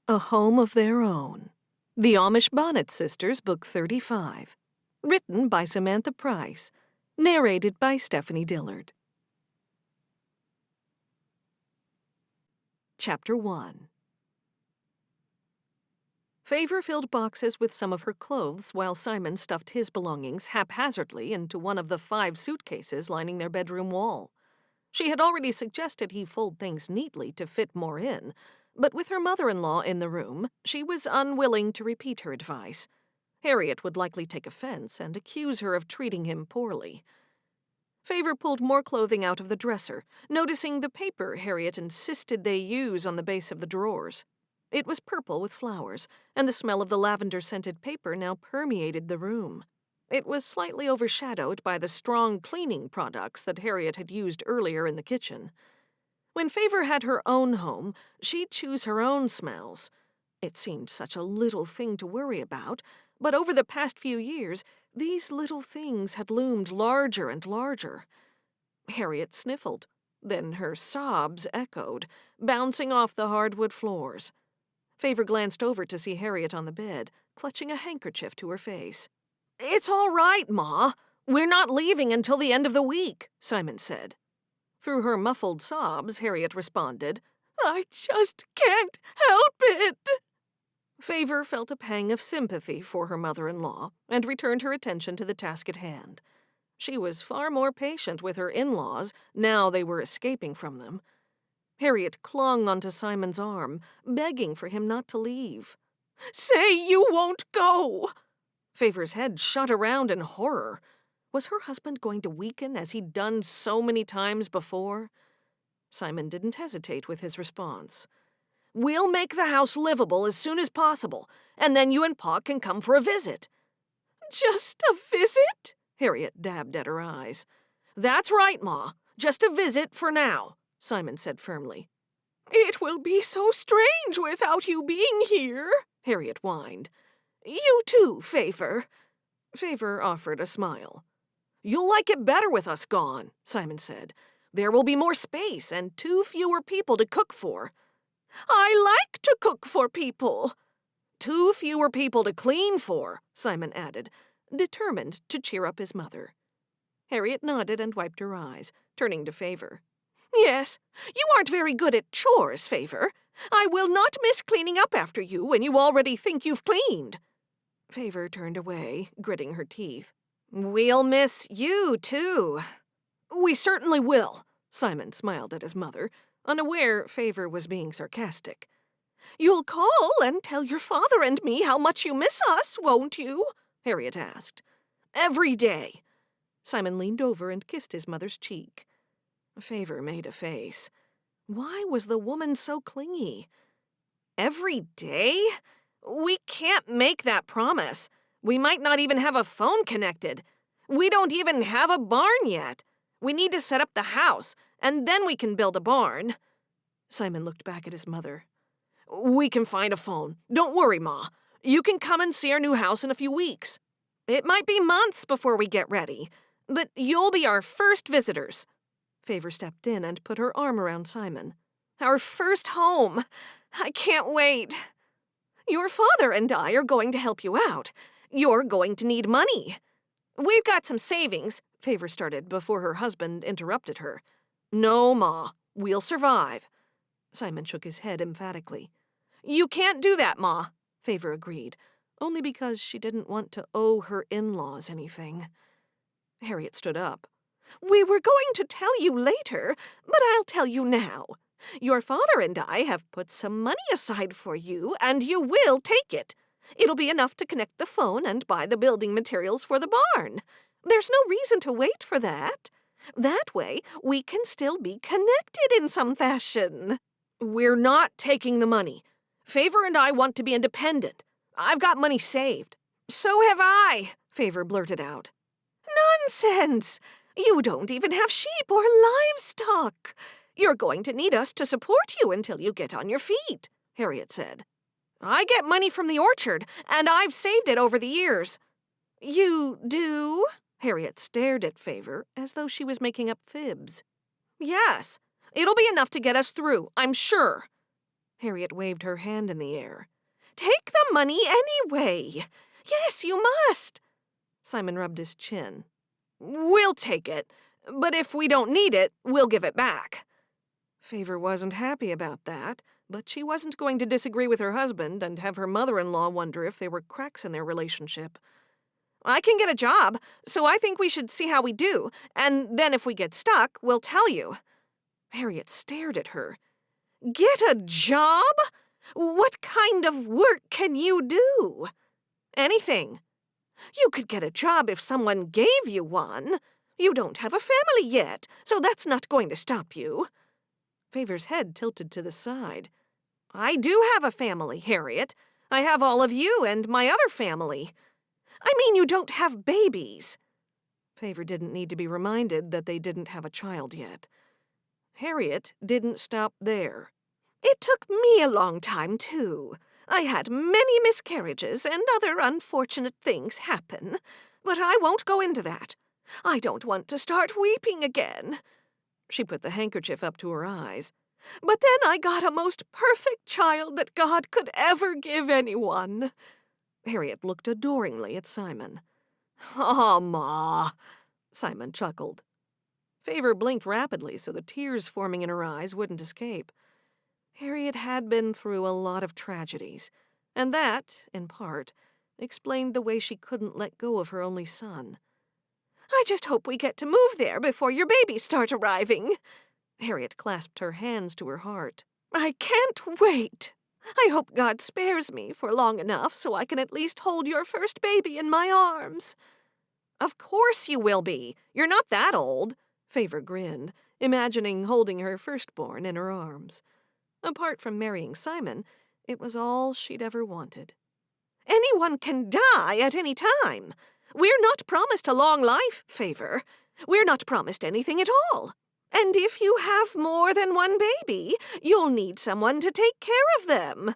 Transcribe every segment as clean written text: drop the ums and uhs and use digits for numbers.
A Home of Their Own. The Amish Bonnet Sisters, Book 35. Written by Samantha Price. Narrated by Stephanie Dillard. Chapter 1. Favor filled boxes with some of her clothes while Simon stuffed his belongings haphazardly into one of the 5 suitcases lining their bedroom wall. She had already suggested he fold things neatly to fit more in, but with her mother-in-law in the room, she was unwilling to repeat her advice. Harriet would likely take offense and accuse her of treating him poorly. Favor pulled more clothing out of the dresser, noticing the paper Harriet insisted they use on the base of the drawers. It was purple with flowers, and the smell of the lavender-scented paper now permeated the room. It was slightly overshadowed by the strong cleaning products that Harriet had used earlier in the kitchen. When Favor had her own home, she'd choose her own smells. It seemed such a little thing to worry about, but over the past few years, these little things had loomed larger and larger. Harriet sniffled. Then her sobs echoed, bouncing off the hardwood floors. Favor glanced over to see Harriet on the bed, clutching a handkerchief to her face. "It's all right, Ma. We're not leaving until the end of the week," Simon said. Through her muffled sobs, Harriet responded, "I just can't help it." Favor felt a pang of sympathy for her mother-in-law and returned her attention to the task at hand. She was far more patient with her in-laws now they were escaping from them. Harriet clung onto Simon's arm, begging for him not to leave. "Say you won't go!" Favor's head shot around in horror. Was her husband going to weaken as he'd done so many times before? Simon didn't hesitate with his response. "We'll make the house livable as soon as possible, and then you and Pa can come for a visit." "Just a visit?" Harriet dabbed at her eyes. "That's right, Ma. Just a visit for now," Simon said firmly. "It will be so strange without you being here," Harriet whined. "You too, Favor." Favor offered a smile. "You'll like it better with us gone," Simon said. "There will be more space and 2 fewer people to cook for." "I like to cook for people." "2 fewer people to clean for," Simon added, determined to cheer up his mother. Harriet nodded and wiped her eyes, turning to Favor. "Yes, you aren't very good at chores, Favor. I will not miss cleaning up after you when you already think you've cleaned." Favor turned away, gritting her teeth. "We'll miss you, too." "We certainly will," Simon smiled at his mother, unaware Favor was being sarcastic. "You'll call and tell your father and me how much you miss us, won't you?" Harriet asked. "Every day." Simon leaned over and kissed his mother's cheek. Favor made a face. Why was the woman so clingy? "Every day? We can't make that promise. We might not even have a phone connected. We don't even have a barn yet. We need to set up the house, and then we can build a barn." Simon looked back at his mother. "We can find a phone. Don't worry, Ma. You can come and see our new house in a few weeks. It might be months before we get ready, but you'll be our first visitors." Favor stepped in and put her arm around Simon. "Our first home. I can't wait. Your father and I are going to help you out. You're going to need money." "We've got some savings," Favor started before her husband interrupted her. "No, Ma. We'll survive." Simon shook his head emphatically. "You can't do that, Ma," Favor agreed, only because she didn't want to owe her in-laws anything. Harriet stood up. "We were going to tell you later, but I'll tell you now. Your father and I have put some money aside for you, and you will take it. It'll be enough to connect the phone and buy the building materials for the barn. There's no reason to wait for that. That way, we can still be connected in some fashion." "We're not taking the money. Favor and I want to be independent. I've got money saved." "So have I," Favor blurted out. "Nonsense! You don't even have sheep or livestock. You're going to need us to support you until you get on your feet," Harriet said. "I get money from the orchard, and I've saved it over the years." "You do?" Harriet stared at Favor as though she was making up fibs. "Yes. It'll be enough to get us through, I'm sure." Harriet waved her hand in the air. "Take the money anyway. Yes, you must." Simon rubbed his chin. "We'll take it, but if we don't need it, we'll give it back." Favor wasn't happy about that, but she wasn't going to disagree with her husband and have her mother-in-law wonder if there were cracks in their relationship. "I can get a job, so I think we should see how we do, and then if we get stuck, we'll tell you." Harriet stared at her. "Get a job? What kind of work can you do?" "Anything." "You could get a job if someone gave you one. You don't have a family yet, so that's not going to stop you." Favor's head tilted to the side. "I do have a family, Harriet. I have all of you and my other family. I mean, you don't have babies." Favor didn't need to be reminded that they didn't have a child yet. Harriet didn't stop there. "It took me a long time, too. I had many miscarriages and other unfortunate things happen, but I won't go into that. I don't want to start weeping again." She put the handkerchief up to her eyes. "But then I got a most perfect child that God could ever give anyone." Harriet looked adoringly at Simon. "Aw, Ma," Simon chuckled. Favor blinked rapidly so the tears forming in her eyes wouldn't escape. Harriet had been through a lot of tragedies, and that, in part, explained the way she couldn't let go of her only son. "I just hope we get to move there before your babies start arriving." Harriet clasped her hands to her heart. "I can't wait. I hope God spares me for long enough so I can at least hold your first baby in my arms." "Of course you will be. You're not that old." Favor grinned, imagining holding her firstborn in her arms. Apart from marrying Simon, it was all she'd ever wanted. "Anyone can die at any time. We're not promised a long life, Favor. We're not promised anything at all. And if you have more than one baby, you'll need someone to take care of them."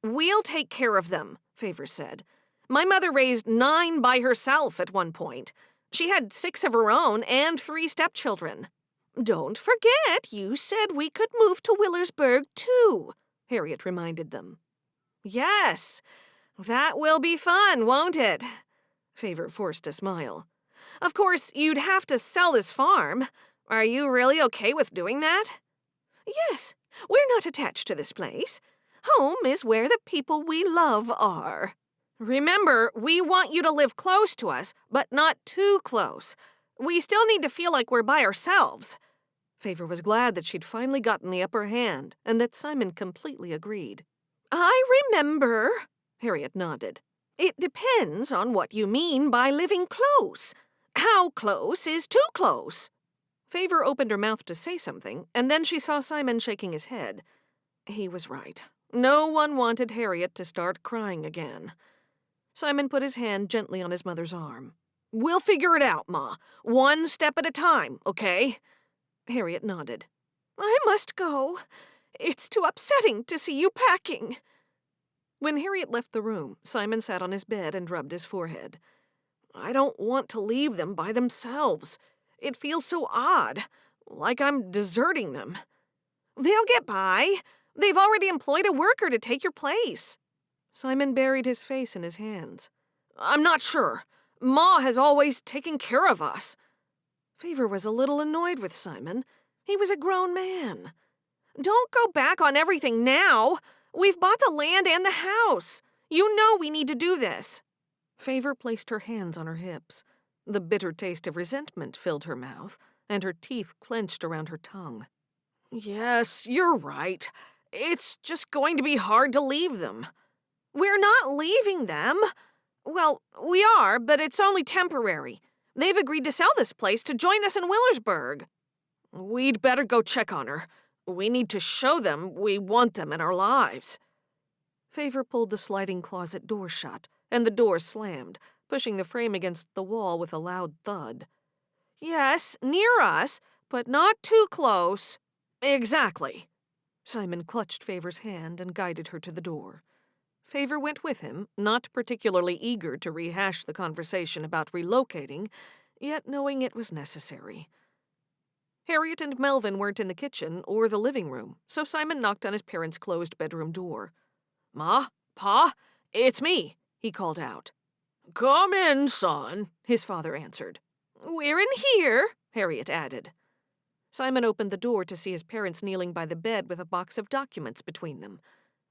"We'll take care of them," Favor said. "My mother raised 9 by herself at one point. She had 6 of her own and 3 stepchildren." "Don't forget, you said we could move to Willersburg, too," Harriet reminded them. "Yes, that will be fun, won't it?" Favor forced a smile. "Of course, you'd have to sell this farm. Are you really okay with doing that?" "Yes, we're not attached to this place. Home is where the people we love are." "Remember, we want you to live close to us, but not too close. We still need to feel like we're by ourselves." Favor was glad that she'd finally gotten the upper hand, and that Simon completely agreed. "I remember," Harriet nodded. "It depends on what you mean by living close. How close is too close?" Favor opened her mouth to say something, and then she saw Simon shaking his head. He was right. No one wanted Harriet to start crying again. Simon put his hand gently on his mother's arm. "We'll figure it out, Ma. One step at a time, okay?" Harriet nodded. "I must go. It's too upsetting to see you packing." When Harriet left the room, Simon sat on his bed and rubbed his forehead. "I don't want to leave them by themselves. It feels so odd, like I'm deserting them." "They'll get by. They've already employed a worker to take your place." Simon buried his face in his hands. "I'm not sure. Ma has always taken care of us." Favor was a little annoyed with Simon. He was a grown man. "Don't go back on everything now. We've bought the land and the house. You know we need to do this." Favor placed her hands on her hips. The bitter taste of resentment filled her mouth, and her teeth clenched around her tongue. "Yes, you're right. It's just going to be hard to leave them." "We're not leaving them. Well, we are, but it's only temporary. They've agreed to sell this place to join us in Willersburg." "We'd better go check on her. We need to show them we want them in our lives." Favor pulled the sliding closet door shut, and the door slammed, pushing the frame against the wall with a loud thud. "Yes, near us, but not too close." "Exactly." Simon clutched Favor's hand and guided her to the door. Favor went with him, not particularly eager to rehash the conversation about relocating, yet knowing it was necessary. Harriet and Melvin weren't in the kitchen or the living room, so Simon knocked on his parents' closed bedroom door. "Ma? Pa? It's me," he called out. "Come in, son," his father answered. "We're in here," Harriet added. Simon opened the door to see his parents kneeling by the bed with a box of documents between them.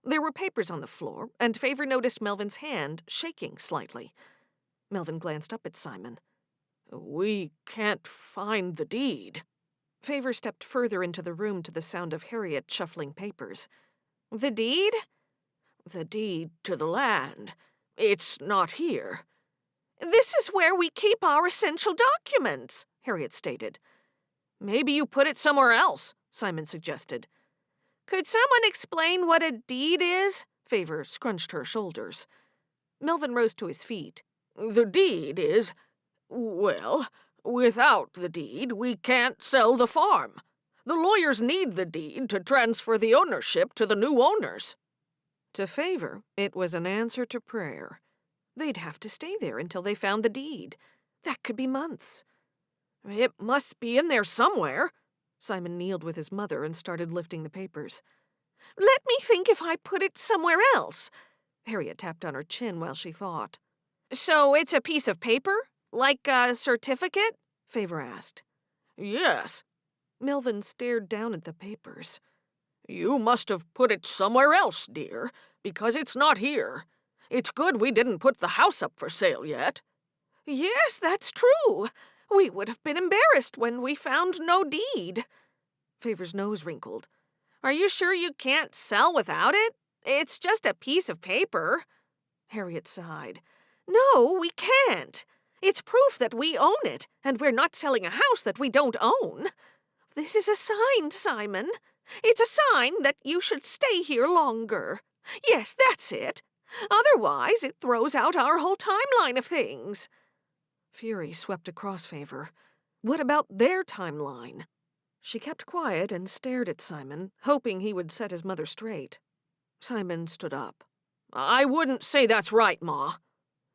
There were papers on the floor, and Favor noticed Melvin's hand shaking slightly. Melvin glanced up at Simon. "We can't find the deed." Favor stepped further into the room to the sound of Harriet shuffling papers. "The deed?" "The deed to the land. It's not here." "This is where we keep our essential documents," Harriet stated. "Maybe you put it somewhere else," Simon suggested. "Could someone explain what a deed is?" Favor scrunched her shoulders. Melvin rose to his feet. "The deed is, well, without the deed, we can't sell the farm. The lawyers need the deed to transfer the ownership to the new owners." To Favor, it was an answer to prayer. They'd have to stay there until they found the deed. That could be months. "It must be in there somewhere." Simon kneeled with his mother and started lifting the papers. "Let me think if I put it somewhere else." Harriet tapped on her chin while she thought. "So it's a piece of paper? Like a certificate?" Favor asked. "Yes." Melvin stared down at the papers. "You must have put it somewhere else, dear, because it's not here. It's good we didn't put the house up for sale yet." "Yes, that's true. We would have been embarrassed when we found no deed." Favor's nose wrinkled. "Are you sure you can't sell without it? It's just a piece of paper." Harriet sighed. "No, we can't. It's proof that we own it, and we're not selling a house that we don't own. This is a sign, Simon. It's a sign that you should stay here longer. Yes, that's it. Otherwise, it throws out our whole timeline of things." Fury swept across Favor. What about their timeline? She kept quiet and stared at Simon, hoping he would set his mother straight. Simon stood up. "I wouldn't say that's right, Ma."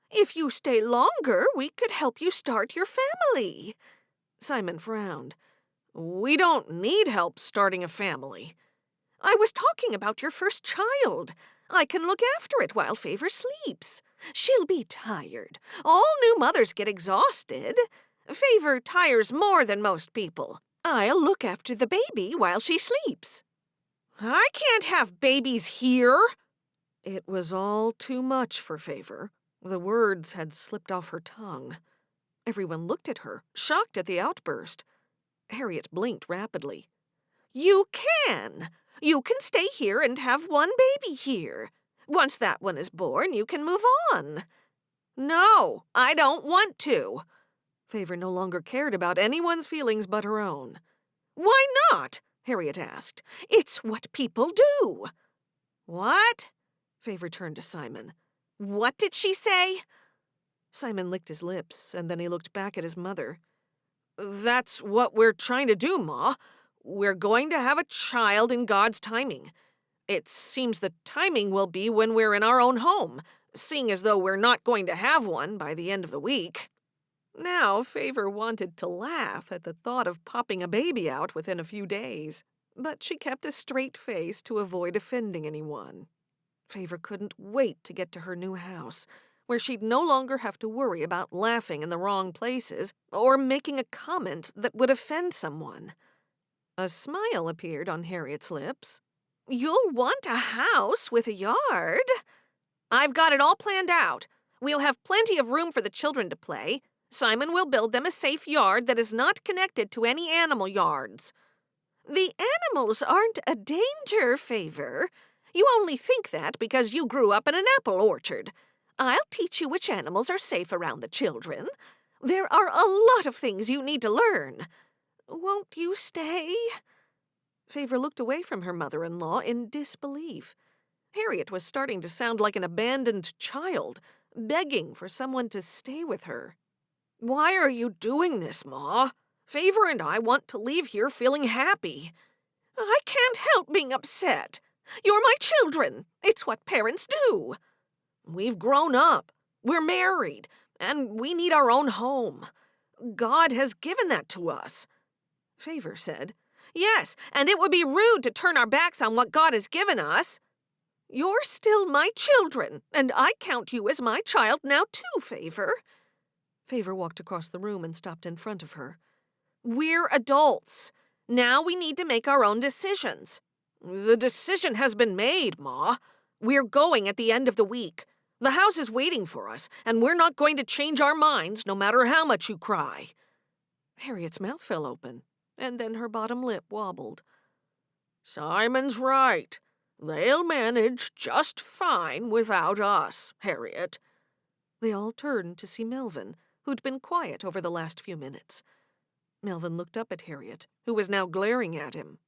"If you stay longer, we could help you start your family." Simon frowned. "We don't need help starting a family." "I was talking about your first child. I can look after it while Favor sleeps. She'll be tired. All new mothers get exhausted. Favor tires more than most people. I'll look after the baby while she sleeps." "I can't have babies here." It was all too much for Favor. The words had slipped off her tongue. Everyone looked at her, shocked at the outburst. Harriet blinked rapidly. "You can. You can stay here and have one baby here. Once that one is born, you can move on." "No, I don't want to." Favor no longer cared about anyone's feelings but her own. "Why not?" Harriet asked. "It's what people do." "What?" Favor turned to Simon. "What did she say?" Simon licked his lips, and then he looked back at his mother. "That's what we're trying to do, Ma. We're going to have a child in God's timing. It seems the timing will be when we're in our own home, seeing as though we're not going to have one by the end of the week." Now Favor wanted to laugh at the thought of popping a baby out within a few days, but she kept a straight face to avoid offending anyone. Favor couldn't wait to get to her new house, where she'd no longer have to worry about laughing in the wrong places or making a comment that would offend someone. A smile appeared on Harriet's lips. "You'll want a house with a yard." "I've got it all planned out. We'll have plenty of room for the children to play. Simon will build them a safe yard that is not connected to any animal yards." "The animals aren't a danger, Favor. You only think that because you grew up in an apple orchard. I'll teach you which animals are safe around the children. There are a lot of things you need to learn. Won't you stay?" Favor looked away from her mother-in-law in disbelief. Harriet was starting to sound like an abandoned child, begging for someone to stay with her. "Why are you doing this, Ma? Favor and I want to leave here feeling happy." "I can't help being upset. You're my children. It's what parents do." "We've grown up. We're married. And we need our own home. God has given that to us." Favor said. Yes, and it would be rude to turn our backs on what God has given us. You're still my children, and I count you as my child now too, Favor. Favor walked across the room and stopped in front of her. We're adults. Now we need to make our own decisions. The decision has been made, Ma. We're going at the end of the week. The house is waiting for us, and we're not going to change our minds no matter how much you cry. Harriet's mouth fell open, and then her bottom lip wobbled. Simon's right. They'll manage just fine without us, Harriet. They all turned to see Melvin, who'd been quiet over the last few minutes. Melvin looked up at Harriet, who was now glaring at him.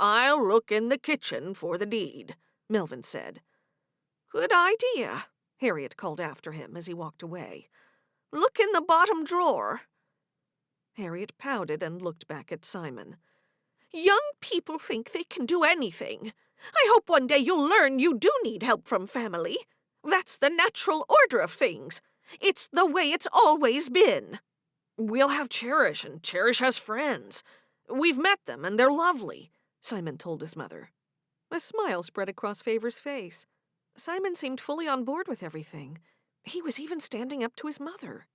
I'll look in the kitchen for the deed, Melvin said. Good idea, Harriet called after him as he walked away. Look in the bottom drawer. Harriet pouted and looked back at Simon. Young people think they can do anything. I hope one day you'll learn you do need help from family. That's the natural order of things. It's the way it's always been. We'll have Cherish, and Cherish has friends. We've met them, and they're lovely, Simon told his mother. A smile spread across Favor's face. Simon seemed fully on board with everything. He was even standing up to his mother.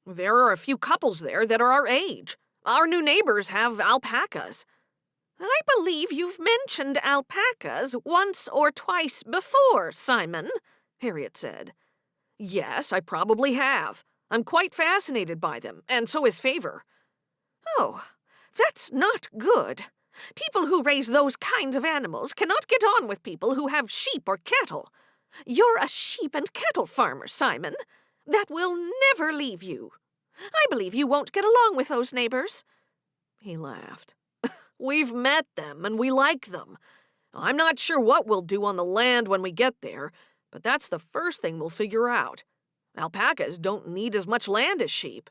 There are a few couples there that are our age. Our new neighbors have alpacas. I believe you've mentioned alpacas once or twice before, Simon, Harriet said. Yes, I probably have. I'm quite fascinated by them, and so is Favor. Oh, that's not good. People who raise those kinds of animals cannot get on with people who have sheep or cattle. You're a sheep and cattle farmer, Simon. That will never leave you. I believe you won't get along with those neighbors. He laughed. We've met them, and we like them. I'm not sure what we'll do on the land when we get there, but that's the first thing we'll figure out. Alpacas don't need as much land as sheep.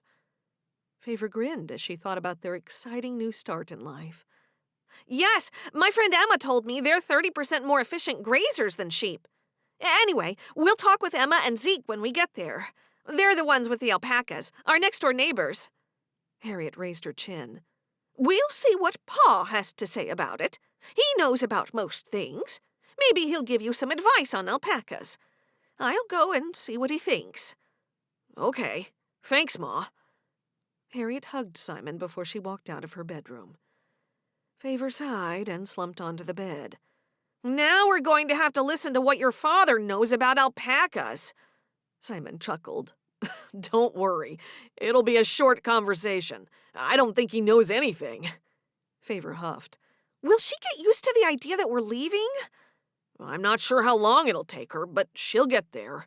Favor grinned as she thought about their exciting new start in life. Yes, my friend Emma told me they're 30% more efficient grazers than sheep. Anyway, we'll talk with Emma and Zeke when we get there. They're the ones with the alpacas, our next-door neighbors. Harriet raised her chin. We'll see what Pa has to say about it. He knows about most things. Maybe he'll give you some advice on alpacas. I'll go and see what he thinks. Okay. Thanks, Ma. Harriet hugged Simon before she walked out of her bedroom. Favor sighed and slumped onto the bed. Now we're going to have to listen to what your father knows about alpacas. Simon chuckled. Don't worry. It'll be a short conversation. I don't think he knows anything. Favor huffed. Will she get used to the idea that we're leaving? I'm not sure how long it'll take her, but she'll get there.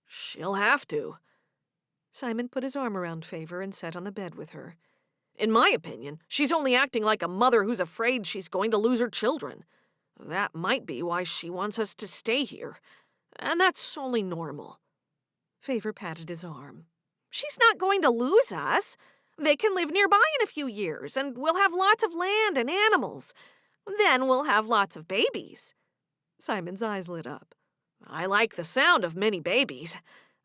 She'll have to. Simon put his arm around Favor and sat on the bed with her. In my opinion, she's only acting like a mother who's afraid she's going to lose her children. That might be why she wants us to stay here. And that's only normal. Favor patted his arm. She's not going to lose us. They can live nearby in a few years, and we'll have lots of land and animals. Then we'll have lots of babies. Simon's eyes lit up. I like the sound of many babies,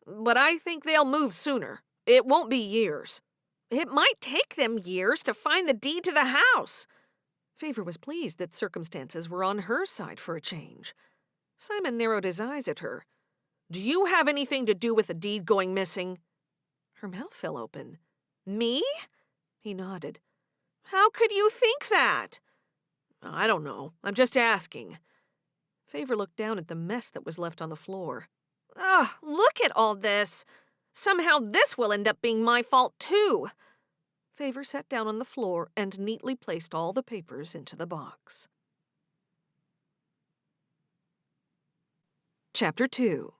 but I think they'll move sooner. It won't be years. It might take them years to find the deed to the house. Favor was pleased that circumstances were on her side for a change. Simon narrowed his eyes at her. Do you have anything to do with the deed going missing? Her mouth fell open. Me? He nodded. How could you think that? I don't know. I'm just asking. Favor looked down at the mess that was left on the floor. Ugh, look at all this. Somehow this will end up being my fault, too. Favor sat down on the floor and neatly placed all the papers into the box. Chapter 2.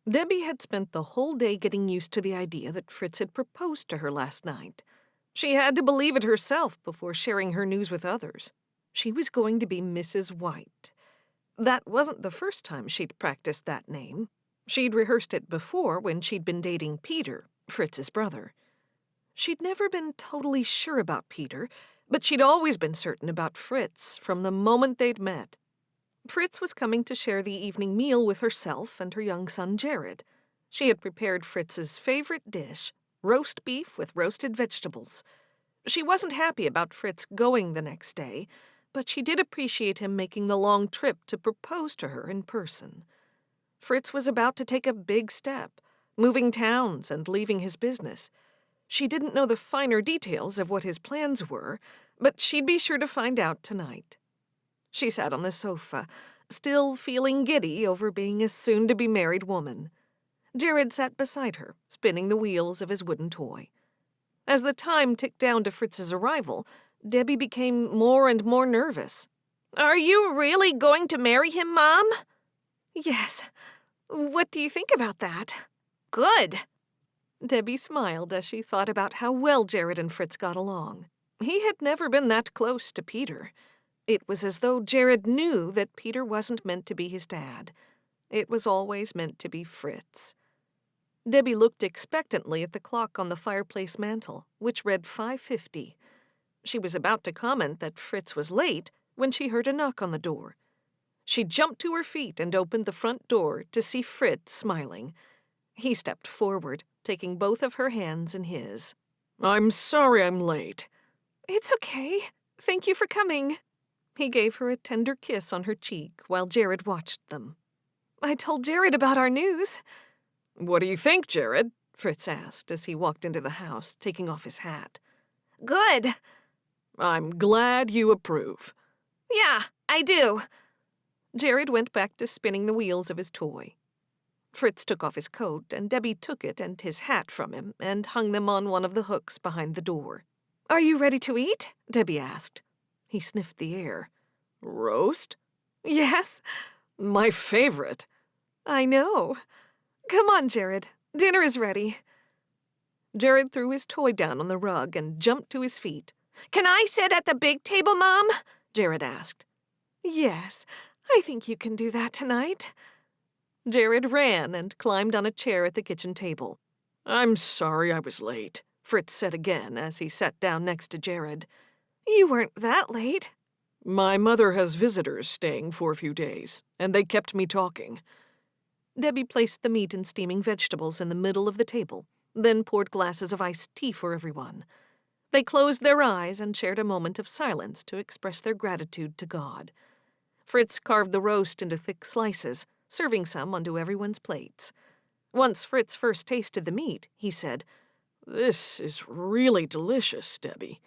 Debbie had spent the whole day getting used to the idea that Fritz had proposed to her last night. She had to believe it herself before sharing her news with others. She was going to be Mrs. White. That wasn't the first time she'd practiced that name. She'd rehearsed it before when she'd been dating Peter, Fritz's brother. She'd never been totally sure about Peter, but she'd always been certain about Fritz from the moment they'd met. Fritz was coming to share the evening meal with herself and her young son Jared. She had prepared Fritz's favorite dish, roast beef with roasted vegetables. She wasn't happy about Fritz going the next day, but she did appreciate him making the long trip to propose to her in person. Fritz was about to take a big step, moving towns and leaving his business. She didn't know the finer details of what his plans were, but she'd be sure to find out tonight. She sat on the sofa, still feeling giddy over being a soon-to-be-married woman. Jared sat beside her, spinning the wheels of his wooden toy. As the time ticked down to Fritz's arrival, Debbie became more and more nervous. "Are you really going to marry him, Mom?" "Yes. What do you think about that?" "Good." Debbie smiled as she thought about how well Jared and Fritz got along. He had never been that close to Peter. It was as though Jared knew that Peter wasn't meant to be his dad. It was always meant to be Fritz. Debbie looked expectantly at the clock on the fireplace mantel, which read 5:50. She was about to comment that Fritz was late when she heard a knock on the door. She jumped to her feet and opened the front door to see Fritz smiling. He stepped forward, taking both of her hands in his. "I'm sorry I'm late." "It's okay. Thank you for coming." He gave her a tender kiss on her cheek while Jared watched them. "I told Jared about our news." "What do you think, Jared?" Fritz asked as he walked into the house, taking off his hat. "Good." "I'm glad you approve." "Yeah, I do." Jared went back to spinning the wheels of his toy. Fritz took off his coat, and Debbie took it and his hat from him and hung them on one of the hooks behind the door. "Are you ready to eat?" Debbie asked. He sniffed the air. "Roast?" "Yes." "My favorite." "I know. Come on, Jared. Dinner is ready." Jared threw his toy down on the rug and jumped to his feet. "Can I sit at the big table, Mom?" Jared asked. "Yes, I think you can do that tonight." Jared ran and climbed on a chair at the kitchen table. "I'm sorry I was late," Fritz said again as he sat down next to Jared. "You weren't that late." "My mother has visitors staying for a few days, and they kept me talking." Debbie placed the meat and steaming vegetables in the middle of the table, then poured glasses of iced tea for everyone. They closed their eyes and shared a moment of silence to express their gratitude to God. Fritz carved the roast into thick slices, serving some onto everyone's plates. Once Fritz first tasted the meat, he said, "This is really delicious, Debbie."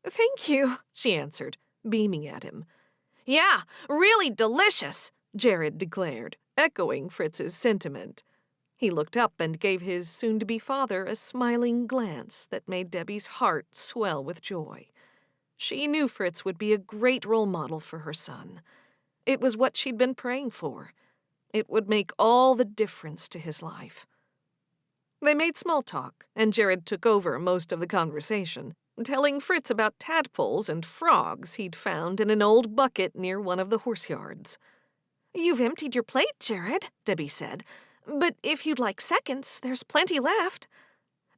"Thank you," she answered, beaming at him. "Yeah, really delicious," Jared declared, echoing Fritz's sentiment. He looked up and gave his soon-to-be father a smiling glance that made Debbie's heart swell with joy. She knew Fritz would be a great role model for her son. It was what she'd been praying for. It would make all the difference to his life. They made small talk, and Jared took over most of the conversation, telling Fritz about tadpoles and frogs he'd found in an old bucket near one of the horse yards. "You've emptied your plate, Jared," Debbie said. "But if you'd like seconds, there's plenty left."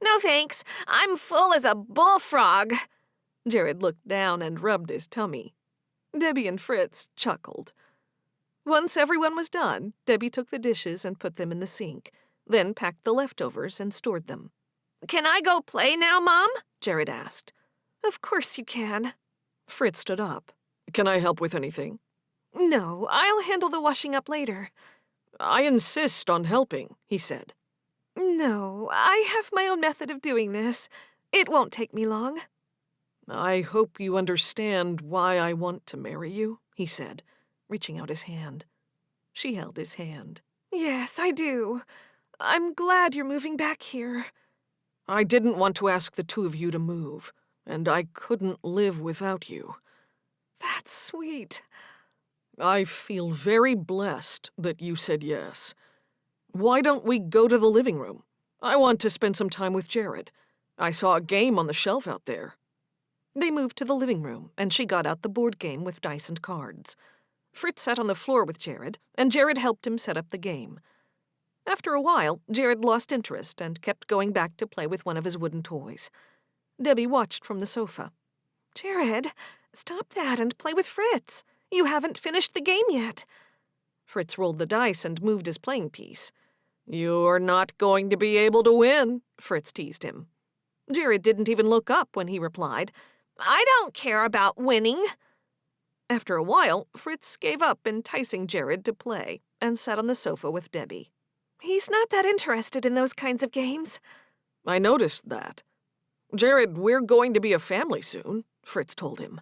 "No thanks. I'm full as a bullfrog." Jared looked down and rubbed his tummy. Debbie and Fritz chuckled. Once everyone was done, Debbie took the dishes and put them in the sink, then packed the leftovers and stored them. "Can I go play now, Mom?" Jared asked. "Of course you can." Fritz stood up. "Can I help with anything?" "No, I'll handle the washing up later." "I insist on helping," he said. "No, I have my own method of doing this. It won't take me long." "I hope you understand why I want to marry you," he said, reaching out his hand. She held his hand. "Yes, I do. I'm glad you're moving back here." "I didn't want to ask the two of you to move, and I couldn't live without you." "That's sweet." "I feel very blessed that you said yes. Why don't we go to the living room? I want to spend some time with Jared. I saw a game on the shelf out there." They moved to the living room, and she got out the board game with dice and cards. Fritz sat on the floor with Jared, and Jared helped him set up the game. After a while, Jared lost interest and kept going back to play with one of his wooden toys. Debbie watched from the sofa. "Jared, stop that and play with Fritz. You haven't finished the game yet." Fritz rolled the dice and moved his playing piece. "You're not going to be able to win," Fritz teased him. Jared didn't even look up when he replied, "I don't care about winning." After a while, Fritz gave up enticing Jared to play and sat on the sofa with Debbie. "He's not that interested in those kinds of games." "I noticed that. Jared, we're going to be a family soon," Fritz told him.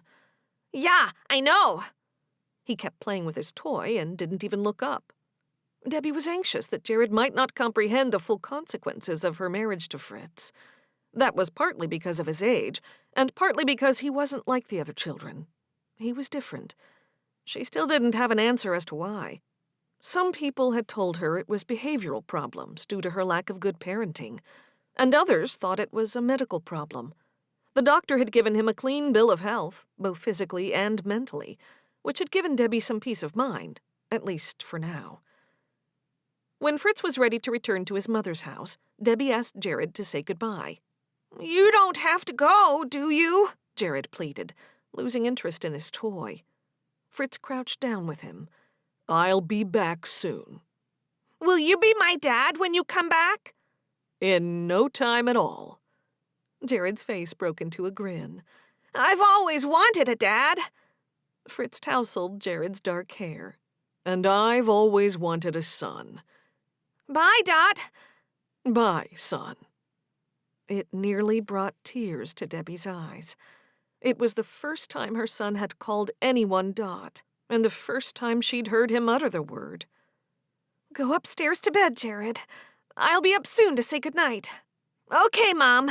"Yeah, I know." He kept playing with his toy and didn't even look up. Debbie was anxious that Jared might not comprehend the full consequences of her marriage to Fritz. That was partly because of his age, and partly because he wasn't like the other children. He was different. She still didn't have an answer as to why. Some people had told her it was behavioral problems due to her lack of good parenting, and others thought it was a medical problem. The doctor had given him a clean bill of health, both physically and mentally, which had given Debbie some peace of mind, at least for now. When Fritz was ready to return to his mother's house, Debbie asked Jared to say goodbye. "You don't have to go, do you?" Jared pleaded, losing interest in his toy. Fritz crouched down with him. "I'll be back soon." "Will you be my dad when you come back?" "In no time at all." Jared's face broke into a grin. "I've always wanted a dad." Fritz tousled Jared's dark hair. "And I've always wanted a son." "Bye, Dot." "Bye, son." It nearly brought tears to Debbie's eyes. It was the first time her son had called anyone Dot, and the first time she'd heard him utter the word. "Go upstairs to bed, Jared. I'll be up soon to say goodnight." "Okay, Mom."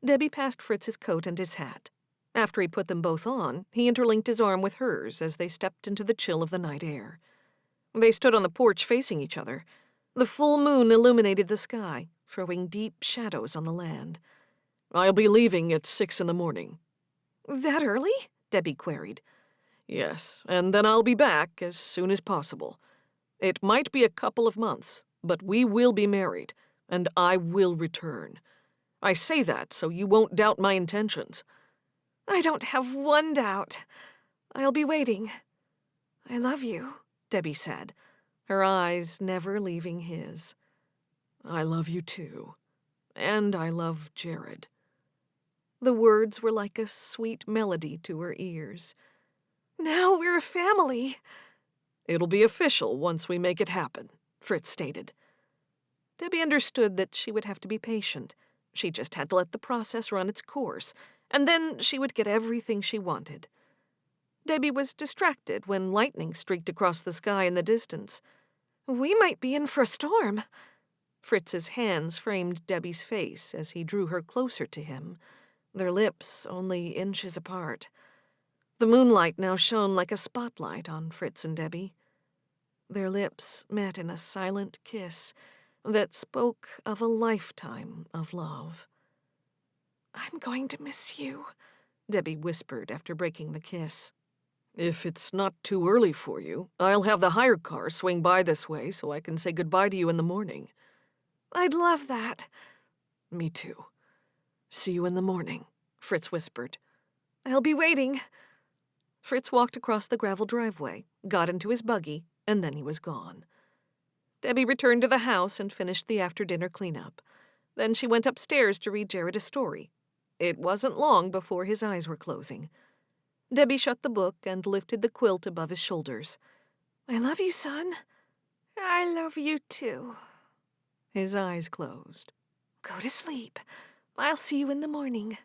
Debbie passed Fritz his coat and his hat. After he put them both on, he interlinked his arm with hers as they stepped into the chill of the night air. They stood on the porch facing each other. The full moon illuminated the sky, throwing deep shadows on the land. "I'll be leaving at 6 in the morning." "That early?" Debbie queried. "Yes, and then I'll be back as soon as possible. It might be a couple of months, but we will be married, and I will return. I say that so you won't doubt my intentions." "I don't have one doubt. I'll be waiting. I love you," Debbie said, her eyes never leaving his. "I love you too. And I love Jared." The words were like a sweet melody to her ears. "Now we're a family." "It'll be official once we make it happen," Fritz stated. Debbie understood that she would have to be patient. She just had to let the process run its course, and then she would get everything she wanted. Debbie was distracted when lightning streaked across the sky in the distance. "We might be in for a storm." Fritz's hands framed Debbie's face as he drew her closer to him, their lips only inches apart. The moonlight now shone like a spotlight on Fritz and Debbie. Their lips met in a silent kiss that spoke of a lifetime of love. "I'm going to miss you," Debbie whispered after breaking the kiss. "If it's not too early for you, I'll have the hired car swing by this way so I can say goodbye to you in the morning." "I'd love that." "Me too. See you in the morning," Fritz whispered. "I'll be waiting." Fritz walked across the gravel driveway, got into his buggy, and then he was gone. Debbie returned to the house and finished the after-dinner cleanup. Then she went upstairs to read Jared a story. It wasn't long before his eyes were closing. Debbie shut the book and lifted the quilt above his shoulders. "I love you, son." "I love you, too." His eyes closed. "Go to sleep. I'll see you in the morning."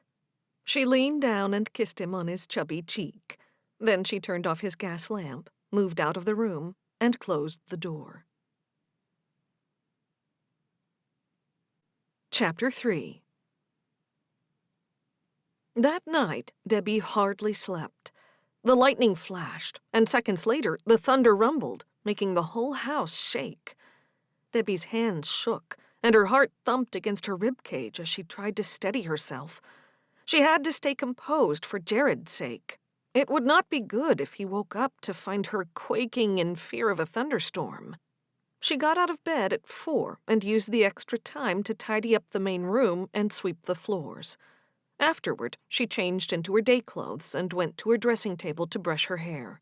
She leaned down and kissed him on his chubby cheek. Then she turned off his gas lamp, moved out of the room, and closed the door. Chapter 3. That night, Debbie hardly slept. The lightning flashed, and seconds later, the thunder rumbled, making the whole house shake. Debbie's hands shook, and her heart thumped against her ribcage as she tried to steady herself. She had to stay composed for Jared's sake. It would not be good if he woke up to find her quaking in fear of a thunderstorm. She got out of bed at 4 and used the extra time to tidy up the main room and sweep the floors. Afterward, she changed into her day clothes and went to her dressing table to brush her hair.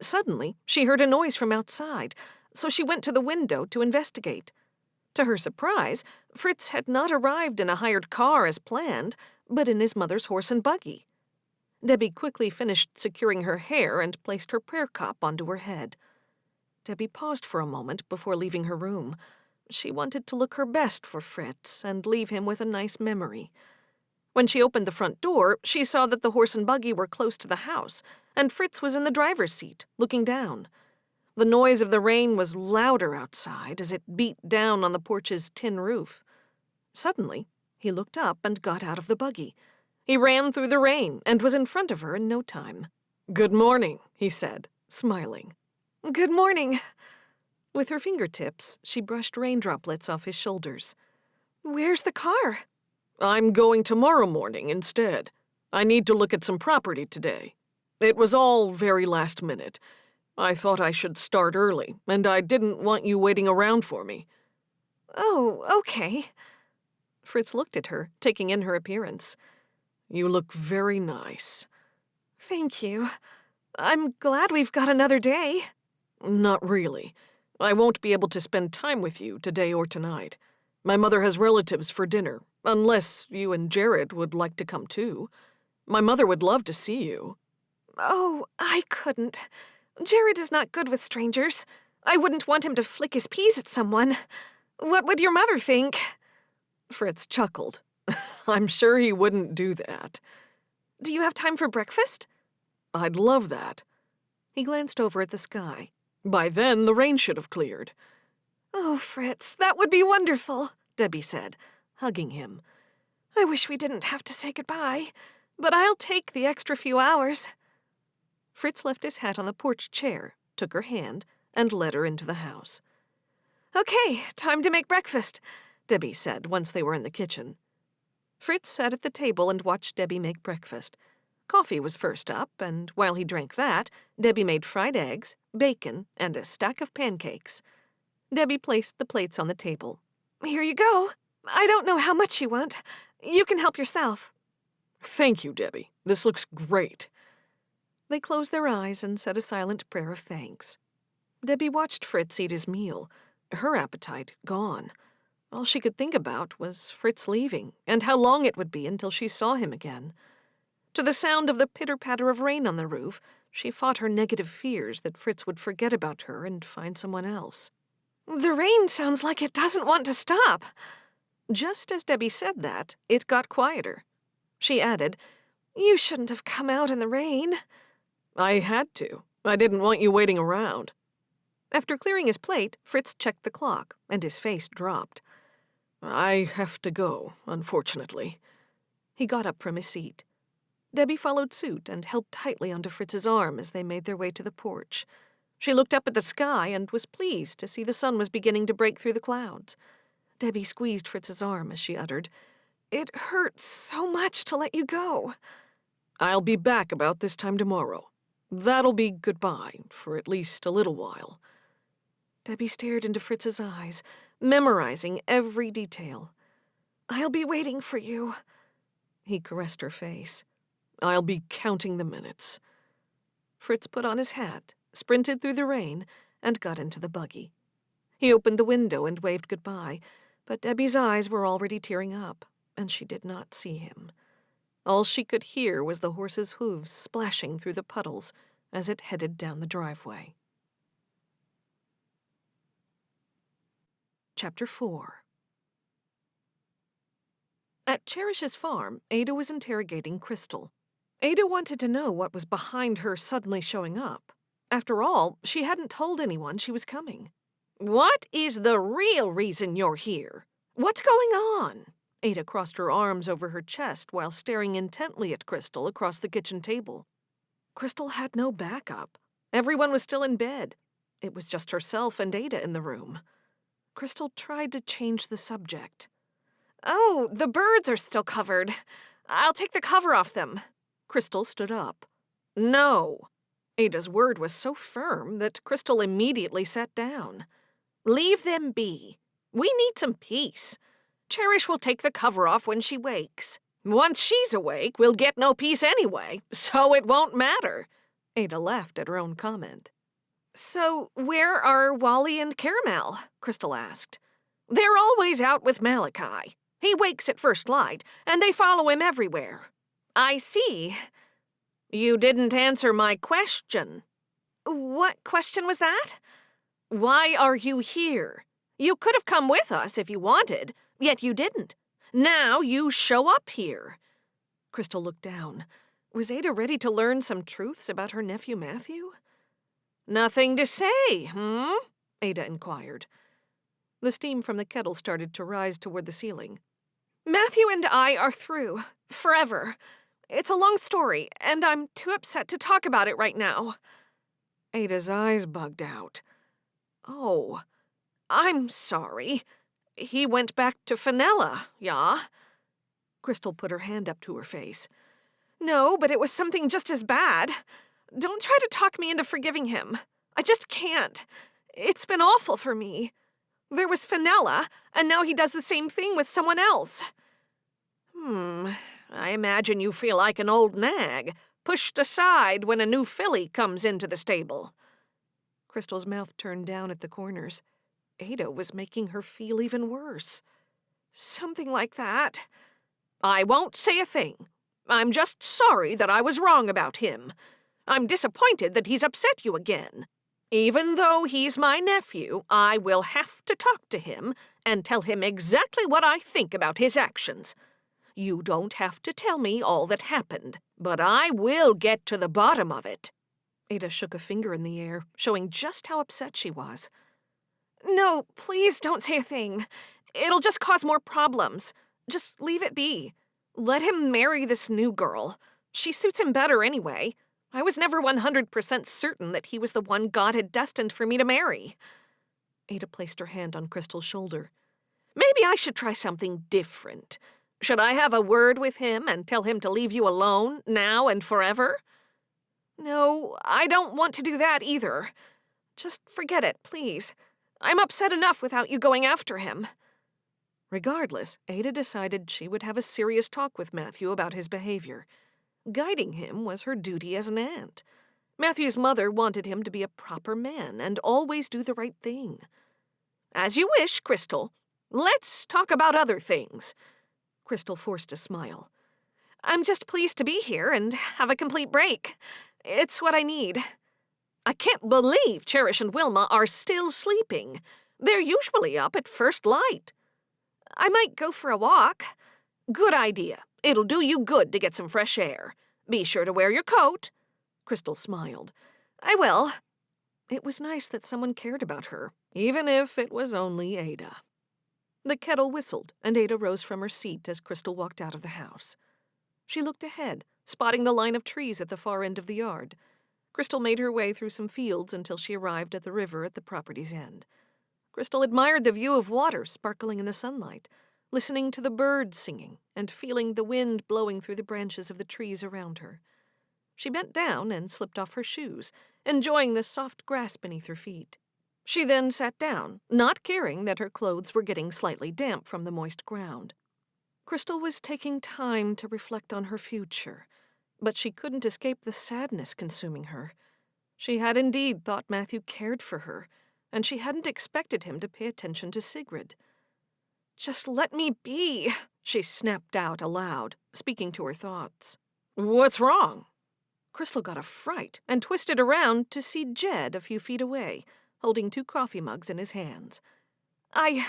Suddenly, she heard a noise from outside, so she went to the window to investigate. To her surprise, Fritz had not arrived in a hired car as planned, but in his mother's horse and buggy. Debbie quickly finished securing her hair and placed her prayer cup onto her head. Debbie paused for a moment before leaving her room. She wanted to look her best for Fritz and leave him with a nice memory. When she opened the front door, she saw that the horse and buggy were close to the house, and Fritz was in the driver's seat, looking down. The noise of the rain was louder outside as it beat down on the porch's tin roof. Suddenly, he looked up and got out of the buggy. He ran through the rain and was in front of her in no time. "Good morning," he said, smiling. "Good morning." With her fingertips, she brushed rain droplets off his shoulders. "Where's the car?" "I'm going tomorrow morning instead. I need to look at some property today. It was all very last minute. I thought I should start early, and I didn't want you waiting around for me." "Oh, okay." Fritz looked at her, taking in her appearance. "You look very nice." "Thank you. I'm glad we've got another day." "Not really. I won't be able to spend time with you today or tonight. My mother has relatives for dinner, unless you and Jared would like to come too. My mother would love to see you." "Oh, I couldn't. Jared is not good with strangers. I wouldn't want him to flick his peas at someone. What would your mother think?" Fritz chuckled. "I'm sure he wouldn't do that." "Do you have time for breakfast?" "I'd love that." He glanced over at the sky. "By then, the rain should have cleared." "Oh, Fritz, that would be wonderful," Debbie said, hugging him. "I wish we didn't have to say goodbye, but I'll take the extra few hours." Fritz left his hat on the porch chair, took her hand, and led her into the house. "Okay, time to make breakfast," Debbie said once they were in the kitchen. Fritz sat at the table and watched Debbie make breakfast. Coffee was first up, and while he drank that, Debbie made fried eggs, bacon, and a stack of pancakes. Debbie placed the plates on the table. "Here you go. I don't know how much you want. You can help yourself." "Thank you, Debbie. This looks great." They closed their eyes and said a silent prayer of thanks. Debbie watched Fritz eat his meal, her appetite gone. All she could think about was Fritz leaving, and how long it would be until she saw him again. To the sound of the pitter-patter of rain on the roof, she fought her negative fears that Fritz would forget about her and find someone else. "The rain sounds like it doesn't want to stop." Just as Debbie said that, it got quieter. She added, "You shouldn't have come out in the rain." "I had to. I didn't want you waiting around." After clearing his plate, Fritz checked the clock, and his face dropped. "I have to go, unfortunately." He got up from his seat. Debbie followed suit and held tightly onto Fritz's arm as they made their way to the porch. She looked up at the sky and was pleased to see the sun was beginning to break through the clouds. Debbie squeezed Fritz's arm as she uttered, "It hurts so much to let you go." "I'll be back about this time tomorrow. That'll be goodbye for at least a little while." Debbie stared into Fritz's eyes, memorizing every detail. "I'll be waiting for you." He caressed her face. "I'll be counting the minutes." Fritz put on his hat, sprinted through the rain, and got into the buggy. He opened the window and waved goodbye, but Debbie's eyes were already tearing up, and she did not see him. All she could hear was the horse's hooves splashing through the puddles as it headed down the driveway. Chapter 4. At Cherish's farm, Ada was interrogating Krystal. Ada wanted to know what was behind her suddenly showing up. After all, she hadn't told anyone she was coming. "What is the real reason you're here? What's going on?" Ada crossed her arms over her chest while staring intently at Krystal across the kitchen table. Krystal had no backup. Everyone was still in bed. It was just herself and Ada in the room. Krystal tried to change the subject. "Oh, the birds are still covered. I'll take the cover off them." Krystal stood up. "No." Ada's word was so firm that Krystal immediately sat down. "Leave them be. We need some peace. Cherish will take the cover off when she wakes. Once she's awake, we'll get no peace anyway, so it won't matter." Ada laughed at her own comment. "So where are Wally and Caramel?" Krystal asked. They're always out with Malachi. He wakes at first light, and they follow him everywhere. I see. You didn't answer my question. What question was that? Why are you here? You could have come with us if you wanted, yet you didn't. Now you show up here. Krystal looked down. Was Ada ready to learn some truths about her nephew Matthew? Nothing to say, Ada inquired. The steam from the kettle started to rise toward the ceiling. Matthew and I are through. Forever. It's a long story, and I'm too upset to talk about it right now. Ada's eyes bugged out. Oh, I'm sorry. He went back to Fenella, yeah? Krystal put her hand up to her face. No, but it was something just as bad. Don't try to talk me into forgiving him. I just can't. It's been awful for me. There was Fenella, and now he does the same thing with someone else. I imagine you feel like an old nag, pushed aside when a new filly comes into the stable. Krystal's mouth turned down at the corners. Ada was making her feel even worse. Something like that. I won't say a thing. I'm just sorry that I was wrong about him. I'm disappointed that he's upset you again. Even though he's my nephew, I will have to talk to him and tell him exactly what I think about his actions. You don't have to tell me all that happened, but I will get to the bottom of it. Ada shook a finger in the air, showing just how upset she was. No, please don't say a thing. It'll just cause more problems. Just leave it be. Let him marry this new girl. She suits him better anyway. I was never 100% certain that he was the one God had destined for me to marry. Ada placed her hand on Krystal's shoulder. Maybe I should try something different. Should I have a word with him and tell him to leave you alone, now and forever? No, I don't want to do that either. Just forget it, please. I'm upset enough without you going after him. Regardless, Ada decided she would have a serious talk with Matthew about his behavior. Guiding him was her duty as an aunt. Matthew's mother wanted him to be a proper man and always do the right thing. As you wish, Krystal. Let's talk about other things. Krystal forced a smile. I'm just pleased to be here and have a complete break. It's what I need. I can't believe Cherish and Wilma are still sleeping. They're usually up at first light. I might go for a walk. Good idea. It'll do you good to get some fresh air. Be sure to wear your coat. Krystal smiled. I will. It was nice that someone cared about her, even if it was only Ada. The kettle whistled, and Ada rose from her seat as Krystal walked out of the house. She looked ahead, spotting the line of trees at the far end of the yard. Krystal made her way through some fields until she arrived at the river at the property's end. Krystal admired the view of water sparkling in the sunlight, listening to the birds singing and feeling the wind blowing through the branches of the trees around her. She bent down and slipped off her shoes, enjoying the soft grass beneath her feet. She then sat down, not caring that her clothes were getting slightly damp from the moist ground. Krystal was taking time to reflect on her future, but she couldn't escape the sadness consuming her. She had indeed thought Matthew cared for her, and she hadn't expected him to pay attention to Sigrid. Just let me be, she snapped out aloud, speaking to her thoughts. What's wrong? Krystal got a fright and twisted around to see Jed a few feet away, holding 2 coffee mugs in his hands. I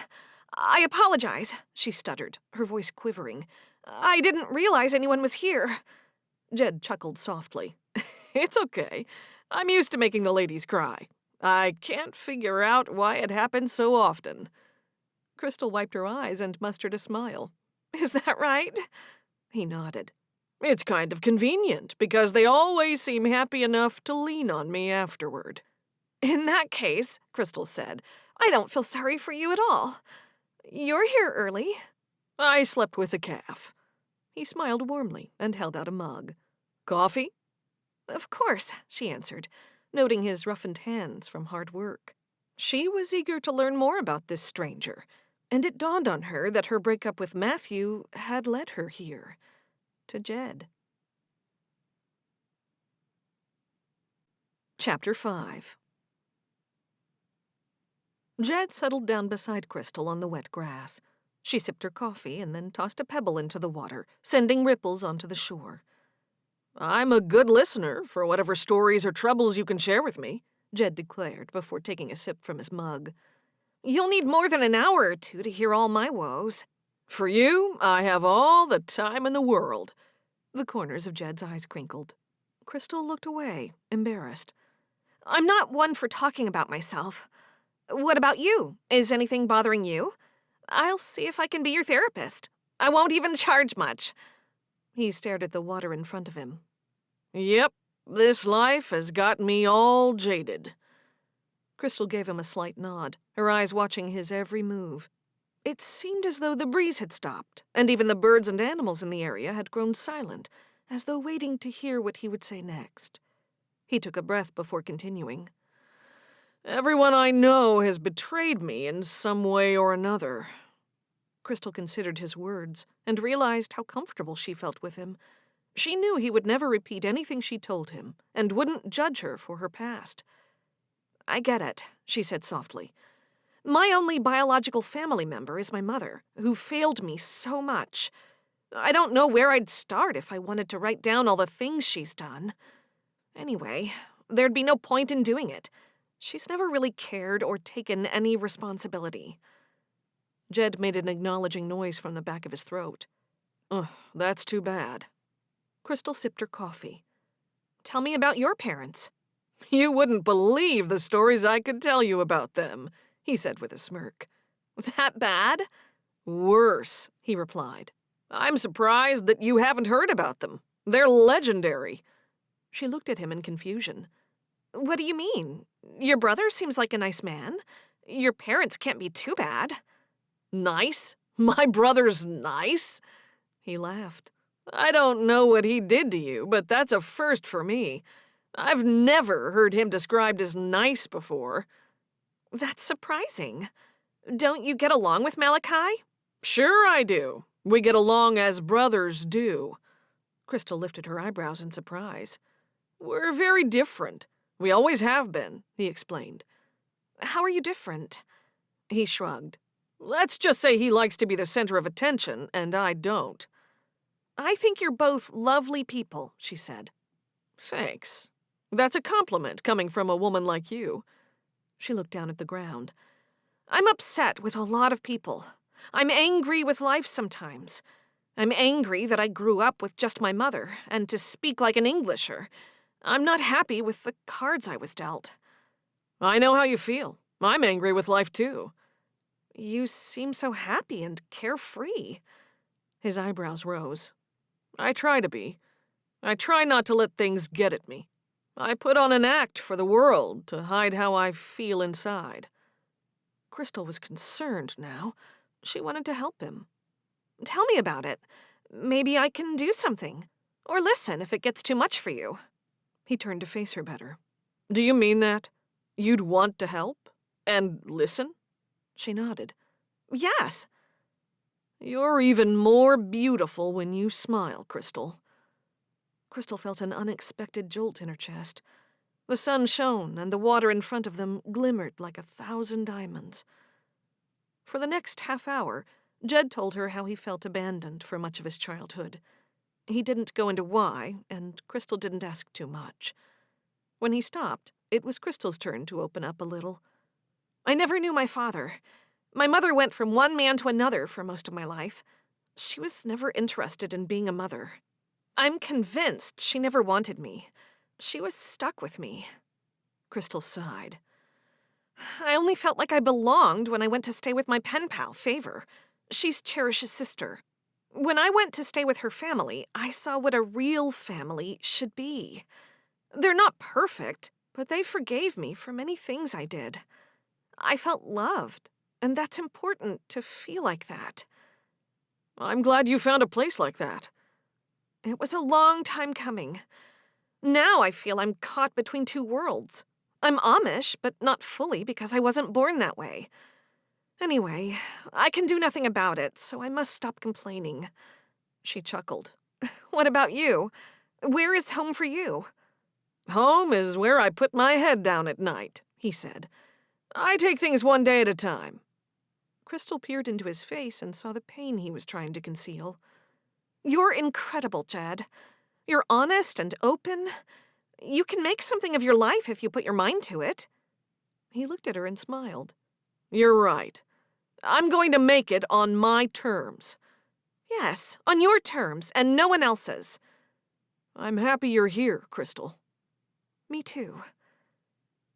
apologize, she stuttered, her voice quivering. I didn't realize anyone was here. Jed chuckled softly. It's okay. I'm used to making the ladies cry. I can't figure out why it happens so often. Krystal wiped her eyes and mustered a smile. Is that right? He nodded. It's kind of convenient, because they always seem happy enough to lean on me afterward. In that case, Krystal said, I don't feel sorry for you at all. You're here early. I slept with a calf. He smiled warmly and held out a mug. Coffee? Of course, she answered, noting his roughened hands from hard work. She was eager to learn more about this stranger, and it dawned on her that her breakup with Matthew had led her here, to Jed. Chapter 5. Jed settled down beside Krystal on the wet grass. She sipped her coffee and then tossed a pebble into the water, sending ripples onto the shore. "I'm a good listener for whatever stories or troubles you can share with me," Jed declared before taking a sip from his mug. "You'll need more than an hour or two to hear all my woes." "For you, I have all the time in the world." The corners of Jed's eyes crinkled. Krystal looked away, embarrassed. "I'm not one for talking about myself. What about you? Is anything bothering you? I'll see if I can be your therapist. I won't even charge much." He stared at the water in front of him. "Yep, this life has got me all jaded." Krystal gave him a slight nod, her eyes watching his every move. It seemed as though the breeze had stopped, and even the birds and animals in the area had grown silent, as though waiting to hear what he would say next. He took a breath before continuing. "Everyone I know has betrayed me in some way or another." Krystal considered his words and realized how comfortable she felt with him. She knew he would never repeat anything she told him and wouldn't judge her for her past. "I get it," she said softly. "My only biological family member is my mother, who failed me so much. I don't know where I'd start if I wanted to write down all the things she's done. Anyway, there'd be no point in doing it. She's never really cared or taken any responsibility." Jed made an acknowledging noise from the back of his throat. That's too bad." Krystal sipped her coffee. "Tell me about your parents." "You wouldn't believe the stories I could tell you about them," he said with a smirk. "That bad?" "Worse," he replied. "I'm surprised that you haven't heard about them. They're legendary." She looked at him in confusion. "What do you mean? Your brother seems like a nice man. Your parents can't be too bad." "Nice? My brother's nice?" He laughed. "I don't know what he did to you, but that's a first for me. I've never heard him described as nice before." "That's surprising. Don't you get along with Malachi?" "Sure I do. We get along as brothers do." Krystal lifted her eyebrows in surprise. "We're very different. We always have been," he explained. "How are you different?" He shrugged. "Let's just say he likes to be the center of attention, and I don't." "I think you're both lovely people," she said. "Thanks. That's a compliment coming from a woman like you." She looked down at the ground. "I'm upset with a lot of people. I'm angry with life sometimes. I'm angry that I grew up with just my mother, and to speak like an Englisher. I'm not happy with the cards I was dealt." "I know how you feel. I'm angry with life, too." "You seem so happy and carefree." His eyebrows rose. "I try to be. I try not to let things get at me. I put on an act for the world to hide how I feel inside." Krystal was concerned now. She wanted to help him. "Tell me about it. Maybe I can do something. Or listen if it gets too much for you." He turned to face her better. "Do you mean that? You'd want to help? And listen?" She nodded. "Yes." "You're even more beautiful when you smile, Krystal." Krystal felt an unexpected jolt in her chest. The sun shone, and the water in front of them glimmered like 1,000 diamonds. For the next half hour, Jed told her how he felt abandoned for much of his childhood. He didn't go into why, and Krystal didn't ask too much. When he stopped, it was Krystal's turn to open up a little. "I never knew my father. My mother went from one man to another for most of my life. She was never interested in being a mother. I'm convinced she never wanted me. She was stuck with me." Krystal sighed. "I only felt like I belonged when I went to stay with my pen pal, Favor. She's Cherish's sister. When I went to stay with her family, I saw what a real family should be. They're not perfect, but they forgave me for many things I did. I felt loved, and that's important to feel like that." "I'm glad you found a place like that." "It was a long time coming. Now I feel I'm caught between two worlds. I'm Amish, but not fully because I wasn't born that way. Anyway, I can do nothing about it, so I must stop complaining." She chuckled. "What about you? Where is home for you?" "Home is where I put my head down at night," he said. I take things one day at a time. Krystal peered into his face and saw the pain he was trying to conceal. You're incredible, Jed. You're honest and open. You can make something of your life if you put your mind to it. He looked at her and smiled. You're right. I'm going to make it on my terms. Yes, on your terms and no one else's. I'm happy you're here, Krystal. Me too.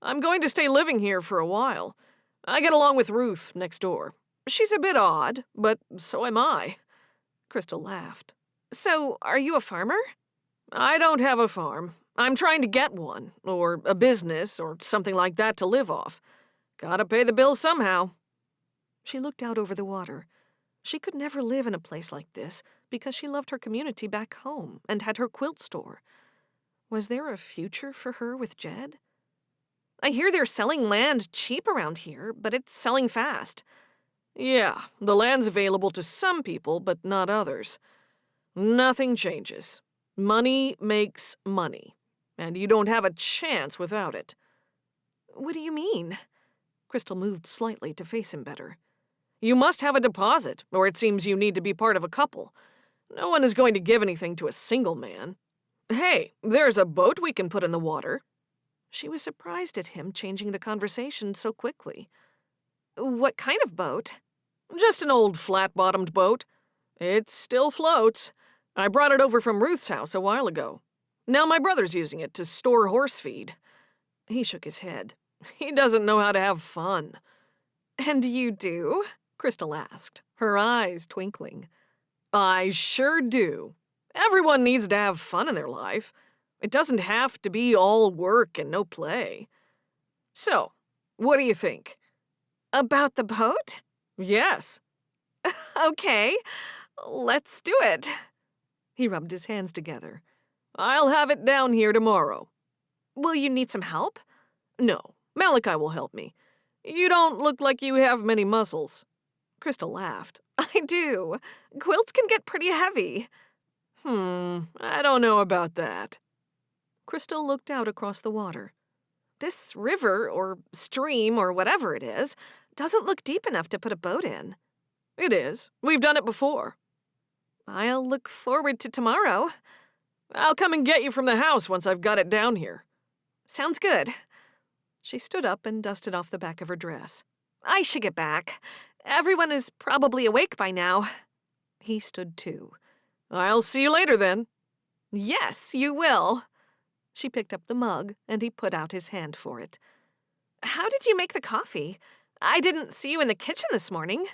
I'm going to stay living here for a while. I get along with Ruth next door. She's a bit odd, but so am I. Krystal laughed. So, are you a farmer? I don't have a farm. I'm trying to get one, or a business, or something like that to live off. Gotta pay the bills somehow. She looked out over the water. She could never live in a place like this because she loved her community back home and had her quilt store. Was there a future for her with Jed? I hear they're selling land cheap around here, but it's selling fast. Yeah, the land's available to some people, but not others. Nothing changes. Money makes money, and you don't have a chance without it. What do you mean? Krystal moved slightly to face him better. You must have a deposit, or it seems you need to be part of a couple. No one is going to give anything to a single man. Hey, there's a boat we can put in the water. She was surprised at him changing the conversation so quickly. What kind of boat? Just an old flat-bottomed boat. It still floats. I brought it over from Ruth's house a while ago. Now my brother's using it to store horse feed. He shook his head. He doesn't know how to have fun. And you do? Krystal asked, her eyes twinkling. I sure do. Everyone needs to have fun in their life. It doesn't have to be all work and no play. So, what do you think? About the boat? Yes. Okay, let's do it. He rubbed his hands together. I'll have it down here tomorrow. Will you need some help? No, Malachi will help me. You don't look like you have many muscles. Krystal laughed. I do. Quilts can get pretty heavy. I don't know about that. Krystal looked out across the water. This river, or stream, or whatever it is, doesn't look deep enough to put a boat in. It is. We've done it before. I'll look forward to tomorrow. I'll come and get you from the house once I've got it down here. Sounds good. She stood up and dusted off the back of her dress. I should get back. Everyone is probably awake by now. He stood too. I'll see you later then. Yes, you will. She picked up the mug, and he put out his hand for it. How did you make the coffee? I didn't see you in the kitchen this morning.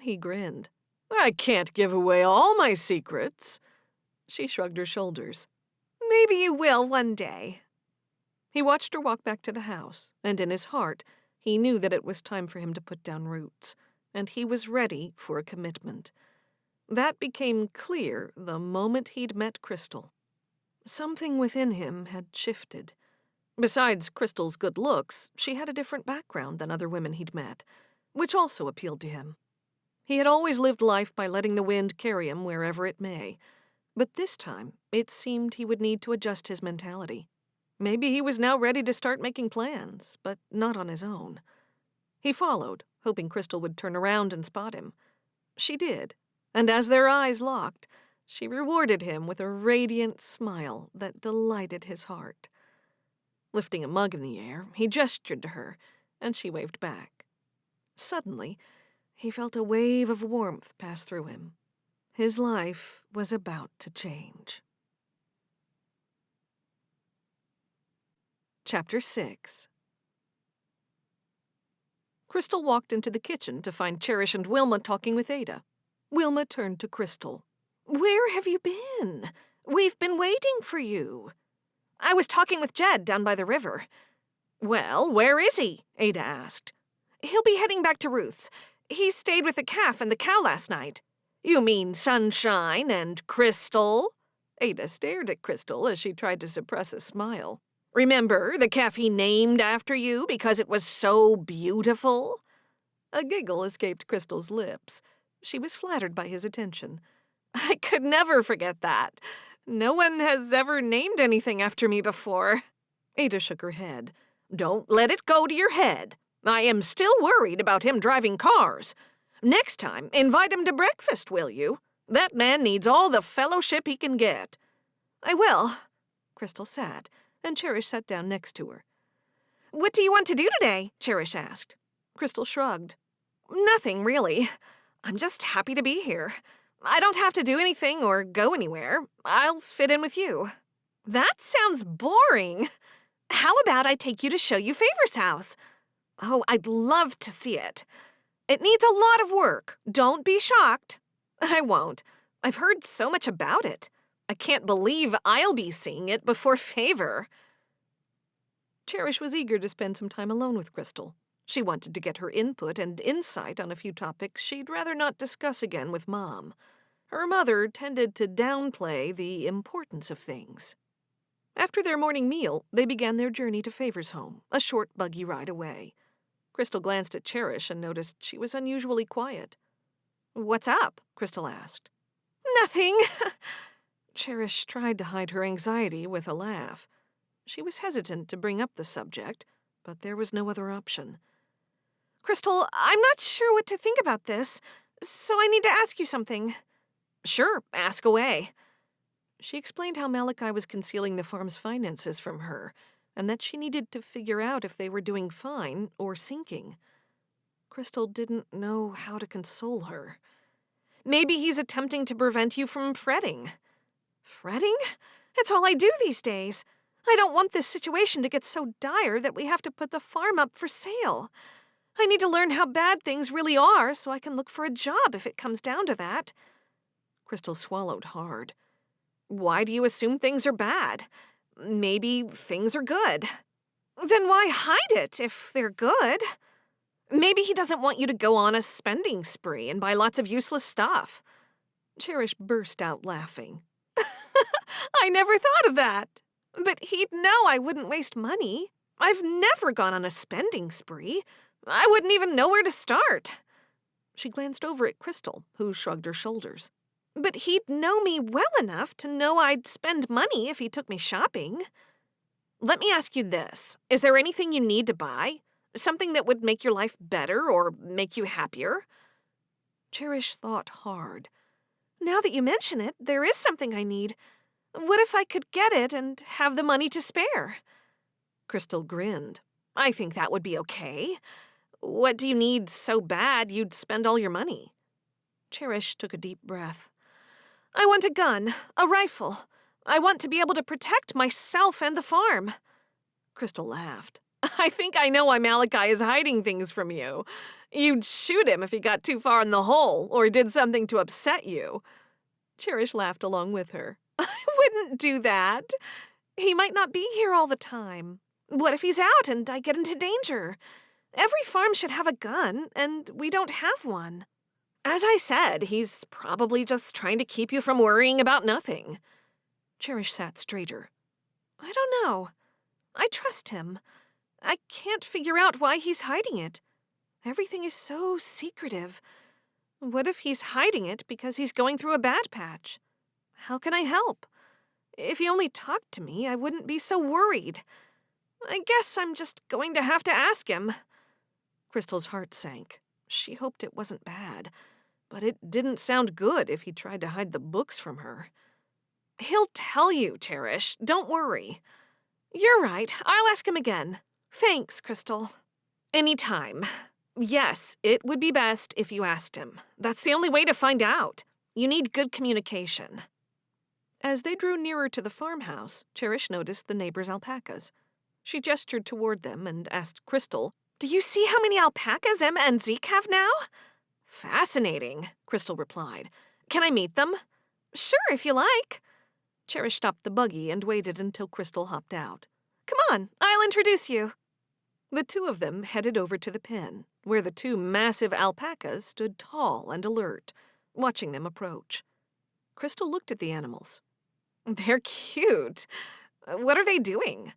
He grinned. I can't give away all my secrets. She shrugged her shoulders. Maybe you will one day. He watched her walk back to the house, and in his heart, he knew that it was time for him to put down roots, and he was ready for a commitment. That became clear the moment he'd met Krystal. Something within him had shifted. Besides Krystal's good looks, she had a different background than other women he'd met, which also appealed to him. He had always lived life by letting the wind carry him wherever it may, but this time it seemed he would need to adjust his mentality. Maybe he was now ready to start making plans, but not on his own. He followed, hoping Krystal would turn around and spot him. She did, and as their eyes locked, she rewarded him with a radiant smile that delighted his heart. Lifting a mug in the air, he gestured to her, and she waved back. Suddenly, he felt a wave of warmth pass through him. His life was about to change. Chapter 6. Krystal walked into the kitchen to find Cherish and Wilma talking with Ada. Wilma turned to Krystal. Where have you been? We've been waiting for you. I was talking with Jed down by the river. Well, where is he? Ada asked. He'll be heading back to Ruth's. He stayed with the calf and the cow last night. You mean Sunshine and Krystal? Ada stared at Krystal as she tried to suppress a smile. Remember the calf he named after you because it was so beautiful? A giggle escaped Krystal's lips. She was flattered by his attention. I could never forget that. No one has ever named anything after me before. Ada shook her head. Don't let it go to your head. I am still worried about him driving cars. Next time, invite him to breakfast, will you? That man needs all the fellowship he can get." "I will." Krystal sat, and Cherish sat down next to her. "What do you want to do today?" Cherish asked. Krystal shrugged. "Nothing, really. I'm just happy to be here. I don't have to do anything or go anywhere. I'll fit in with you." "That sounds boring. How about I take you to show you Favor's house?" "Oh, I'd love to see it." "It needs a lot of work. Don't be shocked." "I won't. I've heard so much about it. I can't believe I'll be seeing it before Favor." Cherish was eager to spend some time alone with Krystal. She wanted to get her input and insight on a few topics she'd rather not discuss again with Mom. Her mother tended to downplay the importance of things. After their morning meal, they began their journey to Favor's home, a short buggy ride away. Krystal glanced at Cherish and noticed she was unusually quiet. "What's up?" Krystal asked. "Nothing." Cherish tried to hide her anxiety with a laugh. She was hesitant to bring up the subject, but there was no other option. "Krystal, I'm not sure what to think about this, so I need to ask you something." "Sure, ask away." She explained how Malachi was concealing the farm's finances from her, and that she needed to figure out if they were doing fine or sinking. Krystal didn't know how to console her. "Maybe he's attempting to prevent you from fretting." "Fretting? It's all I do these days. I don't want this situation to get so dire that we have to put the farm up for sale. I need to learn how bad things really are so I can look for a job if it comes down to that." Krystal swallowed hard. "Why do you assume things are bad? Maybe things are good." "Then why hide it if they're good?" "Maybe he doesn't want you to go on a spending spree and buy lots of useless stuff." Cherish burst out laughing. "I never thought of that. But he'd know I wouldn't waste money. I've never gone on a spending spree. I wouldn't even know where to start." She glanced over at Krystal, who shrugged her shoulders. "But he'd know me well enough to know I'd spend money if he took me shopping." "Let me ask you this. Is there anything you need to buy? Something that would make your life better or make you happier?" Cherish thought hard. "Now that you mention it, there is something I need. What if I could get it and have the money to spare?" Krystal grinned. "I think that would be okay. What do you need so bad you'd spend all your money?" Cherish took a deep breath. "I want a gun, a rifle. I want to be able to protect myself and the farm." Krystal laughed. "I think I know why Malachi is hiding things from you. You'd shoot him if he got too far in the hole or did something to upset you." Cherish laughed along with her. "I wouldn't do that. He might not be here all the time. What if he's out and I get into danger? Every farm should have a gun, and we don't have one." "As I said, he's probably just trying to keep you from worrying about nothing." Cherish sat straighter. "I don't know. I trust him. I can't figure out why he's hiding it. Everything is so secretive. What if he's hiding it because he's going through a bad patch? How can I help? If he only talked to me, I wouldn't be so worried. I guess I'm just going to have to ask him." Krystal's heart sank. She hoped it wasn't bad, but it didn't sound good if he tried to hide the books from her. "He'll tell you, Cherish. Don't worry." "You're right. I'll ask him again. Thanks, Krystal." "Anytime. Yes, it would be best if you asked him. That's the only way to find out. You need good communication." As they drew nearer to the farmhouse, Cherish noticed the neighbors' alpacas. She gestured toward them and asked Krystal, "Do you see how many alpacas Emma and Zeke have now?" "Fascinating," Krystal replied. "Can I meet them?" "Sure, if you like." Cherish stopped the buggy and waited until Krystal hopped out. "Come on, I'll introduce you." The two of them headed over to the pen, where the two massive alpacas stood tall and alert, watching them approach. Krystal looked at the animals. "They're cute. What are they doing?"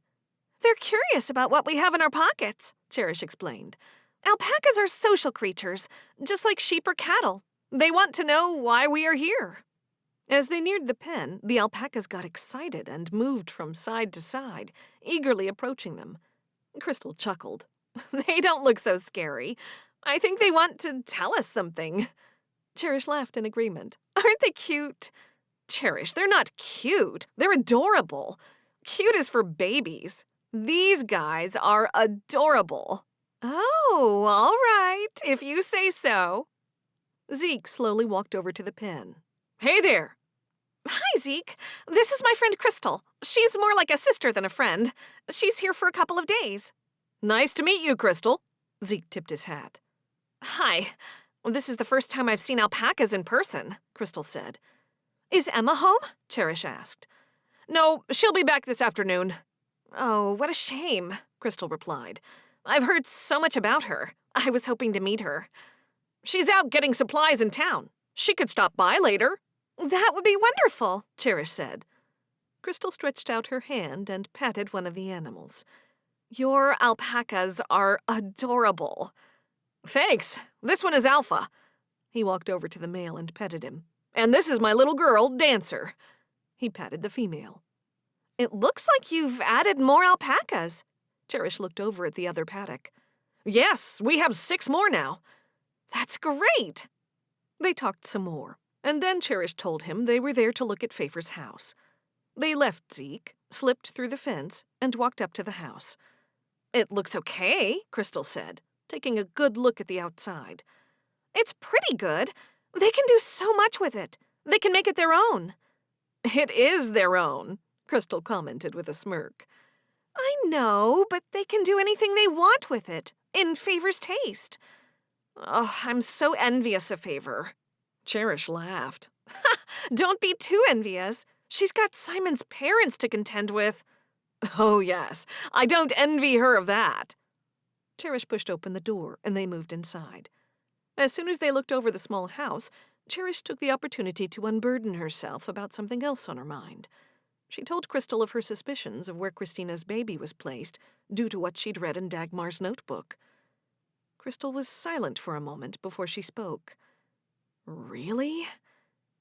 "They're curious about what we have in our pockets," Cherish explained. "Alpacas are social creatures, just like sheep or cattle. They want to know why we are here." As they neared the pen, the alpacas got excited and moved from side to side, eagerly approaching them. Krystal chuckled. They don't look so scary. I think they want to tell us something. Cherish laughed in agreement. Aren't they cute? Cherish, they're not cute. They're adorable. Cute is for babies. These guys are adorable. Oh, all right, if you say so. Zeke slowly walked over to the pen. Hey there. Hi, Zeke. This is my friend Krystal. She's more like a sister than a friend. She's here for a couple of days. Nice to meet you, Krystal. Zeke tipped his hat. Hi. This is the first time I've seen alpacas in person, Krystal said. Is Emma home? Cherish asked. No, she'll be back this afternoon. Oh, what a shame, Krystal replied. I've heard so much about her. I was hoping to meet her. She's out getting supplies in town. She could stop by later. That would be wonderful, Cherish said. Krystal stretched out her hand and patted one of the animals. Your alpacas are adorable. Thanks. This one is Alpha. He walked over to the male and petted him. And this is my little girl, Dancer. He patted the female. It looks like you've added more alpacas. Cherish looked over at the other paddock. Yes, we have 6 more now. That's great. They talked some more, and then Cherish told him they were there to look at Pfeiffer's house. They left Zeke, slipped through the fence, and walked up to the house. It looks okay, Krystal said, taking a good look at the outside. It's pretty good. They can do so much with it. They can make it their own. It is their own, Krystal commented with a smirk. I know, but they can do anything they want with it, in Favor's taste. Oh, I'm so envious of Favor. Cherish laughed. Don't be too envious. She's got Simon's parents to contend with. Oh, yes, I don't envy her of that. Cherish pushed open the door, and they moved inside. As soon as they looked over the small house, Cherish took the opportunity to unburden herself about something else on her mind. She told Krystal of her suspicions of where Christina's baby was placed, due to what she'd read in Dagmar's notebook. Krystal was silent for a moment before she spoke. Really?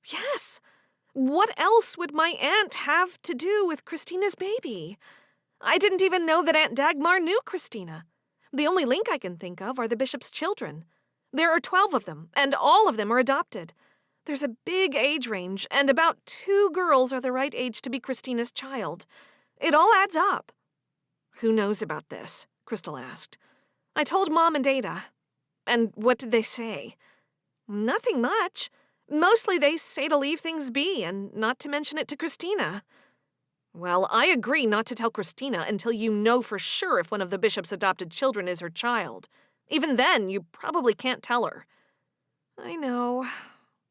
Yes. What else would my aunt have to do with Christina's baby? I didn't even know that Aunt Dagmar knew Christina. The only link I can think of are the bishop's children. There are 12 of them, and all of them are adopted. There's a big age range, and about 2 girls are the right age to be Christina's child. It all adds up. Who knows about this? Krystal asked. I told Mom and Ada. And what did they say? Nothing much. Mostly they say to leave things be and not to mention it to Christina. Well, I agree not to tell Christina until you know for sure if one of the bishop's adopted children is her child. Even then, you probably can't tell her. I know,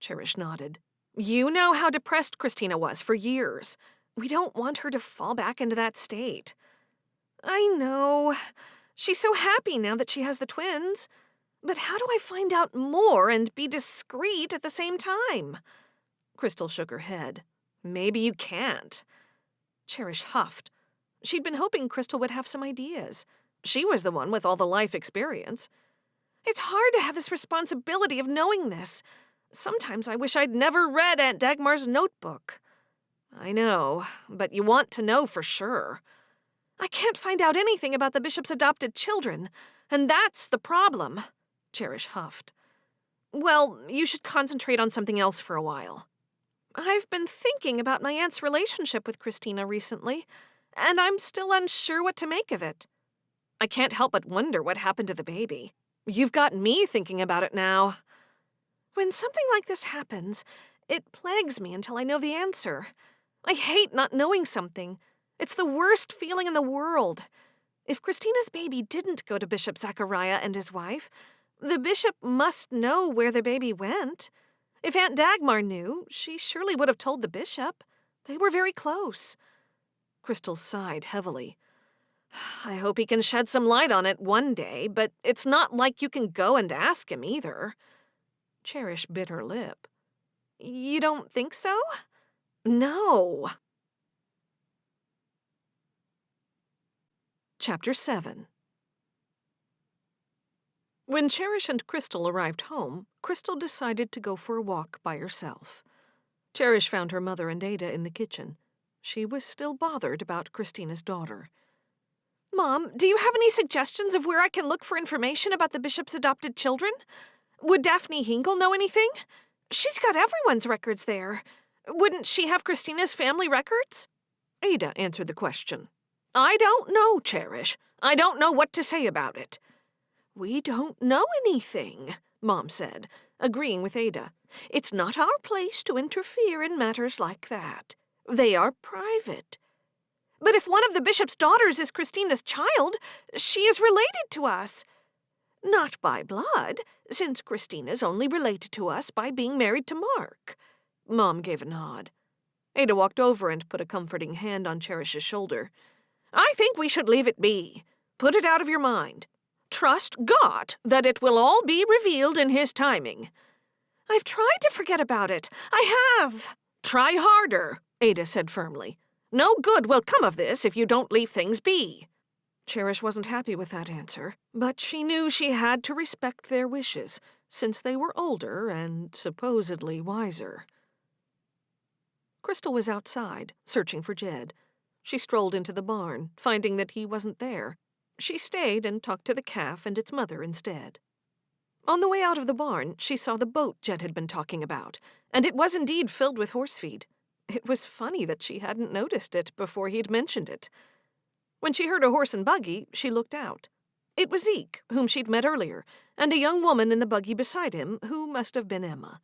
Cherish nodded. You know how depressed Christina was for years. We don't want her to fall back into that state. I know. She's so happy now that she has the twins. But how do I find out more and be discreet at the same time? Krystal shook her head. Maybe you can't. Cherish huffed. She'd been hoping Krystal would have some ideas. She was the one with all the life experience. It's hard to have this responsibility of knowing this. Sometimes I wish I'd never read Aunt Dagmar's notebook. I know, but you want to know for sure. I can't find out anything about the bishop's adopted children, and that's the problem, Cherish huffed. Well, you should concentrate on something else for a while. I've been thinking about my aunt's relationship with Christina recently, and I'm still unsure what to make of it. I can't help but wonder what happened to the baby. You've got me thinking about it now. When something like this happens, it plagues me until I know the answer. I hate not knowing something. It's the worst feeling in the world. If Christina's baby didn't go to Bishop Zachariah and his wife, the bishop must know where the baby went. If Aunt Dagmar knew, she surely would have told the bishop. They were very close. Krystal sighed heavily. I hope he can shed some light on it one day, but it's not like you can go and ask him either. Cherish bit her lip. You don't think so? No. Chapter 7. When Cherish and Krystal arrived home, Krystal decided to go for a walk by herself. Cherish found her mother and Ada in the kitchen. She was still bothered about Christina's daughter. Mom, do you have any suggestions of where I can look for information about the bishop's adopted children? Would Daphne Hinkle know anything? She's got everyone's records there. Wouldn't she have Christina's family records? Ada answered the question. I don't know, Cherish. I don't know what to say about it. We don't know anything, Mom said, agreeing with Ada. It's not our place to interfere in matters like that. They are private. But if one of the bishop's daughters is Christina's child, she is related to us. Not by blood, since Christina's only related to us by being married to Mark. Mom gave a nod. Ada walked over and put a comforting hand on Cherish's shoulder. I think we should leave it be. Put it out of your mind. Trust God that it will all be revealed in His timing. I've tried to forget about it. I have. Try harder, Ada said firmly. No good will come of this if you don't leave things be. Cherish wasn't happy with that answer, but she knew she had to respect their wishes, since they were older and supposedly wiser. Krystal was outside, searching for Jed. She strolled into the barn, finding that he wasn't there. She stayed and talked to the calf and its mother instead. On the way out of the barn, she saw the boat Jed had been talking about, and it was indeed filled with horse feed. It was funny that she hadn't noticed it before he'd mentioned it. When she heard a horse and buggy, she looked out. It was Zeke, whom she'd met earlier, and a young woman in the buggy beside him, who must have been Emma.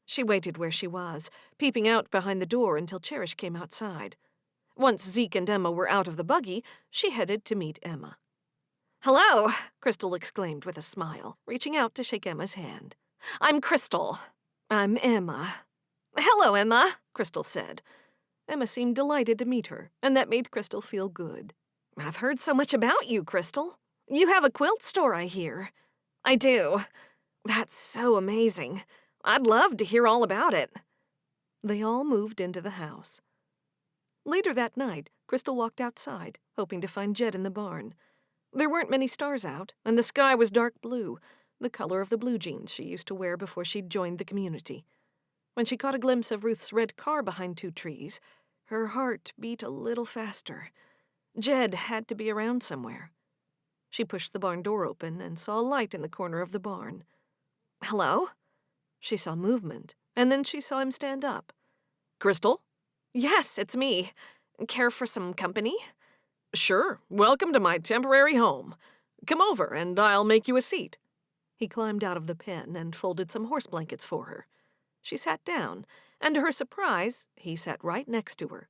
She waited where she was, peeping out behind the door until Cherish came outside. Once Zeke and Emma were out of the buggy, she headed to meet Emma. Hello, Krystal exclaimed with a smile, reaching out to shake Emma's hand. I'm Krystal. I'm Emma. Hello, Emma, Krystal said. Emma seemed delighted to meet her, and that made Krystal feel good. I've heard so much about you, Krystal. You have a quilt store, I hear. I do. That's so amazing. I'd love to hear all about it. They all moved into the house. Later that night, Krystal walked outside, hoping to find Jed in the barn. There weren't many stars out, and the sky was dark blue, the color of the blue jeans she used to wear before she'd joined the community. When she caught a glimpse of Ruth's red car behind two trees, her heart beat a little faster. Jed had to be around somewhere. She pushed the barn door open and saw a light in the corner of the barn. Hello? She saw movement, and then she saw him stand up. Krystal? Yes, it's me. Care for some company? Sure. Welcome to my temporary home. Come over, and I'll make you a seat. He climbed out of the pen and folded some horse blankets for her. She sat down, and to her surprise, he sat right next to her.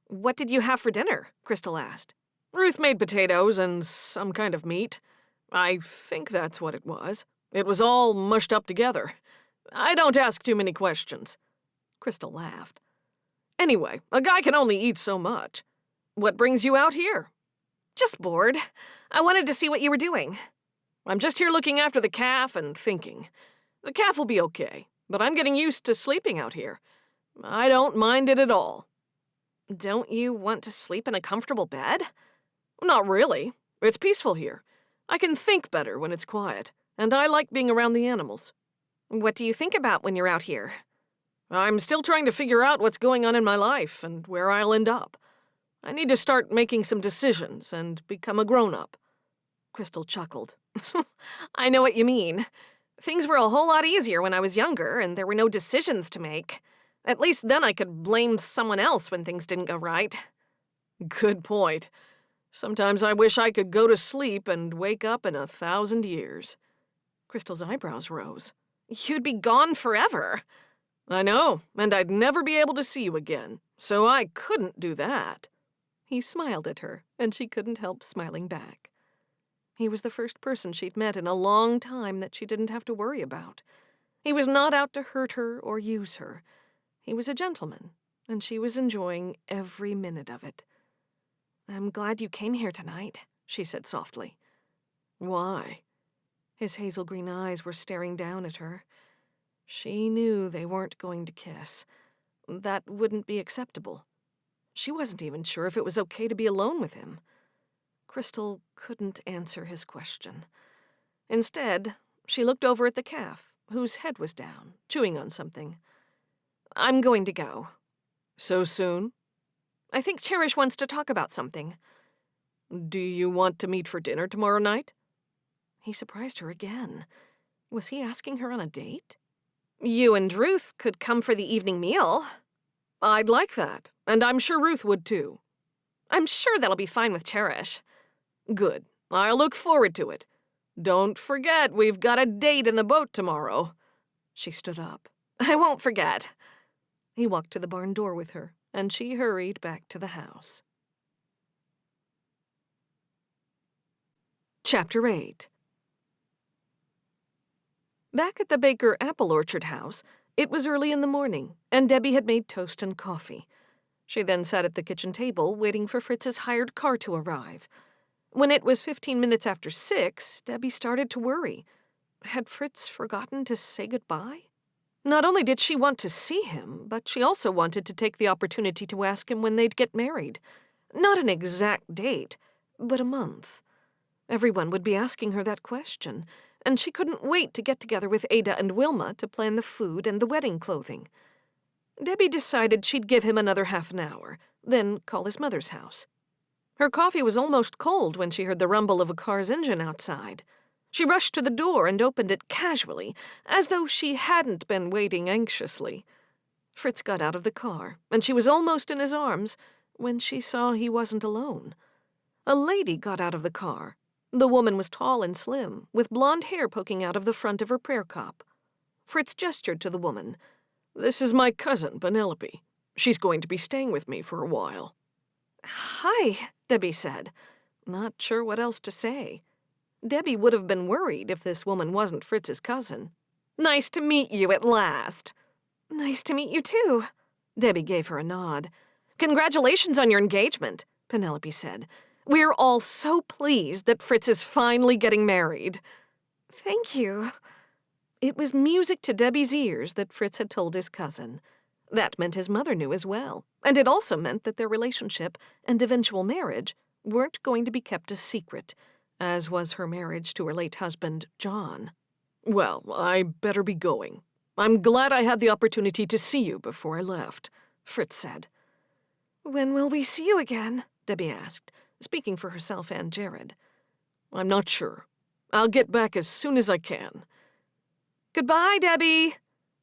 What did you have for dinner? Krystal asked. Ruth made potatoes and some kind of meat. I think that's what it was. It was all mushed up together. I don't ask too many questions. Krystal laughed. Anyway, a guy can only eat so much. What brings you out here? Just bored. I wanted to see what you were doing. I'm just here looking after the calf and thinking. The calf will be okay, but I'm getting used to sleeping out here. I don't mind it at all. Don't you want to sleep in a comfortable bed? Not really. It's peaceful here. I can think better when it's quiet, and I like being around the animals. What do you think about when you're out here? I'm still trying to figure out what's going on in my life and where I'll end up. I need to start making some decisions and become a grown-up. Krystal chuckled. I know what you mean. Things were a whole lot easier when I was younger and there were no decisions to make. At least then I could blame someone else when things didn't go right. Good point. Sometimes I wish I could go to sleep and wake up in 1,000 years. Krystal's eyebrows rose. You'd be gone forever. I know, and I'd never be able to see you again, so I couldn't do that. He smiled at her, and she couldn't help smiling back. He was the first person she'd met in a long time that she didn't have to worry about. He was not out to hurt her or use her. He was a gentleman, and she was enjoying every minute of it. I'm glad you came here tonight, she said softly. Why? His hazel green eyes were staring down at her. She knew they weren't going to kiss. That wouldn't be acceptable. She wasn't even sure if it was okay to be alone with him. Krystal couldn't answer his question. Instead, she looked over at the calf, whose head was down, chewing on something. I'm going to go. So soon? I think Cherish wants to talk about something. Do you want to meet for dinner tomorrow night? He surprised her again. Was he asking her on a date? You and Ruth could come for the evening meal. I'd like that, and I'm sure Ruth would too. I'm sure that'll be fine with Cherish. Good. I'll look forward to it. Don't forget, we've got a date in the boat tomorrow. She stood up. I won't forget. He walked to the barn door with her, and she hurried back to the house. Chapter 8. Back at the Baker Apple Orchard house, it was early in the morning, and Debbie had made toast and coffee. She then sat at the kitchen table, waiting for Fritz's hired car to arrive. When it was 15 minutes after 6, Debbie started to worry. Had Fritz forgotten to say goodbye? Not only did she want to see him, but she also wanted to take the opportunity to ask him when they'd get married. Not an exact date, but a month. Everyone would be asking her that question, and she couldn't wait to get together with Ada and Wilma to plan the food and the wedding clothing. Debbie decided she'd give him another half an hour, then call his mother's house. Her coffee was almost cold when she heard the rumble of a car's engine outside. She rushed to the door and opened it casually, as though she hadn't been waiting anxiously. Fritz got out of the car, and she was almost in his arms when she saw he wasn't alone. A lady got out of the car. The woman was tall and slim, with blonde hair poking out of the front of her prayer cup. Fritz gestured to the woman. This is my cousin, Penelope. She's going to be staying with me for a while. Hi, Debbie said. Not sure what else to say. Debbie would have been worried if this woman wasn't Fritz's cousin. Nice to meet you at last. Nice to meet you too. Debbie gave her a nod. Congratulations on your engagement, Penelope said. We're all so pleased that Fritz is finally getting married. Thank you. It was music to Debbie's ears that Fritz had told his cousin. That meant his mother knew as well, and it also meant that their relationship and eventual marriage weren't going to be kept a secret, as was her marriage to her late husband, John. Well, I better be going. I'm glad I had the opportunity to see you before I left, Fritz said. When will we see you again? Debbie asked, speaking for herself and Jared. I'm not sure. I'll get back as soon as I can. Goodbye, Debbie.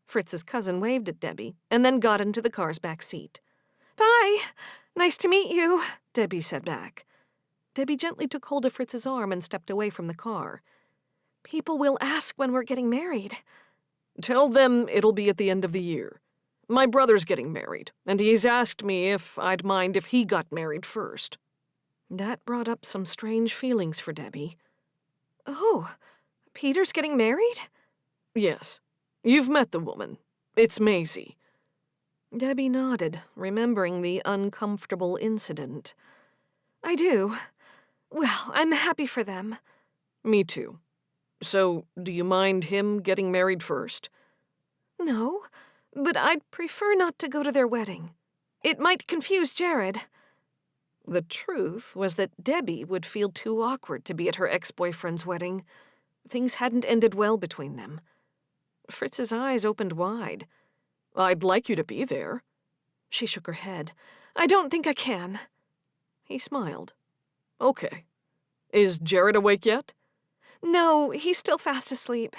Fritz's cousin waved at Debbie and then got into the car's back seat. Bye. Nice to meet you, Debbie said back. Debbie gently took hold of Fritz's arm and stepped away from the car. People will ask when we're getting married. Tell them it'll be at the end of the year. My brother's getting married, and he's asked me if I'd mind if he got married first. That brought up some strange feelings for Debbie. Oh, Peter's getting married? Yes. You've met the woman. It's Maisie. Debbie nodded, remembering the uncomfortable incident. I do. Well, I'm happy for them. Me too. So, do you mind him getting married first? No, but I'd prefer not to go to their wedding. It might confuse Jared. The truth was that Debbie would feel too awkward to be at her ex-boyfriend's wedding. Things hadn't ended well between them. Fritz's eyes opened wide. I'd like you to be there. She shook her head. I don't think I can. He smiled. Okay. Is Jared awake yet? No, he's still fast asleep.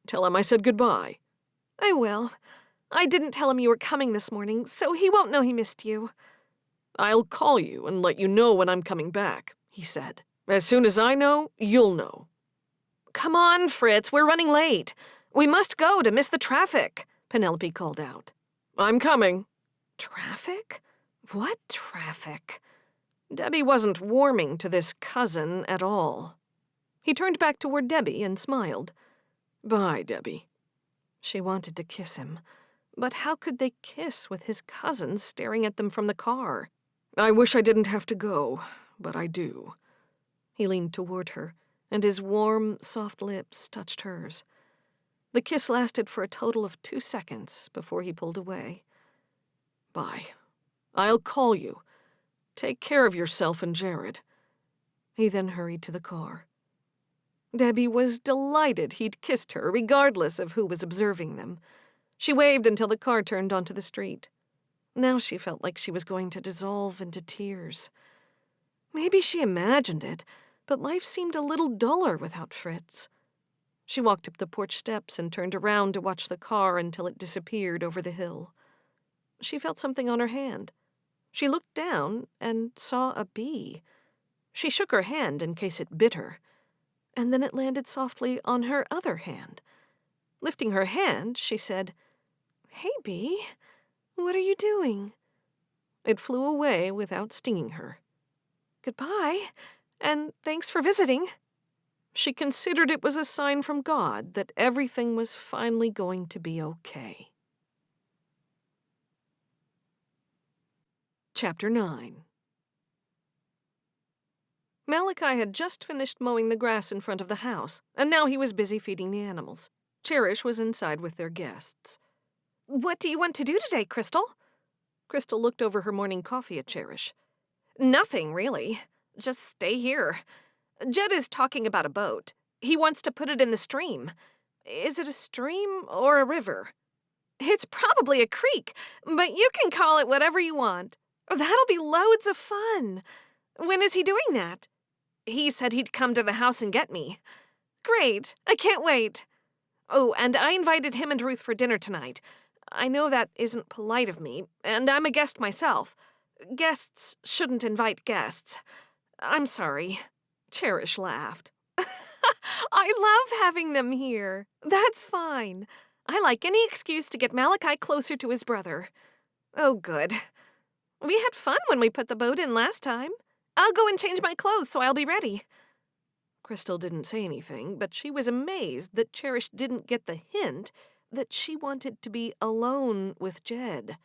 Tell him I said goodbye. I will. I didn't tell him you were coming this morning, so he won't know he missed you. I'll call you and let you know when I'm coming back, he said. As soon as I know, you'll know. Come on, Fritz, we're running late. We must go to miss the traffic, Penelope called out. I'm coming. Traffic? What traffic? Debbie wasn't warming to this cousin at all. He turned back toward Debbie and smiled. Bye, Debbie. She wanted to kiss him, but how could they kiss with his cousin staring at them from the car? I wish I didn't have to go, but I do. He leaned toward her, and his warm, soft lips touched hers. The kiss lasted for a total of 2 seconds before he pulled away. Bye. I'll call you. Take care of yourself and Jared. He then hurried to the car. Debbie was delighted he'd kissed her, regardless of who was observing them. She waved until the car turned onto the street. Now she felt like she was going to dissolve into tears. Maybe she imagined it, but life seemed a little duller without Fritz. She walked up the porch steps and turned around to watch the car until it disappeared over the hill. She felt something on her hand. She looked down and saw a bee. She shook her hand in case it bit her, and then it landed softly on her other hand. Lifting her hand, she said, "Hey, bee, what are you doing?" It flew away without stinging her. "Goodbye, and thanks for visiting." She considered it was a sign from God that everything was finally going to be okay. Chapter 9. Malachi had just finished mowing the grass in front of the house, and now he was busy feeding the animals. Cherish was inside with their guests. "What do you want to do today, Krystal?" Krystal looked over her morning coffee at Cherish. "Nothing, really. Just stay here. Jed is talking about a boat. He wants to put it in the stream. Is it a stream or a river?" "It's probably a creek, but you can call it whatever you want. That'll be loads of fun. When is he doing that?" "He said he'd come to the house and get me." "Great. I can't wait. Oh, and I invited him and Ruth for dinner tonight. I know that isn't polite of me, and I'm a guest myself. Guests shouldn't invite guests. I'm sorry." Cherish laughed. "I love having them here. That's fine. I like any excuse to get Malachi closer to his brother." "Oh, good. We had fun when we put the boat in last time. I'll go and change my clothes so I'll be ready." Krystal didn't say anything, but she was amazed that Cherish didn't get the hint that she wanted to be alone with Jed.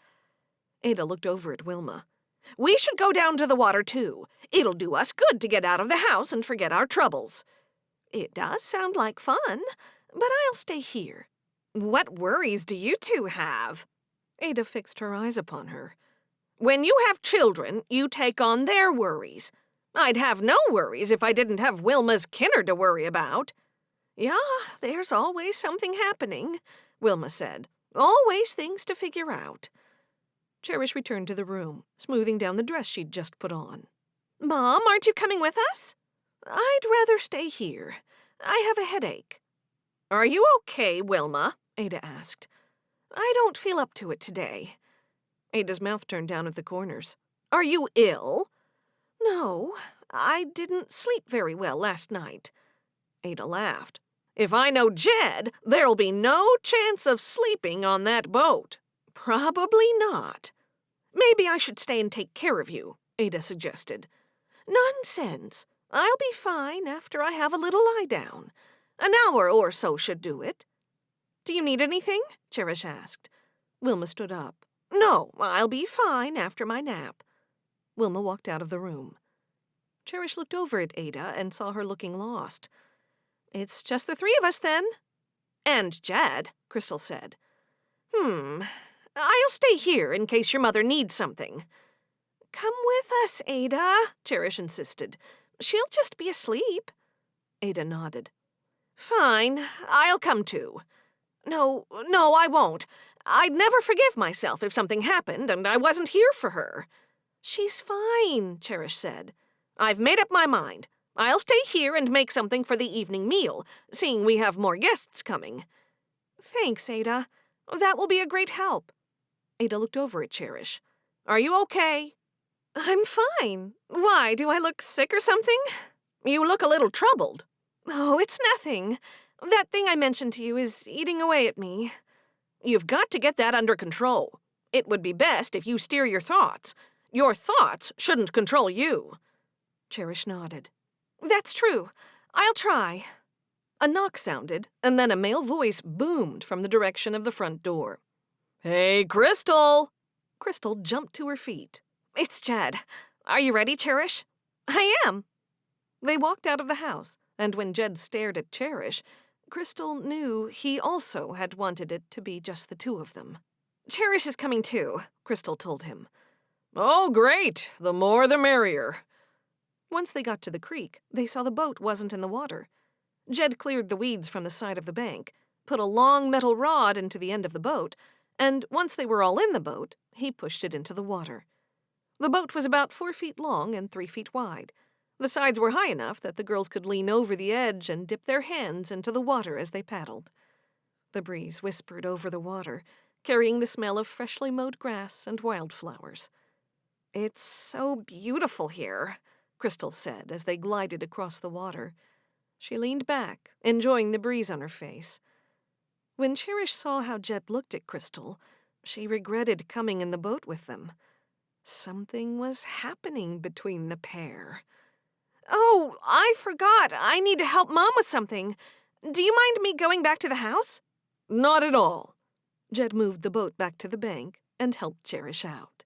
Ada looked over at Wilma. "We should go down to the water, too. It'll do us good to get out of the house and forget our troubles." "It does sound like fun, but I'll stay here." "What worries do you two have?" Ada fixed her eyes upon her. "When you have children, you take on their worries. I'd have no worries if I didn't have Wilma's kinner to worry about." "Yeah, there's always something happening," Wilma said. "Always things to figure out." Cherish returned to the room, smoothing down the dress she'd just put on. "Mom, aren't you coming with us?" "I'd rather stay here. I have a headache." "Are you okay, Wilma?" Ada asked. "I don't feel up to it today." Ada's mouth turned down at the corners. "Are you ill?" "No, I didn't sleep very well last night." Ada laughed. "If I know Jed, there'll be no chance of sleeping on that boat." "Probably not." "Maybe I should stay and take care of you," Ada suggested. "Nonsense. I'll be fine after I have a little lie down. An hour or so should do it." "Do you need anything?" Cherish asked. Wilma stood up. "No, I'll be fine after my nap." Wilma walked out of the room. Cherish looked over at Ada and saw her looking lost. "It's just the three of us, then." "And Jed," Krystal said. I'll stay here in case your mother needs something." "Come with us, Ada," Cherish insisted. "She'll just be asleep." Ada nodded. "Fine, I'll come too." No, I won't. I'd never forgive myself if something happened and I wasn't here for her." "She's fine," Cherish said. "I've made up my mind. I'll stay here and make something for the evening meal, seeing we have more guests coming." "Thanks, Ada. That will be a great help." Ada looked over at Cherish. "Are you okay?" "I'm fine. Why, do I look sick or something?" "You look a little troubled." "Oh, it's nothing. That thing I mentioned to you is eating away at me." "You've got to get that under control. It would be best if you steer your thoughts. Your thoughts shouldn't control you." Cherish nodded. "That's true. I'll try." A knock sounded, and then a male voice boomed from the direction of the front door. "Hey, Krystal!" Krystal jumped to her feet. "It's Jed. Are you ready, Cherish?" "I am." They walked out of the house, and when Jed stared at Cherish, Krystal knew he also had wanted it to be just the two of them. "Cherish is coming too," Krystal told him. "Oh, great. The more the merrier." Once they got to the creek, they saw the boat wasn't in the water. Jed cleared the weeds from the side of the bank, put a long metal rod into the end of the boat, and once they were all in the boat, he pushed it into the water. The boat was about 4 feet long and 3 feet wide. The sides were high enough that the girls could lean over the edge and dip their hands into the water as they paddled. The breeze whispered over the water, carrying the smell of freshly mowed grass and wildflowers. "It's so beautiful here," Krystal said as they glided across the water. She leaned back, enjoying the breeze on her face. When Cherish saw how Jed looked at Krystal, she regretted coming in the boat with them. Something was happening between the pair. "Oh, I forgot. I need to help Mom with something. Do you mind me going back to the house?" "Not at all." Jed moved the boat back to the bank and helped Cherish out.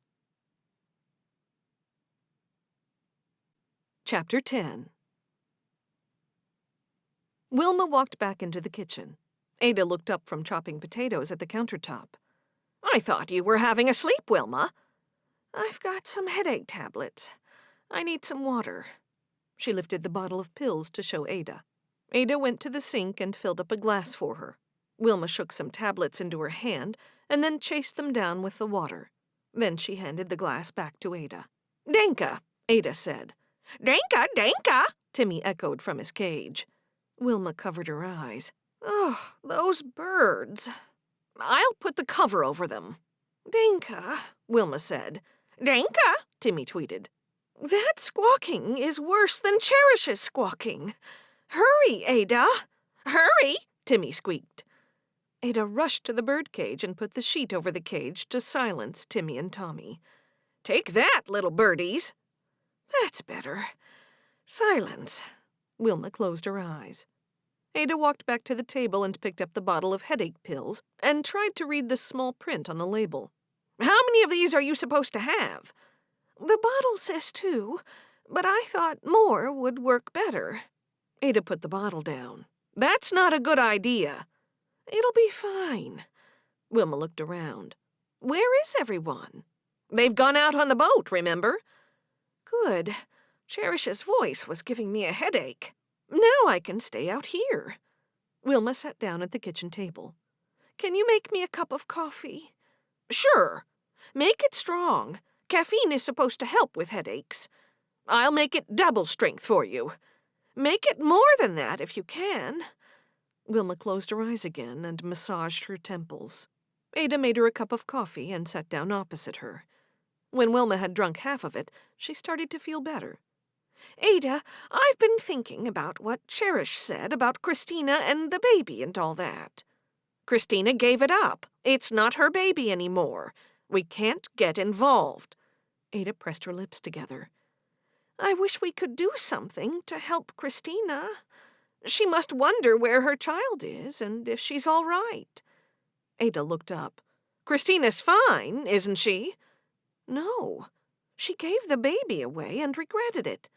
Chapter 10. Wilma walked back into the kitchen. Ada looked up from chopping potatoes at the countertop. "I thought you were having a sleep, Wilma." "I've got some headache tablets. I need some water." She lifted the bottle of pills to show Ada. Ada went to the sink and filled up a glass for her. Wilma shook some tablets into her hand and then chased them down with the water. Then she handed the glass back to Ada. "Danka," Ada said. "Danka, Danka," Timmy echoed from his cage. Wilma covered her eyes. "Oh, those birds. I'll put the cover over them." "Danka," Wilma said. "Danka," Timmy tweeted. "That squawking is worse than Cherish's squawking. Hurry, Ada." "Hurry," Timmy squeaked. Ada rushed to the birdcage and put the sheet over the cage to silence Timmy and Tommy. "Take that, little birdies." "That's better. Silence." Wilma closed her eyes. Ada walked back to the table and picked up the bottle of headache pills and tried to read the small print on the label. "How many of these are you supposed to have?" "The bottle says 2, but I thought more would work better." Ada put the bottle down. "That's not a good idea." "It'll be fine." Wilma looked around. "Where is everyone?" "They've gone out on the boat, remember?" "Good. Cherish's voice was giving me a headache. Now I can stay out here." Wilma sat down at the kitchen table. "Can you make me a cup of coffee?" "Sure. Make it strong. Caffeine is supposed to help with headaches. I'll make it double strength for you. Make it more than that if you can." Wilma closed her eyes again and massaged her temples. Ada made her a cup of coffee and sat down opposite her. When Wilma had drunk half of it, she started to feel better. "Ada, I've been thinking about what Cherish said about Christina and the baby and all that." "Christina gave it up. It's not her baby anymore. We can't get involved." Ada pressed her lips together. "I wish we could do something to help Christina. She must wonder where her child is and if she's all right." Ada looked up. "Christina's fine, isn't she?" "No. She gave the baby away and regretted it.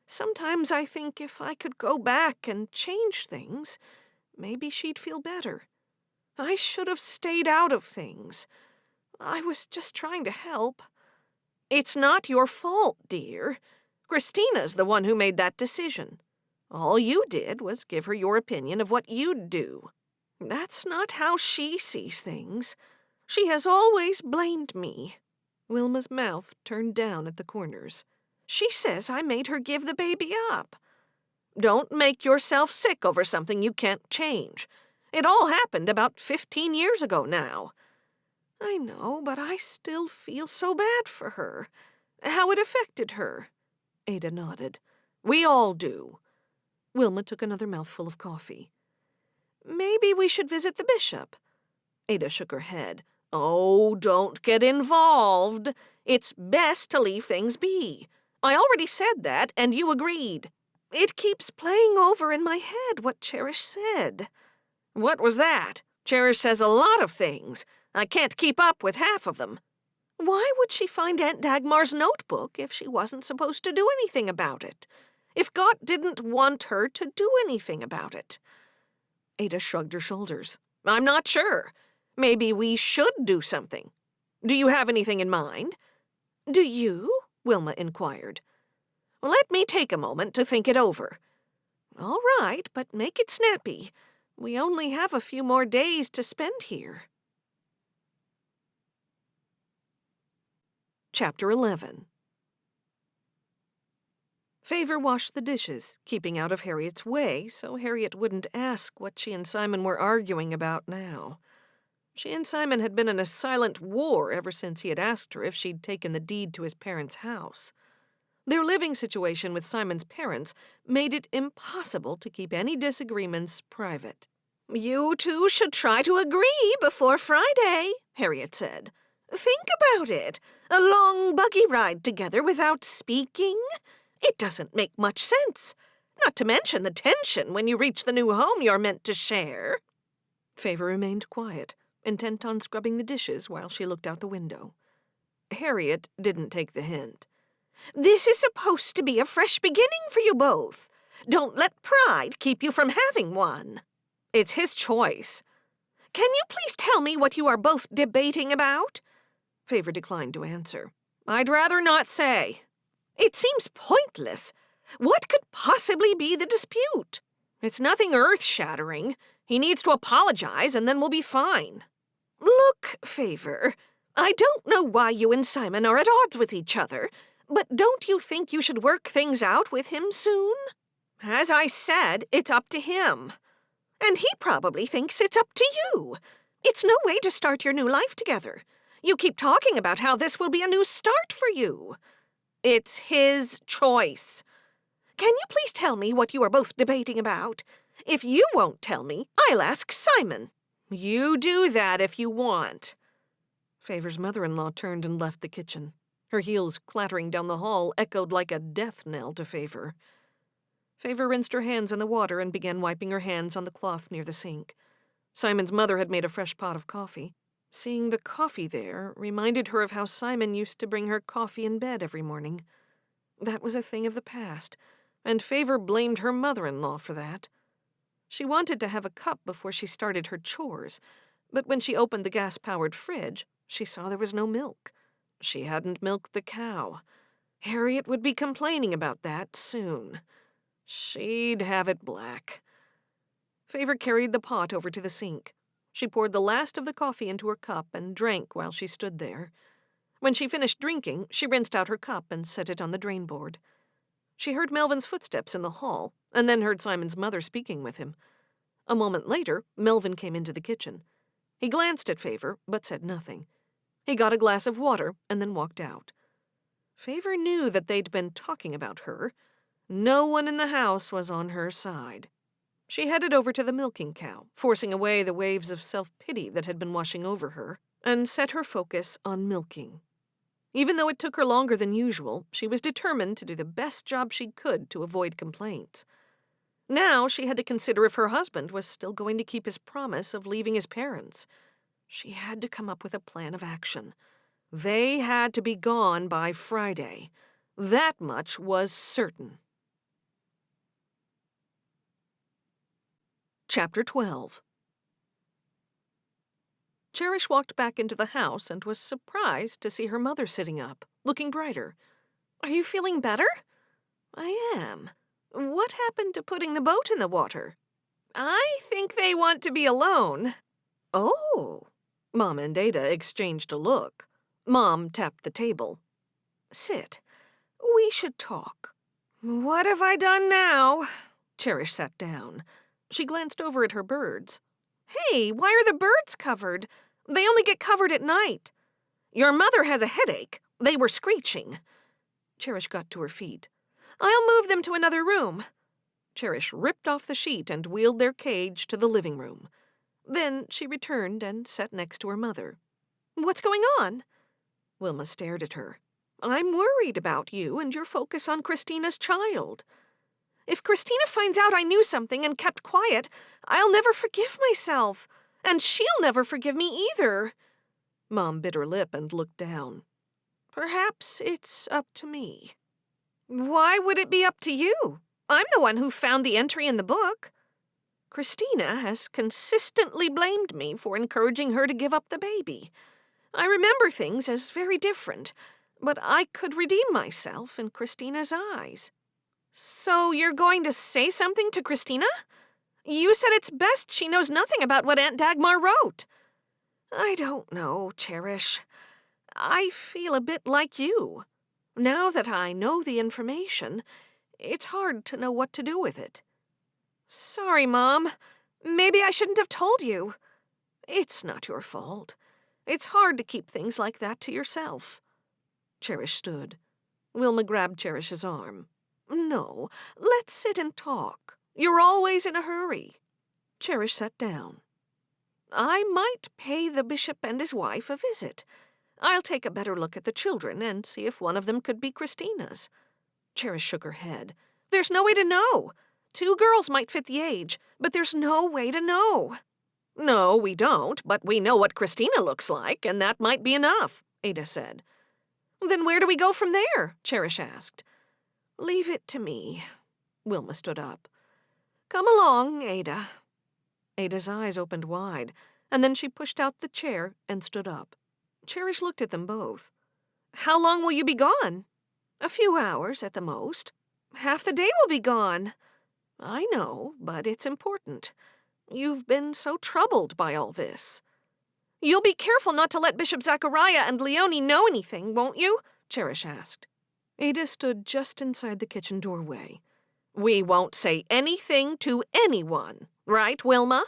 Sometimes I think if I could go back and change things, maybe she'd feel better. I should have stayed out of things. I was just trying to help." "It's not your fault, dear. Christina's the one who made that decision. All you did was give her your opinion of what you'd do." "That's not how she sees things. She has always blamed me." Wilma's mouth turned down at the corners. "She says I made her give the baby up." "Don't make yourself sick over something you can't change. It all happened about 15 years ago now." "I know, but I still feel so bad for her. How it affected her." Ada nodded. "We all do." Wilma took another mouthful of coffee. "Maybe we should visit the bishop." Ada shook her head. "Oh, don't get involved. It's best to leave things be. I already said that, and you agreed." "It keeps playing over in my head what Cherish said." "What was that? Cherish says a lot of things. I can't keep up with half of them." "Why would she find Aunt Dagmar's notebook if she wasn't supposed to do anything about it? If God didn't want her to do anything about it?" Ada shrugged her shoulders. "I'm not sure. Maybe we should do something. Do you have anything in mind?" "Do you?" Wilma inquired. "Let me take a moment to think it over." "All right, but make it snappy. We only have a few more days to spend here." Chapter 11. Favor washed the dishes, keeping out of Harriet's way so Harriet wouldn't ask what she and Simon were arguing about now. She and Simon had been in a silent war ever since he had asked her if she'd taken the deed to his parents' house. Their living situation with Simon's parents made it impossible to keep any disagreements private. "You two should try to agree before Friday," Harriet said. "Think about it. A long buggy ride together without speaking? It doesn't make much sense. Not to mention the tension when you reach the new home you're meant to share." Favor remained quiet, intent on scrubbing the dishes while she looked out the window. Harriet didn't take the hint. "This is supposed to be a fresh beginning for you both. Don't let pride keep you from having one." "It's his choice." "Can you please tell me what you are both debating about?" Favor declined to answer. "I'd rather not say." "It seems pointless. What could possibly be the dispute?" "It's nothing earth-shattering. He needs to apologize, and then we'll be fine." "Look, Favor, I don't know why you and Simon are at odds with each other, but don't you think you should work things out with him soon?" "As I said, it's up to him." "And he probably thinks it's up to you. It's no way to start your new life together. You keep talking about how this will be a new start for you." "It's his choice." "Can you please tell me what you are both debating about? If you won't tell me, I'll ask Simon." "You do that if you want." Favor's mother-in-law turned and left the kitchen. Her heels clattering down the hall echoed like a death knell to Favor. Favor rinsed her hands in the water and began wiping her hands on the cloth near the sink. Simon's mother had made a fresh pot of coffee. Seeing the coffee there reminded her of how Simon used to bring her coffee in bed every morning. That was a thing of the past, and Favor blamed her mother-in-law for that. She wanted to have a cup before she started her chores, but when she opened the gas-powered fridge, she saw there was no milk. She hadn't milked the cow. Harriet would be complaining about that soon. She'd have it black. Favor carried the pot over to the sink. She poured the last of the coffee into her cup and drank while she stood there. When she finished drinking, she rinsed out her cup and set it on the drain board. She heard Melvin's footsteps in the hall, and then heard Simon's mother speaking with him. A moment later, Melvin came into the kitchen. He glanced at Favor, but said nothing. He got a glass of water and then walked out. Favor knew that they'd been talking about her. No one in the house was on her side. She headed over to the milking cow, forcing away the waves of self-pity that had been washing over her, and set her focus on milking. Even though it took her longer than usual, she was determined to do the best job she could to avoid complaints. Now she had to consider if her husband was still going to keep his promise of leaving his parents. She had to come up with a plan of action. They had to be gone by Friday. That much was certain. Chapter 12. Cherish walked back into the house and was surprised to see her mother sitting up, looking brighter. "Are you feeling better?" "I am. What happened to putting the boat in the water?" "I think they want to be alone." "Oh." Mom and Ada exchanged a look. Mom tapped the table. "Sit. We should talk." "What have I done now?" Cherish sat down. She glanced over at her birds. "Hey, why are the birds covered? They only get covered at night." "Your mother has a headache. They were screeching." Cherish got to her feet. "I'll move them to another room." Cherish ripped off the sheet and wheeled their cage to the living room. Then she returned and sat next to her mother. "What's going on?" Wilma stared at her. "I'm worried about you and your focus on Christina's child. If Christina finds out I knew something and kept quiet, I'll never forgive myself, and she'll never forgive me either." Mom bit her lip and looked down. "Perhaps it's up to me." "Why would it be up to you? I'm the one who found the entry in the book." "Christina has consistently blamed me for encouraging her to give up the baby. I remember things as very different, but I could redeem myself in Christina's eyes." "So you're going to say something to Christina? You said it's best she knows nothing about what Aunt Dagmar wrote." "I don't know, Cherish. I feel a bit like you. Now that I know the information, it's hard to know what to do with it. Sorry, Mom. Maybe I shouldn't have told you. It's not your fault. It's hard to keep things like that to yourself. Cherish stood. Wilma grabbed Cherish's arm. No, let's sit and talk. You're always in a hurry. Cherish sat down. I might pay the bishop and his wife a visit. I'll take a better look at the children and see if one of them could be Christina's. Cherish shook her head. There's no way to know. 2 girls might fit the age, but there's no way to know. No, we don't, but we know what Christina looks like, and that might be enough, Ada said. Then where do we go from there? Cherish asked. Leave it to me. Wilma stood up. Come along, Ada. Ada's eyes opened wide, and then she pushed out the chair and stood up. Cherish looked at them both. How long will you be gone? A few hours at the most. Half the day will be gone. I know, but it's important. You've been so troubled by all this. You'll be careful not to let Bishop Zachariah and Leonie know anything, won't you? Cherish asked. Ada stood just inside the kitchen doorway. We won't say anything to anyone, right, Wilma?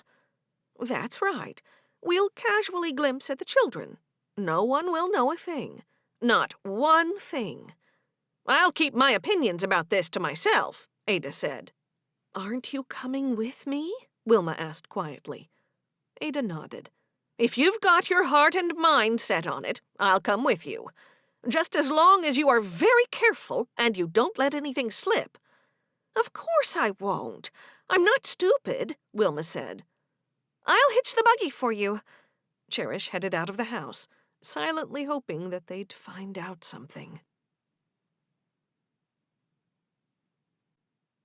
That's right. We'll casually glimpse at the children. No one will know a thing. Not one thing. I'll keep my opinions about this to myself, Ada said. Aren't you coming with me? Wilma asked quietly. Ada nodded. If you've got your heart and mind set on it, I'll come with you. Just as long as you are very careful and you don't let anything slip. Of course I won't. I'm not stupid, Wilma said. I'll hitch the buggy for you. Cherish headed out of the house, silently hoping that they'd find out something.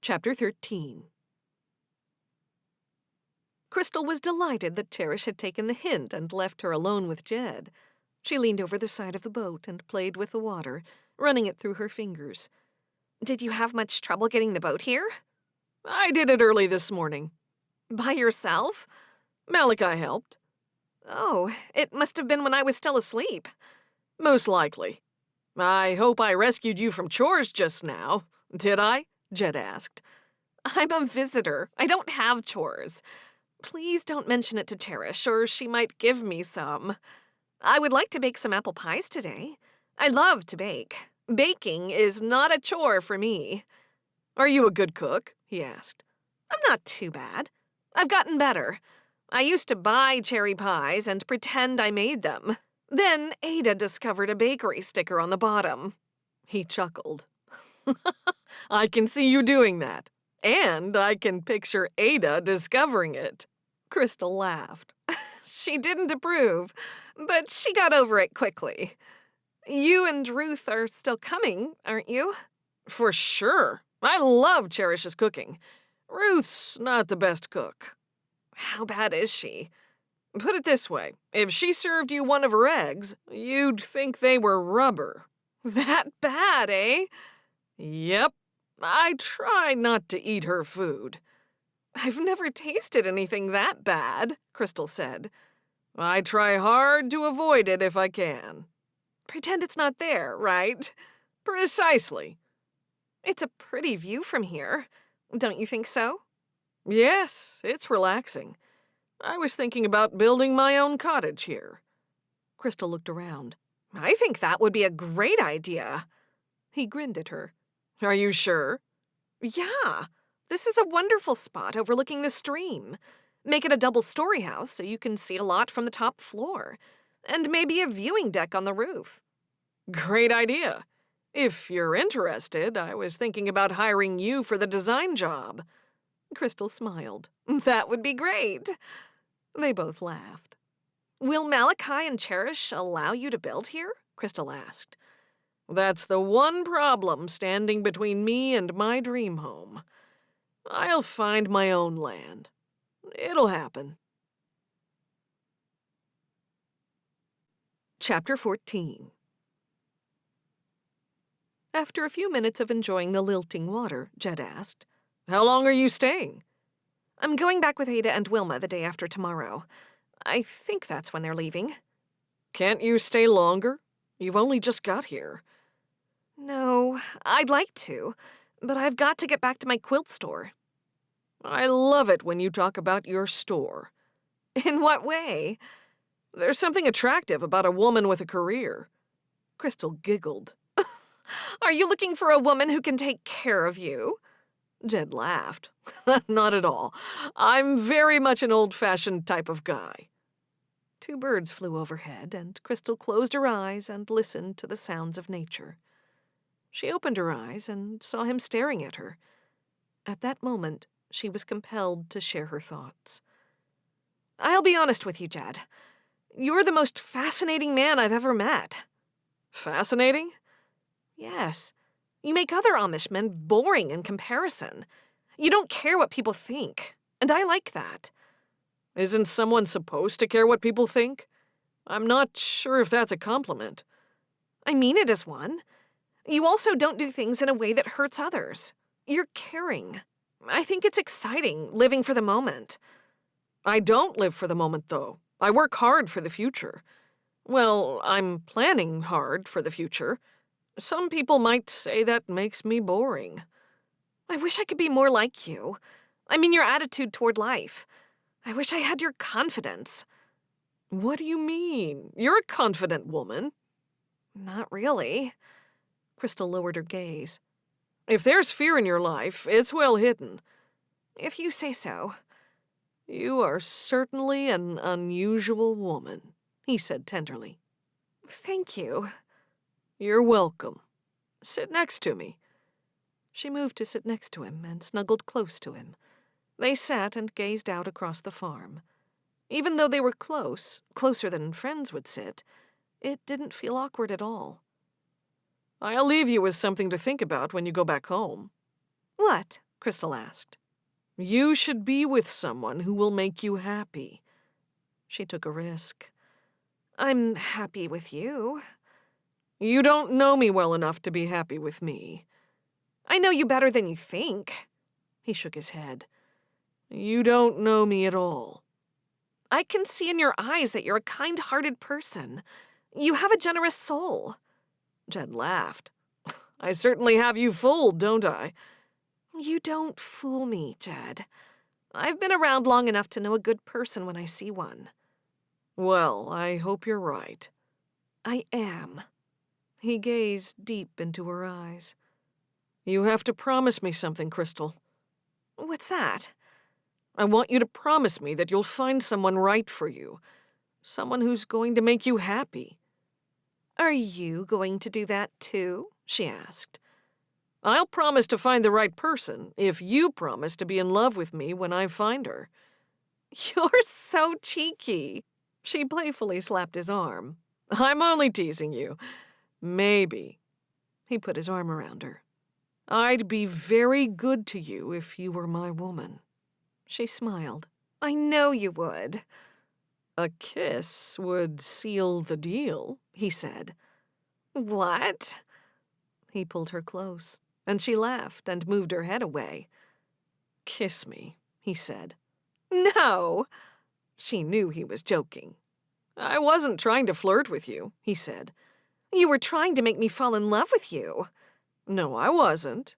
Chapter 13. Krystal was delighted that Cherish had taken the hint and left her alone with Jed. She leaned over the side of the boat and played with the water, running it through her fingers. Did you have much trouble getting the boat here? I did it early this morning. By yourself? Malachi helped. Oh, it must have been when I was still asleep. Most likely. I hope I rescued you from chores just now. Did I? Jed asked. I'm a visitor. I don't have chores. Please don't mention it to Cherish, or she might give me some. I would like to bake some apple pies today. I love to bake. Baking is not a chore for me. Are you a good cook? He asked. I'm not too bad. I've gotten better. I used to buy cherry pies and pretend I made them. Then Ada discovered a bakery sticker on the bottom. He chuckled. I can see you doing that. And I can picture Ada discovering it. Krystal laughed. She didn't approve, but she got over it quickly. You and Ruth are still coming, aren't you? For sure. I love Cherish's cooking. Ruth's not the best cook. How bad is she? Put it this way, if she served you one of her eggs, you'd think they were rubber. That bad, eh? Yep. I try not to eat her food. I've never tasted anything that bad, Krystal said. I try hard to avoid it if I can. Pretend it's not there, right? Precisely. It's a pretty view from here. Don't you think so? Yes, it's relaxing. I was thinking about building my own cottage here. Krystal looked around. I think that would be a great idea. He grinned at her. Are you sure? Yeah. This is a wonderful spot overlooking the stream. Make it a double-story house so you can see a lot from the top floor. And maybe a viewing deck on the roof. Great idea. If you're interested, I was thinking about hiring you for the design job. Krystal smiled. That would be great. They both laughed. Will Malachi and Cherish allow you to build here? Krystal asked. That's the one problem standing between me and my dream home. I'll find my own land. It'll happen. Chapter 14. After a few minutes of enjoying the lilting water, Jed asked, How long are you staying? I'm going back with Ada and Wilma the day after tomorrow. I think that's when they're leaving. Can't you stay longer? You've only just got here. No, I'd like to, but I've got to get back to my quilt store. I love it when you talk about your store. In what way? There's something attractive about a woman with a career. Krystal giggled. Are you looking for a woman who can take care of you? Jed laughed. Not at all. I'm very much an old-fashioned type of guy. Two birds flew overhead, and Krystal closed her eyes and listened to the sounds of nature. She opened her eyes and saw him staring at her. At that moment, she was compelled to share her thoughts. I'll be honest with you, Jed. You're the most fascinating man I've ever met. Fascinating? Yes. You make other Amish men boring in comparison. You don't care what people think, and I like that. Isn't someone supposed to care what people think? I'm not sure if that's a compliment. I mean it as one. You also don't do things in a way that hurts others. You're caring. I think it's exciting, living for the moment. I don't live for the moment, though. I work hard for the future. Well, I'm planning hard for the future. Some people might say that makes me boring. I wish I could be more like you. I mean your attitude toward life. I wish I had your confidence. What do you mean? You're a confident woman. Not really. Krystal lowered her gaze. If there's fear in your life, it's well hidden. If you say so. You are certainly an unusual woman, he said tenderly. Thank you. You're welcome. Sit next to me. She moved to sit next to him and snuggled close to him. They sat and gazed out across the farm. Even though they were close, closer than friends would sit, it didn't feel awkward at all. I'll leave you with something to think about when you go back home. What? Krystal asked. You should be with someone who will make you happy. She took a risk. I'm happy with you. You don't know me well enough to be happy with me. I know you better than you think. He shook his head. You don't know me at all. I can see in your eyes that you're a kind-hearted person. You have a generous soul. Jed laughed. I certainly have you fooled, don't I? You don't fool me, Jed. I've been around long enough to know a good person when I see one. Well, I hope you're right. I am. He gazed deep into her eyes. You have to promise me something, Krystal. What's that? I want you to promise me that you'll find someone right for you. Someone who's going to make you happy. Are you going to do that too? She asked. I'll promise to find the right person if you promise to be in love with me when I find her. You're so cheeky. She playfully slapped his arm. I'm only teasing you. Maybe. He put his arm around her. I'd be very good to you if you were my woman. She smiled. I know you would. A kiss would seal the deal, he said. What? He pulled her close, and she laughed and moved her head away. Kiss me, he said. No. She knew he was joking. I wasn't trying to flirt with you, he said. You were trying to make me fall in love with you. No, I wasn't.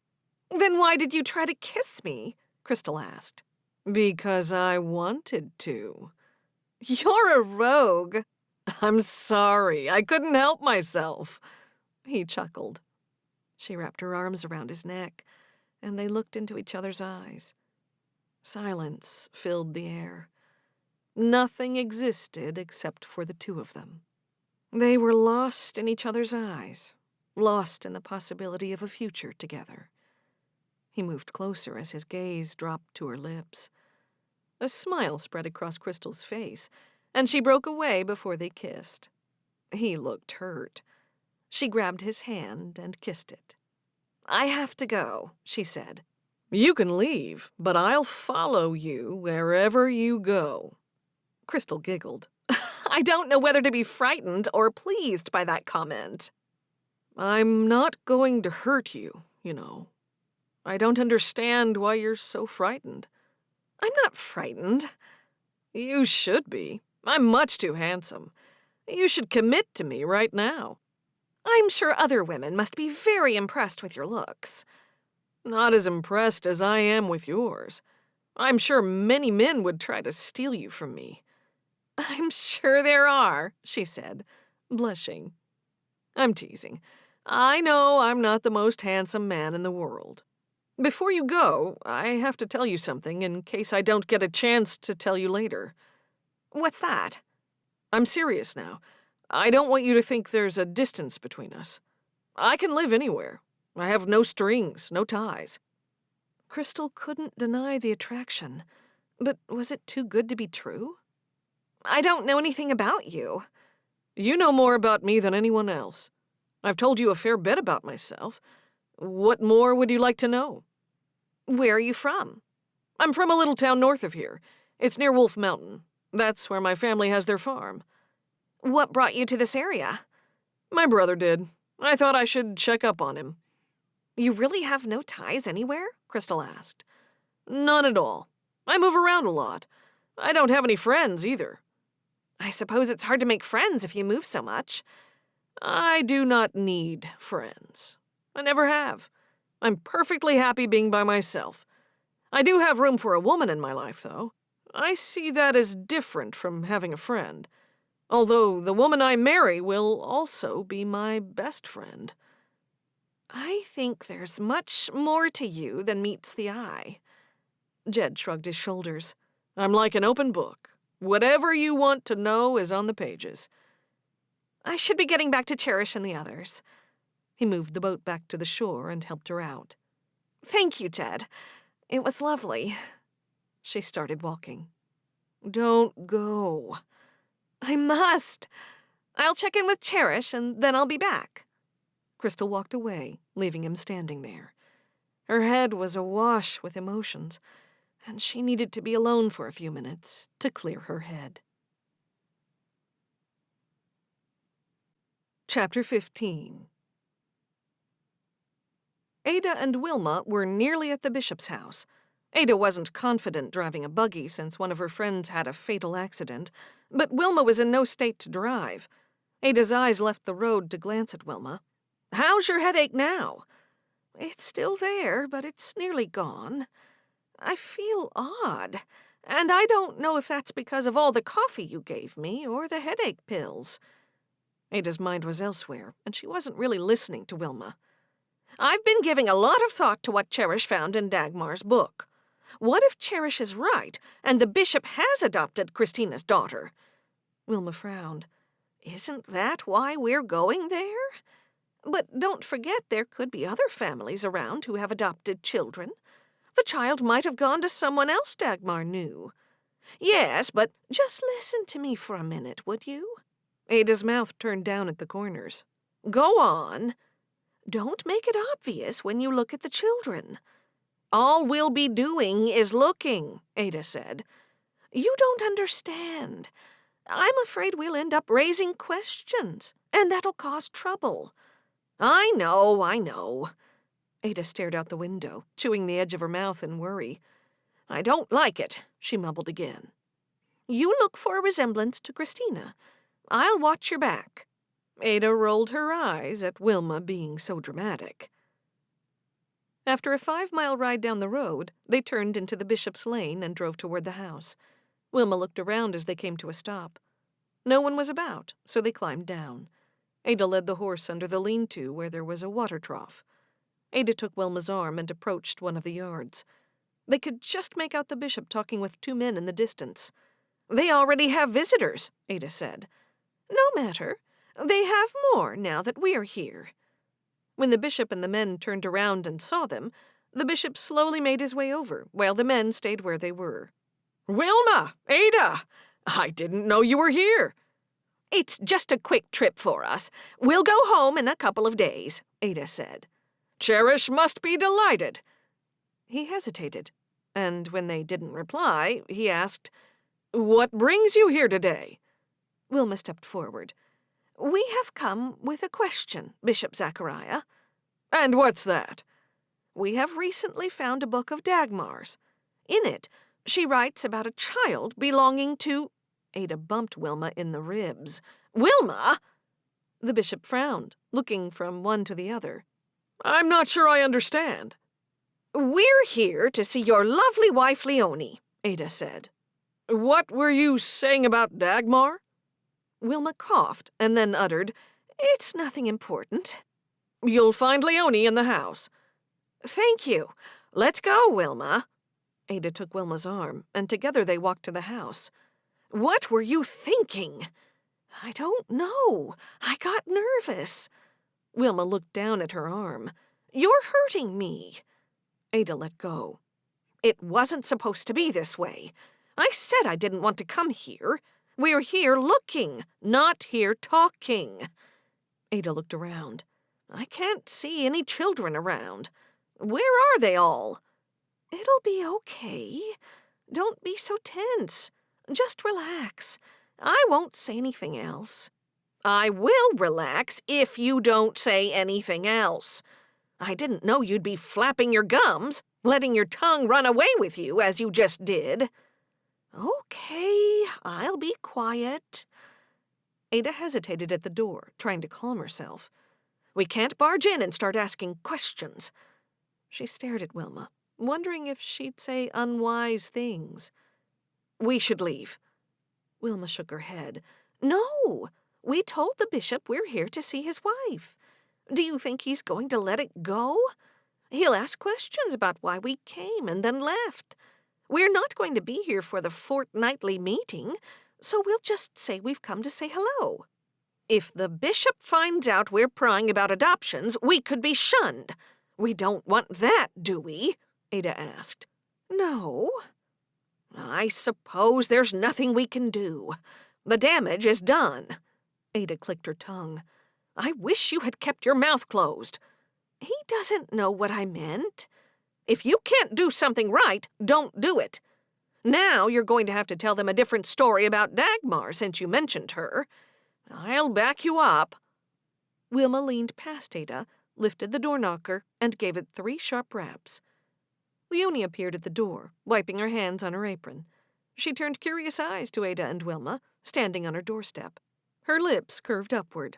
Then why did you try to kiss me? Krystal asked. Because I wanted to. You're a rogue. I'm sorry, I couldn't help myself. He chuckled. She wrapped her arms around his neck, and they looked into each other's eyes. Silence filled the air. Nothing existed except for the two of them. They were lost in each other's eyes, lost in the possibility of a future together. He moved closer as his gaze dropped to her lips. A smile spread across Krystal's face, and she broke away before they kissed. He looked hurt. She grabbed his hand and kissed it. I have to go, she said. You can leave, but I'll follow you wherever you go. Krystal giggled. I don't know whether to be frightened or pleased by that comment. I'm not going to hurt you, you know. I don't understand why you're so frightened. I'm not frightened. You should be. I'm much too handsome. You should commit to me right now. I'm sure other women must be very impressed with your looks. Not as impressed as I am with yours. I'm sure many men would try to steal you from me. I'm sure there are, she said, blushing. I'm teasing. I know I'm not the most handsome man in the world. Before you go, I have to tell you something in case I don't get a chance to tell you later. What's that? I'm serious now. I don't want you to think there's a distance between us. I can live anywhere. I have no strings, no ties. Krystal couldn't deny the attraction, but was it too good to be true? I don't know anything about you. You know more about me than anyone else. I've told you a fair bit about myself. What more would you like to know? Where are you from? I'm from a little town north of here. It's near Wolf Mountain. That's where my family has their farm. What brought you to this area? My brother did. I thought I should check up on him. You really have no ties anywhere? Krystal asked. None at all. I move around a lot. I don't have any friends either. I suppose it's hard to make friends if you move so much. I do not need friends. I never have. I'm perfectly happy being by myself. I do have room for a woman in my life, though. I see that as different from having a friend. Although the woman I marry will also be my best friend. I think there's much more to you than meets the eye. Jed shrugged his shoulders. I'm like an open book. Whatever you want to know is on the pages. I should be getting back to Cherish and the others. He moved the boat back to the shore and helped her out. Thank you, Jed. It was lovely. She started walking. Don't go. I must. I'll check in with Cherish and then I'll be back. Krystal walked away, leaving him standing there. Her head was awash with emotions, and she needed to be alone for a few minutes to clear her head. Chapter 15. Ada and Wilma were nearly at the bishop's house. Ada wasn't confident driving a buggy since one of her friends had a fatal accident, but Wilma was in no state to drive. Ada's eyes left the road to glance at Wilma. How's your headache now? It's still there, but it's nearly gone. I feel odd, and I don't know if that's because of all the coffee you gave me or the headache pills. Ada's mind was elsewhere, and she wasn't really listening to Wilma. I've been giving a lot of thought to what Cherish found in Dagmar's book. What if Cherish is right, and the bishop has adopted Christina's daughter? Wilma frowned. Isn't that why we're going there? But don't forget there could be other families around who have adopted children. The child might have gone to someone else Dagmar knew. Yes, but just listen to me for a minute, would you? Ada's mouth turned down at the corners. Go on. Don't make it obvious when you look at the children. All we'll be doing is looking, Ada said. You don't understand. I'm afraid we'll end up raising questions, and that'll cause trouble. I know. Ada stared out the window, chewing the edge of her mouth in worry. I don't like it, she mumbled again. You look for a resemblance to Christina. I'll watch your back. Ada rolled her eyes at Wilma being so dramatic. After a 5-mile ride down the road, they turned into the Bishop's Lane and drove toward the house. Wilma looked around as they came to a stop. No one was about, so they climbed down. Ada led the horse under the lean-to where there was a water trough. Ada took Wilma's arm and approached one of the yards. They could just make out the bishop talking with 2 men in the distance. They already have visitors, Ada said. No matter. They have more now that we're here. When the bishop and the men turned around and saw them, the bishop slowly made his way over, while the men stayed where they were. Wilma! Ada! I didn't know you were here. It's just a quick trip for us. We'll go home in a couple of days, Ada said. Cherish must be delighted. He hesitated, and when they didn't reply, he asked, What brings you here today? Wilma stepped forward. We have come with a question, Bishop Zachariah. And what's that? We have recently found a book of Dagmar's. In it, she writes about a child belonging to... Ada bumped Wilma in the ribs. Wilma! The bishop frowned, looking from one to the other. I'm not sure I understand. We're here to see your lovely wife, Leonie, Ada said. What were you saying about Dagmar? Wilma coughed and then uttered, It's nothing important. You'll find Leonie in the house. Thank you. Let's go, Wilma. Ada took Wilma's arm, and together they walked to the house. What were you thinking? I don't know. I got nervous. Wilma looked down at her arm. You're hurting me. Ada let go. It wasn't supposed to be this way. I said I didn't want to come here. We're here looking, not here talking. Ada looked around. I can't see any children around. Where are they all? It'll be okay. Don't be so tense. Just relax. I won't say anything else. I will relax if you don't say anything else. I didn't know you'd be flapping your gums, letting your tongue run away with you as you just did. Okay, I'll be quiet. Ada hesitated at the door, trying to calm herself. We can't barge in and start asking questions. She stared at Wilma, wondering if she'd say unwise things. We should leave. Wilma shook her head. No, we told the bishop we're here to see his wife. Do you think he's going to let it go? He'll ask questions about why we came and then left. We're not going to be here for the fortnightly meeting, so we'll just say we've come to say hello. If the bishop finds out we're prying about adoptions, we could be shunned. We don't want that, do we? Ada asked. No. I suppose there's nothing we can do. The damage is done. Ada clicked her tongue. I wish you had kept your mouth closed. He doesn't know what I meant. If you can't do something right, don't do it. Now you're going to have to tell them a different story about Dagmar since you mentioned her. I'll back you up. Wilma leaned past Ada, lifted the door knocker, and gave it 3 sharp raps. Leonie appeared at the door, wiping her hands on her apron. She turned curious eyes to Ada and Wilma, standing on her doorstep. Her lips curved upward.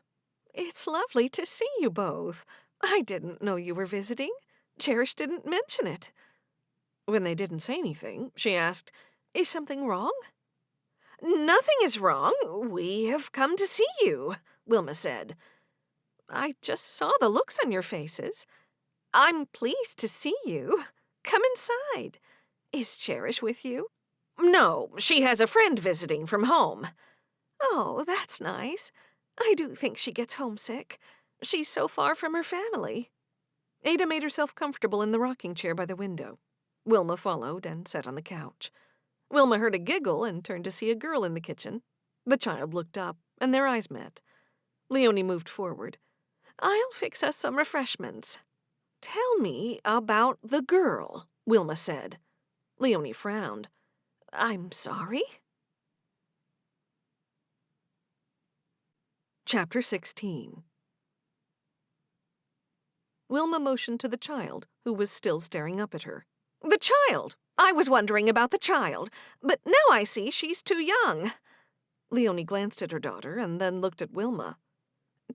It's lovely to see you both. I didn't know you were visiting. Cherish didn't mention it. When they didn't say anything, she asked, Is something wrong? Nothing is wrong. We have come to see you, Wilma said. I just saw the looks on your faces. I'm pleased to see you. Come inside. Is Cherish with you? No, she has a friend visiting from home. Oh, that's nice. I do think she gets homesick. She's so far from her family. Ada made herself comfortable in the rocking chair by the window. Wilma followed and sat on the couch. Wilma heard a giggle and turned to see a girl in the kitchen. The child looked up, and their eyes met. Leonie moved forward. I'll fix us some refreshments. Tell me about the girl, Wilma said. Leonie frowned. I'm sorry? Chapter 16. Wilma motioned to the child, who was still staring up at her. The child! I was wondering about the child, but now I see she's too young. Leonie glanced at her daughter and then looked at Wilma.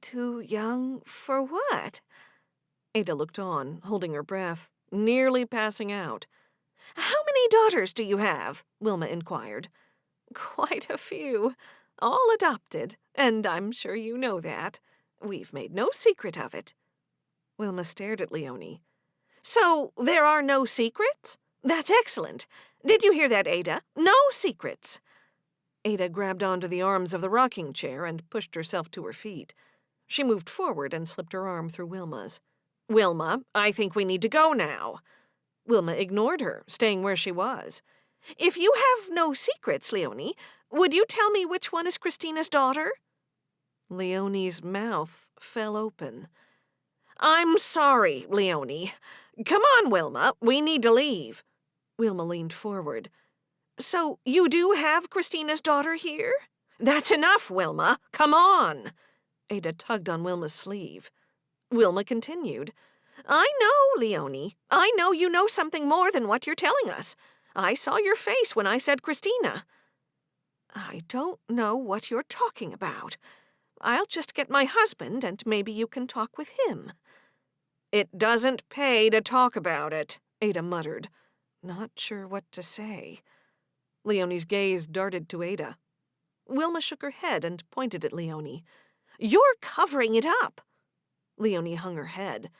Too young for what? Ada looked on, holding her breath, nearly passing out. How many daughters do you have? Wilma inquired. Quite a few. All adopted, and I'm sure you know that. We've made no secret of it. Wilma stared at Leonie. So there are no secrets? That's excellent. Did you hear that, Ada? No secrets. Ada grabbed onto the arms of the rocking chair and pushed herself to her feet. She moved forward and slipped her arm through Wilma's. Wilma, I think we need to go now. Wilma ignored her, staying where she was. If you have no secrets, Leonie, would you tell me which one is Christina's daughter? Leonie's mouth fell open. I'm sorry, Leonie. Come on, Wilma, we need to leave. Wilma leaned forward. So you do have Christina's daughter here? That's enough, Wilma. Come on. Ada tugged on Wilma's sleeve. Wilma continued. I know, Leonie. I know you know something more than what you're telling us. I saw your face when I said Christina. I don't know what you're talking about. I'll just get my husband, and maybe you can talk with him." "It doesn't pay to talk about it," Ada muttered, not sure what to say. Leonie's gaze darted to Ada. Wilma shook her head and pointed at Leonie. "You're covering it up." Leonie hung her head.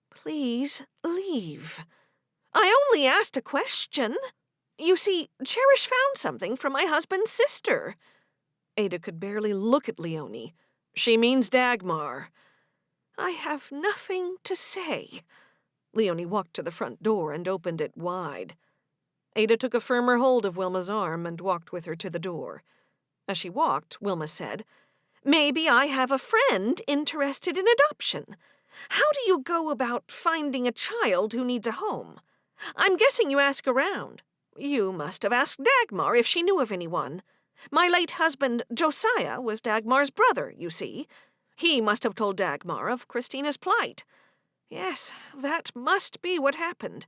"Please leave. I only asked a question. You see, Cherish found something from my husband's sister." Ada could barely look at Leonie. "She means Dagmar." "I have nothing to say." Leonie walked to the front door and opened it wide. Ada took a firmer hold of Wilma's arm and walked with her to the door. As she walked, Wilma said, "Maybe I have a friend interested in adoption. How do you go about finding a child who needs a home? I'm guessing you ask around. You must have asked Dagmar if she knew of anyone. My late husband, Josiah, was Dagmar's brother, you see. He must have told Dagmar of Christina's plight. Yes, that must be what happened.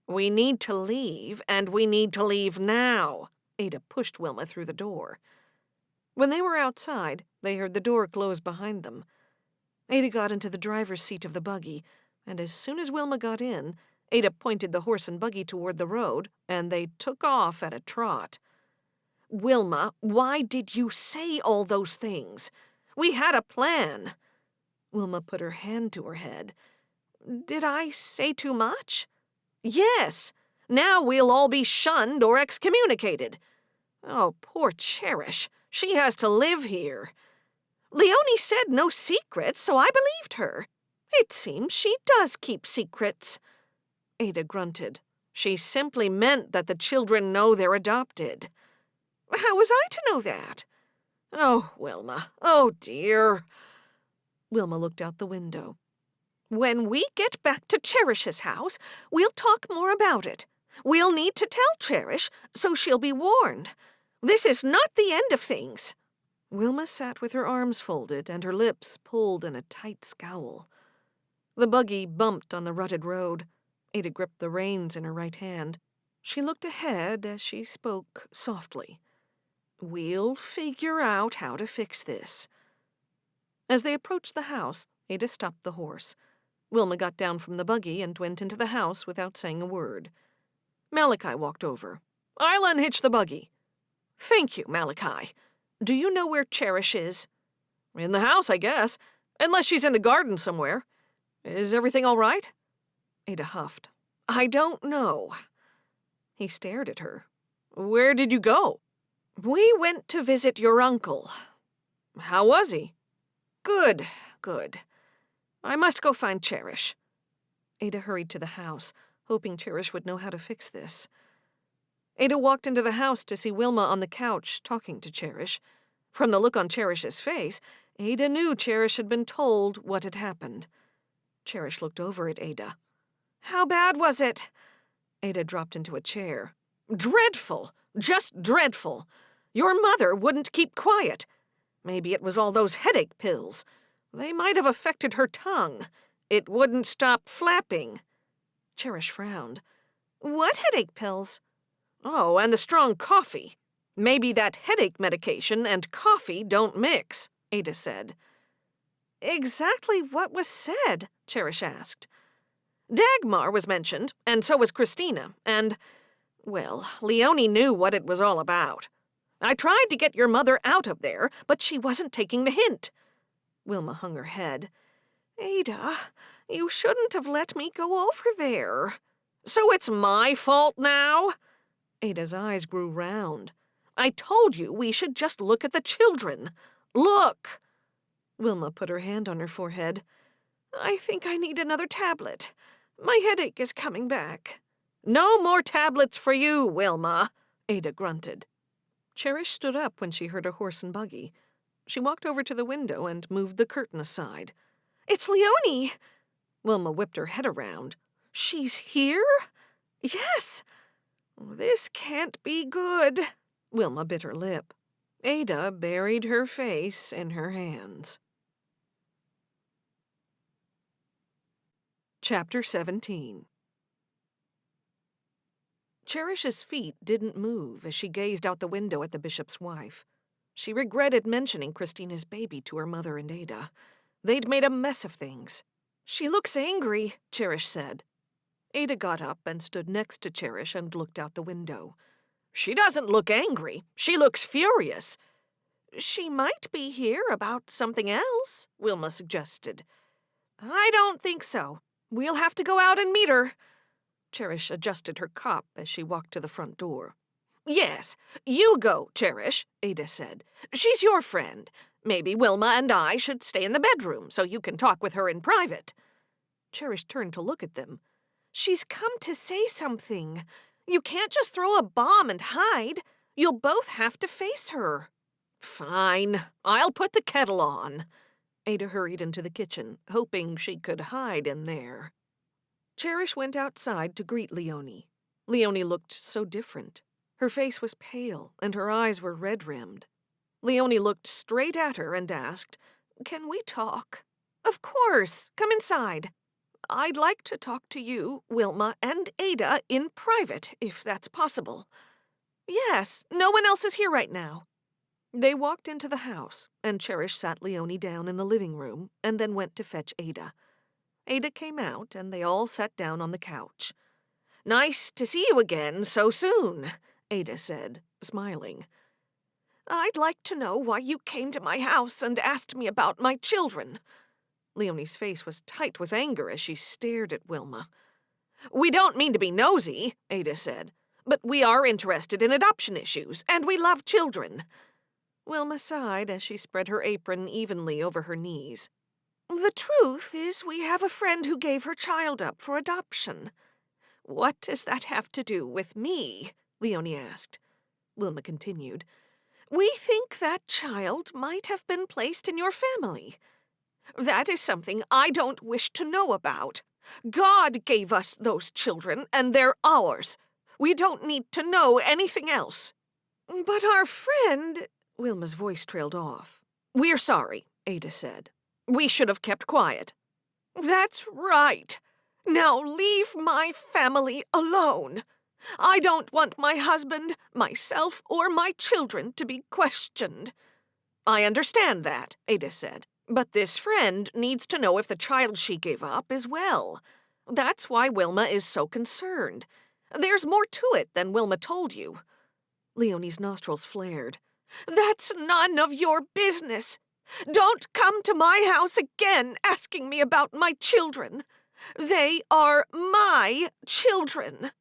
We need to leave, and we need to leave now." Ada pushed Wilma through the door. When they were outside, they heard the door close behind them. Ada got into the driver's seat of the buggy, and as soon as Wilma got in, Ada pointed the horse and buggy toward the road, and they took off at a trot. "Wilma, why did you say all those things? We had a plan." Wilma put her hand to her head. "Did I say too much?" "Yes. Now we'll all be shunned or excommunicated. Oh, poor Cherish. She has to live here. Leonie said no secrets, so I believed her. It seems she does keep secrets." Ada grunted. "She simply meant that the children know they're adopted." "How was I to know that?" "Oh, Wilma. Oh, dear." Wilma looked out the window. "When we get back to Cherish's house, we'll talk more about it. We'll need to tell Cherish, so she'll be warned. This is not the end of things." Wilma sat with her arms folded and her lips pulled in a tight scowl. The buggy bumped on the rutted road. Ada gripped the reins in her right hand. She looked ahead as she spoke softly. "We'll figure out how to fix this." As they approached the house, Ada stopped the horse. Wilma got down from the buggy and went into the house without saying a word. Malachi walked over. "I'll unhitch the buggy." "Thank you, Malachi. Do you know where Cherish is?" "In the house, I guess. Unless she's in the garden somewhere. Is everything all right?" Ada huffed. "I don't know." He stared at her. "Where did you go?" "We went to visit your uncle." "How was he?" "Good, good. I must go find Cherish." Ada hurried to the house, hoping Cherish would know how to fix this. Ada walked into the house to see Wilma on the couch talking to Cherish. From the look on Cherish's face, Ada knew Cherish had been told what had happened. Cherish looked over at Ada. "How bad was it?" Ada dropped into a chair. "Dreadful! Just dreadful! Your mother wouldn't keep quiet. Maybe it was all those headache pills. They might have affected her tongue. It wouldn't stop flapping." Cherish frowned. "What headache pills?" "Oh, and the strong coffee. Maybe that headache medication and coffee don't mix," Ada said. "Exactly what was said?" Cherish asked. "Dagmar was mentioned, and so was Christina, and, well, Leonie knew what it was all about. I tried to get your mother out of there, but she wasn't taking the hint." Wilma hung her head. "Ada, you shouldn't have let me go over there." "So it's my fault now?" Ada's eyes grew round. "I told you we should just look at the children. Look!" Wilma put her hand on her forehead. "I think I need another tablet. My headache is coming back." "No more tablets for you, Wilma," Ada grunted. Cherish stood up when she heard a horse and buggy. She walked over to the window and moved the curtain aside. "It's Leonie!" Wilma whipped her head around. "She's here?" "Yes." "This can't be good." Wilma bit her lip. Ada buried her face in her hands. Chapter 17. Cherish's feet didn't move as she gazed out the window at the bishop's wife. She regretted mentioning Christina's baby to her mother and Ada. They'd made a mess of things. "She looks angry," Cherish said. Ada got up and stood next to Cherish and looked out the window. "She doesn't look angry. She looks furious." "She might be here about something else," Wilma suggested. "I don't think so. We'll have to go out and meet her." Cherish adjusted her cup as she walked to the front door. "Yes, you go, Cherish," Ada said. "She's your friend. Maybe Wilma and I should stay in the bedroom so you can talk with her in private." Cherish turned to look at them. "She's come to say something. You can't just throw a bomb and hide. You'll both have to face her." "Fine. I'll put the kettle on." Ada hurried into the kitchen, hoping she could hide in there. Cherish went outside to greet Leonie. Leonie looked so different. Her face was pale, and her eyes were red-rimmed. Leonie looked straight at her and asked, "Can we talk?" "Of course. Come inside." "I'd like to talk to you, Wilma, and Ada in private, if that's possible." "Yes, no one else is here right now." They walked into the house, and Cherish sat Leonie down in the living room and then went to fetch Ada. Ada came out, and they all sat down on the couch. "Nice to see you again so soon," Ada said, smiling. "I'd like to know why you came to my house and asked me about my children." Leonie's face was tight with anger as she stared at Wilma. "We don't mean to be nosy," Ada said, "but we are interested in adoption issues, and we love children." Wilma sighed as she spread her apron evenly over her knees. "The truth is we have a friend who gave her child up for adoption." "What does that have to do with me?" Leonie asked. Wilma continued. "We think that child might have been placed in your family. That is something I don't wish to know about. God gave us those children, and they're ours. We don't need to know anything else." "But our friend—" Wilma's voice trailed off. "We're sorry," Ada said. "We should have kept quiet." "That's right. Now leave my family alone. I don't want my husband, myself, or my children to be questioned." "I understand that," Ada said. "But this friend needs to know if the child she gave up is well. That's why Wilma is so concerned. There's more to it than Wilma told you." Leonie's nostrils flared. "That's none of your business. Don't come to my house again asking me about my children. They are my children."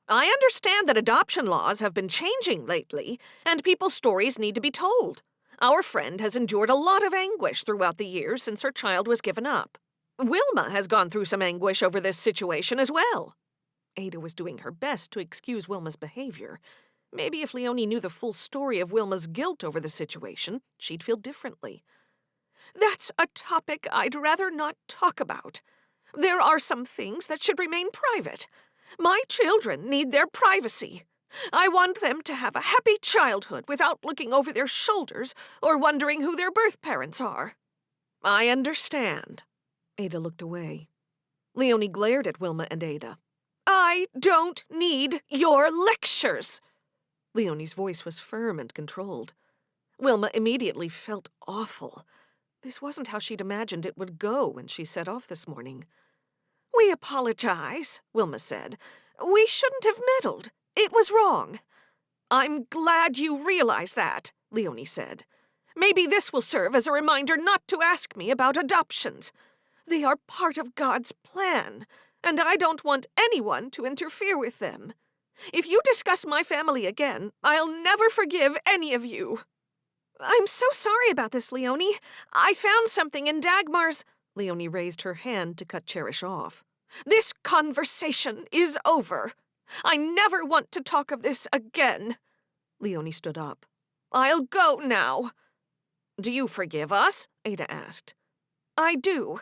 "I understand that adoption laws have been changing lately, and people's stories need to be told. Our friend has endured a lot of anguish throughout the years since her child was given up. Wilma has gone through some anguish over this situation as well." Ada was doing her best to excuse Wilma's behavior. Maybe if Leonie knew the full story of Wilma's guilt over the situation, she'd feel differently. "That's a topic I'd rather not talk about. There are some things that should remain private. My children need their privacy. I want them to have a happy childhood without looking over their shoulders or wondering who their birth parents are." "I understand." Ada looked away. Leonie glared at Wilma and Ada. "I don't need your lectures." Leonie's voice was firm and controlled. Wilma immediately felt awful. This wasn't how she'd imagined it would go when she set off this morning. "We apologize," Wilma said. "We shouldn't have meddled. It was wrong." "I'm glad you realize that," Leonie said. "Maybe this will serve as a reminder not to ask me about adoptions. They are part of God's plan, and I don't want anyone to interfere with them. If you discuss my family again, I'll never forgive any of you." "I'm so sorry about this, Leonie. I found something in Dagmar's—" Leonie raised her hand to cut Cherish off. "This conversation is over. I never want to talk of this again." Leonie stood up. "I'll go now." "Do you forgive us?" Ada asked. "I do.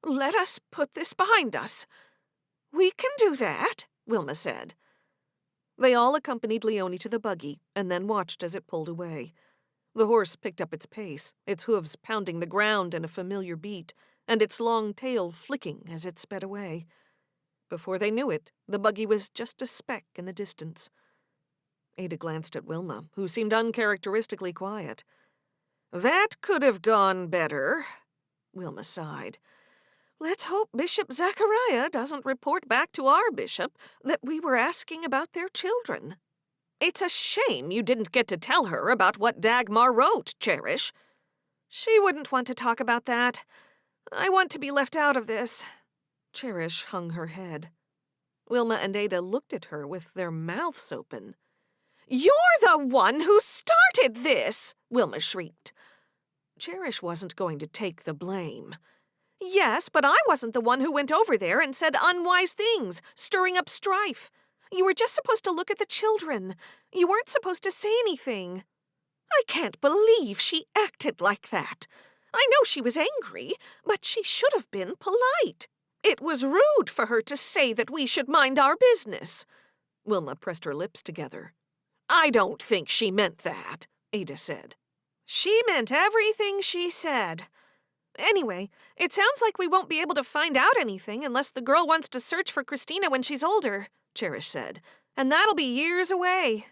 Let us put this behind us." "We can do that," Wilma said. They all accompanied Leonie to the buggy and then watched as it pulled away. The horse picked up its pace, its hooves pounding the ground in a familiar beat, and its long tail flicking as it sped away. Before they knew it, the buggy was just a speck in the distance. Ada glanced at Wilma, who seemed uncharacteristically quiet. "That could have gone better," Wilma sighed. "Let's hope Bishop Zachariah doesn't report back to our bishop that we were asking about their children. It's a shame you didn't get to tell her about what Dagmar wrote, Cherish. She wouldn't want to talk about that. I want to be left out of this." Cherish hung her head. Wilma and Ada looked at her with their mouths open. "You're the one who started this!" Wilma shrieked. Cherish wasn't going to take the blame. "Yes, but I wasn't the one who went over there and said unwise things, stirring up strife. You were just supposed to look at the children. You weren't supposed to say anything." "I can't believe she acted like that. I know she was angry, but she should have been polite. It was rude for her to say that we should mind our business." Wilma pressed her lips together. "I don't think she meant that," Ada said. "She meant everything she said. Anyway, it sounds like we won't be able to find out anything unless the girl wants to search for Christina when she's older," Cherish said. "And that'll be years away."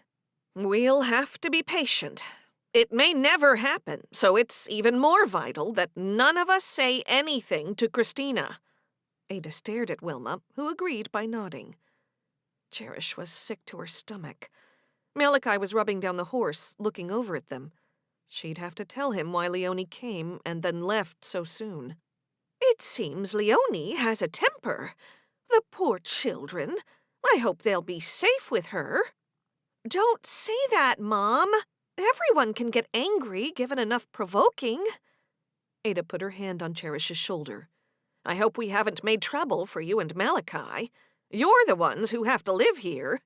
"We'll have to be patient. It may never happen, so it's even more vital that none of us say anything to Christina." Ada stared at Wilma, who agreed by nodding. Cherish was sick to her stomach. Malachi was rubbing down the horse, looking over at them. She'd have to tell him why Leonie came and then left so soon. "It seems Leonie has a temper. The poor children. I hope they'll be safe with her." "Don't say that, Mom. Everyone can get angry given enough provoking." Ada put her hand on Cherish's shoulder. "I hope we haven't made trouble for you and Malachi. You're the ones who have to live here."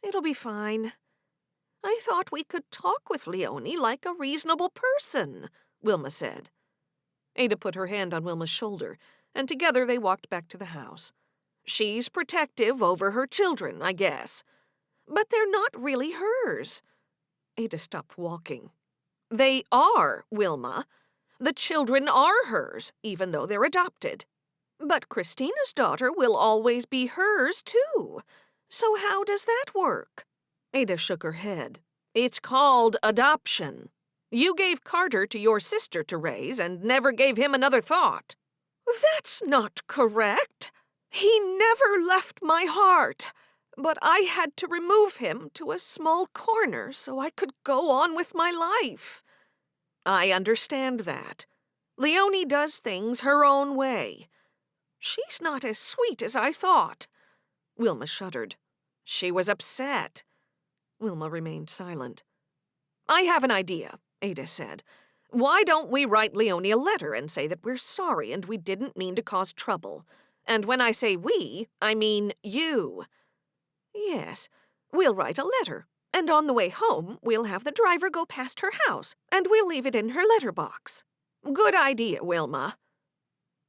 "It'll be fine." "I thought we could talk with Leonie like a reasonable person," Wilma said. Ada put her hand on Wilma's shoulder, and together they walked back to the house. "She's protective over her children, I guess. But they're not really hers." Ada stopped walking. "They are, Wilma. The children are hers, even though they're adopted. But Christina's daughter will always be hers, too. So how does that work?" Ada shook her head. "It's called adoption. You gave Carter to your sister to raise and never gave him another thought." "That's not correct. He never left my heart. But I had to remove him to a small corner so I could go on with my life." "I understand that. Leonie does things her own way." "She's not as sweet as I thought." Wilma shuddered. "She was upset." Wilma remained silent. "I have an idea," Ada said. "Why don't we write Leonie a letter and say that we're sorry and we didn't mean to cause trouble? And when I say we, I mean you." "Yes, we'll write a letter, and on the way home we'll have the driver go past her house, and we'll leave it in her letterbox." "Good idea, Wilma."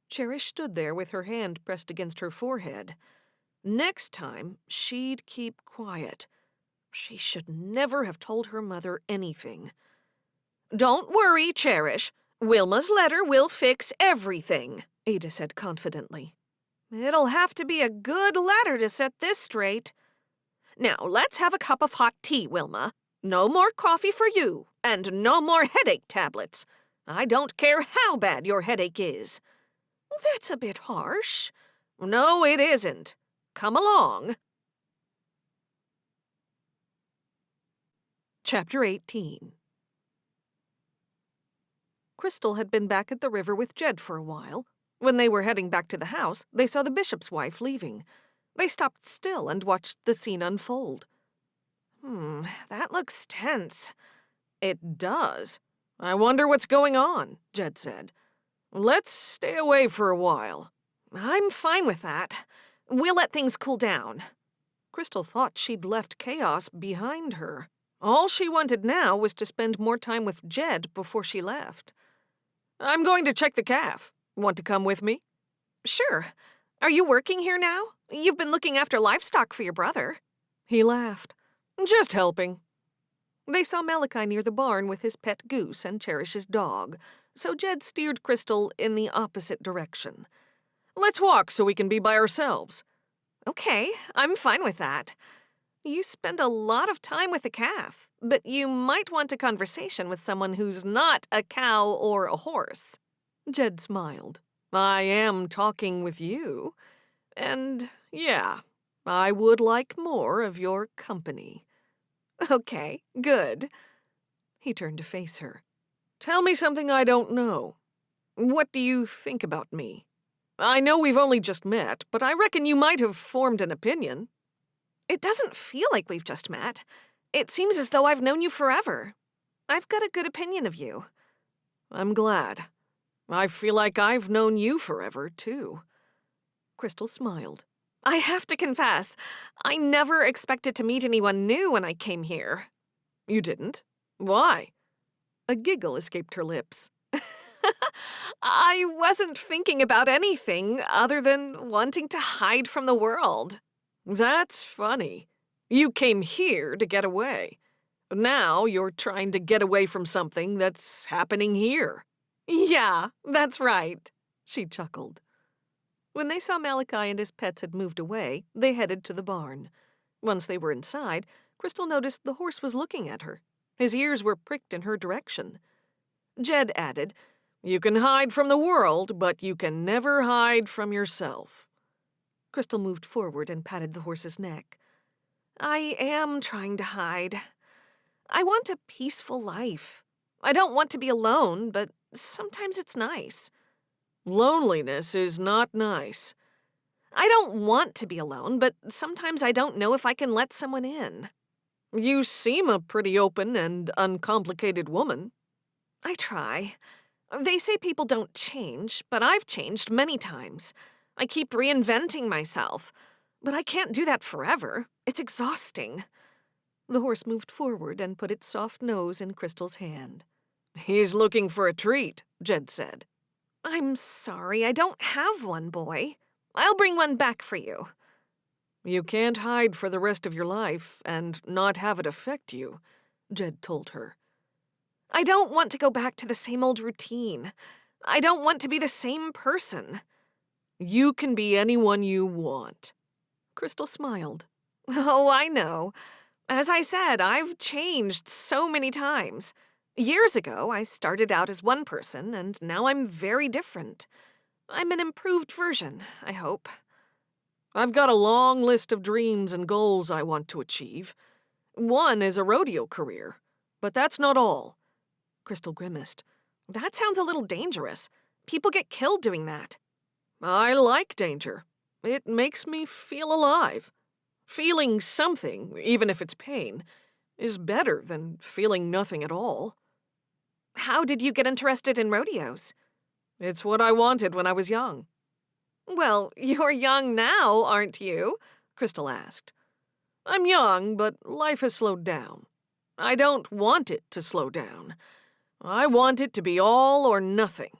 Cherish stood there with her hand pressed against her forehead. Next time, she'd keep quiet. She should never have told her mother anything. "Don't worry, Cherish. Wilma's letter will fix everything," Ada said confidently. "It'll have to be a good letter to set this straight. Now, let's have a cup of hot tea, Wilma. No more coffee for you, and no more headache tablets. I don't care how bad your headache is." "That's a bit harsh." "No, it isn't. Come along." Chapter 18. Krystal had been back at the river with Jed for a while. When they were heading back to the house, they saw the bishop's wife leaving. They stopped still and watched the scene unfold. That looks tense." "It does. I wonder what's going on," Jed said. "Let's stay away for a while." "I'm fine with that. We'll let things cool down." Krystal thought she'd left chaos behind her. All she wanted now was to spend more time with Jed before she left. "I'm going to check the calf. Want to come with me?" "Sure. Are you working here now? You've been looking after livestock for your brother." He laughed. "Just helping." They saw Malachi near the barn with his pet goose and Cherish's dog, so Jed steered Krystal in the opposite direction. "Let's walk so we can be by ourselves." "Okay, I'm fine with that. You spend a lot of time with a calf, but you might want a conversation with someone who's not a cow or a horse. Jed smiled. I am talking with you, and yeah, I would like more of your company. Okay, good. He turned to face her. Tell me something I don't know. What do you think about me? I know we've only just met, but I reckon you might have formed an opinion. It doesn't feel like we've just met. It seems as though I've known you forever. I've got a good opinion of you. I'm glad. I feel like I've known you forever, too. Krystal smiled. I have to confess, I never expected to meet anyone new when I came here. You didn't? Why? A giggle escaped her lips. I wasn't thinking about anything other than wanting to hide from the world. That's funny. You came here to get away. Now you're trying to get away from something that's happening here. Yeah, that's right, she chuckled. When they saw Malachi and his pets had moved away, they headed to the barn. Once they were inside, Krystal noticed the horse was looking at her. His ears were pricked in her direction. Jed added, You can hide from the world, but you can never hide from yourself. Krystal moved forward and patted the horse's neck. I am trying to hide. I want a peaceful life. I don't want to be alone, but sometimes it's nice. Loneliness is not nice. I don't want to be alone, but sometimes I don't know if I can let someone in. You seem a pretty open and uncomplicated woman. I try. They say people don't change, but I've changed many times. I keep reinventing myself, but I can't do that forever. It's exhausting. The horse moved forward and put its soft nose in Krystal's hand. He's looking for a treat, Jed said. I'm sorry, I don't have one, boy. I'll bring one back for you. You can't hide for the rest of your life and not have it affect you, Jed told her. I don't want to go back to the same old routine. I don't want to be the same person. You can be anyone you want. Krystal smiled. Oh, I know. As I said, I've changed so many times. Years ago, I started out as one person, and now I'm very different. I'm an improved version, I hope. I've got a long list of dreams and goals I want to achieve. One is a rodeo career, but that's not all. Krystal grimaced. That sounds a little dangerous. People get killed doing that. I like danger. It makes me feel alive. Feeling something, even if it's pain, is better than feeling nothing at all. How did you get interested in rodeos? It's what I wanted when I was young. Well, you're young now, aren't you? Krystal asked. I'm young, but life has slowed down. I don't want it to slow down. I want it to be all or nothing.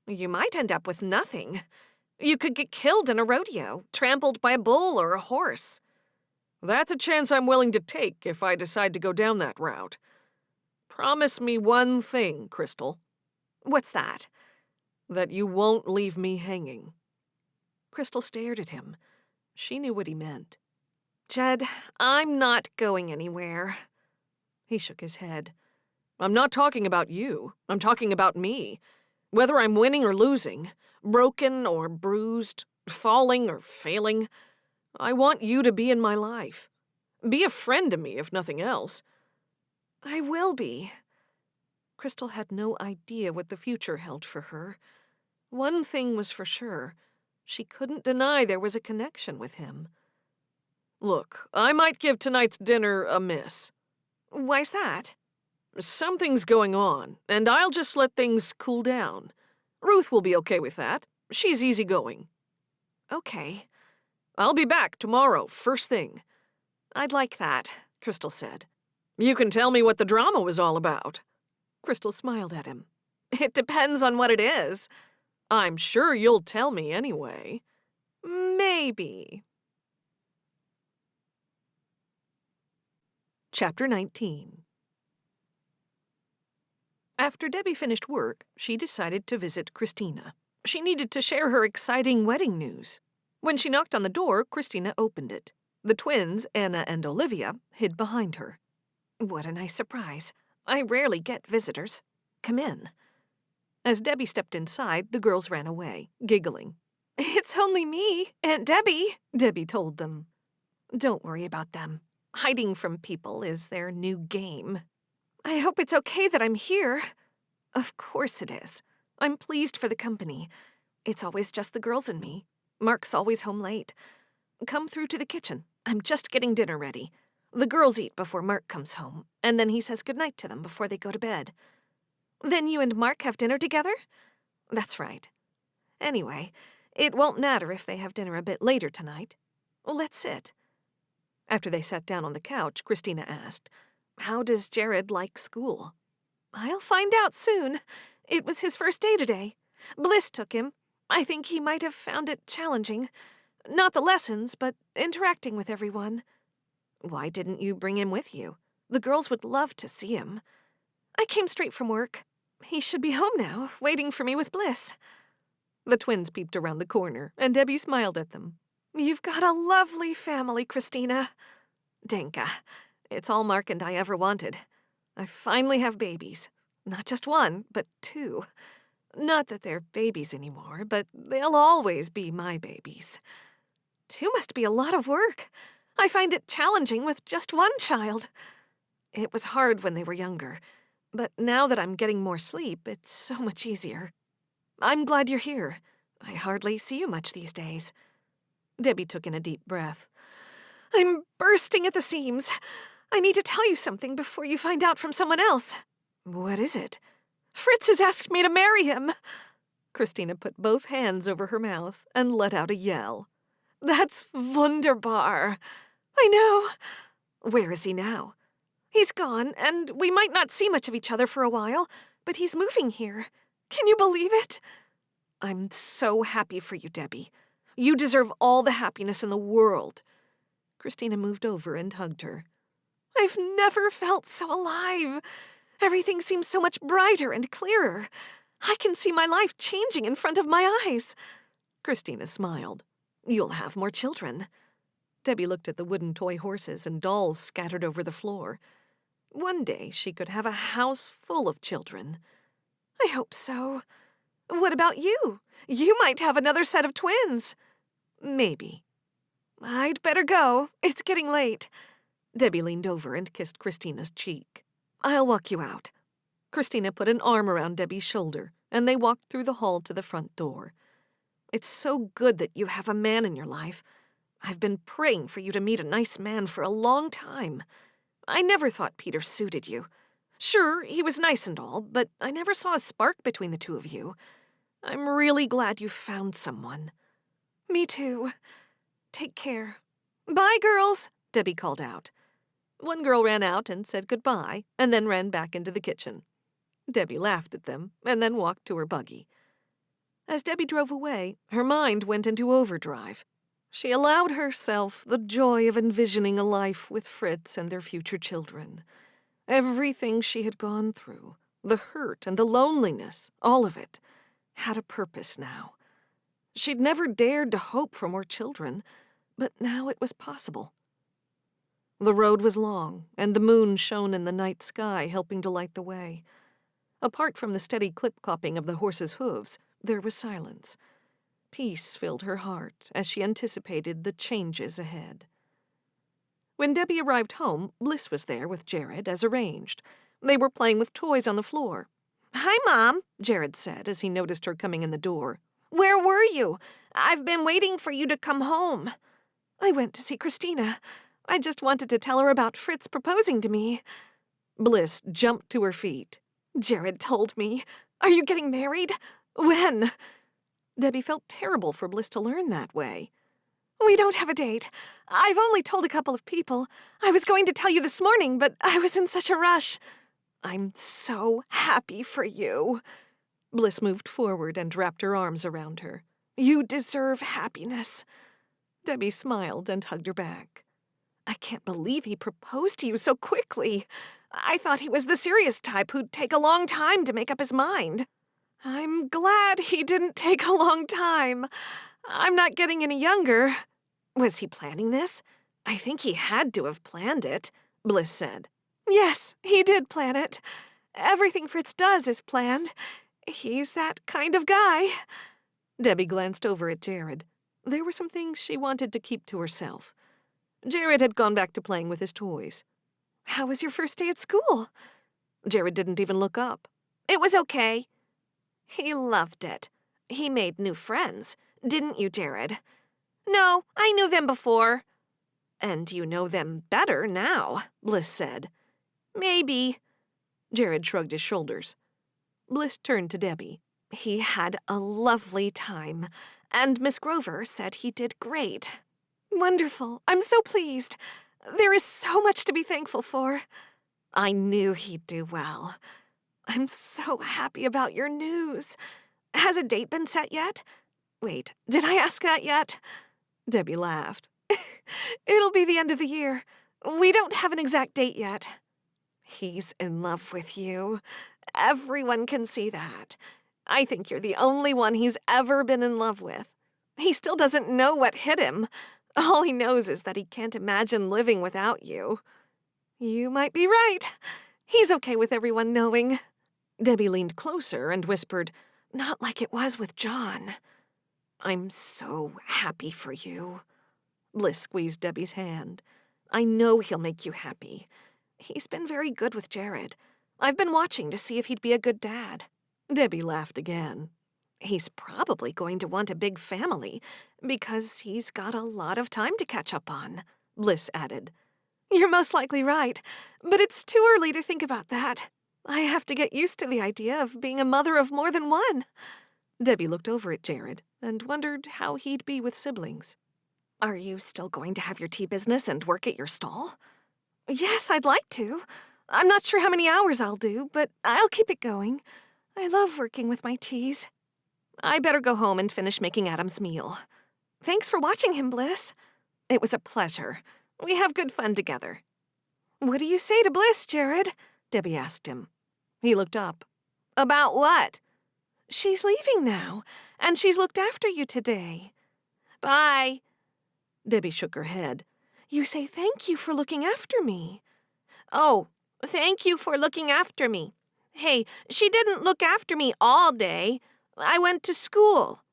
You might end up with nothing. You could get killed in a rodeo, trampled by a bull or a horse. That's a chance I'm willing to take if I decide to go down that route. Promise me one thing, Krystal. What's that? That you won't leave me hanging. Krystal stared at him. She knew what he meant. Jed, I'm not going anywhere. He shook his head. I'm not talking about you. I'm talking about me. Whether I'm winning or losing, broken or bruised, falling or failing, I want you to be in my life. Be a friend to me, if nothing else. I will be. Krystal had no idea what the future held for her. One thing was for sure. She couldn't deny there was a connection with him. Look, I might give tonight's dinner a miss. Why's that? Something's going on, and I'll just let things cool down. Ruth will be okay with that. She's easygoing. Okay. I'll be back tomorrow, first thing. I'd like that, Krystal said. You can tell me what the drama was all about. Krystal smiled at him. It depends on what it is. I'm sure you'll tell me anyway. Maybe. Chapter 19. After Debbie finished work, she decided to visit Christina. She needed to share her exciting wedding news. When she knocked on the door, Christina opened it. The twins, Anna and Olivia, hid behind her. "What a nice surprise. I rarely get visitors. Come in." As Debbie stepped inside, the girls ran away, giggling. "It's only me, Aunt Debbie," Debbie told them. "Don't worry about them. Hiding from people is their new game." "I hope it's okay that I'm here." "Of course it is. I'm pleased for the company. It's always just the girls and me. Mark's always home late. Come through to the kitchen. I'm just getting dinner ready. The girls eat before Mark comes home, and then he says goodnight to them before they go to bed." "Then you and Mark have dinner together?" "That's right. Anyway, it won't matter if they have dinner a bit later tonight. Let's sit." After they sat down on the couch, Christina asked, "How does Jared like school?" "I'll find out soon. It was his first day today. Bliss took him. I think he might have found it challenging. Not the lessons, but interacting with everyone." "Why didn't you bring him with you? The girls would love to see him." "I came straight from work. He should be home now, waiting for me with Bliss." The twins peeped around the corner, and Debbie smiled at them. "You've got a lovely family, Christina." "Danka, it's all Mark and I ever wanted. I finally have babies. Not just one, but two. Not that they're babies anymore, but they'll always be my babies." "Two must be a lot of work. I find it challenging with just one child." "It was hard when they were younger, but now that I'm getting more sleep, it's so much easier. I'm glad you're here. I hardly see you much these days." Debbie took in a deep breath. "I'm bursting at the seams. I need to tell you something before you find out from someone else." "What is it?" "Fritz has asked me to marry him." Christina put both hands over her mouth and let out a yell. "That's wunderbar." "I know." "Where is he now?" "He's gone, and we might not see much of each other for a while, but he's moving here. Can you believe it?" "I'm so happy for you, Debbie. You deserve all the happiness in the world." Christina moved over and hugged her. "I've never felt so alive. Everything seems so much brighter and clearer. I can see my life changing in front of my eyes." Christina smiled. "You'll have more children." Debbie looked at the wooden toy horses and dolls scattered over the floor. One day she could have a house full of children. "I hope so. What about you? You might have another set of twins." "Maybe." "I'd better go. It's getting late." Debbie leaned over and kissed Christina's cheek. "I'll walk you out." Christina put an arm around Debbie's shoulder, and they walked through the hall to the front door. "It's so good that you have a man in your life. I've been praying for you to meet a nice man for a long time. I never thought Peter suited you. Sure, he was nice and all, but I never saw a spark between the two of you. I'm really glad you found someone." "Me too. Take care." "Bye, girls," Debbie called out. One girl ran out and said goodbye, and then ran back into the kitchen. Debbie laughed at them, and then walked to her buggy. As Debbie drove away, her mind went into overdrive. She allowed herself the joy of envisioning a life with Fritz and their future children. Everything she had gone through, the hurt and the loneliness, all of it, had a purpose now. She'd never dared to hope for more children, but now it was possible. The road was long, and the moon shone in the night sky, helping to light the way. Apart from the steady clip-clopping of the horses' hooves, there was silence. Peace filled her heart as she anticipated the changes ahead. When Debbie arrived home, Bliss was there with Jared, as arranged. They were playing with toys on the floor. "Hi, Mom," Jared said as he noticed her coming in the door. "Where were you? I've been waiting for you to come home." "I went to see Christina. I just wanted to tell her about Fritz proposing to me." Bliss jumped to her feet. "Jared told me. Are you getting married? When?" Debbie felt terrible for Bliss to learn that way. "We don't have a date. I've only told a couple of people. I was going to tell you this morning, but I was in such a rush." "I'm so happy for you." Bliss moved forward and wrapped her arms around her. "You deserve happiness." Debbie smiled and hugged her back. "I can't believe he proposed to you so quickly. I thought he was the serious type who'd take a long time to make up his mind." "I'm glad he didn't take a long time. I'm not getting any younger." "Was he planning this?" I think he had to have planned it, Bliss said. Yes, he did plan it. Everything Fritz does is planned. He's that kind of guy. Debbie glanced over at Jared. There were some things she wanted to keep to herself. Jared had gone back to playing with his toys. How was your first day at school? Jared didn't even look up. It was okay. He loved it. He made new friends. Didn't you, Jared? No, I knew them before. And you know them better now, Bliss said. Maybe. Jared shrugged his shoulders. Bliss turned to Debbie. He had a lovely time, and Miss Grover said he did great. Wonderful. I'm so pleased. There is so much to be thankful for. I knew he'd do well. I'm so happy about your news. Has a date been set yet? Wait, did I ask that yet? Debbie laughed. It'll be the end of the year. We don't have an exact date yet. He's in love with you. Everyone can see that. I think you're the only one he's ever been in love with. He still doesn't know what hit him. All he knows is that he can't imagine living without you. You might be right. He's okay with everyone knowing. Debbie leaned closer and whispered, Not like it was with John. I'm so happy for you. Bliss squeezed Debbie's hand. I know he'll make you happy. He's been very good with Jared. I've been watching to see if he'd be a good dad. Debbie laughed again. He's probably going to want a big family, because he's got a lot of time to catch up on, Bliss added. You're most likely right, but it's too early to think about that. I have to get used to the idea of being a mother of more than one. Debbie looked over at Jared and wondered how he'd be with siblings. Are you still going to have your tea business and work at your stall? Yes, I'd like to. I'm not sure how many hours I'll do, but I'll keep it going. I love working with my teas. I better go home and finish making Adam's meal. Thanks for watching him, Bliss. It was a pleasure. We have good fun together. What do you say to Bliss, Jared? Debbie asked him. He looked up. About what? She's leaving now, and she's looked after you today. Bye. Debbie shook her head. You say thank you for looking after me. Oh, thank you for looking after me. Hey, she didn't look after me all day. I went to school.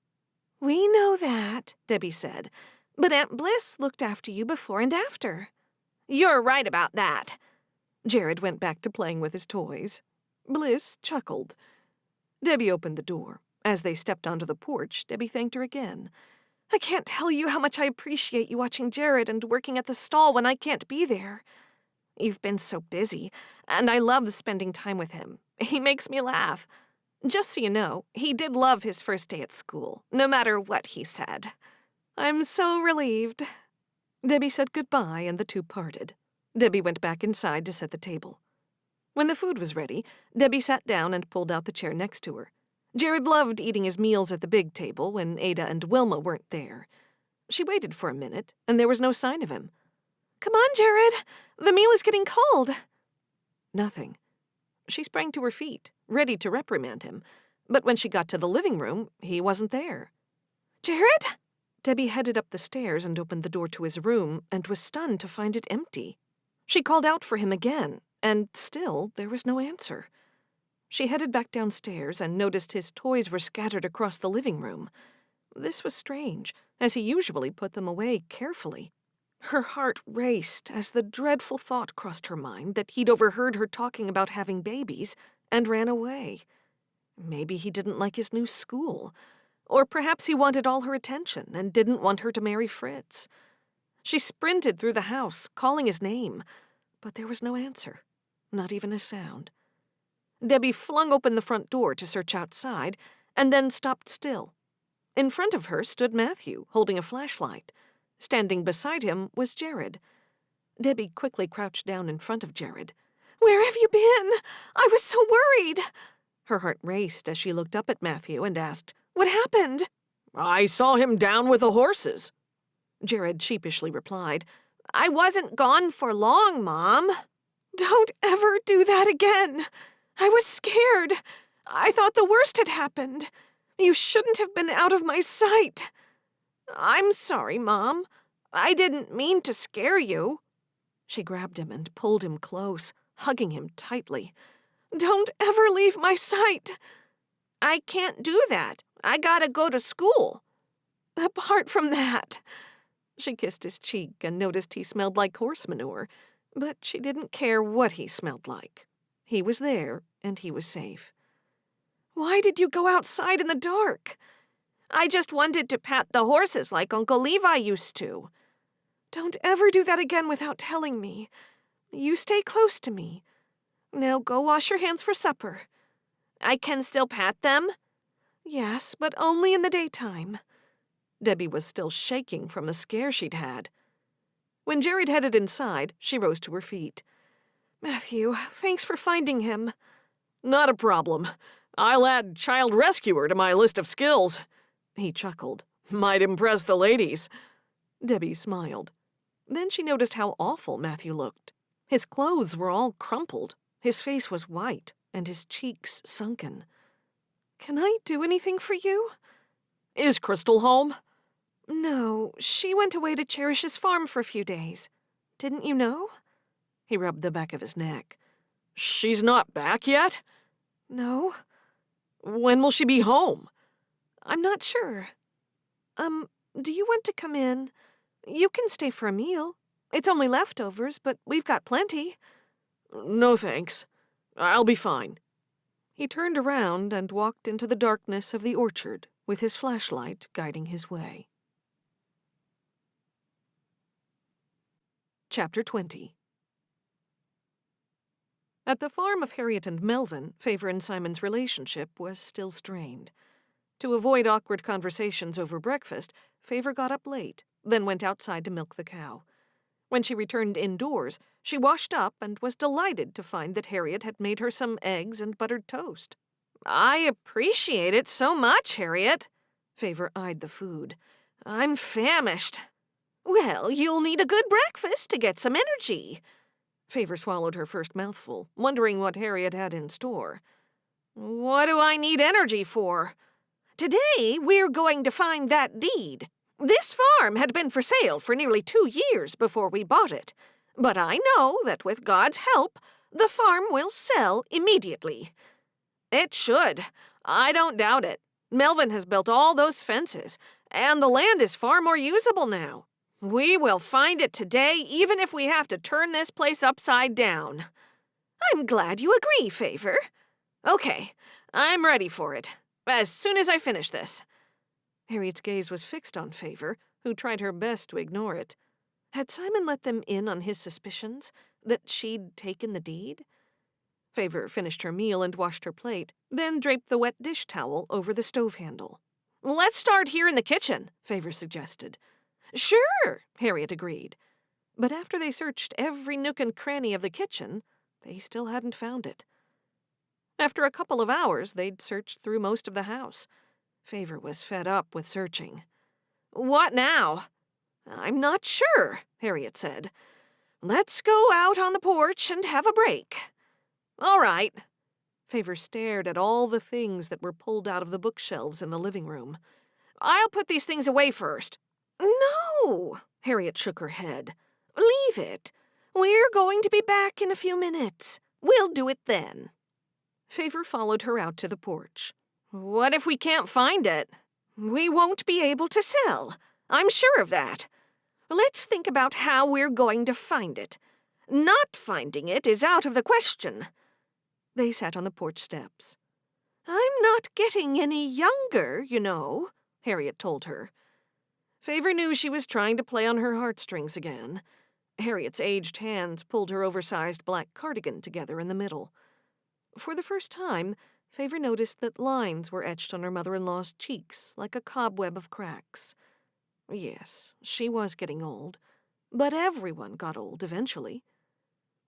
We know that, Debbie said, but Aunt Bliss looked after you before and after. You're right about that. Jared went back to playing with his toys. Bliss chuckled. Debbie opened the door. As they stepped onto the porch, Debbie thanked her again. I can't tell you how much I appreciate you watching Jared and working at the stall when I can't be there. You've been so busy, and I love spending time with him. He makes me laugh. Just so you know, he did love his first day at school, no matter what he said. I'm so relieved. Debbie said goodbye, and the two parted. Debbie went back inside to set the table. When the food was ready, Debbie sat down and pulled out the chair next to her. Jared loved eating his meals at the big table when Ada and Wilma weren't there. She waited for a minute, and there was no sign of him. Come on, Jared. The meal is getting cold. Nothing. She sprang to her feet, ready to reprimand him, but when she got to the living room, he wasn't there. Jared? Debbie headed up the stairs and opened the door to his room and was stunned to find it empty. She called out for him again, and still there was no answer. She headed back downstairs and noticed his toys were scattered across the living room. This was strange, as he usually put them away carefully. Her heart raced as the dreadful thought crossed her mind that he'd overheard her talking about having babies and ran away. Maybe he didn't like his new school, or perhaps he wanted all her attention and didn't want her to marry Fritz. She sprinted through the house, calling his name, but there was no answer, not even a sound. Debbie flung open the front door to search outside, and then stopped still. In front of her stood Matthew, holding a flashlight. Standing beside him was Jared. Debbie quickly crouched down in front of Jared. Where have you been? I was so worried. Her heart raced as she looked up at Matthew and asked, What happened? I saw him down with the horses. Jared sheepishly replied, I wasn't gone for long, Mom. Don't ever do that again. I was scared. I thought the worst had happened. You shouldn't have been out of my sight. I'm sorry, Mom. I didn't mean to scare you. She grabbed him and pulled him close, hugging him tightly. Don't ever leave my sight. I can't do that. I gotta go to school. Apart from that. She kissed his cheek and noticed he smelled like horse manure, but she didn't care what he smelled like. He was there, and he was safe. Why did you go outside in the dark? I just wanted to pat the horses like Uncle Levi used to. Don't ever do that again without telling me. You stay close to me. Now go wash your hands for supper. I can still pat them? Yes, but only in the daytime. Debbie was still shaking from the scare she'd had. When Jared headed inside, she rose to her feet. Matthew, thanks for finding him. Not a problem. I'll add child rescuer to my list of skills. He chuckled. Might impress the ladies. Debbie smiled. Then she noticed how awful Matthew looked. His clothes were all crumpled, his face was white, and his cheeks sunken. Can I do anything for you? Is Krystal home? No, she went away to Cherish's farm for a few days. Didn't you know? He rubbed the back of his neck. She's not back yet? No. When will she be home? I'm not sure. Do you want to come in? You can stay for a meal. It's only leftovers, but we've got plenty. No thanks. I'll be fine. He turned around and walked into the darkness of the orchard, with his flashlight guiding his way. Chapter 20. At the farm of Harriet and Melvin, Favor and Simon's relationship was still strained. To avoid awkward conversations over breakfast, Favor got up late, then went outside to milk the cow. When she returned indoors, she washed up and was delighted to find that Harriet had made her some eggs and buttered toast. I appreciate it so much, Harriet. Favor eyed the food. I'm famished. Well, you'll need a good breakfast to get some energy. Favor swallowed her first mouthful, wondering what Harriet had in store. What do I need energy for? Today, we're going to find that deed. This farm had been for sale for nearly 2 years before we bought it. But I know that with God's help, the farm will sell immediately. It should. I don't doubt it. Melvin has built all those fences, and the land is far more usable now. We will find it today, even if we have to turn this place upside down. I'm glad you agree, Favor. Okay, I'm ready for it. As soon as I finish this. Harriet's gaze was fixed on Favor, who tried her best to ignore it. Had Simon let them in on his suspicions, that she'd taken the deed? Favor finished her meal and washed her plate, then draped the wet dish towel over the stove handle. Let's start here in the kitchen, Favor suggested. Sure, Harriet agreed. But after they searched every nook and cranny of the kitchen, they still hadn't found it. After a couple of hours, they'd searched through most of the house. Favor was fed up with searching. What now? I'm not sure, Harriet said. Let's go out on the porch and have a break. All right. Favor stared at all the things that were pulled out of the bookshelves in the living room. I'll put these things away first. No, Harriet shook her head. Leave it. We're going to be back in a few minutes. We'll do it then. Favor followed her out to the porch. What if we can't find it? We won't be able to sell. I'm sure of that. Let's think about how we're going to find it. Not finding it is out of the question. They sat on the porch steps. I'm not getting any younger, you know, Harriet told her. Favor knew she was trying to play on her heartstrings again. Harriet's aged hands pulled her oversized black cardigan together in the middle. For the first time, Favor noticed that lines were etched on her mother-in-law's cheeks like a cobweb of cracks. Yes, she was getting old, but everyone got old eventually.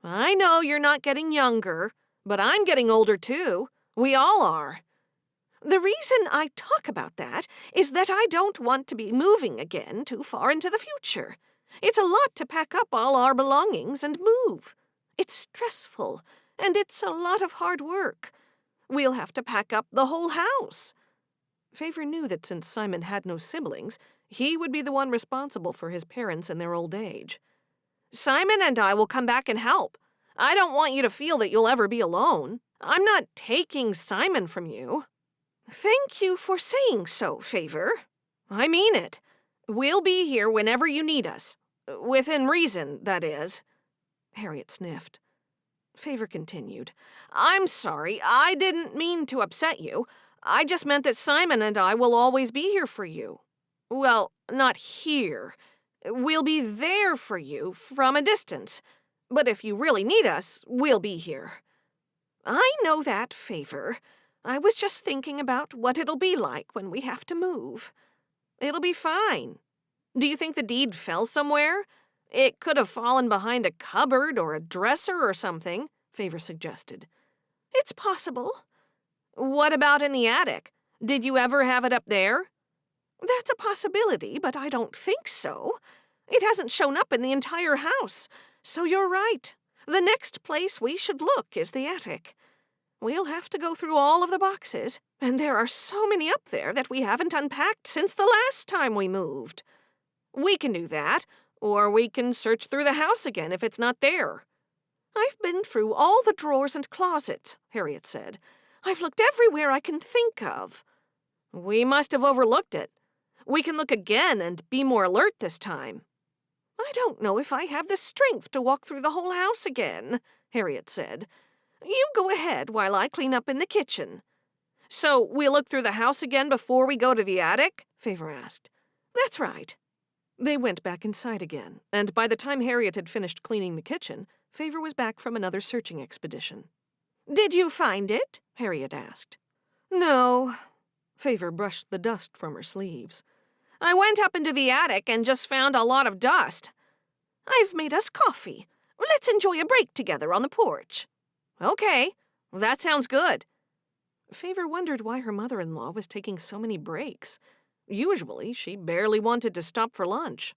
I know you're not getting younger, but I'm getting older too. We all are. The reason I talk about that is that I don't want to be moving again too far into the future. It's a lot to pack up all our belongings and move. It's stressful, and it's a lot of hard work. We'll have to pack up the whole house. Favor knew that since Simon had no siblings, He would be the one responsible for his parents in their old age. Simon and I will come back and help. I don't want you to feel that you'll ever be alone. I'm not taking Simon from you. Thank you for saying so, Favor. I mean it. We'll be here whenever you need us. Within reason, that is. Harriet sniffed. Favor continued. I'm sorry. I didn't mean to upset you. I just meant that Simon and I will always be here for you. Well, not here. We'll be there for you from a distance. But if you really need us, we'll be here. I know that, Favor. I was just thinking about what it'll be like when we have to move. It'll be fine. Do you think the deed fell somewhere? It could have fallen behind a cupboard or a dresser or something, Favor suggested. It's possible. What about in the attic? Did you ever have it up there? That's a possibility, but I don't think so. It hasn't shown up in the entire house, so you're right. The next place we should look is the attic. We'll have to go through all of the boxes, and there are so many up there that we haven't unpacked since the last time we moved. We can do that, or we can search through the house again if it's not there. I've been through all the drawers and closets, Harriet said. I've looked everywhere I can think of. We must have overlooked it. We can look again and be more alert this time. I don't know if I have the strength to walk through the whole house again, Harriet said. You go ahead while I clean up in the kitchen. So we'll look through the house again before we go to the attic? Favor asked. That's right. They went back inside again, and by the time Harriet had finished cleaning the kitchen, Favor was back from another searching expedition. Did you find it? Harriet asked. No. Favor brushed the dust from her sleeves. I went up into the attic and just found a lot of dust. I've made us coffee. Let's enjoy a break together on the porch. Okay, that sounds good. Favor wondered why her mother-in-law was taking so many breaks. Usually, she barely wanted to stop for lunch.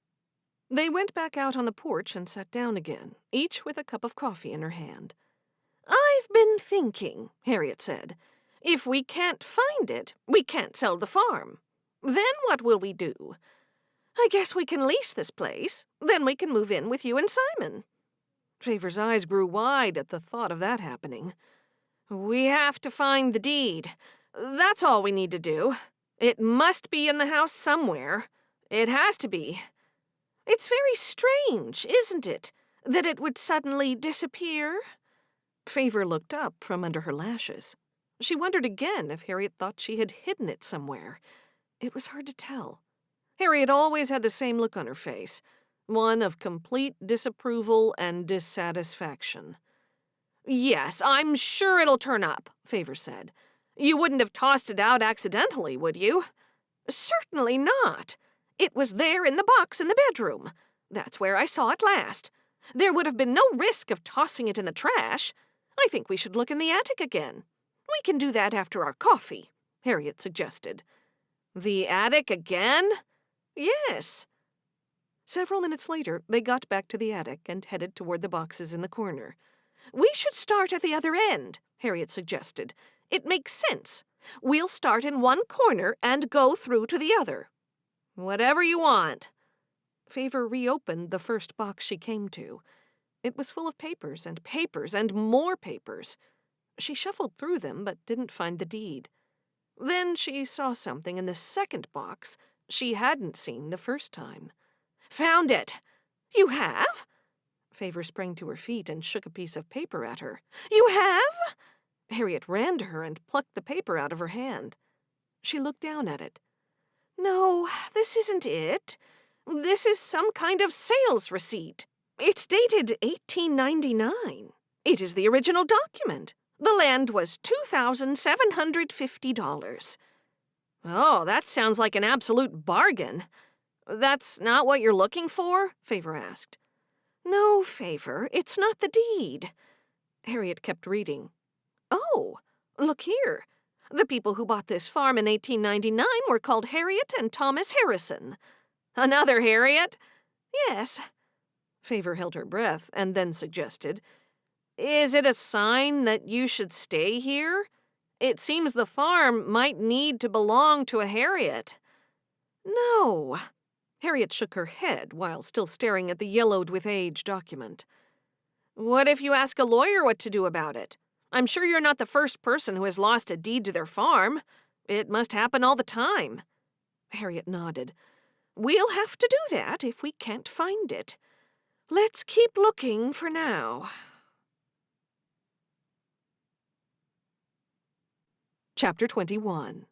They went back out on the porch and sat down again, each with a cup of coffee in her hand. I've been thinking, Harriet said. If we can't find it, we can't sell the farm. Then what will we do? I guess we can lease this place. Then we can move in with you and Simon. Favor's eyes grew wide at the thought of that happening. We have to find the deed. That's all we need to do. It must be in the house somewhere. It has to be. It's very strange, isn't it, that it would suddenly disappear? Favor looked up from under her lashes. She wondered again if Harriet thought she had hidden it somewhere. It was hard to tell. Harriet always had the same look on her face, one of complete disapproval and dissatisfaction. Yes, I'm sure it'll turn up, Favor said. You wouldn't have tossed it out accidentally, would you? Certainly not. It was there in the box in the bedroom. That's where I saw it last. There would have been no risk of tossing it in the trash. I think we should look in the attic again. We can do that after our coffee, Harriet suggested. The attic again? Yes. Several minutes later, they got back to the attic and headed toward the boxes in the corner. We should start at the other end, Harriet suggested. It makes sense. We'll start in one corner and go through to the other. Whatever you want. Favor reopened the first box she came to. It was full of papers and more papers. She shuffled through them but didn't find the deed. Then she saw something in the second box she hadn't seen the first time. Found it. You have? Favor sprang to her feet and shook a piece of paper at her. You have? Harriet ran to her and plucked the paper out of her hand. She looked down at it. No, this isn't it. This is some kind of sales receipt. It's dated 1899. It is the original document. The land was $2,750. Oh, that sounds like an absolute bargain. That's not what you're looking for? Favor asked. No, Favor, it's not the deed. Harriet kept reading. Oh, look here. The people who bought this farm in 1899 were called Harriet and Thomas Harrison. Another Harriet? Yes. Favor held her breath and then suggested, Is it a sign that you should stay here? It seems the farm might need to belong to a Harriet. No, Harriet shook her head while still staring at the yellowed with age document. What if you ask a lawyer what to do about it? I'm sure you're not the first person who has lost a deed to their farm. It must happen all the time. Harriet nodded. We'll have to do that if we can't find it. Let's keep looking for now. Chapter 21.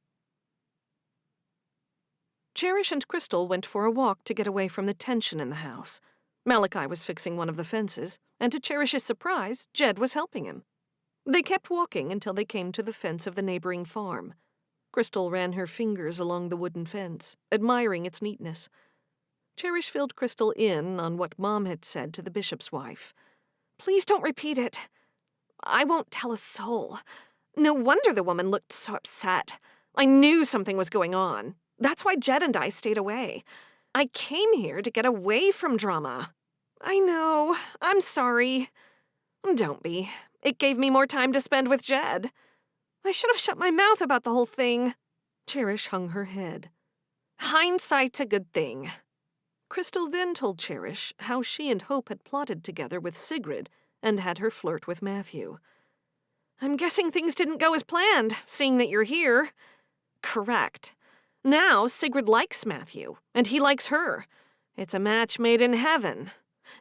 Cherish and Krystal went for a walk to get away from the tension in the house. Malachi was fixing one of the fences, and to Cherish's surprise, Jed was helping him. They kept walking until they came to the fence of the neighboring farm. Krystal ran her fingers along the wooden fence, admiring its neatness. Cherish filled Krystal in on what Mom had said to the bishop's wife. Please don't repeat it. I won't tell a soul. No wonder the woman looked so upset. I knew something was going on. That's why Jed and I stayed away. I came here to get away from drama. I know. I'm sorry. Don't be. It gave me more time to spend with Jed. I should have shut my mouth about the whole thing. Cherish hung her head. Hindsight's a good thing. Krystal then told Cherish how she and Hope had plotted together with Sigrid and had her flirt with Matthew. I'm guessing things didn't go as planned, seeing that you're here. Correct. Now Sigrid likes Matthew, and he likes her. It's a match made in heaven.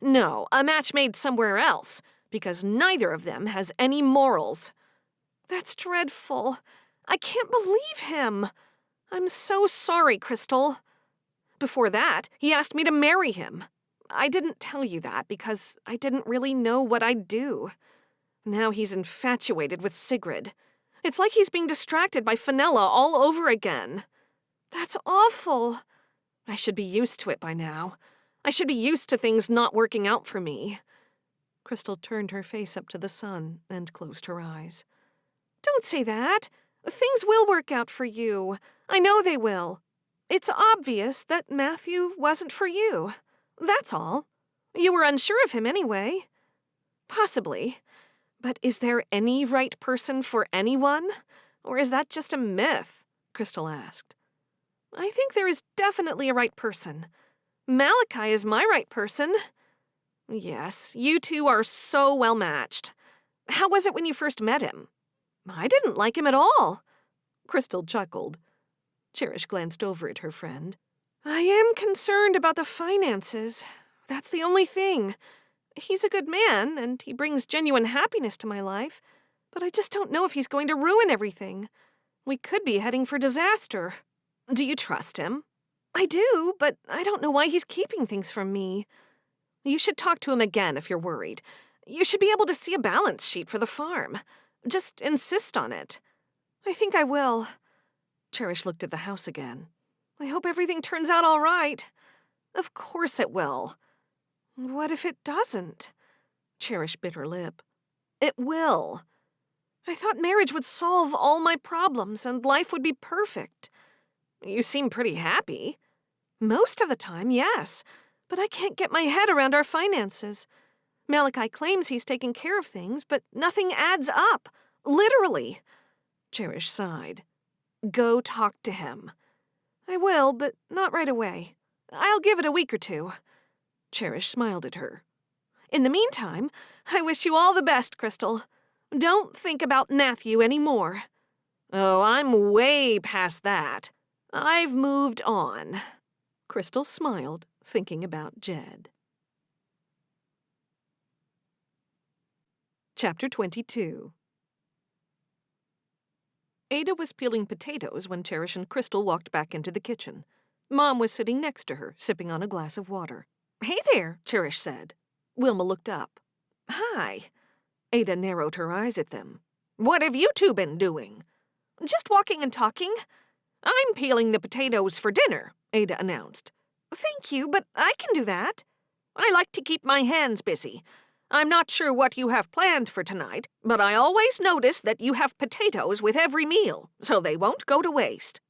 No, a match made somewhere else, because neither of them has any morals. That's dreadful. I can't believe him. I'm so sorry, Krystal. Before that, he asked me to marry him. I didn't tell you that because I didn't really know what I'd do. Now he's infatuated with Sigrid. It's like he's being distracted by Fenella all over again. That's awful. I should be used to it by now. I should be used to things not working out for me. Krystal turned her face up to the sun and closed her eyes. Don't say that. Things will work out for you. I know they will. It's obvious that Matthew wasn't for you. That's all. You were unsure of him anyway. Possibly. But is there any right person for anyone? Or is that just a myth? Krystal asked. I think there is definitely a right person. Malachi is my right person. Yes, you two are so well matched. How was it when you first met him? I didn't like him at all. Krystal chuckled. Cherish glanced over at her friend. I am concerned about the finances. That's the only thing. He's a good man, and he brings genuine happiness to my life, but I just don't know if he's going to ruin everything. We could be heading for disaster. Do you trust him? I do, but I don't know why he's keeping things from me. You should talk to him again if you're worried. You should be able to see a balance sheet for the farm. Just insist on it. I think I will. Cherish looked at the house again. I hope everything turns out all right. Of course it will. What if it doesn't? Cherish bit her lip. It will. I thought marriage would solve all my problems and life would be perfect. You seem pretty happy. Most of the time, yes. But I can't get my head around our finances. Malachi claims he's taking care of things, but nothing adds up. Literally. Cherish sighed. Go talk to him. I will, but not right away. I'll give it a week or two. Cherish smiled at her. In the meantime, I wish you all the best, Krystal. Don't think about Matthew anymore. Oh, I'm way past that. I've moved on. Krystal smiled, thinking about Jed. Chapter 22. Ada was peeling potatoes when Cherish and Krystal walked back into the kitchen. Mom was sitting next to her, sipping on a glass of water. Hey there, Cherish said. Wilma looked up. Hi. Ada narrowed her eyes at them. What have you two been doing? Just walking and talking. I'm peeling the potatoes for dinner, Ada announced. Thank you, but I can do that. I like to keep my hands busy. I'm not sure what you have planned for tonight, but I always notice that you have potatoes with every meal, so they won't go to waste.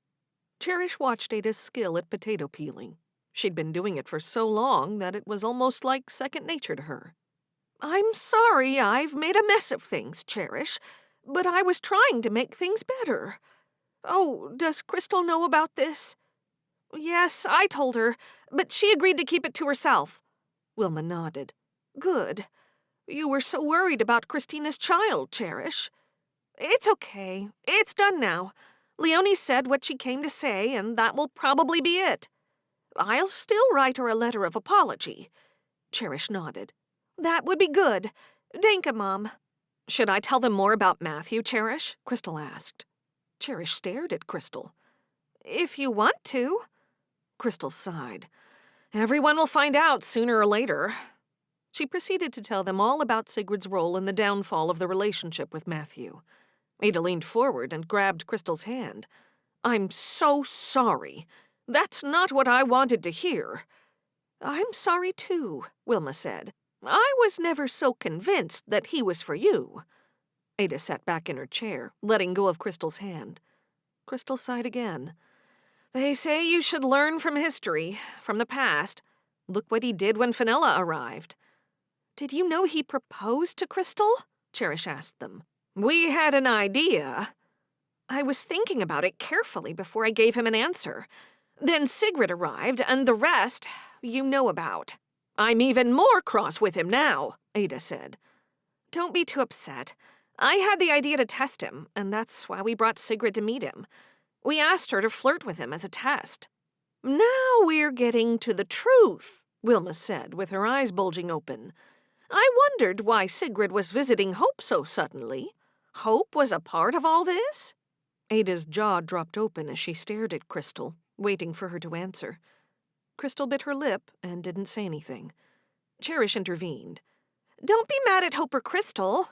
Cherish watched Ada's skill at potato peeling. She'd been doing it for so long that it was almost like second nature to her. I'm sorry I've made a mess of things, Cherish, but I was trying to make things better. Oh, does Krystal know about this? Yes, I told her, but she agreed to keep it to herself. Wilma nodded. Good. You were so worried about Christina's child, Cherish. It's okay. It's done now. Leonie said what she came to say, and that will probably be it. I'll still write her a letter of apology. Cherish nodded. That would be good. Danke, Mom. Should I tell them more about Matthew, Cherish? Krystal asked. Cherish stared at Krystal. If you want to. Krystal sighed. Everyone will find out sooner or later. She proceeded to tell them all about Sigrid's role in the downfall of the relationship with Matthew. Ada leaned forward and grabbed Krystal's hand. I'm so sorry. That's not what I wanted to hear. I'm sorry too, Wilma said. I was never so convinced that he was for you. Ada sat back in her chair, letting go of Krystal's hand. Krystal sighed again. They say you should learn from history, from the past. Look what he did when Fenella arrived. Did you know he proposed to Krystal? Cherish asked them. We had an idea. I was thinking about it carefully before I gave him an answer. Then Sigrid arrived, and the rest you know about. I'm even more cross with him now, Ada said. Don't be too upset. I had the idea to test him, and that's why we brought Sigrid to meet him. We asked her to flirt with him as a test. Now we're getting to the truth, Wilma said, with her eyes bulging open. I wondered why Sigrid was visiting Hope so suddenly. Hope was a part of all this? Ada's jaw dropped open as she stared at Krystal, waiting for her to answer. Krystal bit her lip and didn't say anything. Cherish intervened. Don't be mad at Hope or Krystal.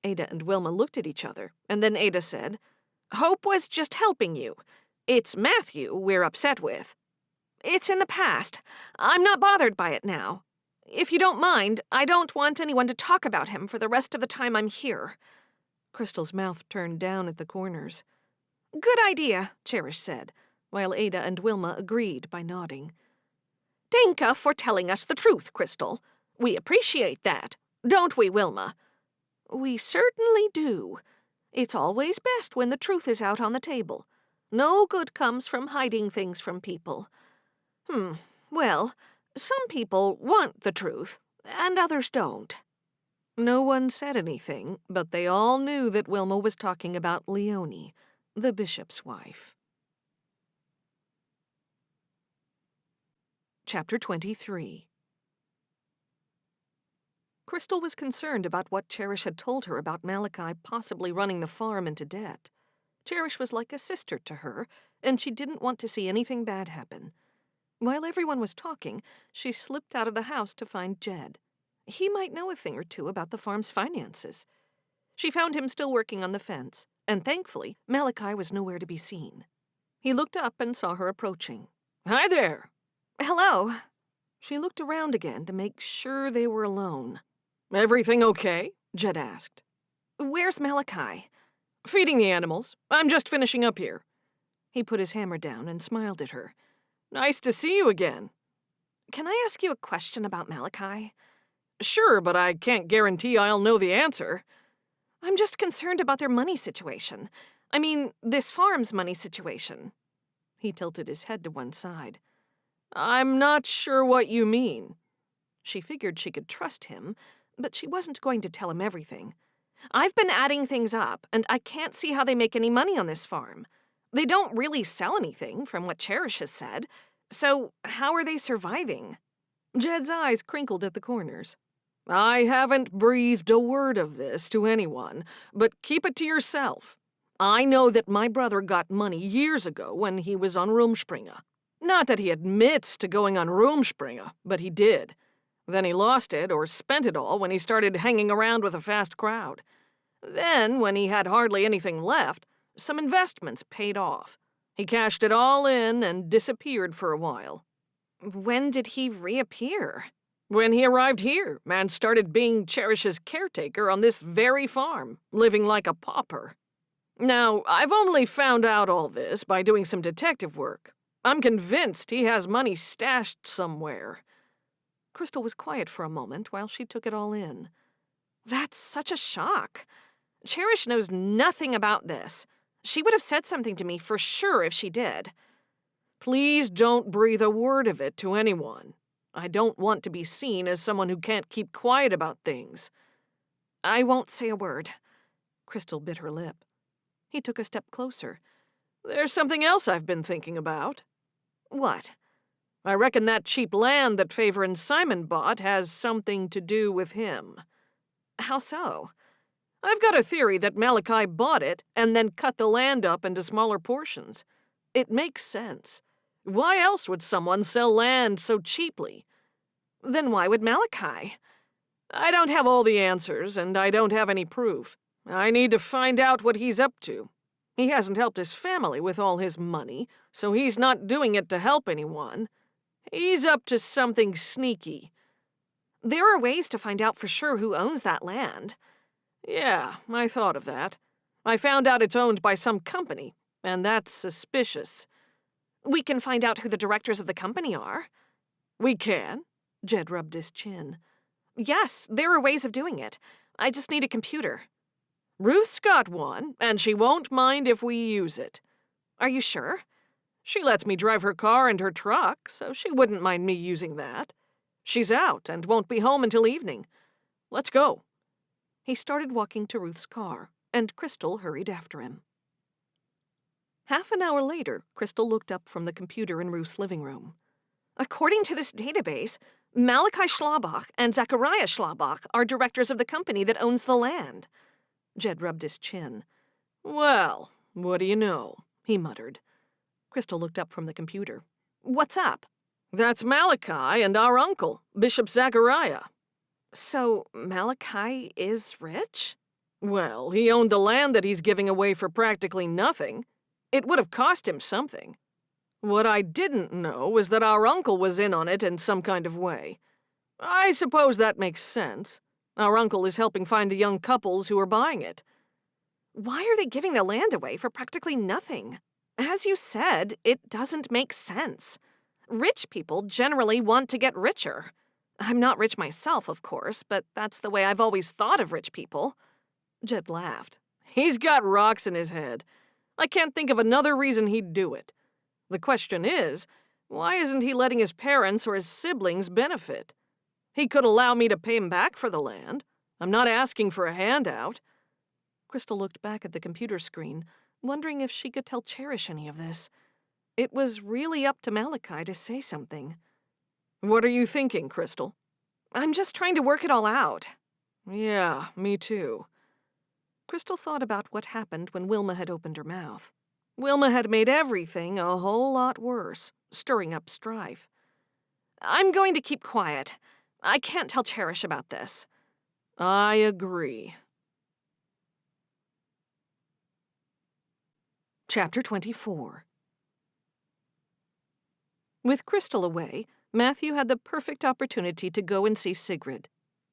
Ada and Wilma looked at each other, and then Ada said, Hope was just helping you. It's Matthew we're upset with. It's in the past. I'm not bothered by it now. If you don't mind, I don't want anyone to talk about him for the rest of the time I'm here. Krystal's mouth turned down at the corners. Good idea, Cherish said, while Ada and Wilma agreed by nodding. Danke for telling us the truth, Krystal. We appreciate that, don't we, Wilma? We certainly do. It's always best when the truth is out on the table. No good comes from hiding things from people. Well, some people want the truth, and others don't. No one said anything, but they all knew that Wilma was talking about Leonie, the bishop's wife. Chapter 23. Krystal was concerned about what Cherish had told her about Malachi possibly running the farm into debt. Cherish was like a sister to her, and she didn't want to see anything bad happen. While everyone was talking, she slipped out of the house to find Jed. He might know a thing or two about the farm's finances. She found him still working on the fence, and thankfully, Malachi was nowhere to be seen. He looked up and saw her approaching. Hi there. Hello. She looked around again to make sure they were alone. Everything okay? Jed asked. Where's Malachi? Feeding the animals. I'm just finishing up here. He put his hammer down and smiled at her. Nice to see you again. Can I ask you a question about Malachi? Sure, but I can't guarantee I'll know the answer. I'm just concerned about their money situation. I mean, this farm's money situation. He tilted his head to one side. I'm not sure what you mean. She figured she could trust him, but she wasn't going to tell him everything. I've been adding things up, and I can't see how they make any money on this farm. They don't really sell anything, from what Cherish has said. So how are they surviving? Jed's eyes crinkled at the corners. I haven't breathed a word of this to anyone, but keep it to yourself. I know that my brother got money years ago when he was on Rumspringa. Not that he admits to going on Rumspringa, but he did. Then he lost it or spent it all when he started hanging around with a fast crowd. Then, when he had hardly anything left, some investments paid off. He cashed it all in and disappeared for a while. When did he reappear? When he arrived here and started being Cherish's caretaker on this very farm, living like a pauper. Now, I've only found out all this by doing some detective work. I'm convinced he has money stashed somewhere. Krystal was quiet for a moment while she took it all in. That's such a shock. Cherish knows nothing about this. She would have said something to me for sure if she did. Please don't breathe a word of it to anyone. I don't want to be seen as someone who can't keep quiet about things." I won't say a word. Krystal bit her lip. He took a step closer. "There's something else I've been thinking about. What? I reckon that cheap land that Favor and Simon bought has something to do with him. How so? I've got a theory that Malachi bought it and then cut the land up into smaller portions. It makes sense. Why else would someone sell land so cheaply? Then why would Malachi? I don't have all the answers, and I don't have any proof. I need to find out what he's up to. He hasn't helped his family with all his money, so he's not doing it to help anyone. He's up to something sneaky. There are ways to find out for sure who owns that land. Yeah, I thought of that. I found out it's owned by some company, and that's suspicious. We can find out who the directors of the company are. We can? Jed rubbed his chin. Yes, there are ways of doing it. I just need a computer. Ruth's got one, and she won't mind if we use it. Are you sure? She lets me drive her car and her truck, so she wouldn't mind me using that. She's out and won't be home until evening. Let's go. He started walking to Ruth's car, and Krystal hurried after him. Half an hour later, Krystal looked up from the computer in Ruth's living room. According to this database, Malachi Schlabach and Zachariah Schlabach are directors of the company that owns the land. Jed rubbed his chin. Well, what do you know? He muttered. Krystal looked up from the computer. What's up? That's Malachi and our uncle, Bishop Zachariah. So Malachi is rich? Well, he owned the land that he's giving away for practically nothing. It would have cost him something. What I didn't know was that our uncle was in on it in some kind of way. I suppose that makes sense. Our uncle is helping find the young couples who are buying it. Why are they giving the land away for practically nothing? As you said, it doesn't make sense. Rich people generally want to get richer. I'm not rich myself, of course, but that's the way I've always thought of rich people. Jed laughed. He's got rocks in his head. I can't think of another reason he'd do it. The question is, why isn't he letting his parents or his siblings benefit? He could allow me to pay him back for the land. I'm not asking for a handout. Krystal looked back at the computer screen, wondering if she could tell Cherish any of this. It was really up to Malachi to say something. What are you thinking, Krystal? I'm just trying to work it all out. Yeah, me too. Krystal thought about what happened when Wilma had opened her mouth. Wilma had made everything a whole lot worse, stirring up strife. I'm going to keep quiet. I can't tell Cherish about this. I agree. Chapter 24. With Krystal away, Matthew had the perfect opportunity to go and see Sigrid.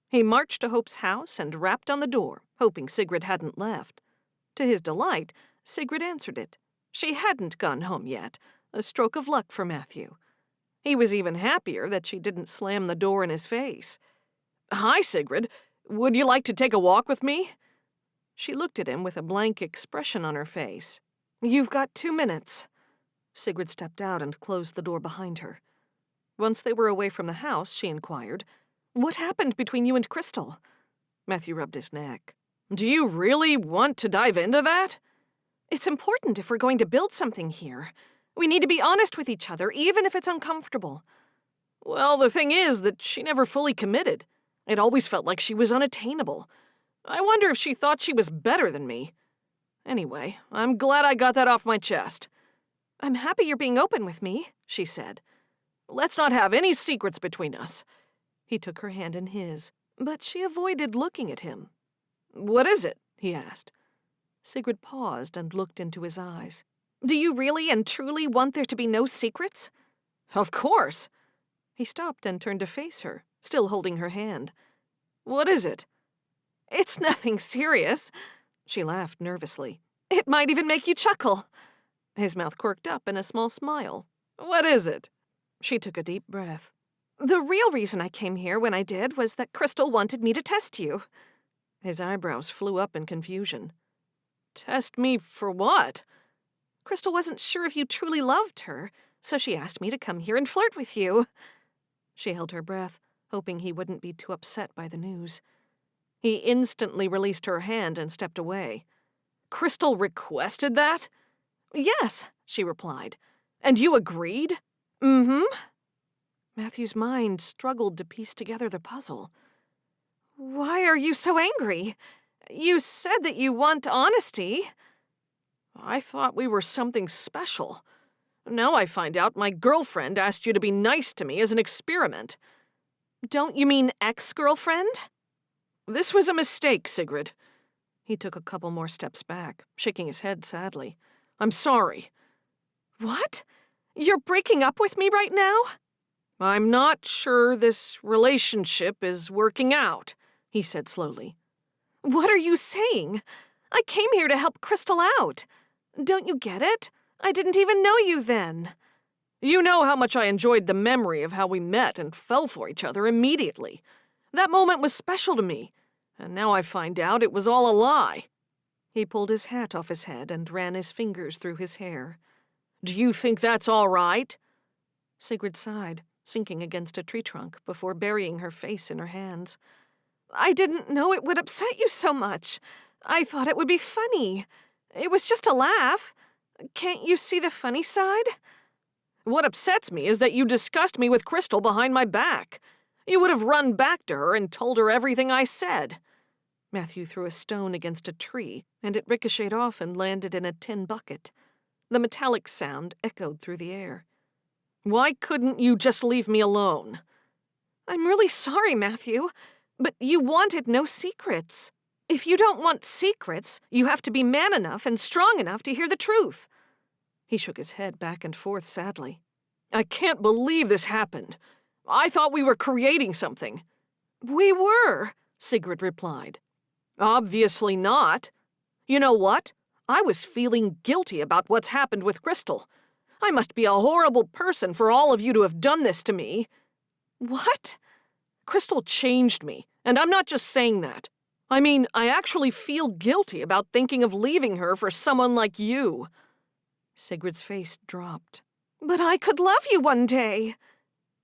He marched to Hope's house and rapped on the door, hoping Sigrid hadn't left. To his delight, Sigrid answered it. She hadn't gone home yet, a stroke of luck for Matthew. He was even happier that she didn't slam the door in his face. "Hi, Sigrid. Would you like to take a walk with me?" She looked at him with a blank expression on her face. "You've got 2 minutes." Sigrid stepped out and closed the door behind her. Once they were away from the house, she inquired, "What happened between you and Krystal?" Matthew rubbed his neck. "Do you really want to dive into that?" "It's important if we're going to build something here. We need to be honest with each other, even if it's uncomfortable." "Well, the thing is that she never fully committed. It always felt like she was unattainable. I wonder if she thought she was better than me. Anyway, I'm glad I got that off my chest." "I'm happy you're being open with me," she said. "Let's not have any secrets between us." He took her hand in his, but she avoided looking at him. "What is it?" he asked. Sigrid paused and looked into his eyes. "Do you really and truly want there to be no secrets?" "Of course." He stopped and turned to face her, still holding her hand. "What is it?" "It's nothing serious." She laughed nervously. "It might even make you chuckle." His mouth quirked up in a small smile. "What is it?" She took a deep breath. "The real reason I came here when I did was that Krystal wanted me to test you." His eyebrows flew up in confusion. "Test me for what?" "Krystal wasn't sure if you truly loved her. so she asked me to come here and flirt with you." She held her breath, hoping he wouldn't be too upset by the news. He instantly released her hand and stepped away. "Krystal requested that?" "Yes," she replied. "And you agreed?" "Mm-hmm." Matthew's mind struggled to piece together the puzzle. "Why are you so angry? You said that you want honesty." "I thought we were something special. Now I find out my girlfriend asked you to be nice to me as an experiment." "Don't you mean ex-girlfriend?" "This was a mistake, Sigrid." He took a couple more steps back, shaking his head sadly. "I'm sorry." "What? You're breaking up with me right now?" "I'm not sure this relationship is working out," he said slowly. "What are you saying? I came here to help Krystal out. Don't you get it? I didn't even know you then." "You know how much I enjoyed the memory of how we met and fell for each other immediately. That moment was special to me, and now I find out it was all a lie." He pulled his hat off his head and ran his fingers through his hair. "Do you think that's all right?" Sigrid sighed, sinking against a tree trunk before burying her face in her hands. "I didn't know it would upset you so much. I thought it would be funny. It was just a laugh. Can't you see the funny side?" "What upsets me is that you discussed me with Krystal behind my back. You would have run back to her and told her everything I said." Matthew threw a stone against a tree, and it ricocheted off and landed in a tin bucket. The metallic sound echoed through the air. "Why couldn't you just leave me alone?" "I'm really sorry, Matthew, but you wanted no secrets. If you don't want secrets, you have to be man enough and strong enough to hear the truth." He shook his head back and forth sadly. "I can't believe this happened. I thought we were creating something." "We were," Sigrid replied. "Obviously not. You know what? I was feeling guilty about what's happened with Krystal. I must be a horrible person for all of you to have done this to me." "What?" "Krystal changed me, and I'm not just saying that. I mean, I actually feel guilty about thinking of leaving her for someone like you." Sigrid's face dropped. "But I could love you one day."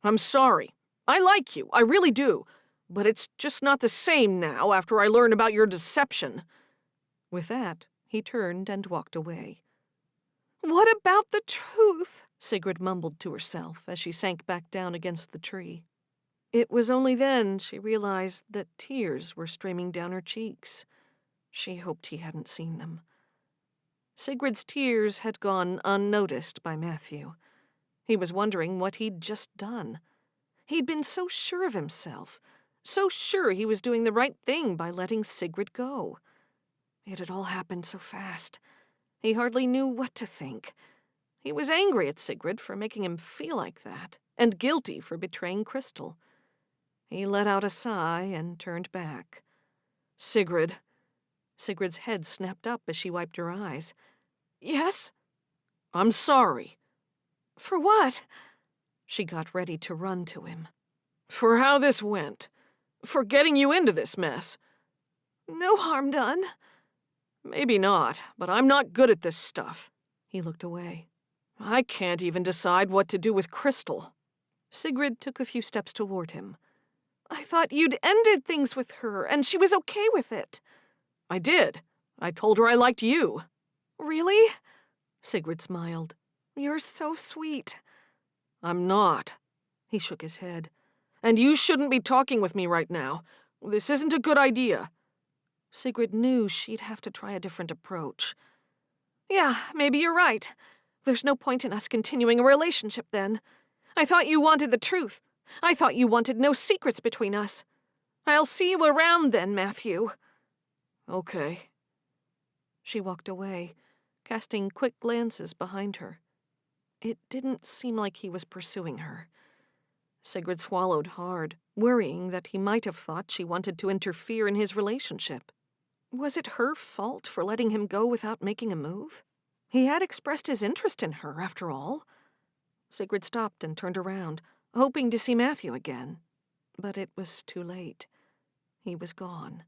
"I'm sorry. I like you, I really do. But it's just not the same now after I learn about your deception." With that, he turned and walked away. "What about the truth?" Sigrid mumbled to herself as she sank back down against the tree. It was only then she realized that tears were streaming down her cheeks. She hoped he hadn't seen them. Sigrid's tears had gone unnoticed by Matthew. He was wondering what he'd just done. He'd been so sure of himself, so sure he was doing the right thing by letting Sigrid go. It had all happened so fast. He hardly knew what to think. He was angry at Sigrid for making him feel like that, and guilty for betraying Krystal. He let out a sigh and turned back. "Sigrid." Sigrid's head snapped up as she wiped her eyes. "Yes?" "I'm sorry." "For what?" She got ready to run to him. "For how this went. For getting you into this mess." "No harm done." "Maybe not, but I'm not good at this stuff." He looked away. "I can't even decide what to do with Krystal." Sigrid took a few steps toward him. "I thought you'd ended things with her, and she was okay with it." "I did. I told her I liked you." "Really?" Sigrid smiled. "You're so sweet." "I'm not." He shook his head. "And you shouldn't be talking with me right now. This isn't a good idea." Sigrid knew she'd have to try a different approach. "Yeah, maybe you're right. There's no point in us continuing a relationship then. I thought you wanted the truth. I thought you wanted no secrets between us. I'll see you around then, Matthew." "Okay." She walked away, casting quick glances behind her. It didn't seem like he was pursuing her. Sigrid swallowed hard, worrying that he might have thought she wanted to interfere in his relationship. Was it her fault for letting him go without making a move? He had expressed his interest in her, after all. Sigrid stopped and turned around, hoping to see Matthew again. But it was too late. He was gone.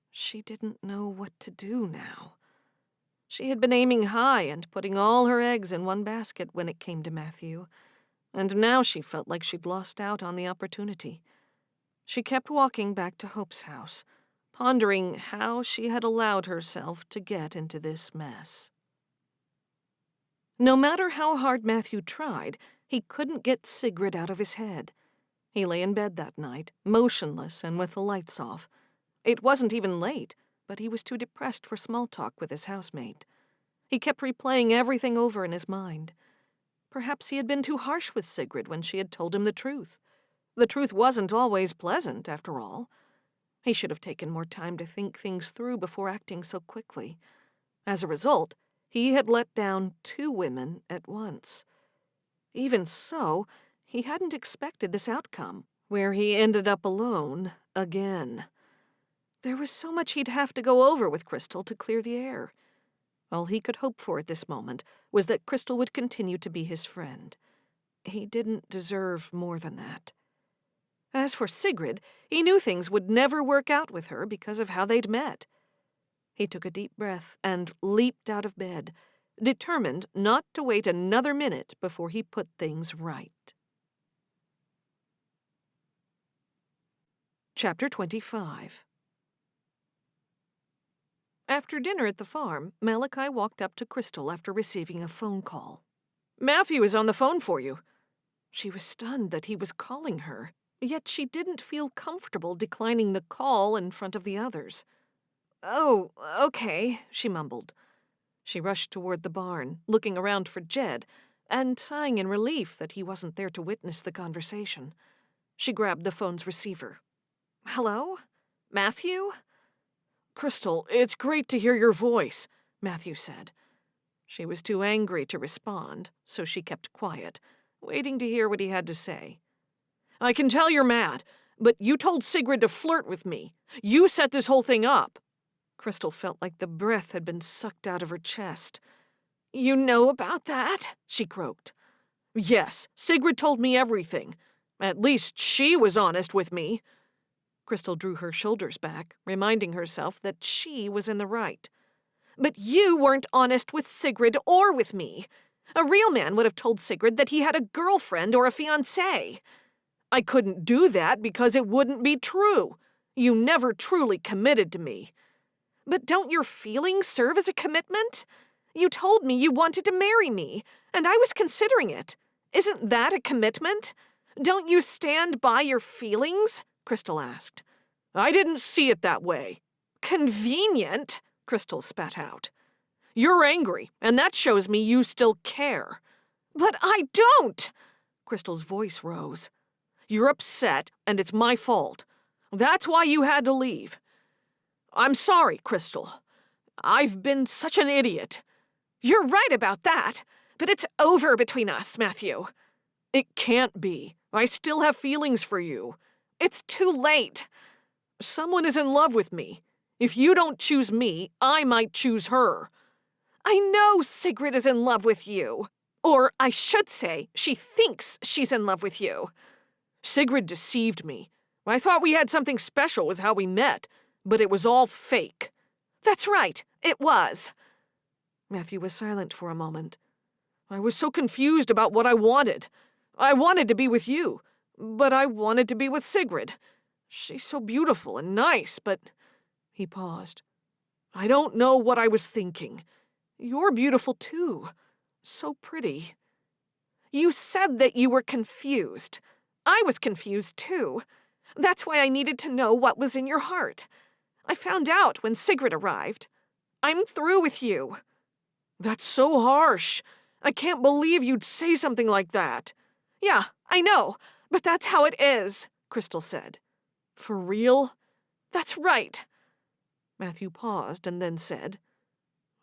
She didn't know what to do now. She had been aiming high and putting all her eggs in one basket when it came to Matthew, and now she felt like she'd lost out on the opportunity. She kept walking back to Hope's house, pondering how she had allowed herself to get into this mess. No matter how hard Matthew tried, he couldn't get Sigrid out of his head. He lay in bed that night, motionless and with the lights off. It wasn't even late, but he was too depressed for small talk with his housemate. He kept replaying everything over in his mind. Perhaps he had been too harsh with Sigrid when she had told him the truth. The truth wasn't always pleasant, after all. He should have taken more time to think things through before acting so quickly. As a result, he had let down 2 women at once. Even so, he hadn't expected this outcome, where he ended up alone again. There was so much he'd have to go over with Krystal to clear the air. All he could hope for at this moment was that Krystal would continue to be his friend. He didn't deserve more than that. As for Sigrid, he knew things would never work out with her because of how they'd met. He took a deep breath and leaped out of bed, determined not to wait another minute before he put things right. Chapter 25. After dinner at the farm, Malachi walked up to Krystal after receiving a phone call. Matthew is on the phone for you. She was stunned that he was calling her, yet she didn't feel comfortable declining the call in front of the others. Oh, okay, she mumbled. She rushed toward the barn, looking around for Jed, and sighing in relief that he wasn't there to witness the conversation. She grabbed the phone's receiver. Hello? Matthew? Krystal, it's great to hear your voice, Matthew said. She was too angry to respond, so she kept quiet, waiting to hear what he had to say. I can tell you're mad, but you told Sigrid to flirt with me. You set this whole thing up. Krystal felt like the breath had been sucked out of her chest. You know about that? She croaked. Yes, Sigrid told me everything. At least she was honest with me. Krystal drew her shoulders back, reminding herself that she was in the right. But you weren't honest with Sigrid or with me. A real man would have told Sigrid that he had a girlfriend or a fiancé. I couldn't do that because it wouldn't be true. You never truly committed to me. But don't your feelings serve as a commitment? You told me you wanted to marry me, and I was considering it. Isn't that a commitment? Don't you stand by your feelings? Krystal asked. I didn't see it that way. Convenient, Krystal spat out. You're angry, and that shows me you still care. But I don't! Krystal's voice rose. You're upset, and it's my fault. That's why you had to leave. I'm sorry, Krystal. I've been such an idiot. You're right about that, but it's over between us, Matthew. It can't be. I still have feelings for you. It's too late. Someone is in love with me. If you don't choose me, I might choose her. I know Sigrid is in love with you. Or I should say, she thinks she's in love with you. Sigrid deceived me. I thought we had something special with how we met, but it was all fake. That's right, it was. Matthew was silent for a moment. I was so confused about what I wanted. I wanted to be with you, but I wanted to be with Sigrid. She's so beautiful and nice, but... He paused. I don't know what I was thinking. You're beautiful too. So pretty. You said that you were confused. I was confused too. That's why I needed to know what was in your heart. I found out when Sigrid arrived. I'm through with you. That's so harsh. I can't believe you'd say something like that. Yeah, I know, but that's how it is, Krystal said. For real? That's right. Matthew paused and then said,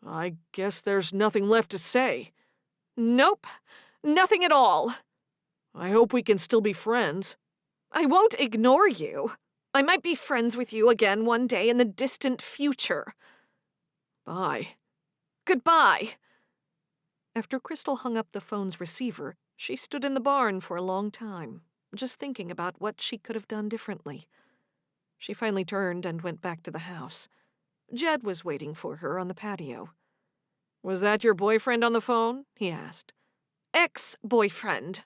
I guess there's nothing left to say. Nope, nothing at all. I hope we can still be friends. I won't ignore you. I might be friends with you again one day in the distant future. Bye. Goodbye. After Krystal hung up the phone's receiver, she stood in the barn for a long time, just thinking about what she could have done differently. She finally turned and went back to the house. Jed was waiting for her on the patio. Was that your boyfriend on the phone? He asked. Ex-boyfriend.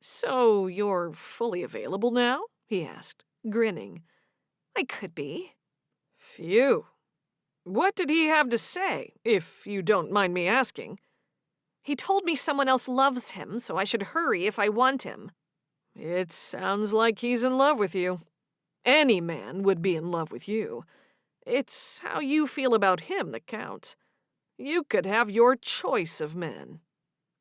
So you're fully available now? He asked, grinning. I could be. Phew. What did he have to say, if you don't mind me asking? He told me someone else loves him, so I should hurry if I want him. It sounds like he's in love with you. Any man would be in love with you. It's how you feel about him that counts. You could have your choice of men.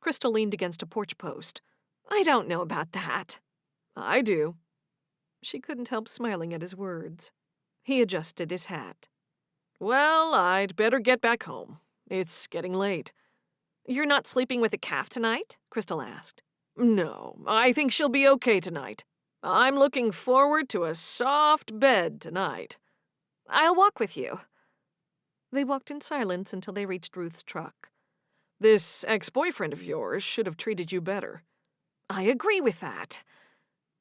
Krystal leaned against a porch post. I don't know about that. I do. She couldn't help smiling at his words. He adjusted his hat. Well, I'd better get back home. It's getting late. You're not sleeping with the calf tonight? Krystal asked. No, I think she'll be okay tonight. I'm looking forward to a soft bed tonight. I'll walk with you. They walked in silence until they reached Ruth's truck. This ex-boyfriend of yours should have treated you better. I agree with that.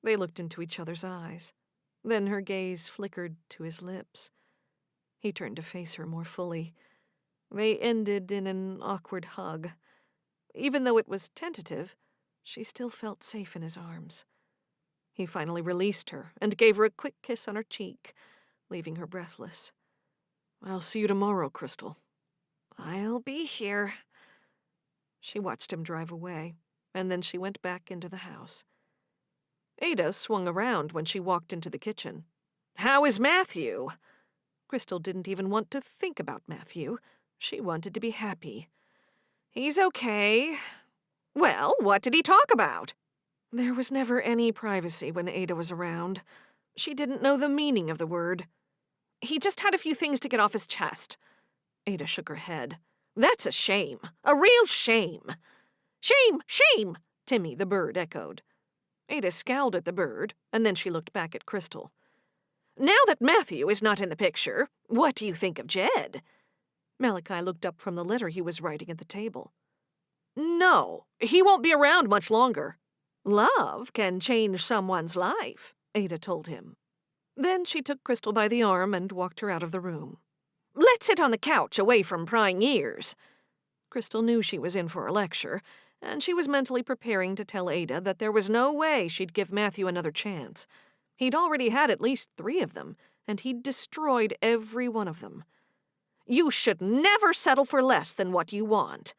They looked into each other's eyes. Then her gaze flickered to his lips. He turned to face her more fully. They ended in an awkward hug. Even though it was tentative, she still felt safe in his arms. He finally released her and gave her a quick kiss on her cheek, leaving her breathless. I'll see you tomorrow, Krystal. I'll be here. She watched him drive away, and then she went back into the house. Ada swung around when she walked into the kitchen. How is Matthew? Krystal didn't even want to think about Matthew. She wanted to be happy. He's okay. Well, what did he talk about? There was never any privacy when Ada was around. She didn't know the meaning of the word. He just had a few things to get off his chest. Ada shook her head. That's a shame. A real shame. Shame, shame, Timmy the bird echoed. Ada scowled at the bird, and then she looked back at Krystal. Now that Matthew is not in the picture, what do you think of Jed? Malachi looked up from the letter he was writing at the table. No, he won't be around much longer. Love can change someone's life, Ada told him. Then she took Krystal by the arm and walked her out of the room. Let's sit on the couch away from prying ears. Krystal knew she was in for a lecture, and she was mentally preparing to tell Ada that there was no way she'd give Matthew another chance. He'd already had at least 3 of them, and he'd destroyed every one of them. You should never settle for less than what you want.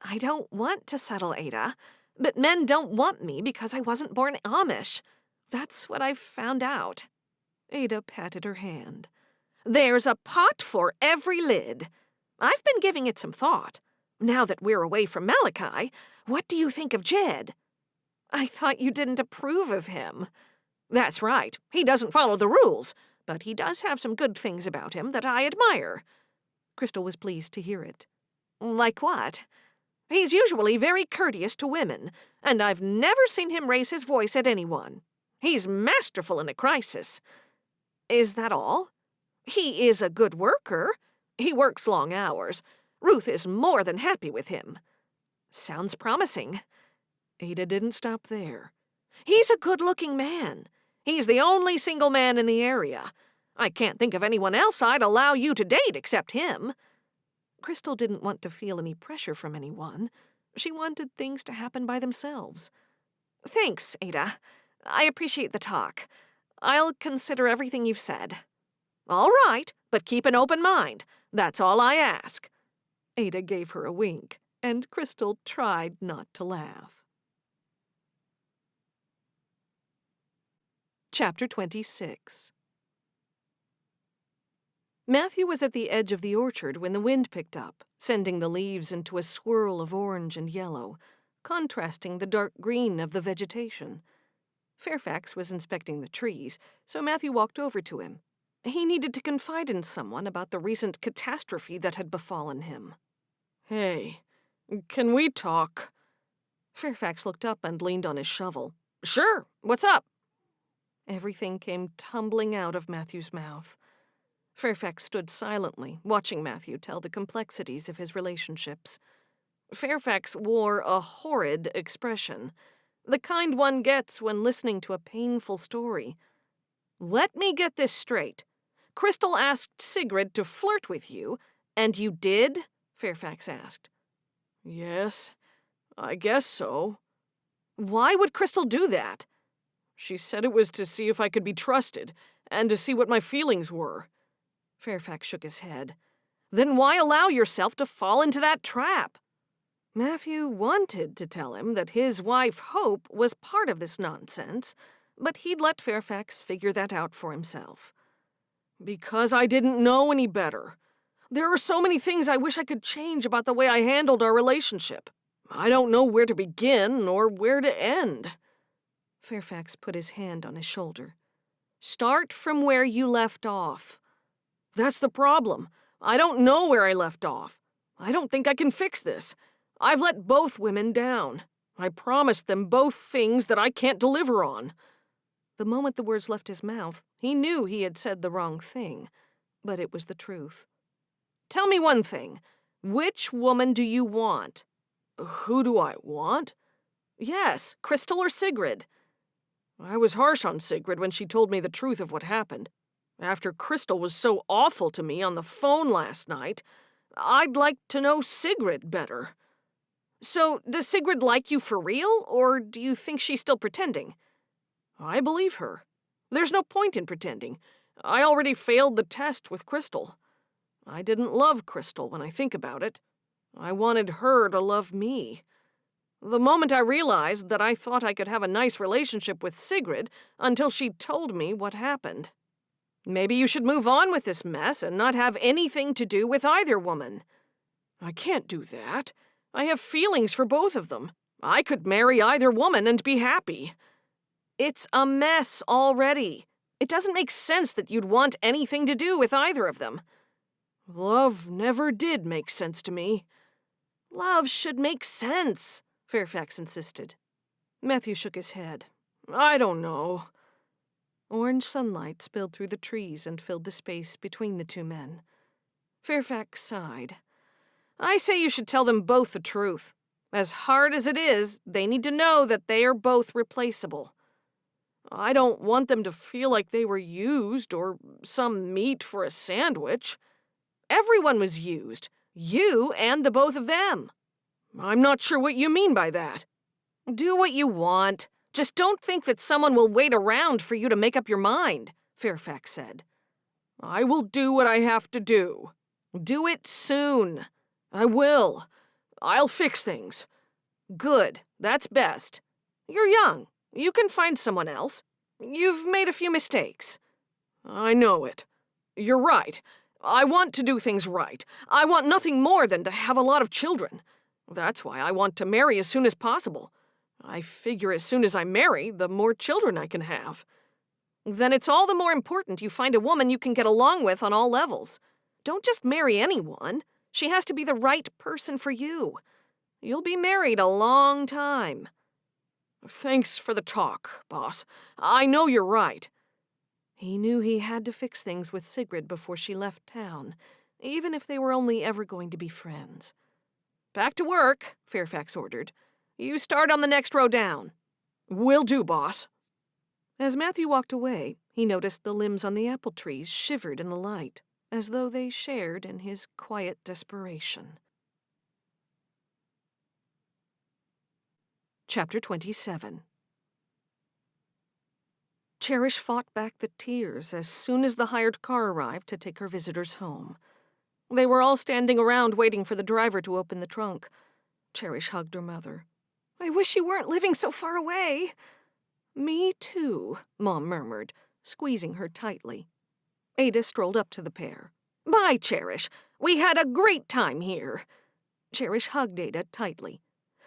I don't want to settle, Ada, but men don't want me because I wasn't born Amish. That's what I've found out. Ada patted her hand. There's a pot for every lid. I've been giving it some thought. Now that we're away from Malachi, what do you think of Jed? I thought you didn't approve of him. That's right. He doesn't follow the rules, but he does have some good things about him that I admire. Krystal was pleased to hear it. Like what? He's usually very courteous to women, and I've never seen him raise his voice at anyone. He's masterful in a crisis. Is that all? He is a good worker. He works long hours. Ruth is more than happy with him. Sounds promising. Ada didn't stop there. He's a good-looking man. He's the only single man in the area. I can't think of anyone else I'd allow you to date except him. Krystal didn't want to feel any pressure from anyone. She wanted things to happen by themselves. Thanks, Ada. I appreciate the talk. I'll consider everything you've said. All right, but keep an open mind. That's all I ask. Ada gave her a wink, and Krystal tried not to laugh. Chapter 26. Matthew was at the edge of the orchard when the wind picked up, sending the leaves into a swirl of orange and yellow, contrasting the dark green of the vegetation. Fairfax was inspecting the trees, so Matthew walked over to him. He needed to confide in someone about the recent catastrophe that had befallen him. Hey, can we talk? Fairfax looked up and leaned on his shovel. Sure, what's up? Everything came tumbling out of Matthew's mouth. Fairfax stood silently, watching Matthew tell the complexities of his relationships. Fairfax wore a horrid expression, the kind one gets when listening to a painful story. Let me get this straight. Krystal asked Sigrid to flirt with you, and you did? Fairfax asked. Yes, I guess so. Why would Krystal do that? She said it was to see if I could be trusted, and to see what my feelings were. Fairfax shook his head. Then why allow yourself to fall into that trap? Matthew wanted to tell him that his wife, Hope, was part of this nonsense, but he'd let Fairfax figure that out for himself. Because I didn't know any better. There are so many things I wish I could change about the way I handled our relationship. I don't know where to begin or where to end. Fairfax put his hand on his shoulder. Start from where you left off. That's the problem. I don't know where I left off. I don't think I can fix this. I've let both women down. I promised them both things that I can't deliver on. The moment the words left his mouth, he knew he had said the wrong thing, but it was the truth. Tell me one thing. Which woman do you want? Who do I want? Yes, Krystal or Sigrid? I was harsh on Sigrid when she told me the truth of what happened. After Krystal was so awful to me on the phone last night, I'd like to know Sigrid better. So, does Sigrid like you for real, or do you think she's still pretending? I believe her. There's no point in pretending. I already failed the test with Krystal. I didn't love Krystal when I think about it. I wanted her to love me. The moment I realized that I thought I could have a nice relationship with Sigrid until she told me what happened. Maybe you should move on with this mess and not have anything to do with either woman. I can't do that. I have feelings for both of them. I could marry either woman and be happy. It's a mess already. It doesn't make sense that you'd want anything to do with either of them. Love never did make sense to me. Love should make sense, Fairfax insisted. Matthew shook his head. I don't know. Orange sunlight spilled through the trees and filled the space between the two men. Fairfax sighed. I say you should tell them both the truth. As hard as it is, they need to know that they are both replaceable. I don't want them to feel like they were used or some meat for a sandwich. Everyone was used. You and the both of them. I'm not sure what you mean by that. Do what you want. Just don't think that someone will wait around for you to make up your mind, Fairfax said. I will do what I have to do. Do it soon. I will. I'll fix things. Good. That's best. You're young. You can find someone else. You've made a few mistakes. I know it. You're right. I want to do things right. I want nothing more than to have a lot of children. That's why I want to marry as soon as possible. I figure as soon as I marry, the more children I can have. Then it's all the more important you find a woman you can get along with on all levels. Don't just marry anyone. She has to be the right person for you. You'll be married a long time. Thanks for the talk, boss. I know you're right. He knew he had to fix things with Sigrid before she left town, even if they were only ever going to be friends. Back to work, Fairfax ordered. You start on the next row down. Will do, boss. As Matthew walked away, he noticed the limbs on the apple trees shivered in the light, as though they shared in his quiet desperation. Chapter 27. Cherish fought back the tears as soon as the hired car arrived to take her visitors home. They were all standing around waiting for the driver to open the trunk. Cherish hugged her mother. I wish you weren't living so far away. Me too, Mom murmured, squeezing her tightly. Ada strolled up to the pair. Bye, Cherish. We had a great time here. Cherish hugged Ada tightly.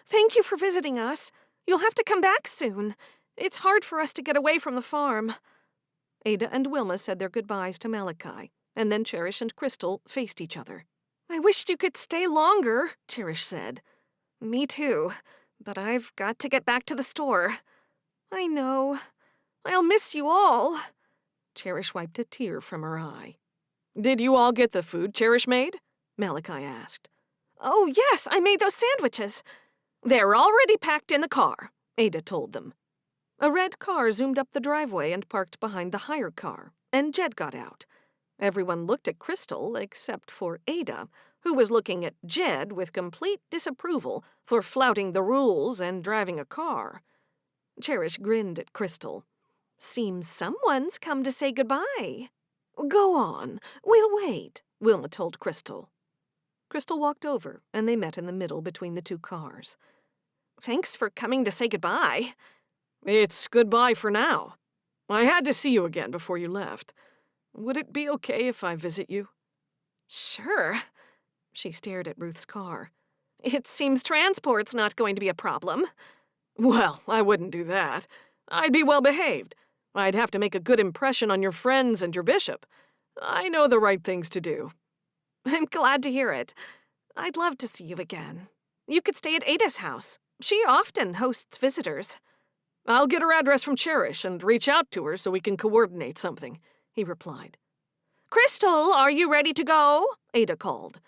Thank you for visiting us. You'll have to come back soon. It's hard for us to get away from the farm. Ada and Wilma said their goodbyes to Malachi, and then Cherish and Krystal faced each other. I wished you could stay longer, Cherish said. Me too, but I've got to get back to the store. I know. I'll miss you all. Cherish wiped a tear from her eye. Did you all get the food Cherish made? Malachi asked. Oh, yes, I made those sandwiches. They're already packed in the car, Ada told them. A red car zoomed up the driveway and parked behind the hired car, and Jed got out. Everyone looked at Krystal except for Ada, who was looking at Jed with complete disapproval for flouting the rules and driving a car. Cherish grinned at Krystal. Seems someone's come to say goodbye. Go on, we'll wait, Wilma told Krystal. Krystal walked over, and they met in the middle between the two cars. Thanks for coming to say goodbye. It's goodbye for now. I had to see you again before you left. Would it be okay if I visit you? Sure. She stared at Ruth's car. It seems transport's not going to be a problem. Well, I wouldn't do that. I'd be well behaved. I'd have to make a good impression on your friends and your bishop. I know the right things to do. I'm glad to hear it. I'd love to see you again. You could stay at Ada's house. She often hosts visitors. I'll get her address from Cherish and reach out to her so we can coordinate something, he replied. Krystal, are you ready to go? Ada called.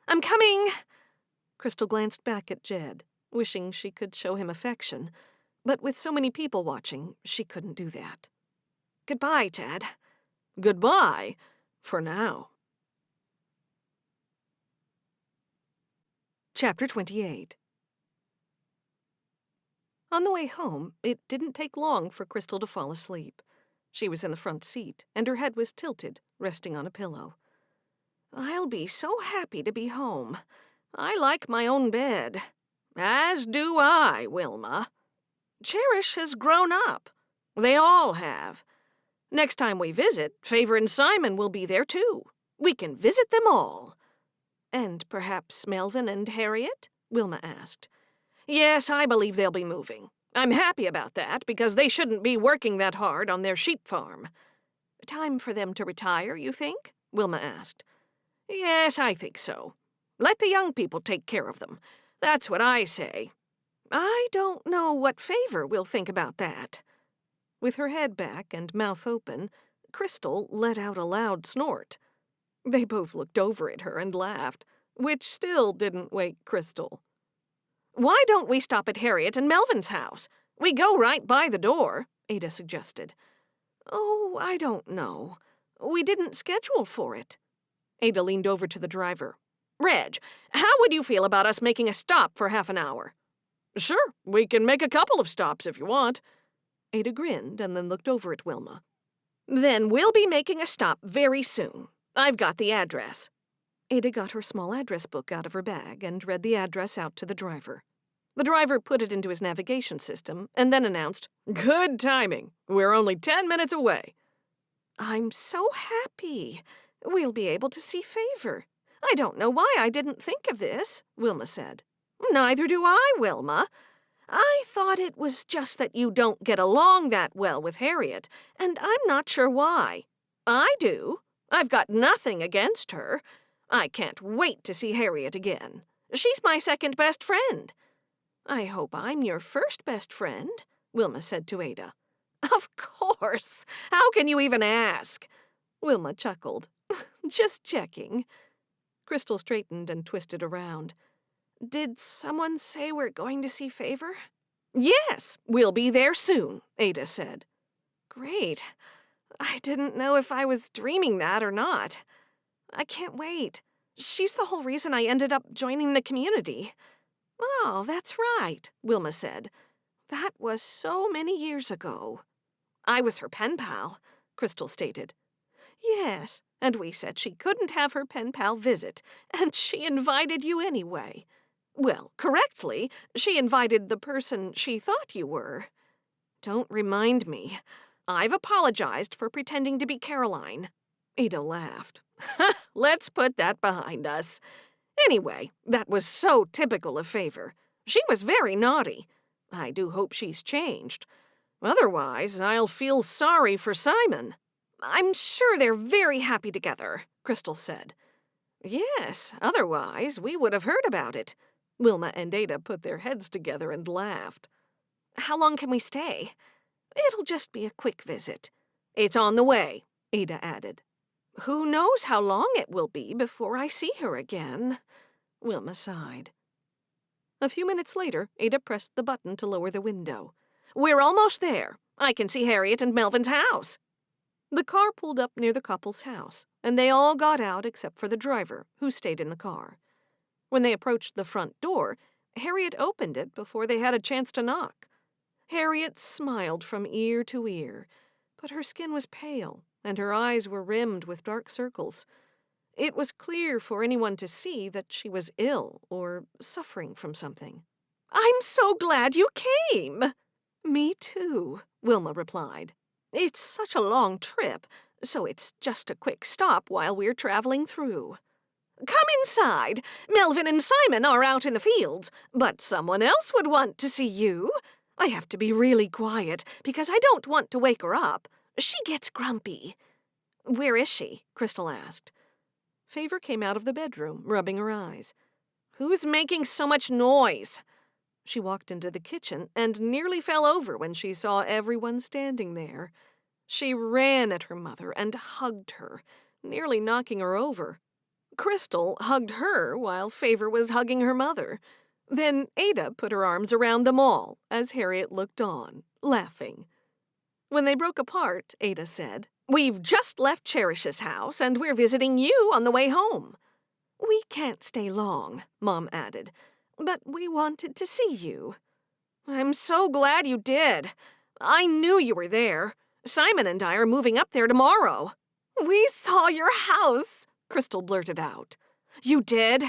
I'm coming. Krystal glanced back at Jed, wishing she could show him affection, but with so many people watching, she couldn't do that. Goodbye, Jed. Goodbye, for now. Chapter 28. On the way home, it didn't take long for Krystal to fall asleep. She was in the front seat, and her head was tilted, resting on a pillow. I'll be so happy to be home. I like my own bed. As do I, Wilma. Cherish has grown up. They all have. Next time we visit, Favor and Simon will be there too. We can visit them all. And perhaps Melvin and Harriet? Wilma asked. Yes, I believe they'll be moving. I'm happy about that, because they shouldn't be working that hard on their sheep farm. Time for them to retire, you think? Wilma asked. Yes, I think so. Let the young people take care of them. That's what I say. I don't know what Favor will think about that. With her head back and mouth open, Krystal let out a loud snort. They both looked over at her and laughed, which still didn't wake Krystal. Why don't we stop at Harriet and Melvin's house? We go right by the door, Ada suggested. Oh, I don't know. We didn't schedule for it. Ada leaned over to the driver. Reg, how would you feel about us making a stop for half an hour? Sure, we can make a couple of stops if you want. Ada grinned and then looked over at Wilma. Then we'll be making a stop very soon. I've got the address. Ada got her small address book out of her bag and read the address out to the driver. The driver put it into his navigation system and then announced, Good timing. We're only 10 minutes away. I'm so happy. We'll be able to see Favor. I don't know why I didn't think of this, Wilma said. Neither do I, Wilma. I thought it was just that you don't get along that well with Harriet, and I'm not sure why. I do. I've got nothing against her. I can't wait to see Harriet again. She's my second best friend. I hope I'm your first best friend, Wilma said to Ada. Of course. How can you even ask? Wilma chuckled. Just checking. Krystal straightened and twisted around. Did someone say we're going to see Favor? Yes, we'll be there soon, Ada said. Great. I didn't know if I was dreaming that or not. I can't wait. She's the whole reason I ended up joining the community. Oh, that's right, Wilma said. That was so many years ago. I was her pen pal, Krystal stated. Yes, and we said she couldn't have her pen pal visit, and she invited you anyway. Well, correctly, she invited the person she thought you were. Don't remind me. I've apologized for pretending to be Caroline. Ada laughed. Let's put that behind us. Anyway, that was so typical of Favor. She was very naughty. I do hope she's changed. Otherwise, I'll feel sorry for Simon. I'm sure they're very happy together, Krystal said. Yes, otherwise we would have heard about it. Wilma and Ada put their heads together and laughed. How long can we stay? It'll just be a quick visit. It's on the way, Ada added. Who knows how long it will be before I see her again? Wilma sighed. A few minutes later, Ada pressed the button to lower the window. We're almost there. I can see Harriet and Melvin's house. The car pulled up near the couple's house, and they all got out except for the driver, who stayed in the car. When they approached the front door, Harriet opened it before they had a chance to knock. Harriet smiled from ear to ear, but her skin was pale, and her eyes were rimmed with dark circles. It was clear for anyone to see that she was ill or suffering from something. "I'm so glad you came!" "Me too," Wilma replied. "It's such a long trip, so it's just a quick stop while we're traveling through." "Come inside. Melvin and Simon are out in the fields, but someone else would want to see you. I have to be really quiet because I don't want to wake her up. She gets grumpy." "Where is she?" Krystal asked. Favor came out of the bedroom, rubbing her eyes. "Who's making so much noise?" She walked into the kitchen and nearly fell over when she saw everyone standing there. She ran at her mother and hugged her, nearly knocking her over. Krystal hugged her while Favor was hugging her mother. Then Ada put her arms around them all as Harriet looked on, laughing. When they broke apart, Ada said, "We've just left Cherish's house, and we're visiting you on the way home." "We can't stay long," Mom added, "but we wanted to see you." "I'm so glad you did. I knew you were there. Simon and I are moving up there tomorrow." "We saw your house," Krystal blurted out. "You did?"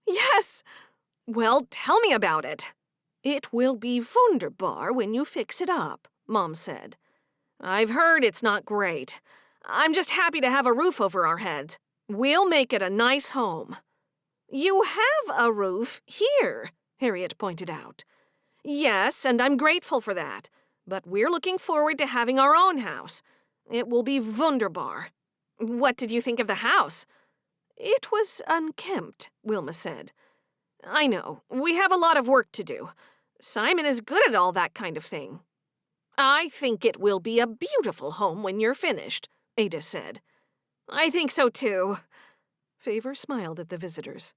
"Yes." "Well, tell me about it." "It will be wunderbar when you fix it up," Mom said. "I've heard it's not great. I'm just happy to have a roof over our heads. We'll make it a nice home." "You have a roof here," Harriet pointed out. "Yes, and I'm grateful for that. But we're looking forward to having our own house. It will be wunderbar." "What did you think of the house?" "It was unkempt," Wilma said. "I know. We have a lot of work to do. Simon is good at all that kind of thing." "I think it will be a beautiful home when you're finished," Ada said. "I think so too." Favor smiled at the visitors.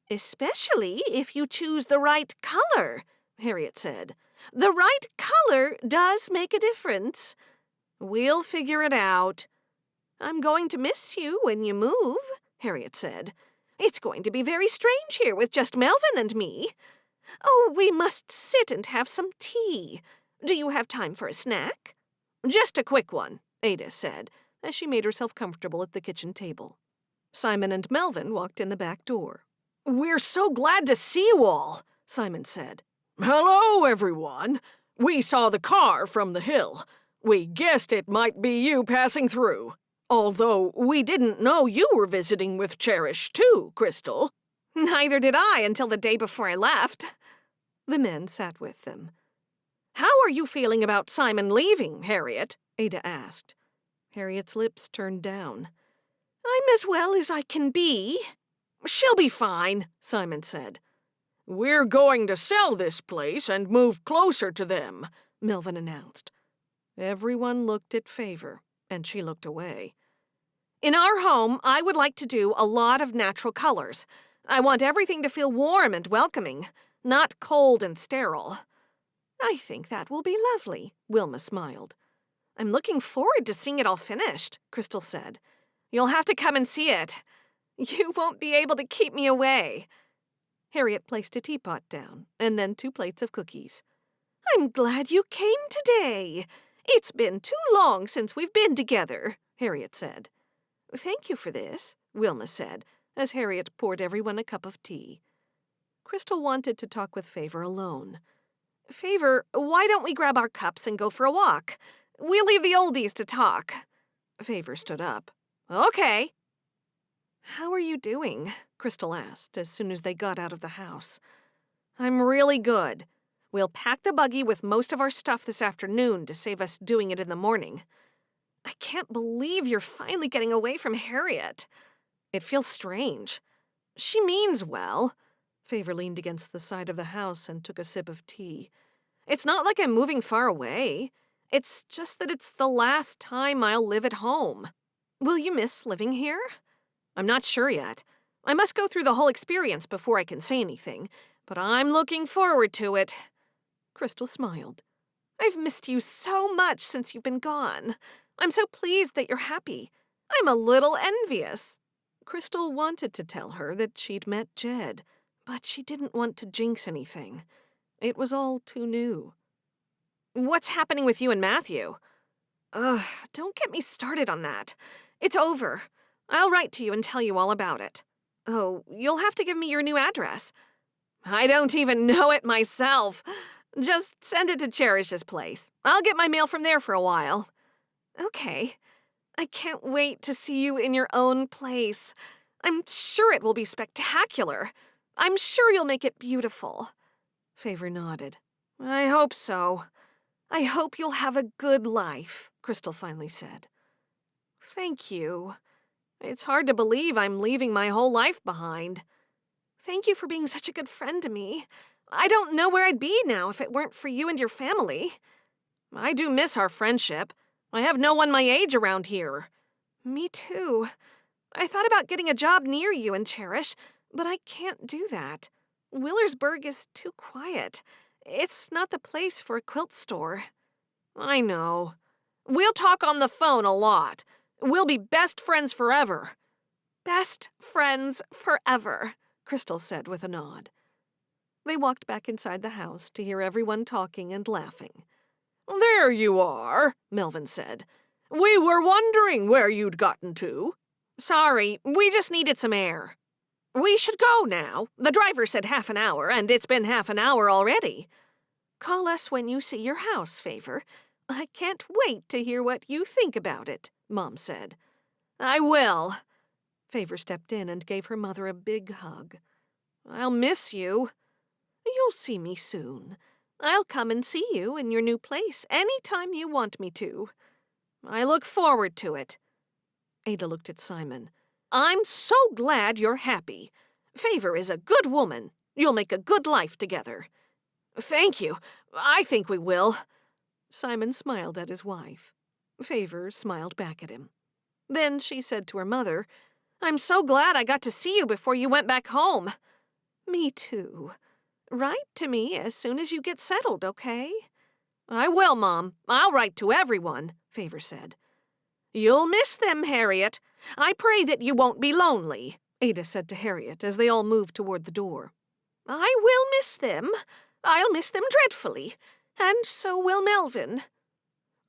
"Especially if you choose the right color," Harriet said. "The right color does make a difference." "We'll figure it out." "I'm going to miss you when you move," Harriet said. "It's going to be very strange here with just Melvin and me. Oh, we must sit and have some tea. Do you have time for a snack?" "Just a quick one," Ada said, as she made herself comfortable at the kitchen table. Simon and Melvin walked in the back door. "We're so glad to see you all," Simon said. "Hello, everyone. We saw the car from the hill. We guessed it might be you passing through. Although we didn't know you were visiting with Cherish too, Krystal." "Neither did I until the day before I left." The men sat with them. "How are you feeling about Simon leaving, Harriet?" Ada asked. Harriet's lips turned down. "I'm as well as I can be." "She'll be fine," Simon said. "We're going to sell this place and move closer to them," Melvin announced. Everyone looked at Favor, and she looked away. "In our home, I would like to do a lot of natural colors. I want everything to feel warm and welcoming, not cold and sterile." "I think that will be lovely," Wilma smiled. "I'm looking forward to seeing it all finished," Krystal said. "You'll have to come and see it. You won't be able to keep me away." Harriet placed a teapot down, and then 2 plates of cookies. "I'm glad you came today. It's been too long since we've been together," Harriet said. "Thank you for this," Wilma said, as Harriet poured everyone a cup of tea. Krystal wanted to talk with Favor alone. "Favor, why don't we grab our cups and go for a walk? We'll leave the oldies to talk." Favor stood up. "Okay." "How are you doing?" Krystal asked as soon as they got out of the house. "I'm really good. We'll pack the buggy with most of our stuff this afternoon to save us doing it in the morning. I can't believe you're finally getting away from Harriet. It feels strange. She means well." Favor leaned against the side of the house and took a sip of tea. "It's not like I'm moving far away. It's just that it's the last time I'll live at home." "Will you miss living here?" "I'm not sure yet. I must go through the whole experience before I can say anything, but I'm looking forward to it." Krystal smiled. "I've missed you so much since you've been gone. I'm so pleased that you're happy. I'm a little envious. Krystal wanted to tell her that she'd met Jed, but she didn't want to jinx anything. It was all too new. What's happening with you and Matthew? Ugh, don't get me started on that. It's over. I'll write to you and tell you all about it. Oh, you'll have to give me your new address. I don't even know it myself. Just send it to Cherish's place. I'll get my mail from there for a while. Okay. I can't wait to see you in your own place. I'm sure it will be spectacular. I'm sure you'll make it beautiful. Favor nodded. I hope so. I hope you'll have a good life, Krystal finally said. Thank you. It's hard to believe I'm leaving my whole life behind. Thank you for being such a good friend to me. I don't know where I'd be now if it weren't for you and your family. I do miss our friendship. I have no one my age around here. Me too. I thought about getting a job near you and Cherish, but I can't do that. Willersburg is too quiet. It's not the place for a quilt store. I know. We'll talk on the phone a lot. We'll be best friends forever. Best friends forever, Krystal said with a nod. They walked back inside the house to hear everyone talking and laughing. There you are, Melvin said. We were wondering where you'd gotten to. Sorry, we just needed some air. We should go now. The driver said half an hour, and it's been half an hour already. Call us when you see your house, Favor. I can't wait to hear what you think about it, Mom said. I will. Favor stepped in and gave her mother a big hug. I'll miss you. You'll see me soon. I'll come and see you in your new place any time you want me to. I look forward to it. Ada looked at Simon. I'm so glad you're happy. Favor is a good woman. You'll make a good life together. Thank you. I think we will. Simon smiled at his wife. Favor smiled back at him. Then she said to her mother, I'm so glad I got to see you before you went back home. Me too. Write to me as soon as you get settled, okay? I will, Mom. I'll write to everyone, Favor said. You'll miss them, Harriet. I pray that you won't be lonely, Ada said to Harriet as they all moved toward the door. I will miss them. I'll miss them dreadfully. And so will Melvin.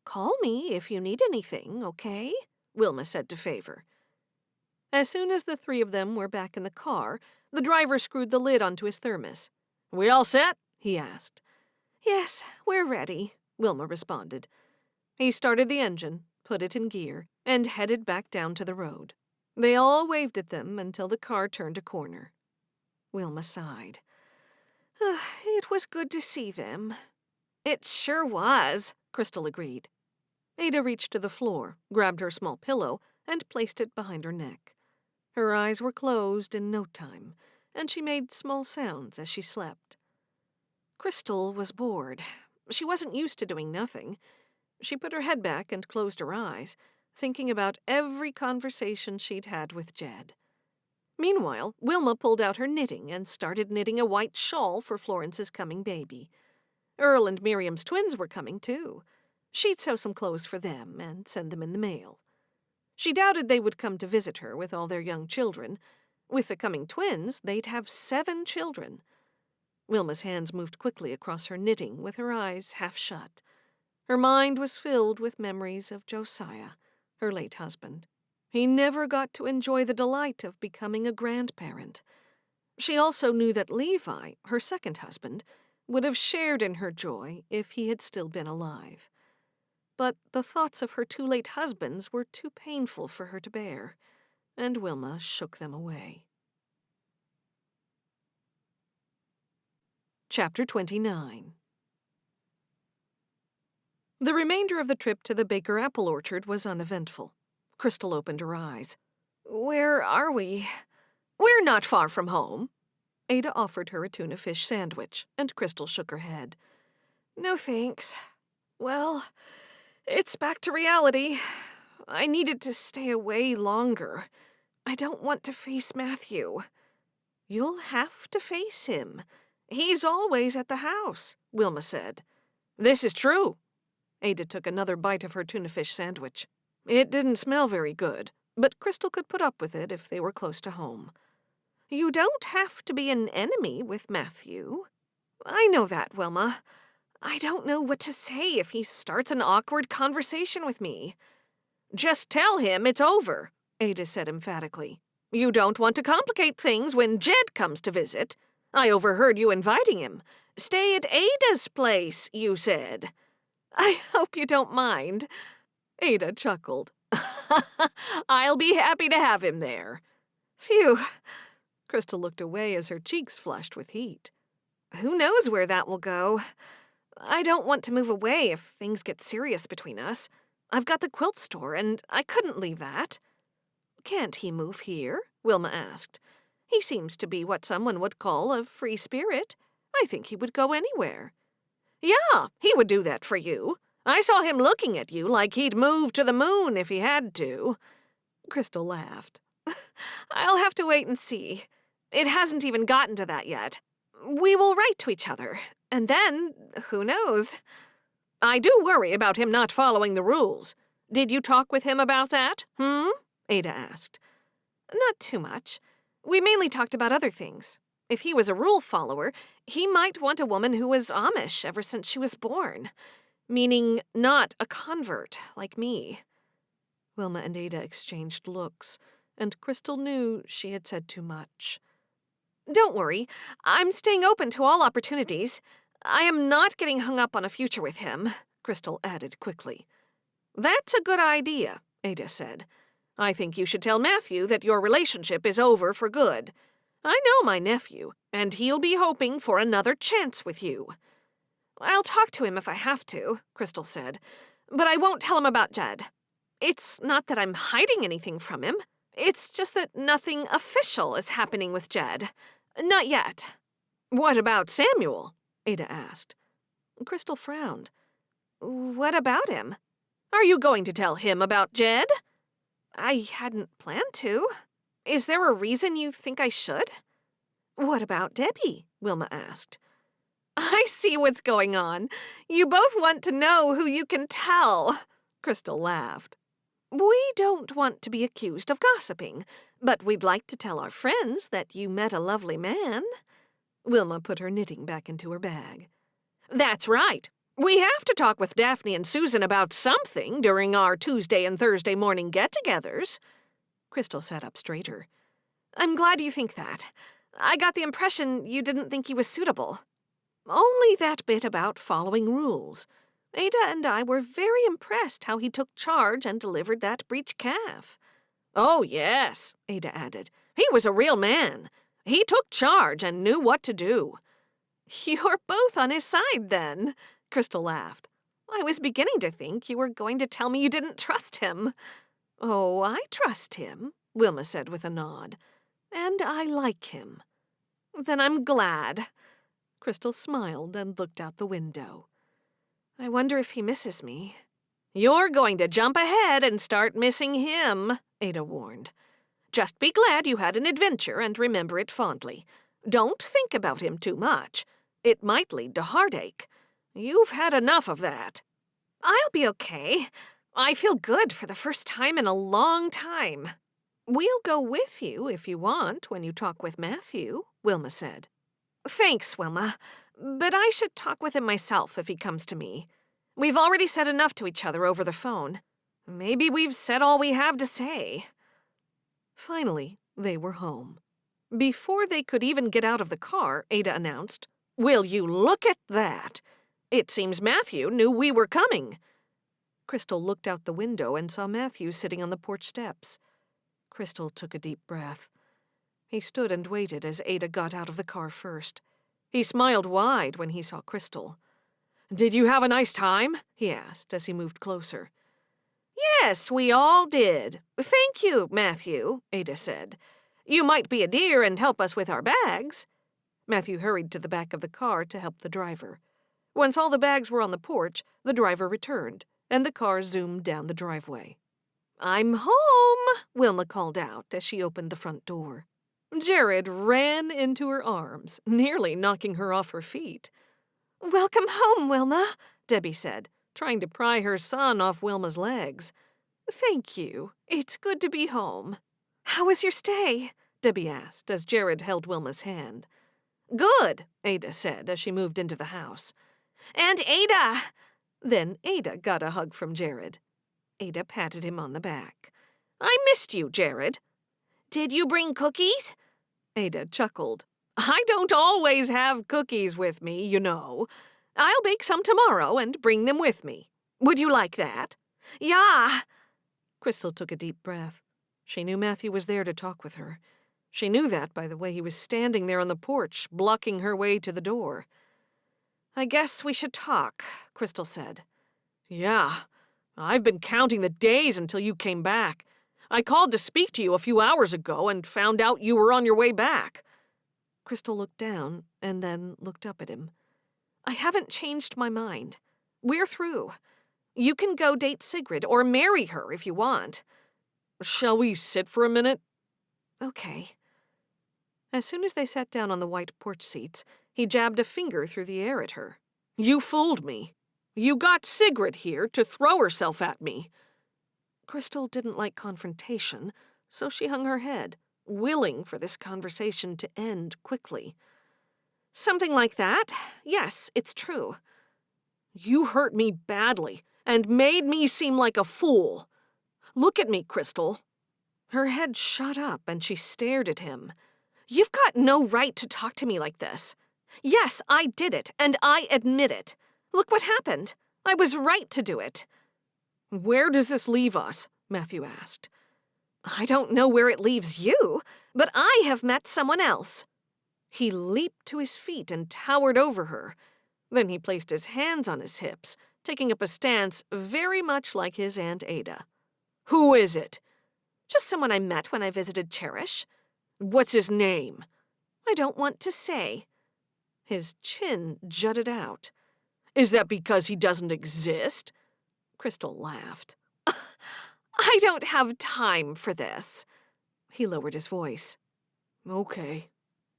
Call me if you need anything, okay? Wilma said to Favor. As soon as the three of them were back in the car, the driver screwed the lid onto his thermos. We all set? He asked. Yes, we're ready, Wilma responded. He started the engine, put it in gear, and headed back down to the road. They all waved at them until the car turned a corner. Wilma sighed. It was good to see them. It sure was, Krystal agreed. Ada reached to the floor, grabbed her small pillow, and placed it behind her neck. Her eyes were closed in no time, and she made small sounds as she slept. Krystal was bored. She wasn't used to doing nothing. She put her head back and closed her eyes, thinking about every conversation she'd had with Jed. Meanwhile, Wilma pulled out her knitting and started knitting a white shawl for Florence's coming baby. Earl and Miriam's twins were coming, too. She'd sew some clothes for them and send them in the mail. She doubted they would come to visit her with all their young children. With the coming twins, they'd have 7 children. Wilma's hands moved quickly across her knitting with her eyes half shut. Her mind was filled with memories of Josiah, her late husband. He never got to enjoy the delight of becoming a grandparent. She also knew that Levi, her second husband, would have shared in her joy if he had still been alive. But the thoughts of her 2 late husbands were too painful for her to bear, and Wilma shook them away. Chapter 29. The remainder of the trip to the Baker apple orchard was uneventful. Krystal opened her eyes. Where are we? We're not far from home. Ada offered her a tuna fish sandwich, and Krystal shook her head. No thanks. Well, it's back to reality. I needed to stay away longer. I don't want to face Matthew. You'll have to face him. He's always at the house, Wilma said. This is true. Ada took another bite of her tuna fish sandwich. It didn't smell very good, but Krystal could put up with it if they were close to home. You don't have to be an enemy with Matthew. I know that, Wilma. I don't know what to say if he starts an awkward conversation with me. Just tell him it's over, Ada said emphatically. You don't want to complicate things when Jed comes to visit. I overheard you inviting him. Stay at Ada's place, you said. I hope you don't mind. Ada chuckled. I'll be happy to have him there. Phew. Krystal looked away as her cheeks flushed with heat. Who knows where that will go? I don't want to move away if things get serious between us. I've got the quilt store, and I couldn't leave that. Can't he move here? Wilma asked. He seems to be what someone would call a free spirit. I think he would go anywhere. Yeah, he would do that for you. I saw him looking at you like he'd move to the moon if he had to. Krystal laughed. I'll have to wait and see. It hasn't even gotten to that yet. We will write to each other, and then, who knows? I do worry about him not following the rules. Did you talk with him about that, Ada asked. Not too much. We mainly talked about other things. If he was a rule follower, he might want a woman who was Amish ever since she was born. Meaning not a convert, like me. Wilma and Ada exchanged looks, and Krystal knew she had said too much. Don't worry, I'm staying open to all opportunities. I am not getting hung up on a future with him, Krystal added quickly. That's a good idea, Ada said. I think you should tell Matthew that your relationship is over for good. I know my nephew, and he'll be hoping for another chance with you. I'll talk to him if I have to, Krystal said, but I won't tell him about Jed. It's not that I'm hiding anything from him. It's just that nothing official is happening with Jed. Not yet. What about Samuel? Ada asked. Krystal frowned. What about him? Are you going to tell him about Jed? I hadn't planned to. Is there a reason you think I should? What about Debbie? Wilma asked. I see what's going on. You both want to know who you can tell. Krystal laughed. We don't want to be accused of gossiping, but we'd like to tell our friends that you met a lovely man. Wilma put her knitting back into her bag. That's right. We have to talk with Daphne and Susan about something during our Tuesday and Thursday morning get-togethers. Krystal sat up straighter. I'm glad you think that. I got the impression you didn't think he was suitable. Only that bit about following rules. Ada and I were very impressed how he took charge and delivered that breech calf. Oh, yes, Ada added. He was a real man. He took charge and knew what to do. You're both on his side, then, Krystal laughed. I was beginning to think you were going to tell me you didn't trust him. Oh, I trust him, Wilma said with a nod. And I like him. Then I'm glad. Krystal smiled and looked out the window. I wonder if he misses me. You're going to jump ahead and start missing him, Ada warned. Just be glad you had an adventure and remember it fondly. Don't think about him too much. It might lead to heartache. You've had enough of that. I'll be okay. I feel good for the first time in a long time. We'll go with you if you want when you talk with Matthew, Wilma said. Thanks, Wilma. But I should talk with him myself if he comes to me. We've already said enough to each other over the phone. Maybe we've said all we have to say. Finally, they were home. Before they could even get out of the car, Ada announced, Will you look at that? It seems Matthew knew we were coming. Krystal looked out the window and saw Matthew sitting on the porch steps. Krystal took a deep breath. He stood and waited as Ada got out of the car first. He smiled wide when he saw Krystal. Did you have a nice time? He asked as he moved closer. Yes, we all did. Thank you, Matthew, Ada said. You might be a dear and help us with our bags. Matthew hurried to the back of the car to help the driver. Once all the bags were on the porch, the driver returned, and the car zoomed down the driveway. I'm home, Wilma called out as she opened the front door. Jared ran into her arms, nearly knocking her off her feet. Welcome home, Wilma, Debbie said, trying to pry her son off Wilma's legs. Thank you. It's good to be home. How was your stay? Debbie asked as Jared held Wilma's hand. Good, Ada said as she moved into the house. And Ada! Then Ada got a hug from Jared. Ada patted him on the back. I missed you, Jared. Did you bring cookies? Ada chuckled. I don't always have cookies with me, you know. I'll bake some tomorrow and bring them with me. Would you like that? Yeah. Krystal took a deep breath. She knew Matthew was there to talk with her. She knew that by the way he was standing there on the porch, blocking her way to the door. I guess we should talk, Krystal said. Yeah, I've been counting the days until you came back. I called to speak to you a few hours ago and found out you were on your way back. Krystal looked down and then looked up at him. I haven't changed my mind. We're through. You can go date Sigrid or marry her if you want. Shall we sit for a minute? Okay. As soon as they sat down on the white porch seats, he jabbed a finger through the air at her. You fooled me. You got Sigrid here to throw herself at me. Krystal didn't like confrontation, so she hung her head, willing for this conversation to end quickly. Something like that. Yes, it's true. You hurt me badly and made me seem like a fool. Look at me, Krystal. Her head shot up and she stared at him. You've got no right to talk to me like this. Yes, I did it, and I admit it. Look what happened. I was right to do it. Where does this leave us? Matthew asked. I don't know where it leaves you, but I have met someone else. He leaped to his feet and towered over her. Then he placed his hands on his hips, taking up a stance very much like his Aunt Ada. Who is it? Just someone I met when I visited Cherish. What's his name? I don't want to say. His chin jutted out. Is that because he doesn't exist? Krystal laughed. I don't have time for this. He lowered his voice. Okay.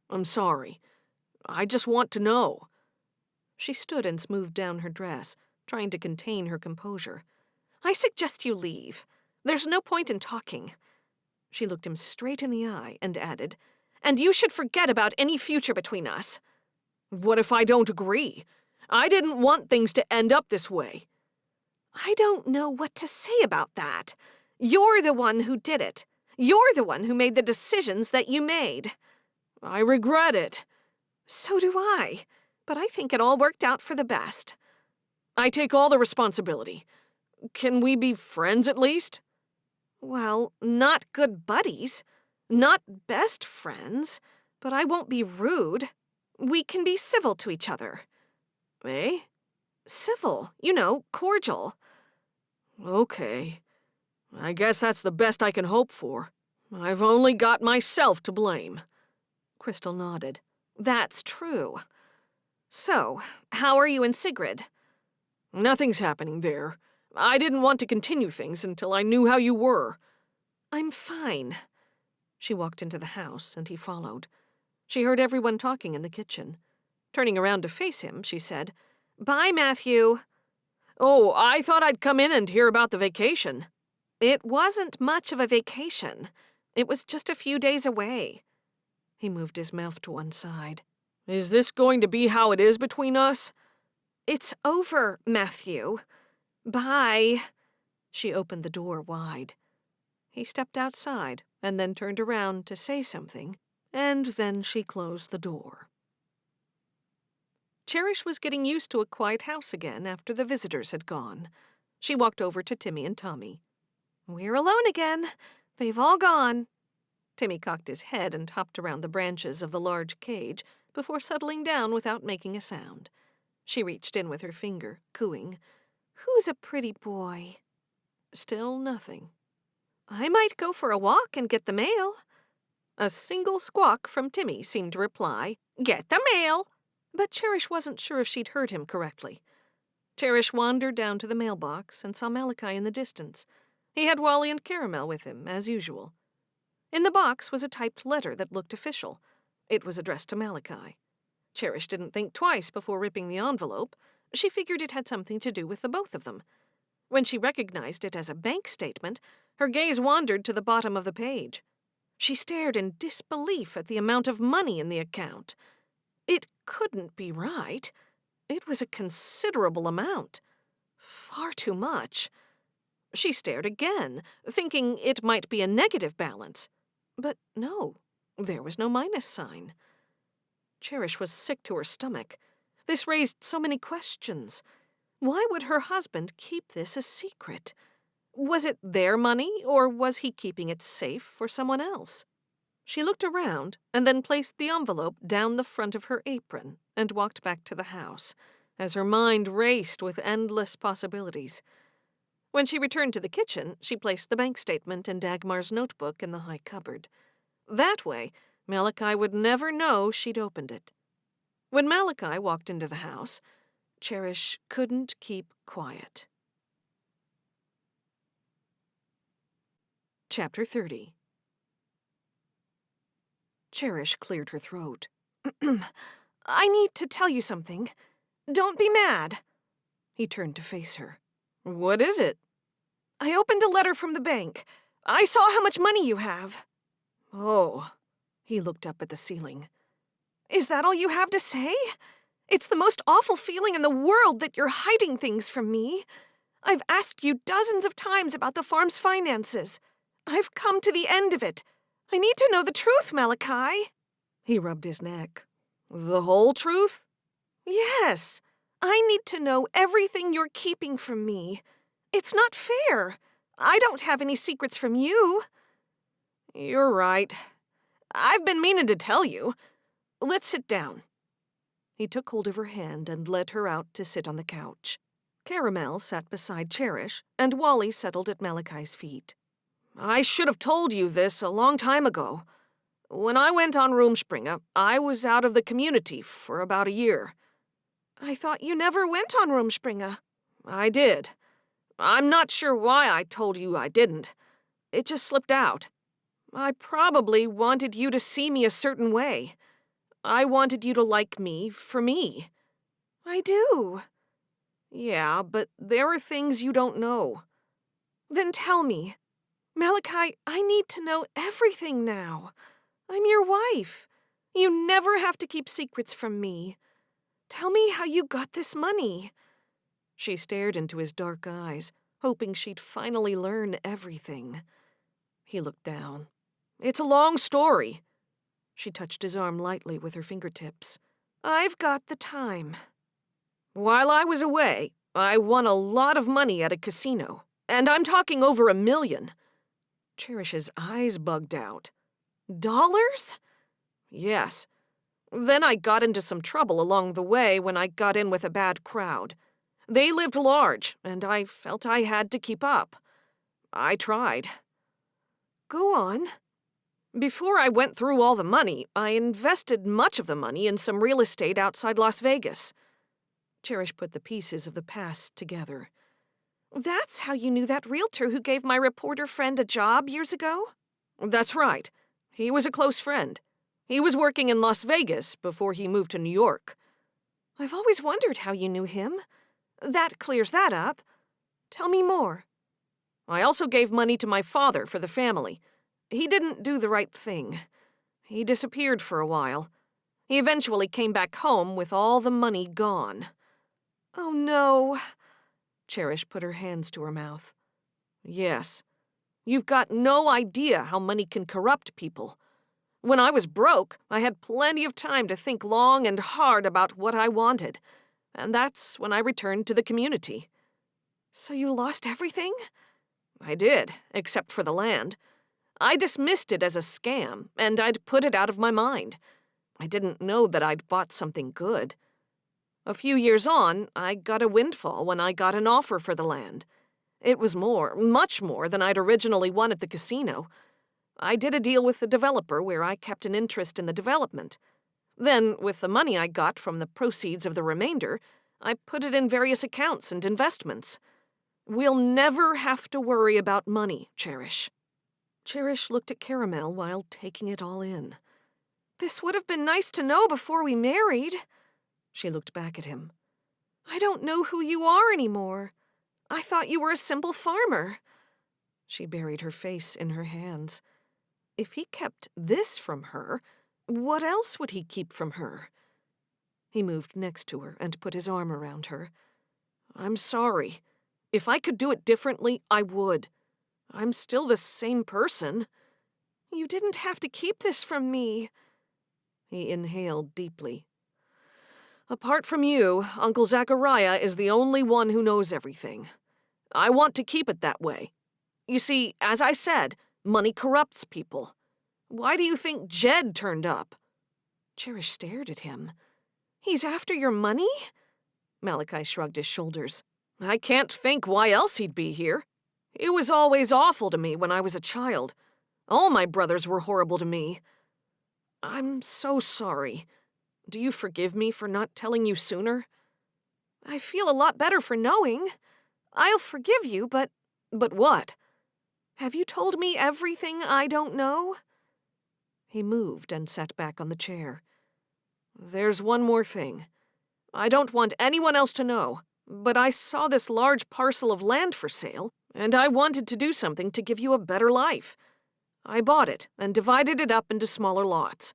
I'm sorry. I just want to know. She stood and smoothed down her dress, trying to contain her composure. I suggest you leave. There's no point in talking. She looked him straight in the eye and added, And you should forget about any future between us. What if I don't agree? I didn't want things to end up this way. I don't know what to say about that. You're the one who did it. You're the one who made the decisions that you made. I regret it. So do I. But I think it all worked out for the best. I take all the responsibility. Can we be friends at least? Well, not good buddies. Not best friends. But I won't be rude. We can be civil to each other. Eh? Civil. You know, cordial. Okay. I guess that's the best I can hope for. I've only got myself to blame. Krystal nodded. That's true. So, how are you and Sigrid? Nothing's happening there. I didn't want to continue things until I knew how you were. I'm fine. She walked into the house, and he followed. She heard everyone talking in the kitchen. Turning around to face him, she said, Bye, Matthew. Oh, I thought I'd come in and hear about the vacation. It wasn't much of a vacation. It was just a few days away. He moved his mouth to one side. Is this going to be how it is between us? It's over, Matthew. Bye. She opened the door wide. He stepped outside and then turned around to say something, and then she closed the door. Cherish was getting used to a quiet house again after the visitors had gone. She walked over to Timmy and Tommy. We're alone again. They've all gone. Timmy cocked his head and hopped around the branches of the large cage before settling down without making a sound. She reached in with her finger, cooing, Who's a pretty boy? Still nothing. I might go for a walk and get the mail. A single squawk from Timmy seemed to reply, Get the mail. But Cherish wasn't sure if she'd heard him correctly. Cherish wandered down to the mailbox and saw Malachi in the distance. He had Wally and Caramel with him, as usual. In the box was a typed letter that looked official. It was addressed to Malachi. Cherish didn't think twice before ripping the envelope. She figured it had something to do with the both of them. When she recognized it as a bank statement, her gaze wandered to the bottom of the page. She stared in disbelief at the amount of money in the account. It couldn't be right. It was a considerable amount. Far too much. She stared again, thinking it might be a negative balance. But no, there was no minus sign. Cherish was sick to her stomach. This raised so many questions. Why would her husband keep this a secret? Was it their money, or was he keeping it safe for someone else? She looked around and then placed the envelope down the front of her apron and walked back to the house, as her mind raced with endless possibilities. When she returned to the kitchen, she placed the bank statement and Dagmar's notebook in the high cupboard. That way, Malachi would never know she'd opened it. When Malachi walked into the house, Cherish couldn't keep quiet. Chapter 30. Cherish cleared her throat. I need to tell you something. Don't be mad. He turned to face her. What is it? I opened a letter from the bank. I saw how much money you have. Oh. He looked up at the ceiling. Is that all you have to say? It's the most awful feeling in the world that you're hiding things from me. I've asked you dozens of times about the farm's finances. I've come to the end of it. I need to know the truth, Malachi. He rubbed his neck. The whole truth? Yes. I need to know everything you're keeping from me. It's not fair. I don't have any secrets from you. You're right. I've been meaning to tell you. Let's sit down. He took hold of her hand and led her out to sit on the couch. Caramel sat beside Cherish, and Wally settled at Malachi's feet. I should have told you this a long time ago. When I went on Rumspringa, I was out of the community for about a year. I thought you never went on Rumspringa. I did. I'm not sure why I told you I didn't. It just slipped out. I probably wanted you to see me a certain way. I wanted you to like me for me. I do. Yeah, but there are things you don't know. Then tell me. Malachi, I need to know everything now. I'm your wife. You never have to keep secrets from me. Tell me how you got this money. She stared into his dark eyes, hoping she'd finally learn everything. He looked down. It's a long story. She touched his arm lightly with her fingertips. I've got the time. While I was away, I won a lot of money at a casino, and I'm talking over $1 million. Cherish's eyes bugged out. Dollars? Yes. Then I got into some trouble along the way when I got in with a bad crowd. They lived large, and I felt I had to keep up. I tried. Go on. Before I went through all the money, I invested much of the money in some real estate outside Las Vegas. Cherish put the pieces of the past together. That's how you knew that realtor who gave my reporter friend a job years ago? That's right. He was a close friend. He was working in Las Vegas before he moved to New York. I've always wondered how you knew him. That clears that up. Tell me more. I also gave money to my father for the family. He didn't do the right thing. He disappeared for a while. He eventually came back home with all the money gone. Oh, no. Cherish put her hands to her mouth. Yes. You've got no idea how money can corrupt people. When I was broke, I had plenty of time to think long and hard about what I wanted. And that's when I returned to the community. So you lost everything? I did, except for the land. I dismissed it as a scam, and I'd put it out of my mind. I didn't know that I'd bought something good. A few years on, I got a windfall when I got an offer for the land. It was more, much more, than I'd originally won at the casino. I did a deal with the developer where I kept an interest in the development. Then, with the money I got from the proceeds of the remainder, I put it in various accounts and investments. We'll never have to worry about money, Cherish. Cherish looked at Caramel while taking it all in. This would have been nice to know before we married. She looked back at him. I don't know who you are anymore. I thought you were a simple farmer. She buried her face in her hands. If he kept this from her, what else would he keep from her? He moved next to her and put his arm around her. I'm sorry. If I could do it differently, I would. I'm still the same person. You didn't have to keep this from me. He inhaled deeply. Apart from you, Uncle Zachariah is the only one who knows everything. I want to keep it that way. You see, as I said, money corrupts people. Why do you think Jed turned up? Cherish stared at him. He's after your money? Malachi shrugged his shoulders. I can't think why else he'd be here. He was always awful to me when I was a child. All my brothers were horrible to me. I'm so sorry. Do you forgive me for not telling you sooner? I feel a lot better for knowing. I'll forgive you, but... But what? Have you told me everything I don't know? He moved and sat back on the chair. There's one more thing. I don't want anyone else to know, but I saw this large parcel of land for sale, and I wanted to do something to give you a better life. I bought it and divided it up into smaller lots.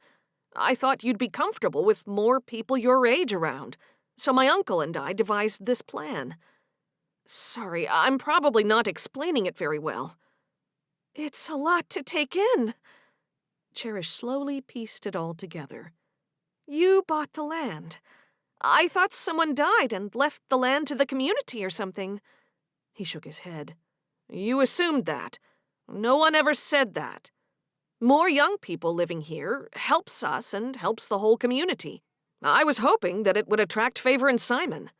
I thought you'd be comfortable with more people your age around, so my uncle and I devised this plan. Sorry, I'm probably not explaining it very well. It's a lot to take in. Cherish slowly pieced it all together. You bought the land. I thought someone died and left the land to the community or something. He shook his head. You assumed that. No one ever said that. More young people living here helps us and helps the whole community. I was hoping that it would attract Favor and Simon.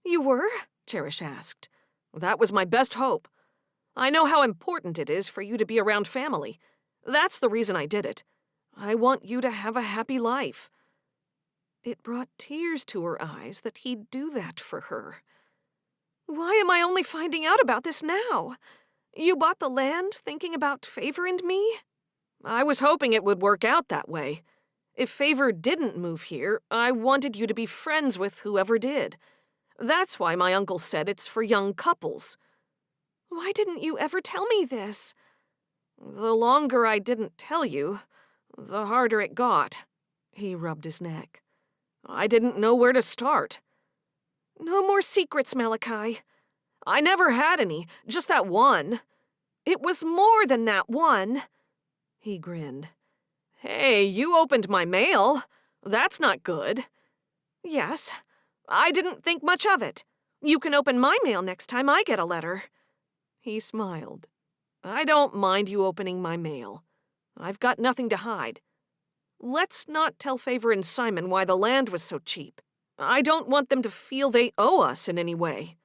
You were? Cherish asked. That was my best hope. I know how important it is for you to be around family. That's the reason I did it. I want you to have a happy life. It brought tears to her eyes that he'd do that for her. Why am I only finding out about this now? You bought the land thinking about Favor and me? I was hoping it would work out that way. If Favor didn't move here, I wanted you to be friends with whoever did. That's why my uncle said it's for young couples. Why didn't you ever tell me this? The longer I didn't tell you, the harder it got. He rubbed his neck. I didn't know where to start. No more secrets, Malachi. I never had any, just that one. It was more than that one. He grinned. Hey, you opened my mail. That's not good. Yes, I didn't think much of it. You can open my mail next time I get a letter. He smiled. I don't mind you opening my mail. I've got nothing to hide. Let's not tell Favor and Simon why the land was so cheap. I don't want them to feel they owe us in any way.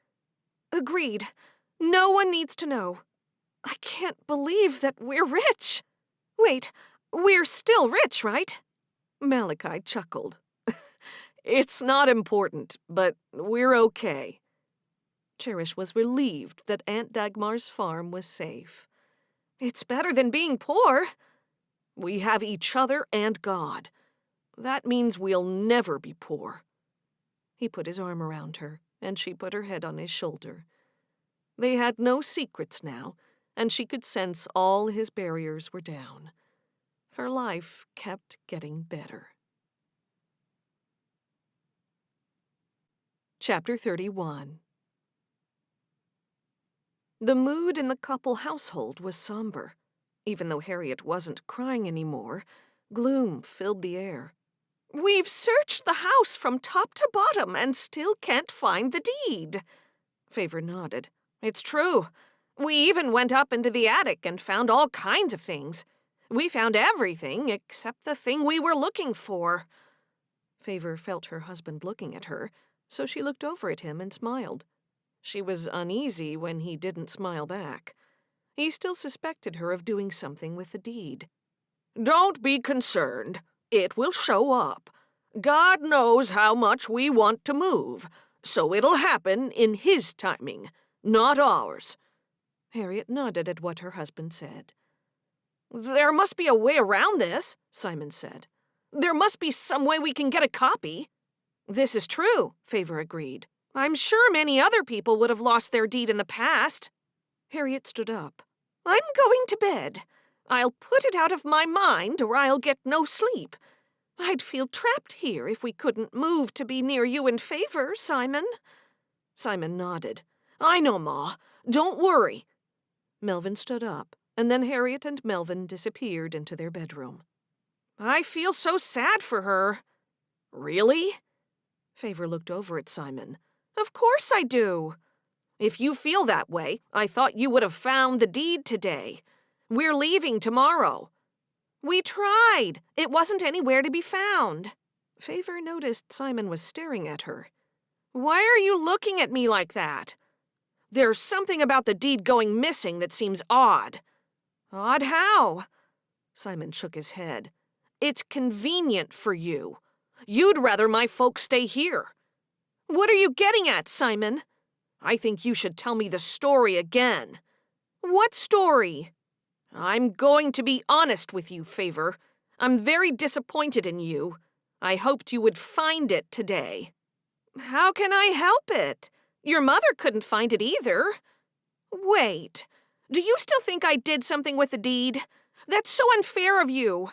Agreed. No one needs to know. I can't believe that we're rich. Wait, we're still rich, right? Malachi chuckled. It's not important, but we're okay. Cherish was relieved that Aunt Dagmar's farm was safe. It's better than being poor. We have each other and God. That means we'll never be poor. He put his arm around her, and she put her head on his shoulder. They had no secrets now, and she could sense all his barriers were down. Her life kept getting better. Chapter 31. The mood in the couple household was somber. Even though Harriet wasn't crying anymore, gloom filled the air. We've searched the house from top to bottom and still can't find the deed. Favor nodded. It's true. We even went up into the attic and found all kinds of things. We found everything except the thing we were looking for. Favor felt her husband looking at her, so she looked over at him and smiled. She was uneasy when he didn't smile back. He still suspected her of doing something with the deed. Don't be concerned. It will show up. God knows how much we want to move, so it'll happen in His timing, not ours. Harriet nodded at what her husband said. There must be a way around this, Simon said. There must be some way we can get a copy. This is true, Favor agreed. I'm sure many other people would have lost their deed in the past. Harriet stood up. I'm going to bed. I'll put it out of my mind or I'll get no sleep. I'd feel trapped here if we couldn't move to be near you and Favor, Simon. Simon nodded. I know, Ma. Don't worry. Melvin stood up, and then Harriet and Melvin disappeared into their bedroom. I feel so sad for her. Really? Favor looked over at Simon. Of course I do. If you feel that way, I thought you would have found the deed today. We're leaving tomorrow. We tried. It wasn't anywhere to be found. Favor noticed Simon was staring at her. Why are you looking at me like that? There's something about the deed going missing that seems odd. Odd how? Simon shook his head. It's convenient for you. You'd rather my folks stay here. What are you getting at, Simon? I think you should tell me the story again. What story? I'm going to be honest with you, Favor. I'm very disappointed in you. I hoped you would find it today. How can I help it? Your mother couldn't find it either. Wait, do you still think I did something with the deed? That's so unfair of you.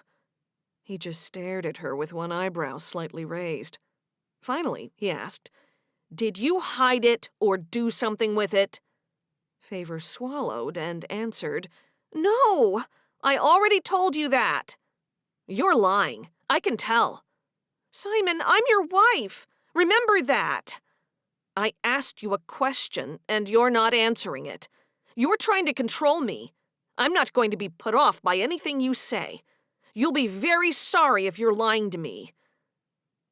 He just stared at her with one eyebrow slightly raised. Finally, he asked, Did you hide it or do something with it? Favor swallowed and answered, No, I already told you that. You're lying. I can tell. Simon, I'm your wife. Remember that. I asked you a question, and you're not answering it. You're trying to control me. I'm not going to be put off by anything you say. You'll be very sorry if you're lying to me.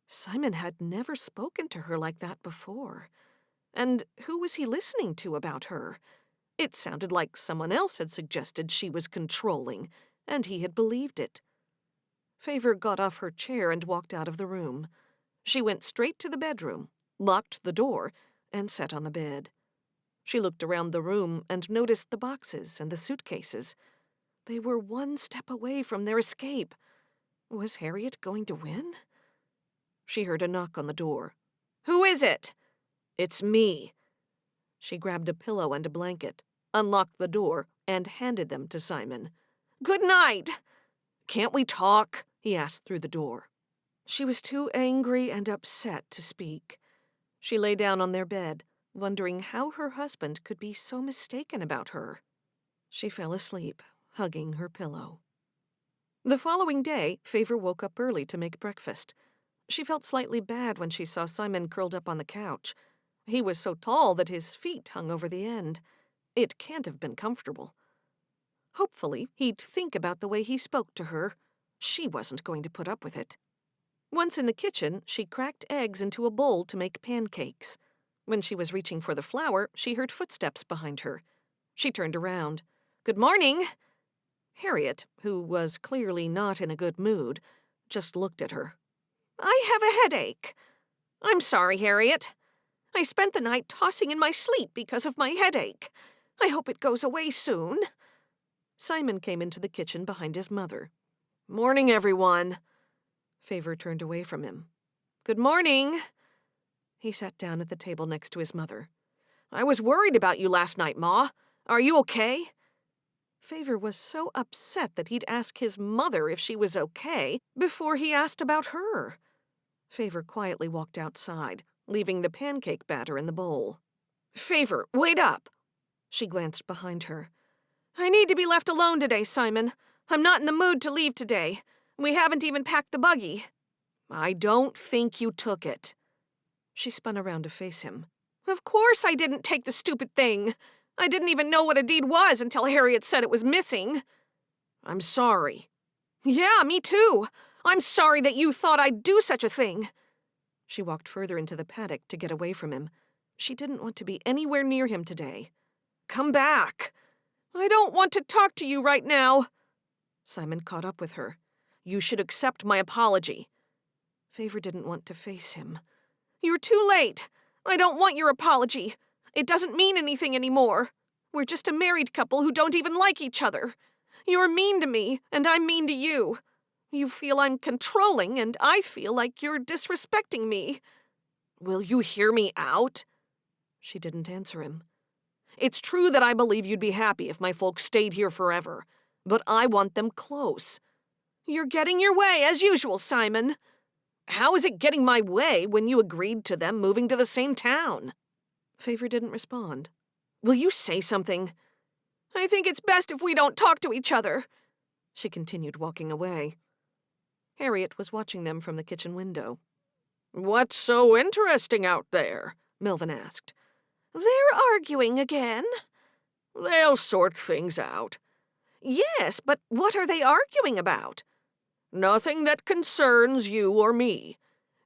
Simon had never spoken to her like that before. And who was he listening to about her? It sounded like someone else had suggested she was controlling, and he had believed it. Favor got off her chair and walked out of the room. She went straight to the bedroom, locked the door, and sat on the bed. She looked around the room and noticed the boxes and the suitcases. They were one step away from their escape. Was Harriet going to win? She heard a knock on the door. Who is it? It's me. She grabbed a pillow and a blanket, unlocked the door, and handed them to Simon. Good night. Can't we talk? He asked through the door. She was too angry and upset to speak. She lay down on their bed, wondering how her husband could be so mistaken about her. She fell asleep, hugging her pillow. The following day, Favor woke up early to make breakfast. She felt slightly bad when she saw Simon curled up on the couch. He was so tall that his feet hung over the end. It can't have been comfortable. Hopefully, he'd think about the way he spoke to her. She wasn't going to put up with it. Once in the kitchen, she cracked eggs into a bowl to make pancakes. When she was reaching for the flour, she heard footsteps behind her. She turned around. Good morning. Harriet, who was clearly not in a good mood, just looked at her. I have a headache. I'm sorry, Harriet. I spent the night tossing in my sleep because of my headache. I hope it goes away soon. Simon came into the kitchen behind his mother. Morning, everyone. Favor turned away from him. Good morning. He sat down at the table next to his mother. I was worried about you last night, Ma. Are you okay? Favor was so upset that he'd ask his mother if she was okay before he asked about her. Favor quietly walked outside, leaving the pancake batter in the bowl. Favor, wait up. She glanced behind her. I need to be left alone today, Simon. I'm not in the mood to leave today. We haven't even packed the buggy. I don't think you took it. She spun around to face him. Of course I didn't take the stupid thing. I didn't even know what a deed was until Harriet said it was missing. I'm sorry. Yeah, me too. I'm sorry that you thought I'd do such a thing. She walked further into the paddock to get away from him. She didn't want to be anywhere near him today. Come back. I don't want to talk to you right now. Simon caught up with her. You should accept my apology. Favor didn't want to face him. You're too late. I don't want your apology. It doesn't mean anything anymore. We're just a married couple who don't even like each other. You're mean to me, and I'm mean to you. You feel I'm controlling, and I feel like you're disrespecting me. Will you hear me out? She didn't answer him. It's true that I believe you'd be happy if my folks stayed here forever, but I want them close. You're getting your way, as usual, Simon. How is it getting my way when you agreed to them moving to the same town? Favor didn't respond. Will you say something? I think it's best if we don't talk to each other. She continued walking away. Harriet was watching them from the kitchen window. What's so interesting out there? Melvin asked. They're arguing again. They'll sort things out. Yes, but what are they arguing about? Nothing that concerns you or me.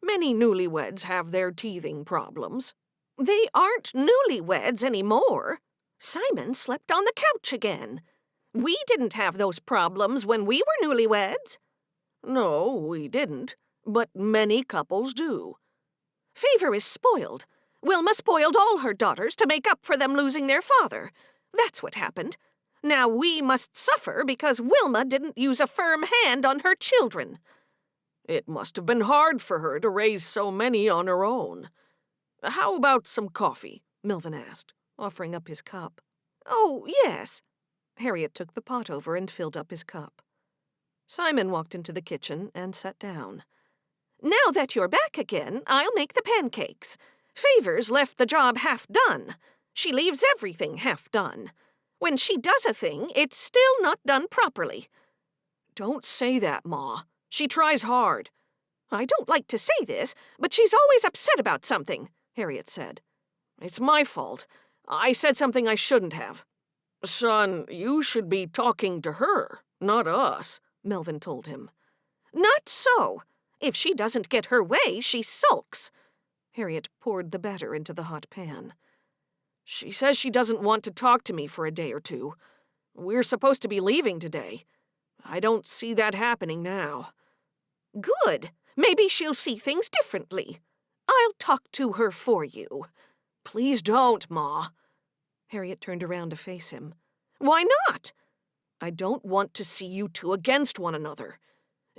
Many newlyweds have their teething problems. They aren't newlyweds anymore. Simon slept on the couch again. We didn't have those problems when we were newlyweds. No, we didn't, but many couples do. Favor is spoiled. Wilma spoiled all her daughters to make up for them losing their father. That's what happened. Now we must suffer because Wilma didn't use a firm hand on her children. It must have been hard for her to raise so many on her own. How about some coffee? Melvin asked, offering up his cup. Oh, yes. Harriet took the pot over and filled up his cup. Simon walked into the kitchen and sat down. Now that you're back again, I'll make the pancakes. Favor's left the job half done. She leaves everything half done. When she does a thing, it's still not done properly. Don't say that, Ma. She tries hard. I don't like to say this, but she's always upset about something, Harriet said. It's my fault. I said something I shouldn't have. Son, you should be talking to her, not us, Melvin told him. Not so. If she doesn't get her way, she sulks. Harriet poured the batter into the hot pan. She says she doesn't want to talk to me for a day or two. We're supposed to be leaving today. I don't see that happening now. Good. Maybe she'll see things differently. I'll talk to her for you. Please don't, Ma. Harriet turned around to face him. Why not? I don't want to see you two against one another.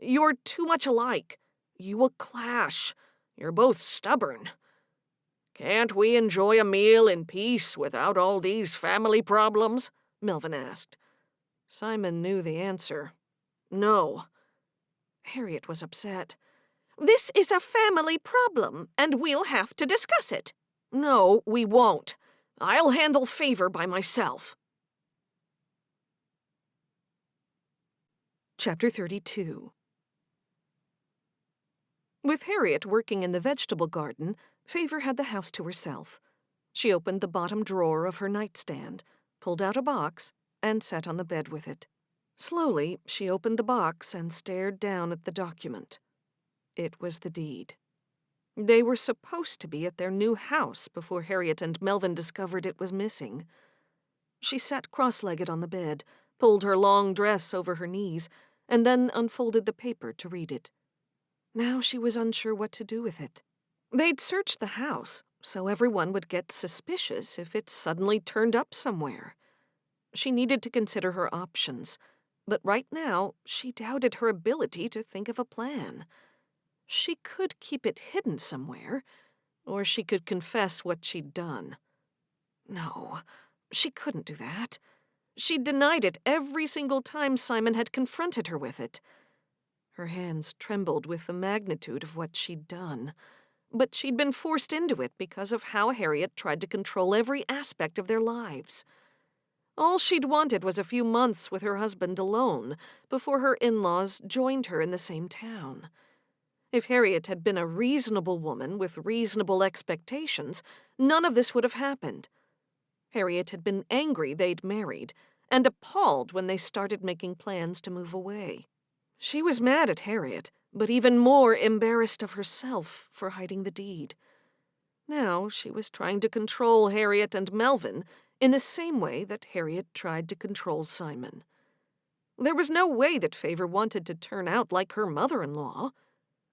You're too much alike. You will clash. You're both stubborn. Can't we enjoy a meal in peace without all these family problems? Melvin asked. Simon knew the answer. No. Harriet was upset. This is a family problem, and we'll have to discuss it. No, we won't. I'll handle Favor by myself. Chapter 32. With Harriet working in the vegetable garden, Favor had the house to herself. She opened the bottom drawer of her nightstand, pulled out a box, and sat on the bed with it. Slowly, she opened the box and stared down at the document. It was the deed. They were supposed to be at their new house before Harriet and Melvin discovered it was missing. She sat cross-legged on the bed, pulled her long dress over her knees, and then unfolded the paper to read it. Now she was unsure what to do with it. They'd searched the house, so everyone would get suspicious if it suddenly turned up somewhere. She needed to consider her options, but right now she doubted her ability to think of a plan. She could keep it hidden somewhere, or she could confess what she'd done. No, she couldn't do that. She'd denied it every single time Simon had confronted her with it. Her hands trembled with the magnitude of what she'd done, but she'd been forced into it because of how Harriet tried to control every aspect of their lives. All she'd wanted was a few months with her husband alone before her in-laws joined her in the same town. If Harriet had been a reasonable woman with reasonable expectations, none of this would have happened. Harriet had been angry they'd married, and appalled when they started making plans to move away. She was mad at Harriet, but even more embarrassed of herself for hiding the deed. Now she was trying to control Harriet and Melvin in the same way that Harriet tried to control Simon. There was no way that Favor wanted to turn out like her mother-in-law.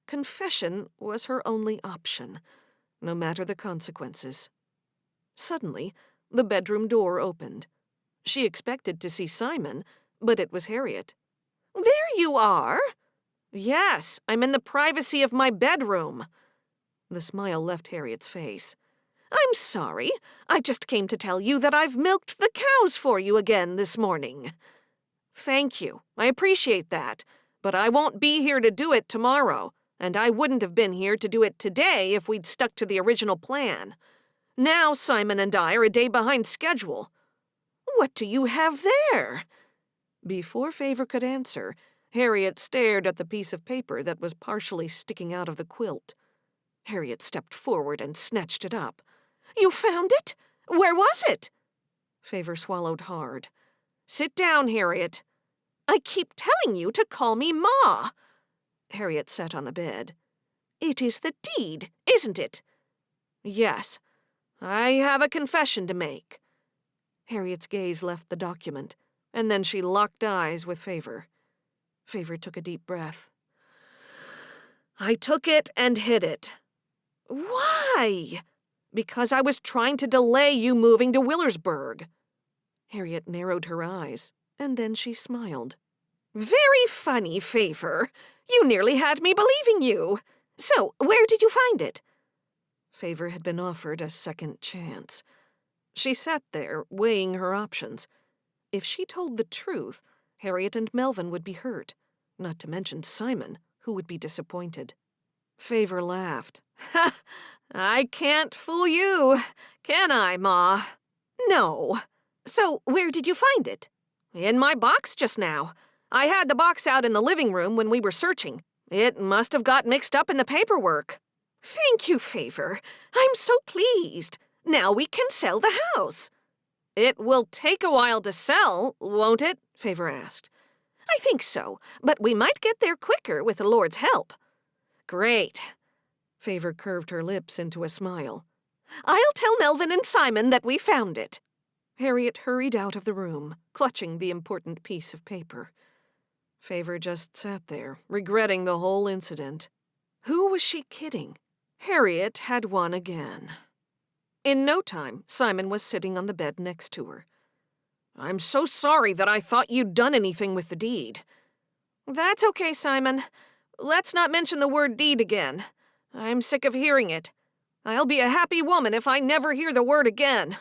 Confession was her only option, no matter the consequences. Suddenly, the bedroom door opened. She expected to see Simon, but it was Harriet. There you are. Yes, I'm in the privacy of my bedroom. The smile left Harriet's face. I'm sorry. I just came to tell you that I've milked the cows for you again this morning. Thank you. I appreciate that. But I won't be here to do it tomorrow, and I wouldn't have been here to do it today if we'd stuck to the original plan. Now Simon and I are a day behind schedule. What do you have there? Before Favor could answer, Harriet stared at the piece of paper that was partially sticking out of the quilt. Harriet stepped forward and snatched it up. You found it? Where was it? Favor swallowed hard. Sit down, Harriet. I keep telling you to call me Ma. Harriet sat on the bed. It is the deed, isn't it? Yes. I have a confession to make. Harriet's gaze left the document, and then she locked eyes with Favor. Favor took a deep breath. I took it and hid it. Why? Because I was trying to delay you moving to Willersburg. Harriet narrowed her eyes, and then she smiled. Very funny, Favor. You nearly had me believing you. So, where did you find it? Favor had been offered a second chance. She sat there, weighing her options. If she told the truth, Harriet and Melvin would be hurt, not to mention Simon, who would be disappointed. Favor laughed. Ha! I can't fool you, can I, Ma? No. So, where did you find it? In my box just now. I had the box out in the living room when we were searching. It must have got mixed up in the paperwork. Thank you, Favor. I'm so pleased. Now we can sell the house. It will take a while to sell, won't it? Favor asked. I think so, but we might get there quicker with the Lord's help. Great. Favor curved her lips into a smile. I'll tell Melvin and Simon that we found it. Harriet hurried out of the room, clutching the important piece of paper. Favor just sat there, regretting the whole incident. Who was she kidding? Harriet had won again. In no time, Simon was sitting on the bed next to her. I'm so sorry that I thought you'd done anything with the deed. That's okay, Simon. Let's not mention the word deed again. I'm sick of hearing it. I'll be a happy woman if I never hear the word again.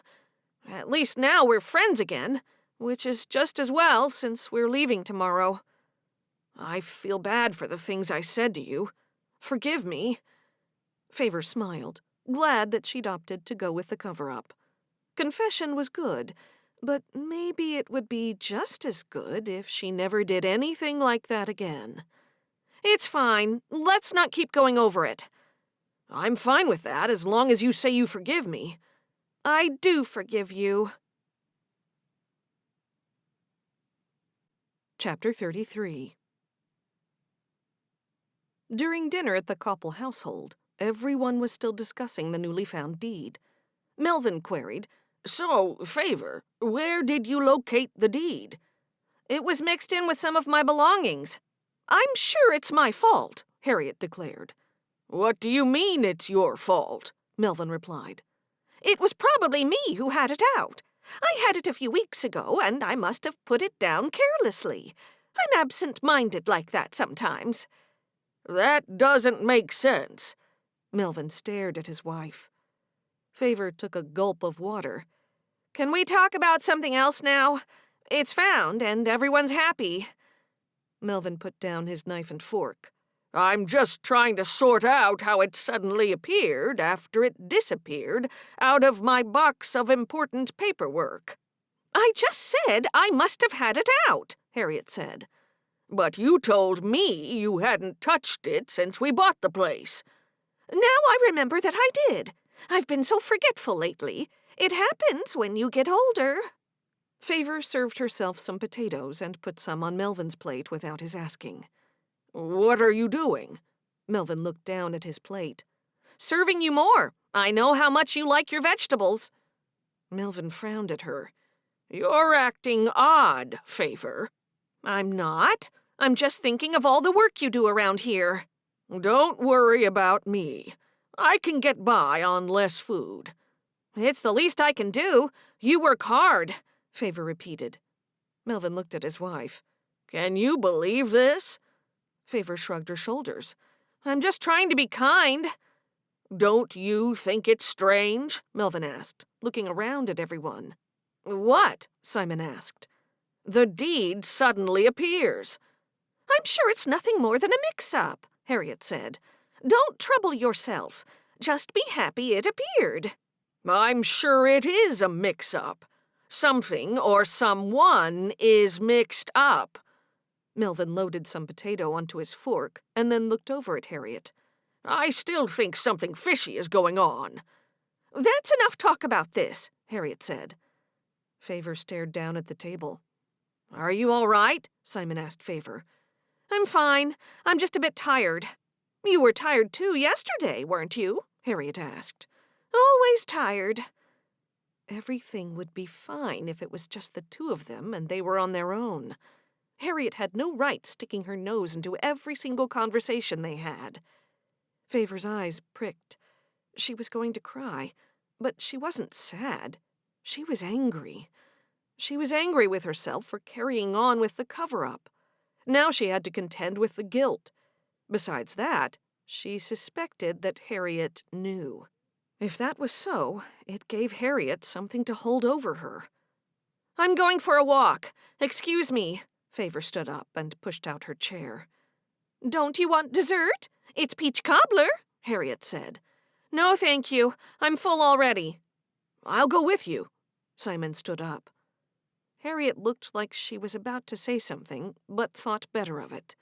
At least now we're friends again, which is just as well since we're leaving tomorrow. I feel bad for the things I said to you. Forgive me. Favor smiled, glad that she'd opted to go with the cover-up. Confession was good, but maybe it would be just as good if she never did anything like that again. It's fine. Let's not keep going over it. I'm fine with that as long as you say you forgive me. I do forgive you. Chapter 33. During dinner at the Koppel household, everyone was still discussing the newly found deed. Melvin queried, So, Favor, where did you locate the deed? It was mixed in with some of my belongings. I'm sure it's my fault, Harriet declared. What do you mean it's your fault? Melvin replied. It was probably me who had it out. I had it a few weeks ago, and I must have put it down carelessly. I'm absent-minded like that sometimes. That doesn't make sense. Melvin stared at his wife. Favor took a gulp of water. Can we talk about something else now? It's found, and everyone's happy. Melvin put down his knife and fork. I'm just trying to sort out how it suddenly appeared after it disappeared out of my box of important paperwork. I just said I must have had it out, Harriet said. But you told me you hadn't touched it since we bought the place. Now I remember that I did. I've been so forgetful lately. It happens when you get older. Favor served herself some potatoes and put some on Melvin's plate without his asking. What are you doing? Melvin looked down at his plate. Serving you more. I know how much you like your vegetables. Melvin frowned at her. You're acting odd, Favor. I'm not. I'm just thinking of all the work you do around here. Don't worry about me. I can get by on less food. It's the least I can do. You work hard, Favor repeated. Melvin looked at his wife. Can you believe this? Favor shrugged her shoulders. I'm just trying to be kind. Don't you think it's strange? Melvin asked, looking around at everyone. What? Simon asked. The deed suddenly appears. I'm sure it's nothing more than a mix-up, Harriet said. Don't trouble yourself. Just be happy it appeared. I'm sure it is a mix-up. Something or someone is mixed up. Melvin loaded some potato onto his fork and then looked over at Harriet. I still think something fishy is going on. That's enough talk about this, Harriet said. Favor stared down at the table. Are you all right? Simon asked Favor. I'm fine. I'm just a bit tired. You were tired too yesterday, weren't you? Harriet asked. Always tired. Everything would be fine if it was just the two of them and they were on their own. Harriet had no right sticking her nose into every single conversation they had. Favor's eyes pricked. She was going to cry, but she wasn't sad. She was angry. She was angry with herself for carrying on with the cover-up. Now she had to contend with the guilt. Besides that, she suspected that Harriet knew. If that was so, it gave Harriet something to hold over her. I'm going for a walk. Excuse me. Favor stood up and pushed out her chair. Don't you want dessert? It's peach cobbler, Harriet said. No, thank you. I'm full already. I'll go with you. Simon stood up. Harriet looked like she was about to say something, but thought better of it.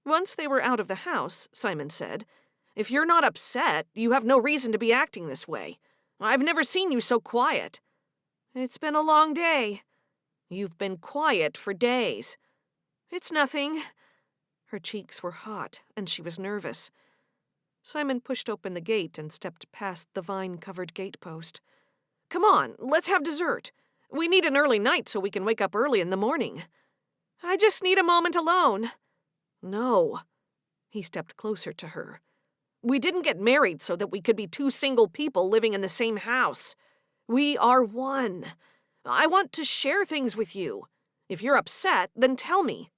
Once they were out of the house, Simon said, If you're not upset, you have no reason to be acting this way. I've never seen you so quiet. It's been a long day. You've been quiet for days. It's nothing. Her cheeks were hot, and she was nervous. Simon pushed open the gate and stepped past the vine-covered gatepost. Come on, let's have dessert. We need an early night so we can wake up early in the morning. I just need a moment alone. No. He stepped closer to her. We didn't get married so that we could be two single people living in the same house. We are one. I want to share things with you. If you're upset, then tell me.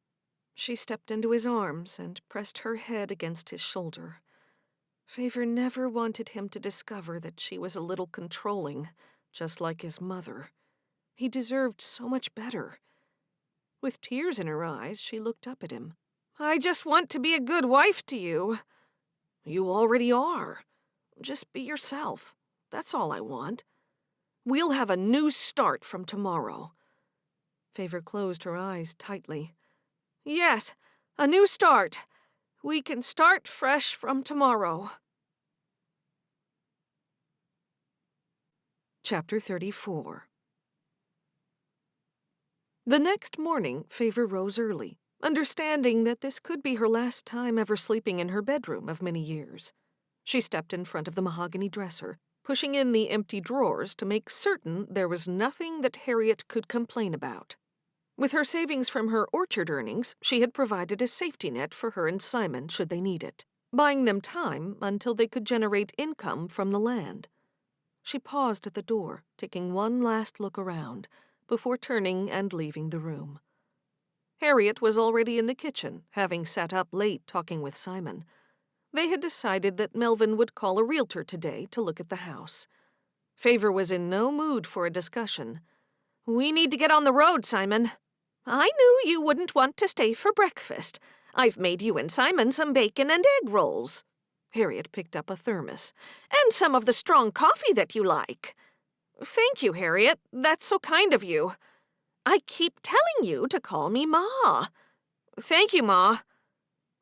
She stepped into his arms and pressed her head against his shoulder. Favor never wanted him to discover that she was a little controlling, just like his mother. He deserved so much better. With tears in her eyes, she looked up at him. I just want to be a good wife to you. You already are. Just be yourself. That's all I want. We'll have a new start from tomorrow. Favor closed her eyes tightly. Yes, a new start. We can start fresh from tomorrow. Chapter 34. The next morning, Favor rose early, understanding that this could be her last time ever sleeping in her bedroom of many years. She stepped in front of the mahogany dresser, pushing in the empty drawers to make certain there was nothing that Harriet could complain about. With her savings from her orchard earnings, she had provided a safety net for her and Simon should they need it, buying them time until they could generate income from the land. She paused at the door, taking one last look around, before turning and leaving the room. Harriet was already in the kitchen, having sat up late talking with Simon. They had decided that Melvin would call a realtor today to look at the house. Favor was in no mood for a discussion. We need to get on the road, Simon. I knew you wouldn't want to stay for breakfast. I've made you and Simon some bacon and egg rolls. Harriet picked up a thermos. And some of the strong coffee that you like. Thank you, Harriet. That's so kind of you. I keep telling you to call me Ma. Thank you, Ma.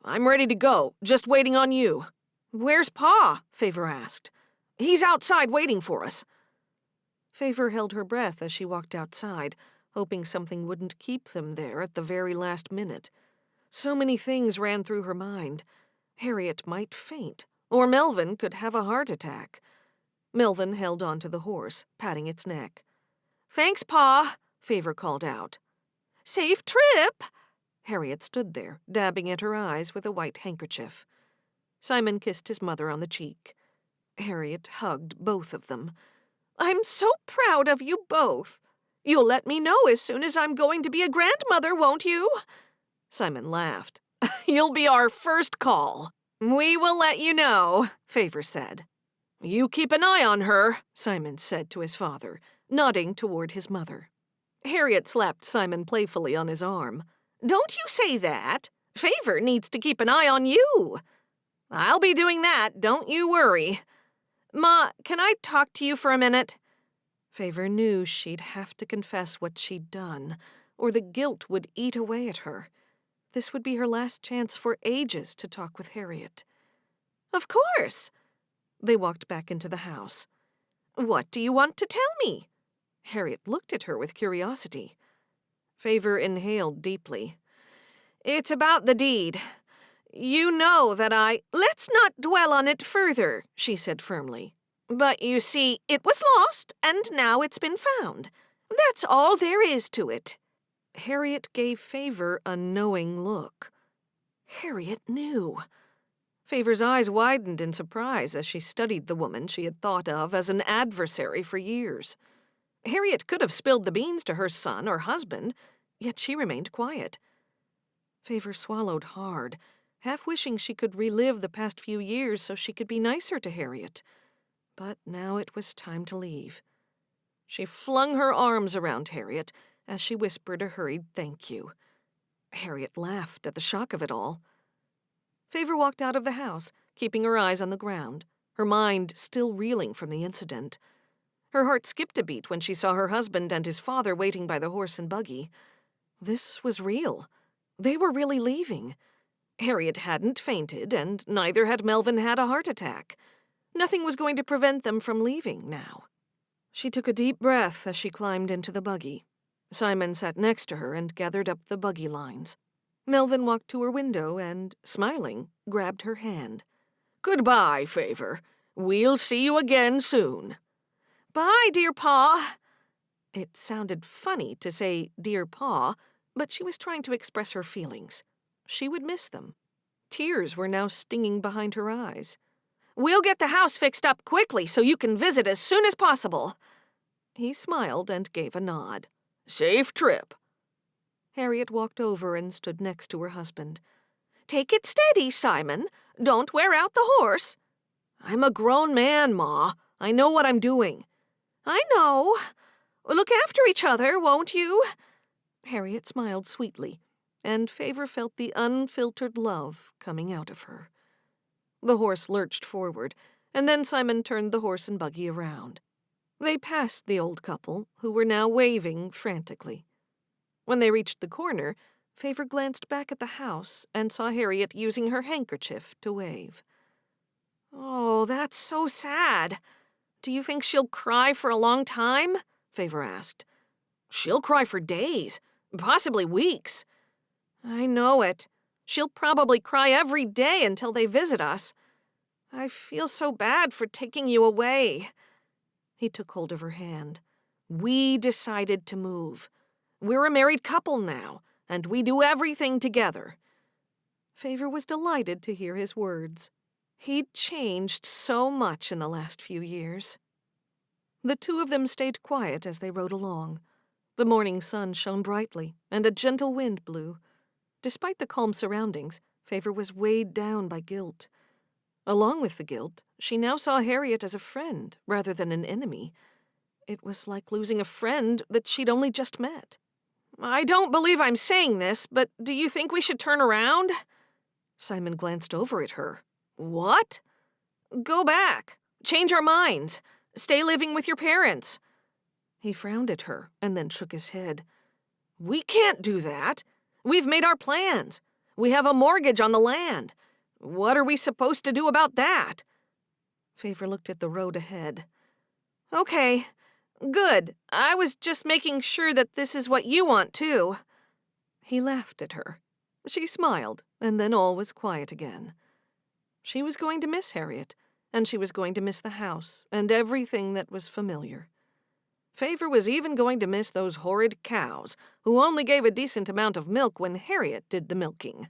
I'm ready to go, just waiting on you. Where's Pa? Favor asked. He's outside waiting for us. Favor held her breath as she walked outside, hoping something wouldn't keep them there at the very last minute. So many things ran through her mind. Harriet might faint, or Melvin could have a heart attack. Melvin held on to the horse, patting its neck. Thanks, Pa, Favor called out. Safe trip. Harriet stood there, dabbing at her eyes with a white handkerchief. Simon kissed his mother on the cheek. Harriet hugged both of them. I'm so proud of you both. You'll let me know as soon as I'm going to be a grandmother, won't you? Simon laughed. You'll be our first call. We will let you know, Favor said. You keep an eye on her, Simon said to his father, nodding toward his mother. Harriet slapped Simon playfully on his arm. Don't you say that. Favor needs to keep an eye on you. I'll be doing that, don't you worry. Ma, can I talk to you for a minute? Favor knew she'd have to confess what she'd done, or the guilt would eat away at her. This would be her last chance for ages to talk with Harriet. Of course. They walked back into the house. What do you want to tell me? Harriet looked at her with curiosity. Favor inhaled deeply. It's about the deed. You know that Let's not dwell on it further, she said firmly. But you see, it was lost, and now it's been found. That's all there is to it. Harriet gave Favor a knowing look. Harriet knew. Favor's eyes widened in surprise as she studied the woman she had thought of as an adversary for years. Harriet could have spilled the beans to her son or husband, yet she remained quiet. Favor swallowed hard, half wishing she could relive the past few years so she could be nicer to Harriet. But now it was time to leave. She flung her arms around Harriet as she whispered a hurried thank you. Harriet laughed at the shock of it all. Favor walked out of the house, keeping her eyes on the ground, her mind still reeling from the incident. Her heart skipped a beat when she saw her husband and his father waiting by the horse and buggy. This was real. They were really leaving. Harriet hadn't fainted, and neither had Melvin had a heart attack. Nothing was going to prevent them from leaving now. She took a deep breath as she climbed into the buggy. Simon sat next to her and gathered up the buggy lines. Melvin walked to her window and, smiling, grabbed her hand. Goodbye, Favor. We'll see you again soon. Bye, dear Pa. It sounded funny to say dear Pa, but she was trying to express her feelings. She would miss them. Tears were now stinging behind her eyes. We'll get the house fixed up quickly so you can visit as soon as possible. He smiled and gave a nod. Safe trip. Harriet walked over and stood next to her husband. Take it steady, Simon. Don't wear out the horse. I'm a grown man, Ma. I know what I'm doing. I know. Look after each other, won't you? Harriet smiled sweetly, and Favor felt the unfiltered love coming out of her. The horse lurched forward, and then Simon turned the horse and buggy around. They passed the old couple, who were now waving frantically. When they reached the corner, Favor glanced back at the house and saw Harriet using her handkerchief to wave. Oh, that's so sad. Do you think she'll cry for a long time? Favor asked. She'll cry for days, possibly weeks. I know it. She'll probably cry every day until they visit us. I feel so bad for taking you away. He took hold of her hand. We decided to move. We're a married couple now, and we do everything together. Favor was delighted to hear his words. He'd changed so much in the last few years. The two of them stayed quiet as they rode along. The morning sun shone brightly, and a gentle wind blew. Despite the calm surroundings, Favor was weighed down by guilt. Along with the guilt, she now saw Harriet as a friend rather than an enemy. It was like losing a friend that she'd only just met. I don't believe I'm saying this, but do you think we should turn around? Simon glanced over at her. What? Go back. Change our minds. Stay living with your parents. He frowned at her and then shook his head. We can't do that. We've made our plans. We have a mortgage on the land. What are we supposed to do about that? Favor looked at the road ahead. Okay, good. I was just making sure that this is what you want, too. He laughed at her. She smiled, and then all was quiet again. She was going to miss Harriet, and she was going to miss the house and everything that was familiar. Favor was even going to miss those horrid cows, who only gave a decent amount of milk when Harriet did the milking.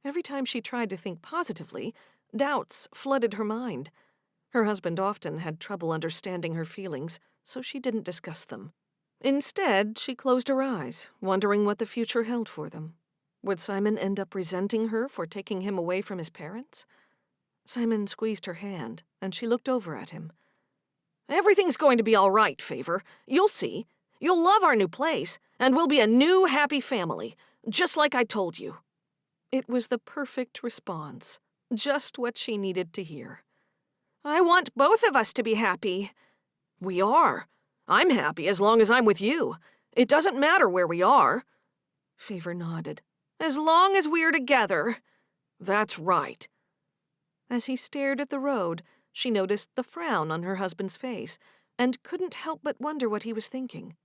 Every time she tried to think positively, doubts flooded her mind. Her husband often had trouble understanding her feelings, so she didn't discuss them. Instead, she closed her eyes, wondering what the future held for them. Would Simon end up resenting her for taking him away from his parents? Simon squeezed her hand, and she looked over at him. Everything's going to be all right, Favor. You'll see. You'll love our new place, and we'll be a new, happy family, just like I told you. It was the perfect response, just what she needed to hear. I want both of us to be happy. We are. I'm happy as long as I'm with you. It doesn't matter where we are. Favor nodded. As long as we're together. That's right. As he stared at the road, she noticed the frown on her husband's face and couldn't help but wonder what he was thinking.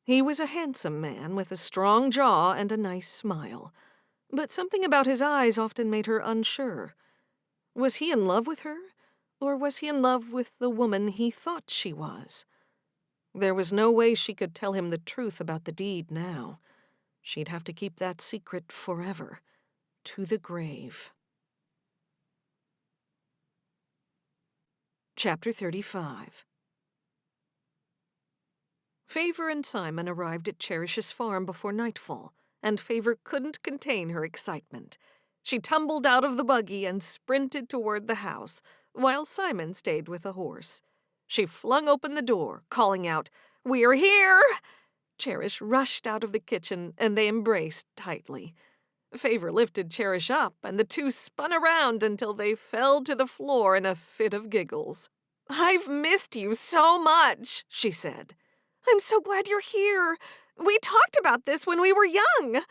He was a handsome man with a strong jaw and a nice smile, but something about his eyes often made her unsure. Was he in love with her, or was he in love with the woman he thought she was? There was no way she could tell him the truth about the deed now. She'd have to keep that secret forever, to the grave. Chapter 35. Favor and Simon arrived at Cherish's farm before nightfall, and Favor couldn't contain her excitement. She tumbled out of the buggy and sprinted toward the house, while Simon stayed with the horse. She flung open the door, calling out, "We're here!" Cherish rushed out of the kitchen, and they embraced tightly. Favor lifted Cherish up, and the two spun around until they fell to the floor in a fit of giggles. "I've missed you so much," she said. "I'm so glad you're here. We talked about this when we were young.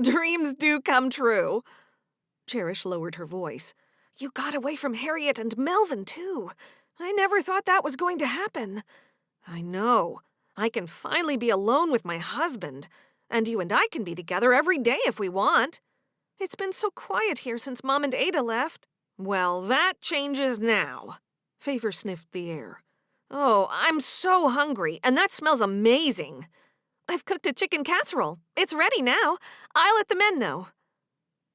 Dreams do come true." Cherish lowered her voice. "You got away from Harriet and Melvin, too. I never thought that was going to happen." "I know. I can finally be alone with my husband, and you and I can be together every day if we want. It's been so quiet here since Mom and Ada left." "Well, that changes now." Favor sniffed the air. "Oh, I'm so hungry, and that smells amazing." "I've cooked a chicken casserole. It's ready now. I'll let the men know."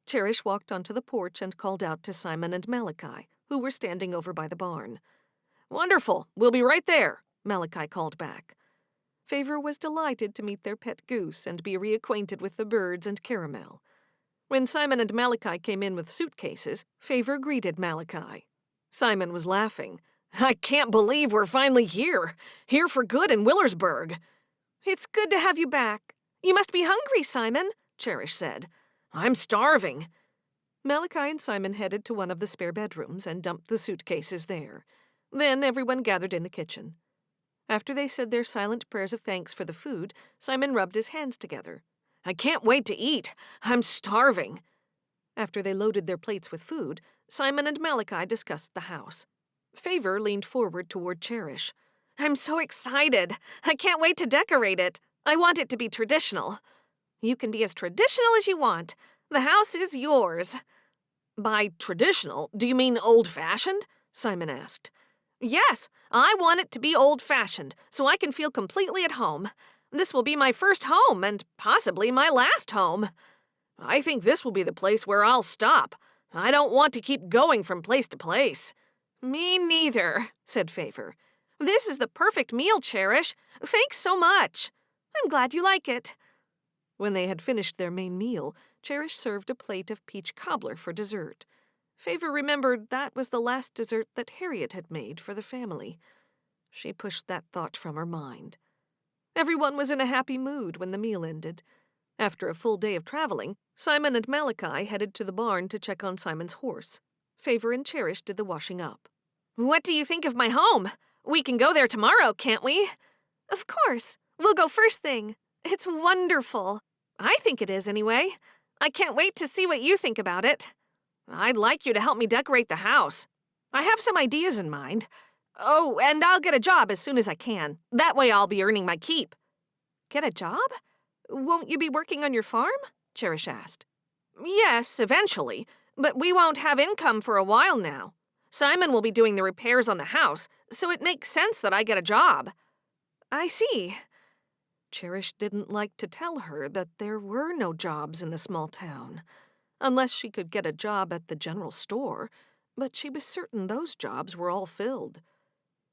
Cherish walked onto the porch and called out to Simon and Malachi, who were standing over by the barn. "Wonderful. We'll be right there," Malachi called back. Favor was delighted to meet their pet goose and be reacquainted with the birds and Caramel. When Simon and Malachi came in with suitcases, Favor greeted Malachi. Simon was laughing. "I can't believe we're finally here for good in Willersburg." "It's good to have you back. You must be hungry, Simon," Cherish said. "I'm starving." Malachi and Simon headed to one of the spare bedrooms and dumped the suitcases there. Then everyone gathered in the kitchen. After they said their silent prayers of thanks for the food, Simon rubbed his hands together. "I can't wait to eat. I'm starving." After they loaded their plates with food, Simon and Malachi discussed the house. Favor leaned forward toward Cherish. "I'm so excited. I can't wait to decorate it. I want it to be traditional." "You can be as traditional as you want. The house is yours." "By traditional, do you mean old-fashioned?" Simon asked. "Yes, I want it to be old-fashioned, so I can feel completely at home. This will be my first home, and possibly my last home." "I think this will be the place where I'll stop. I don't want to keep going from place to place." "Me neither," said Favor. "This is the perfect meal, Cherish. Thanks so much. I'm glad you like it." When they had finished their main meal, Cherish served a plate of peach cobbler for dessert. Favor remembered that was the last dessert that Harriet had made for the family. She pushed that thought from her mind. Everyone was in a happy mood when the meal ended. After a full day of traveling, Simon and Malachi headed to the barn to check on Simon's horse. Favor and Cherish did the washing up. "What do you think of my home? We can go there tomorrow, can't we?" "Of course. We'll go first thing. It's wonderful. I think it is, anyway. I can't wait to see what you think about it." "I'd like you to help me decorate the house. I have some ideas in mind. Oh, and I'll get a job as soon as I can. That way I'll be earning my keep." "Get a job? Won't you be working on your farm?" Cherish asked. "Yes, eventually, but we won't have income for a while now. Simon will be doing the repairs on the house, so it makes sense that I get a job." "I see." Cherish didn't like to tell her that there were no jobs in the small town, unless she could get a job at the general store, but she was certain those jobs were all filled.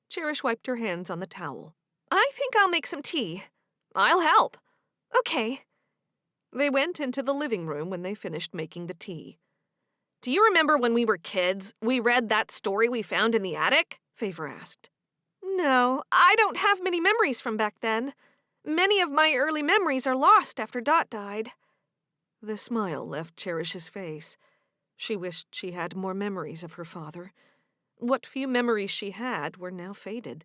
Cherish wiped her hands on the towel. "I think I'll make some tea." "I'll help." "Okay." They went into the living room when they finished making the tea. "Do you remember when we were kids, we read that story we found in the attic?" Favor asked. No, I don't have many memories from back then. Many of my early memories are lost after Dot died. The smile left Cherish's face. She wished she had more memories of her father. What few memories she had were now faded.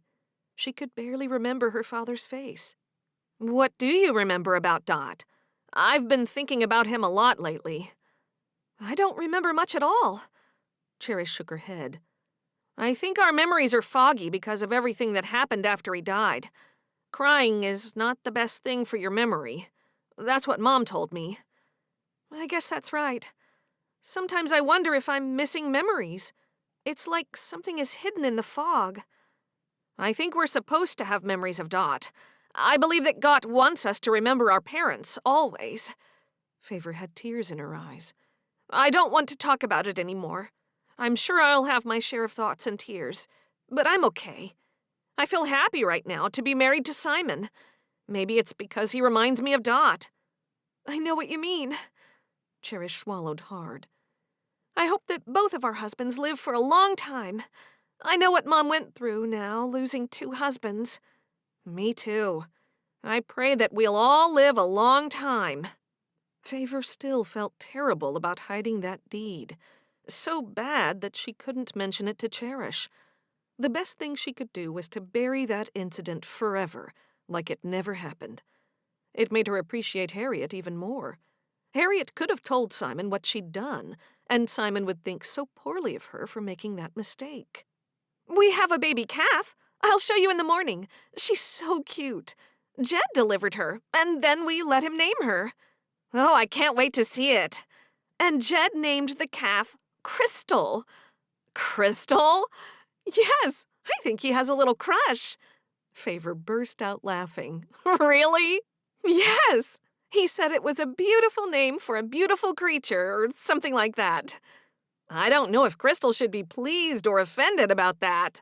She could barely remember her father's face. "What do you remember about Dot? I've been thinking about him a lot lately." I don't remember much at all. Cherish shook her head. "I think our memories are foggy because of everything that happened after he died. Crying is not the best thing for your memory. That's what Mom told me." I guess that's right. Sometimes I wonder if I'm missing memories. It's like something is hidden in the fog. "I think we're supposed to have memories of Dot. I believe that God wants us to remember our parents, always." Favor had tears in her eyes. "I don't want to talk about it anymore. I'm sure I'll have my share of thoughts and tears, but I'm okay. I feel happy right now to be married to Simon. Maybe it's because he reminds me of Dot." I know what you mean. Cherish swallowed hard. I hope that both of our husbands live for a long time. I know what Mom went through now, losing 2 husbands. Me too. I pray that we'll all live a long time. Favor still felt terrible about hiding that deed. So bad that she couldn't mention it to Cherish. The best thing she could do was to bury that incident forever, like it never happened. It made her appreciate Harriet even more. Harriet could have told Simon what she'd done, and Simon would think so poorly of her for making that mistake. We have a baby calf. I'll show you in the morning. She's so cute. Jed delivered her, and then we let him name her. Oh, I can't wait to see it. And Jed named the calf Krystal. Krystal? Yes, I think he has a little crush. Favor burst out laughing. Really? Yes. He said it was a beautiful name for a beautiful creature, or something like that. I don't know if Krystal should be pleased or offended about that.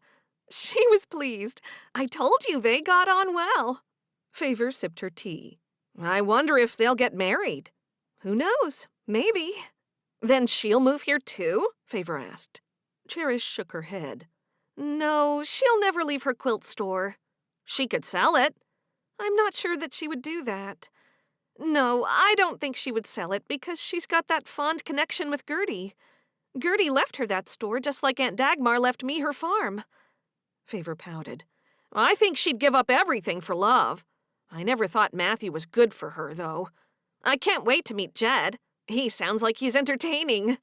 She was pleased. I told you they got on well. Favor sipped her tea. I wonder if they'll get married. Who knows? Maybe. Then she'll move here too? Favor asked. Cherish shook her head. No, she'll never leave her quilt store. She could sell it. I'm not sure that she would do that. No, I don't think she would sell it because she's got that fond connection with Gertie. Gertie left her that store just like Aunt Dagmar left me her farm. Favor pouted. I think she'd give up everything for love. I never thought Matthew was good for her, though. I can't wait to meet Jed. He sounds like he's entertaining.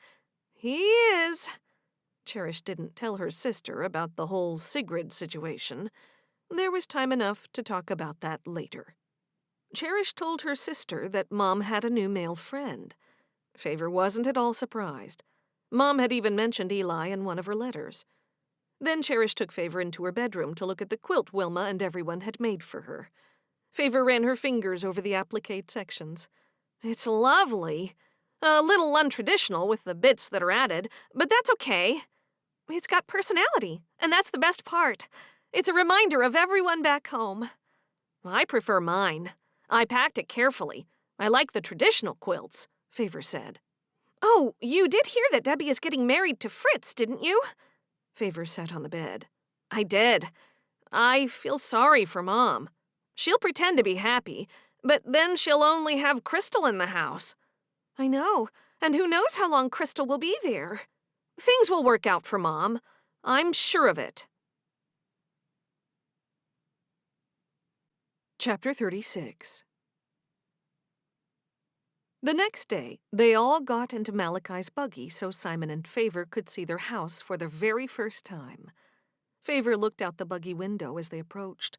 He is. Cherish didn't tell her sister about the whole Sigrid situation. There was time enough to talk about that later. Cherish told her sister that Mom had a new male friend. Favor wasn't at all surprised. Mom had even mentioned Eli in one of her letters. Then Cherish took Favor into her bedroom to look at the quilt Wilma and everyone had made for her. Favor ran her fingers over the applique sections. It's lovely. A little untraditional with the bits that are added, but that's okay. It's got personality, and that's the best part. It's a reminder of everyone back home. I prefer mine. I packed it carefully. I like the traditional quilts, Favor said. Oh, you did hear that Debbie is getting married to Fritz, didn't you? Favor sat on the bed. I did. I feel sorry for Mom. She'll pretend to be happy, but then she'll only have Krystal in the house. I know, and who knows how long Krystal will be there. Things will work out for Mom. I'm sure of it. Chapter 36. The next day, they all got into Malachi's buggy so Simon and Favor could see their house for the very first time. Favor looked out the buggy window as they approached.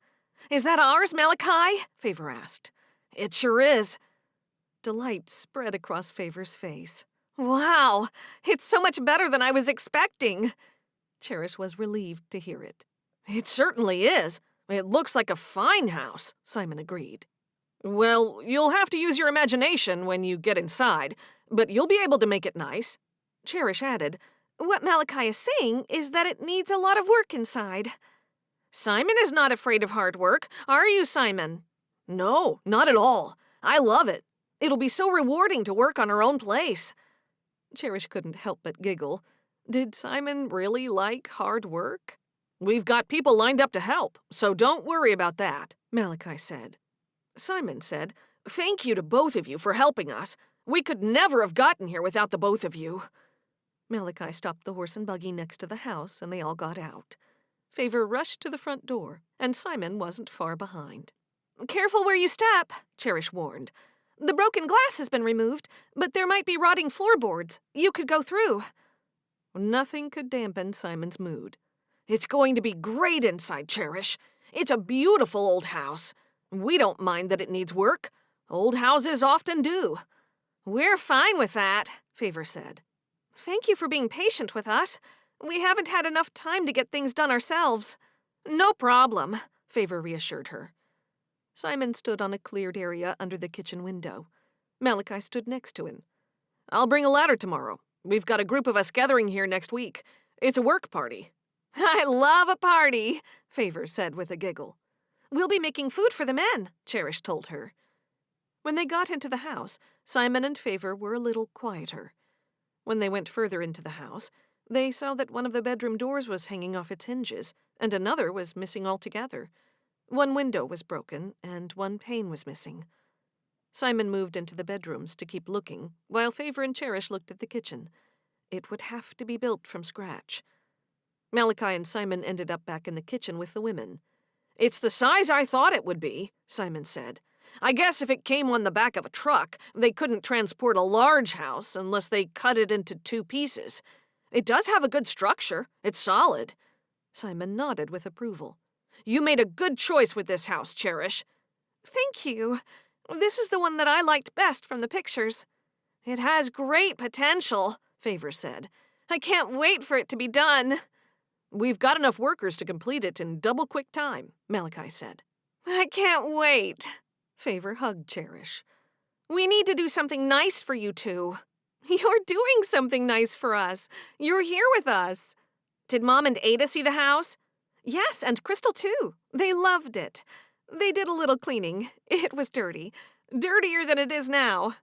Is that ours, Malachi? Favor asked. It sure is. Delight spread across Favor's face. Wow, it's so much better than I was expecting. Cherish was relieved to hear it. It certainly is. It looks like a fine house, Simon agreed. Well, you'll have to use your imagination when you get inside, but you'll be able to make it nice. Cherish added, What Malachi is saying is that it needs a lot of work inside. Simon is not afraid of hard work, are you, Simon? No, not at all. I love it. It'll be so rewarding to work on our own place. Cherish couldn't help but giggle. Did Simon really like hard work? We've got people lined up to help, so don't worry about that, Malachi said. Simon said, Thank you to both of you for helping us. We could never have gotten here without the both of you. Malachi stopped the horse and buggy next to the house, and they all got out. Favor rushed to the front door, and Simon wasn't far behind. Careful where you step, Cherish warned. The broken glass has been removed, but there might be rotting floorboards. You could go through. Nothing could dampen Simon's mood. It's going to be great inside, Cherish. It's a beautiful old house. We don't mind that it needs work. Old houses often do. We're fine with that, Favor said. Thank you for being patient with us. We haven't had enough time to get things done ourselves. No problem, Favor reassured her. Simon stood on a cleared area under the kitchen window. Malachi stood next to him. I'll bring a ladder tomorrow. We've got a group of us gathering here next week. It's a work party. I love a party, Favor said with a giggle. We'll be making food for the men, Cherish told her. When they got into the house, Simon and Favor were a little quieter. When they went further into the house, they saw that one of the bedroom doors was hanging off its hinges, and another was missing altogether. One window was broken, and one pane was missing. Simon moved into the bedrooms to keep looking, while Favor and Cherish looked at the kitchen. It would have to be built from scratch. Malachi and Simon ended up back in the kitchen with the women. It's the size I thought it would be, Simon said. I guess if it came on the back of a truck, they couldn't transport a large house unless they cut it into 2 pieces. It does have a good structure. It's solid. Simon nodded with approval. You made a good choice with this house, Cherish. Thank you. This is the one that I liked best from the pictures. It has great potential, Favor said. I can't wait for it to be done. We've got enough workers to complete it in double quick time, Malachi said. I can't wait. Favor hugged Cherish. We need to do something nice for you two. You're doing something nice for us. You're here with us. Did Mom and Ada see the house? Yes, and Krystal too. They loved it. They did a little cleaning. It was dirty. Dirtier than it is now.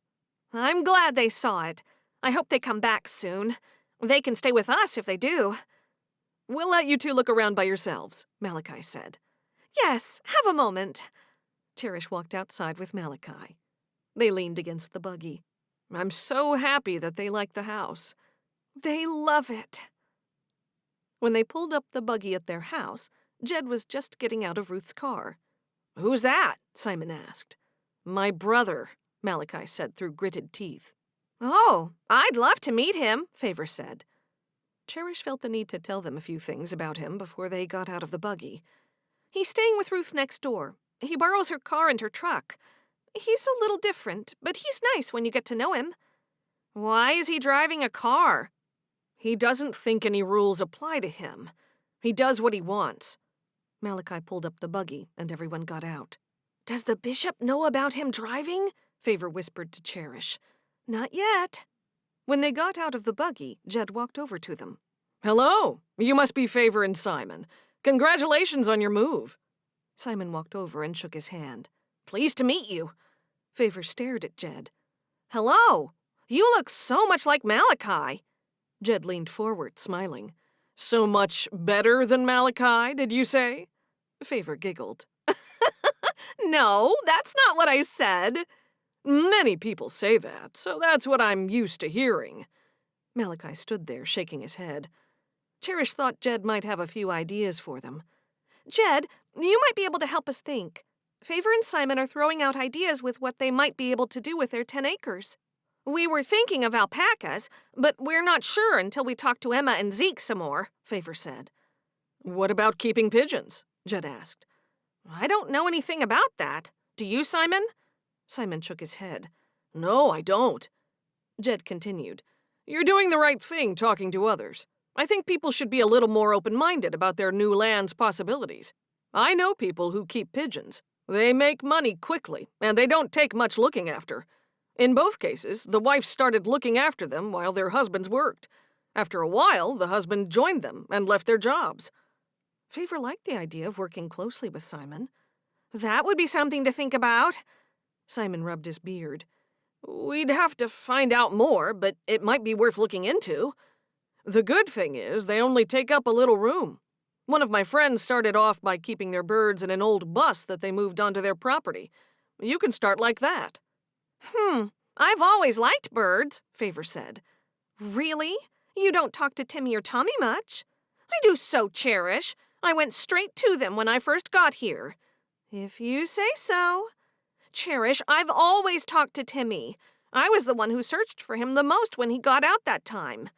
I'm glad they saw it. I hope they come back soon. They can stay with us if they do. We'll let you two look around by yourselves, Malachi said. Yes, have a moment. Cherish walked outside with Malachi. They leaned against the buggy. I'm so happy that they like the house. They love it. When they pulled up the buggy at their house, Jed was just getting out of Ruth's car. Who's that? Simon asked. My brother, Malachi said through gritted teeth. Oh, I'd love to meet him, Favor said. Cherish felt the need to tell them a few things about him before they got out of the buggy. He's staying with Ruth next door. He borrows her car and her truck. He's a little different, but he's nice when you get to know him. Why is he driving a car? He doesn't think any rules apply to him. He does what he wants. Malachi pulled up the buggy, and everyone got out. Does the bishop know about him driving? Favor whispered to Cherish. Not yet. When they got out of the buggy, Jed walked over to them. Hello, you must be Favor and Simon. Congratulations on your move. Simon walked over and shook his hand. Pleased to meet you. Favor stared at Jed. Hello, you look so much like Malachi. Jed leaned forward, smiling. So much better than Malachi, did you say? Favor giggled. No, that's not what I said. Many people say that, so that's what I'm used to hearing. Malachi stood there, shaking his head. Cherish thought Jed might have a few ideas for them. Jed, you might be able to help us think. Favor and Simon are throwing out ideas with what they might be able to do with their 10 acres. We were thinking of alpacas, but we're not sure until we talk to Emma and Zeke some more, Favor said. What about keeping pigeons? Jed asked. I don't know anything about that. Do you, Simon? Simon shook his head. No, I don't. Jed continued. You're doing the right thing talking to others. I think people should be a little more open-minded about their new land's possibilities. I know people who keep pigeons. They make money quickly, and they don't take much looking after. In both cases, the wife started looking after them while their husbands worked. After a while, the husband joined them and left their jobs. Favor liked the idea of working closely with Simon. That would be something to think about. Simon rubbed his beard. We'd have to find out more, but it might be worth looking into. The good thing is they only take up a little room. One of my friends started off by keeping their birds in an old bus that they moved onto their property. You can start like that. I've always liked birds, Favor said. Really? You don't talk to Timmy or Tommy much? I do so, Cherish. I went straight to them when I first got here. If you say so. Cherish, I've always talked to Timmy. I was the one who searched for him the most when he got out that time.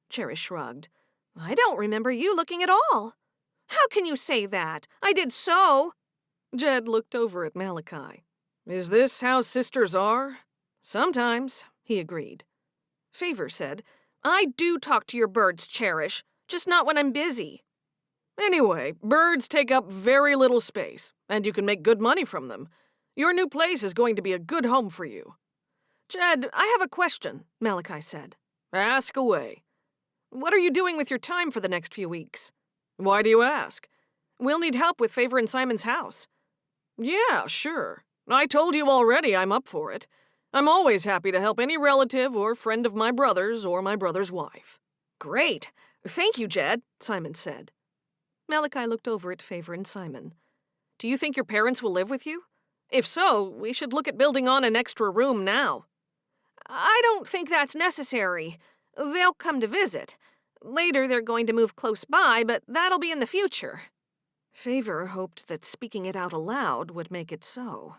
Cherish shrugged. I don't remember you looking at all. How can you say that? I did so. Jed looked over at Malachi. Is this how sisters are? Sometimes, he agreed. Favor said, I do talk to your birds, Cherish, just not when I'm busy. Anyway, birds take up very little space, and you can make good money from them. Your new place is going to be a good home for you. Jed, I have a question, Malachi said. Ask away. What are you doing with your time for the next few weeks? Why do you ask? We'll need help with Favor and Simon's house. Yeah, sure. I told you already I'm up for it. I'm always happy to help any relative or friend of my brother's or my brother's wife. Great. Thank you, Jed, Simon said. Malachi looked over at Favor and Simon. Do you think your parents will live with you? If so, we should look at building on an extra room now. I don't think that's necessary. They'll come to visit. Later, they're going to move close by, but that'll be in the future. Favor hoped that speaking it out aloud would make it so.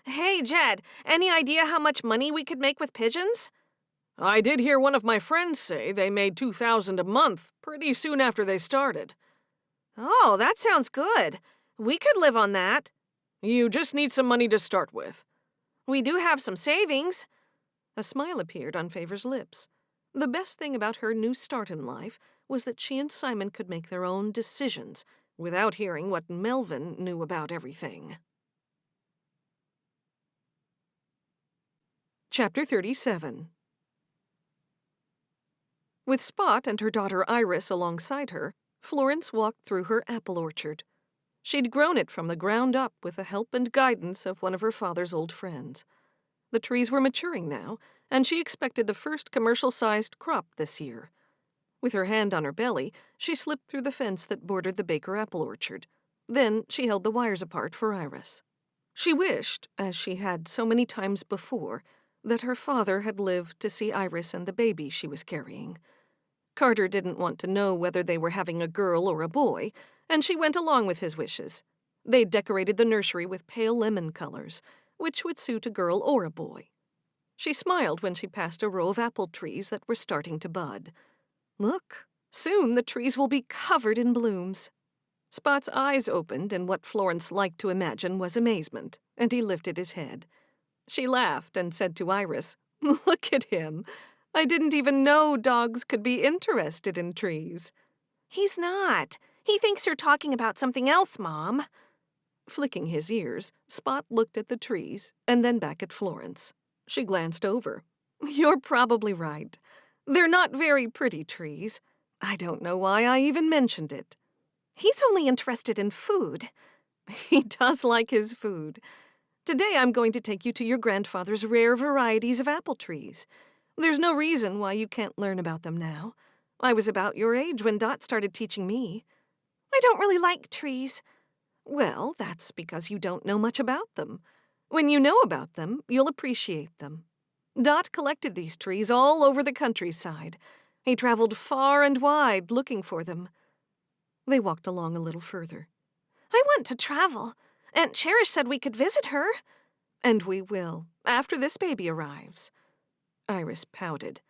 Hey, Jed, any idea how much money we could make with pigeons? I did hear one of my friends say they made $2,000 a month pretty soon after they started. Oh, that sounds good. We could live on that. You just need some money to start with. We do have some savings. A smile appeared on Favor's lips. The best thing about her new start in life was that she and Simon could make their own decisions without hearing what Melvin knew about everything. Chapter 37. With Spot and her daughter Iris alongside her, Florence walked through her apple orchard. She'd grown it from the ground up with the help and guidance of one of her father's old friends. The trees were maturing now, and she expected the first commercial-sized crop this year. With her hand on her belly, she slipped through the fence that bordered the Baker apple orchard. Then she held the wires apart for Iris. She wished, as she had so many times before, that her father had lived to see Iris and the baby she was carrying. Carter didn't want to know whether they were having a girl or a boy, and she went along with his wishes. They decorated the nursery with pale lemon colors, which would suit a girl or a boy. She smiled when she passed a row of apple trees that were starting to bud. Look, soon the trees will be covered in blooms. Spot's eyes opened in what Florence liked to imagine was amazement, and he lifted his head. She laughed and said to Iris, Look at him. I didn't even know dogs could be interested in trees. He's not. He thinks you're talking about something else, Mom. Flicking his ears, Spot looked at the trees and then back at Florence. She glanced over. You're probably right. They're not very pretty trees. I don't know why I even mentioned it. He's only interested in food. He does like his food. Today I'm going to take you to your grandfather's rare varieties of apple trees. There's no reason why you can't learn about them now. I was about your age when Dot started teaching me. I don't really like trees. Well, that's because you don't know much about them. When you know about them, you'll appreciate them. Dot collected these trees all over the countryside. He traveled far and wide looking for them. They walked along a little further. I want to travel. Aunt Cherish said we could visit her. And we will, after this baby arrives. Iris pouted.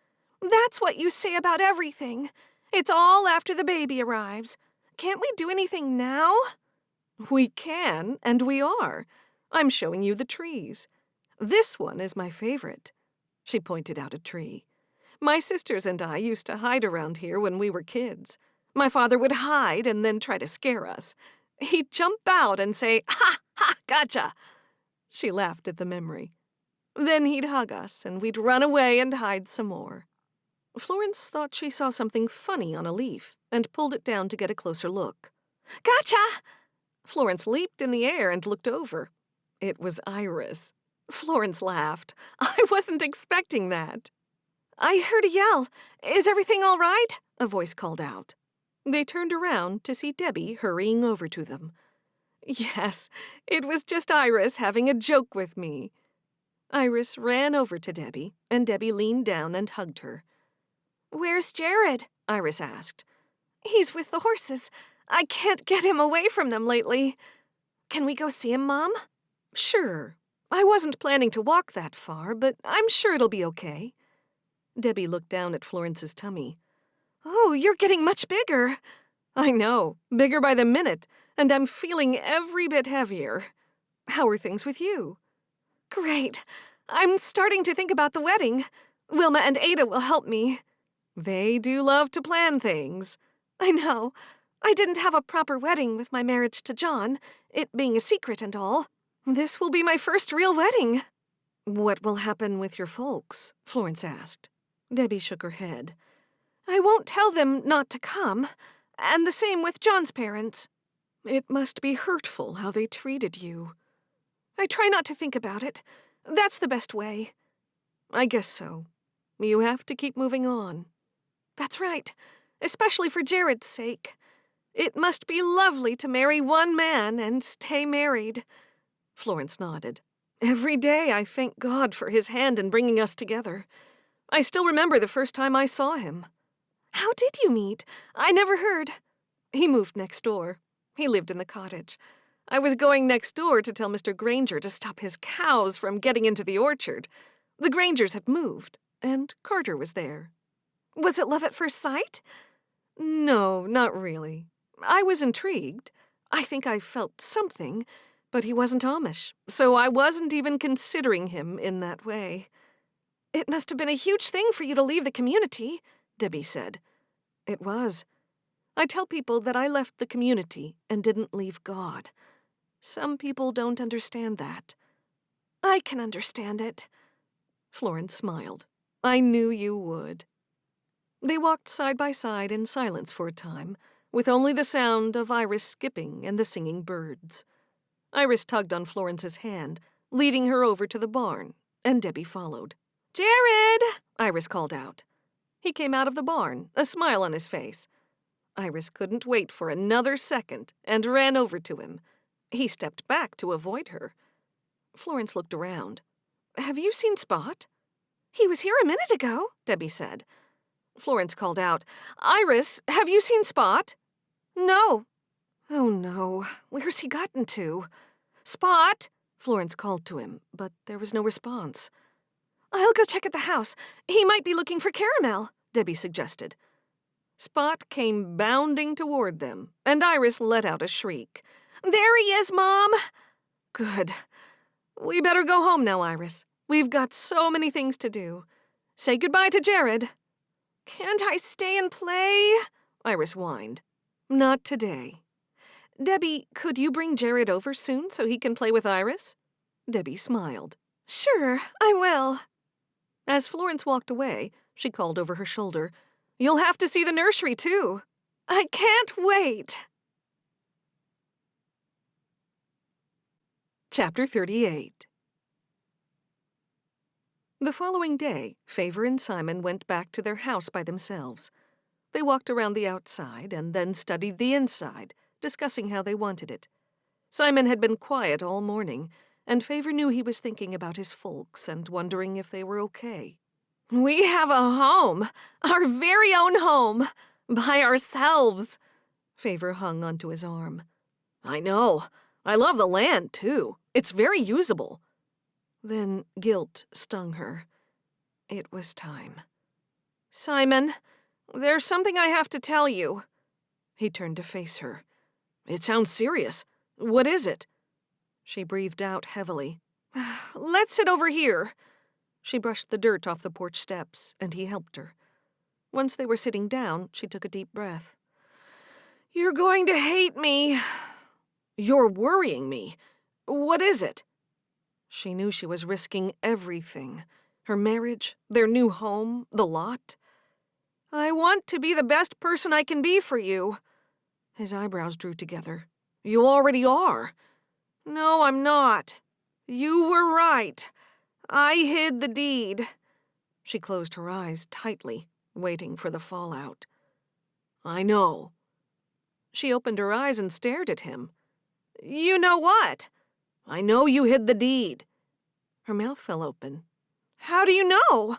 That's what you say about everything. It's all after the baby arrives. Can't we do anything now? We can, and we are. I'm showing you the trees. This one is my favorite. She pointed out a tree. My sisters and I used to hide around here when we were kids. My father would hide and then try to scare us. He'd jump out and say, Ha! Ha! Gotcha! She laughed at the memory. Then he'd hug us, and we'd run away and hide some more. Florence thought she saw something funny on a leaf and pulled it down to get a closer look. Gotcha! Florence leaped in the air and looked over. It was Iris. Florence laughed. I wasn't expecting that. I heard a yell. Is everything all right? A voice called out. They turned around to see Debbie hurrying over to them. Yes, it was just Iris having a joke with me. Iris ran over to Debbie, and Debbie leaned down and hugged her. Where's Jared? Iris asked. He's with the horses. I can't get him away from them lately. Can we go see him, Mom? Sure. I wasn't planning to walk that far, but I'm sure it'll be okay. Debbie looked down at Florence's tummy. Oh, you're getting much bigger. I know, bigger by the minute, and I'm feeling every bit heavier. How are things with you? Great. I'm starting to think about the wedding. Wilma and Ada will help me. They do love to plan things. I know. I didn't have a proper wedding with my marriage to John, it being a secret and all. This will be my first real wedding. What will happen with your folks? Florence asked. Debbie shook her head. I won't tell them not to come, and the same with John's parents. It must be hurtful how they treated you. I try not to think about it. That's the best way. I guess so. You have to keep moving on. That's right, especially for Jared's sake. It must be lovely to marry one man and stay married. Florence nodded. Every day I thank God for his hand in bringing us together. I still remember the first time I saw him. How did you meet? I never heard. He moved next door. He lived in the cottage. I was going next door to tell Mr. Granger to stop his cows from getting into the orchard. The Grangers had moved, and Carter was there. Was it love at first sight? No, not really. I was intrigued. I think I felt something, but he wasn't Amish, so I wasn't even considering him in that way. It must have been a huge thing for you to leave the community, Debbie said. It was. I tell people that I left the community and didn't leave God. Some people don't understand that. I can understand it. Florence smiled. I knew you would. They walked side by side in silence for a time, with only the sound of Iris skipping and the singing birds. Iris tugged on Florence's hand, leading her over to the barn, and Debbie followed. Jared! Iris called out. He came out of the barn, a smile on his face. Iris couldn't wait for another second and ran over to him. He stepped back to avoid her. Florence looked around. Have you seen Spot? He was here a minute ago, Debbie said. Florence called out, Iris, have you seen Spot? No. Oh, no. Where's he gotten to? Spot! Florence called to him, but there was no response. I'll go check at the house. He might be looking for Caramel, Debbie suggested. Spot came bounding toward them, and Iris let out a shriek. There he is, Mom! Good. We better go home now, Iris. We've got so many things to do. Say goodbye to Jared. Can't I stay and play? Iris whined. Not today. Debbie, could you bring Jared over soon so he can play with Iris? Debbie smiled. Sure, I will. As Florence walked away, she called over her shoulder, You'll have to see the nursery, too. I can't wait. Chapter 38. The following day, Favor and Simon went back to their house by themselves. They walked around the outside and then studied the inside, discussing how they wanted it. Simon had been quiet all morning, and Favor knew he was thinking about his folks and wondering if they were okay. We have a home, our very own home, by ourselves. Favor hung onto his arm. I know. I love the land, too. It's very usable. Then guilt stung her. It was time. Simon, there's something I have to tell you. He turned to face her. It sounds serious. What is it? She breathed out heavily. Let's sit over here. She brushed the dirt off the porch steps, and he helped her. Once they were sitting down, she took a deep breath. You're going to hate me. You're worrying me. What is it? She knew she was risking everything. Her marriage, their new home, the lot. I want to be the best person I can be for you. His eyebrows drew together. You already are. No, I'm not. You were right. I hid the deed. She closed her eyes tightly, waiting for the fallout. I know. She opened her eyes and stared at him. You know what? I know you hid the deed. Her mouth fell open. How do you know?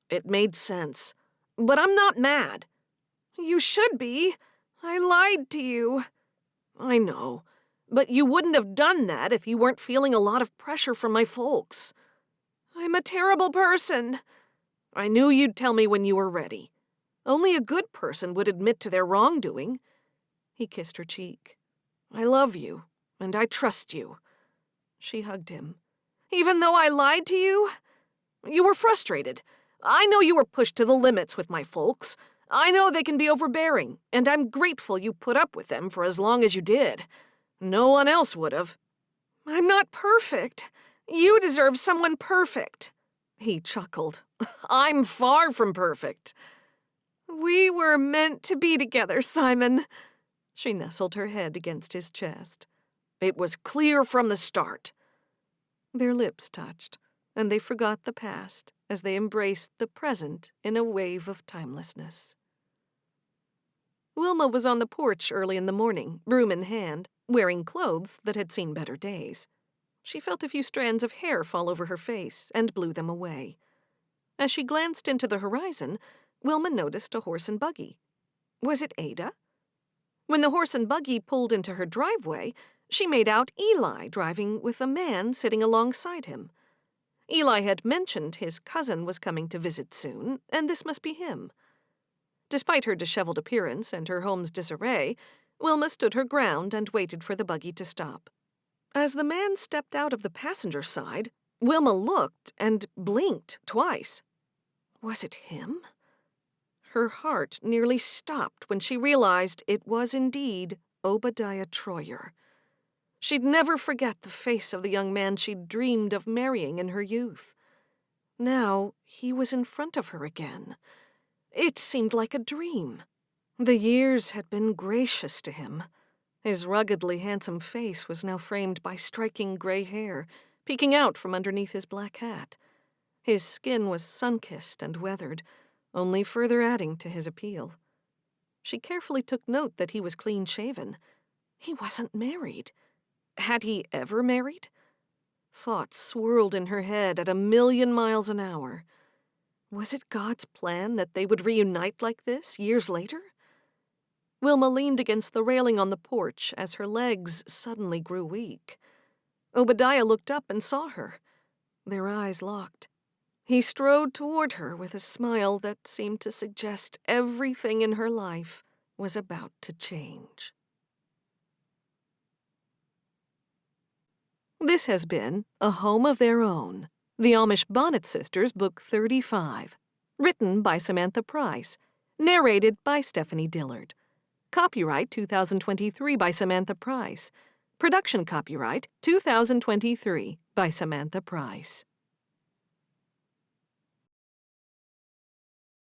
It made sense. But I'm not mad. You should be. I lied to you. I know. But you wouldn't have done that if you weren't feeling a lot of pressure from my folks. I'm a terrible person. I knew you'd tell me when you were ready. Only a good person would admit to their wrongdoing. He kissed her cheek. I love you, and I trust you. She hugged him. Even though I lied to you? You were frustrated. I know you were pushed to the limits with my folks. I know they can be overbearing, and I'm grateful you put up with them for as long as you did. No one else would have. I'm not perfect. You deserve someone perfect. He chuckled. I'm far from perfect. We were meant to be together, Simon. She nestled her head against his chest. It was clear from the start. Their lips touched, and they forgot the past as they embraced the present in a wave of timelessness. Wilma was on the porch early in the morning, broom in hand, wearing clothes that had seen better days. She felt a few strands of hair fall over her face and blew them away. As she glanced into the horizon, Wilma noticed a horse and buggy. Was it Ada? When the horse and buggy pulled into her driveway, she made out Eli driving with a man sitting alongside him. Eli had mentioned his cousin was coming to visit soon, and this must be him. Despite her disheveled appearance and her home's disarray, Wilma stood her ground and waited for the buggy to stop. As the man stepped out of the passenger side, Wilma looked and blinked twice. Was it him? Her heart nearly stopped when she realized it was indeed Obadiah Troyer. She'd never forget the face of the young man she'd dreamed of marrying in her youth. Now he was in front of her again. It seemed like a dream. The years had been gracious to him. His ruggedly handsome face was now framed by striking gray hair, peeking out from underneath his black hat. His skin was sun-kissed and weathered, only further adding to his appeal. She carefully took note that he was clean-shaven. He wasn't married. Had he ever married? Thoughts swirled in her head at 1,000,000 miles an hour. Was it God's plan that they would reunite like this years later? Wilma leaned against the railing on the porch as her legs suddenly grew weak. Obadiah looked up and saw her. Their eyes locked. He strode toward her with a smile that seemed to suggest everything in her life was about to change. This has been A Home of Their Own, the Amish Bonnet Sisters, Book 35, written by Samantha Price, narrated by Stephanie Dillard. Copyright 2023 by Samantha Price. Production copyright 2023 by Samantha Price.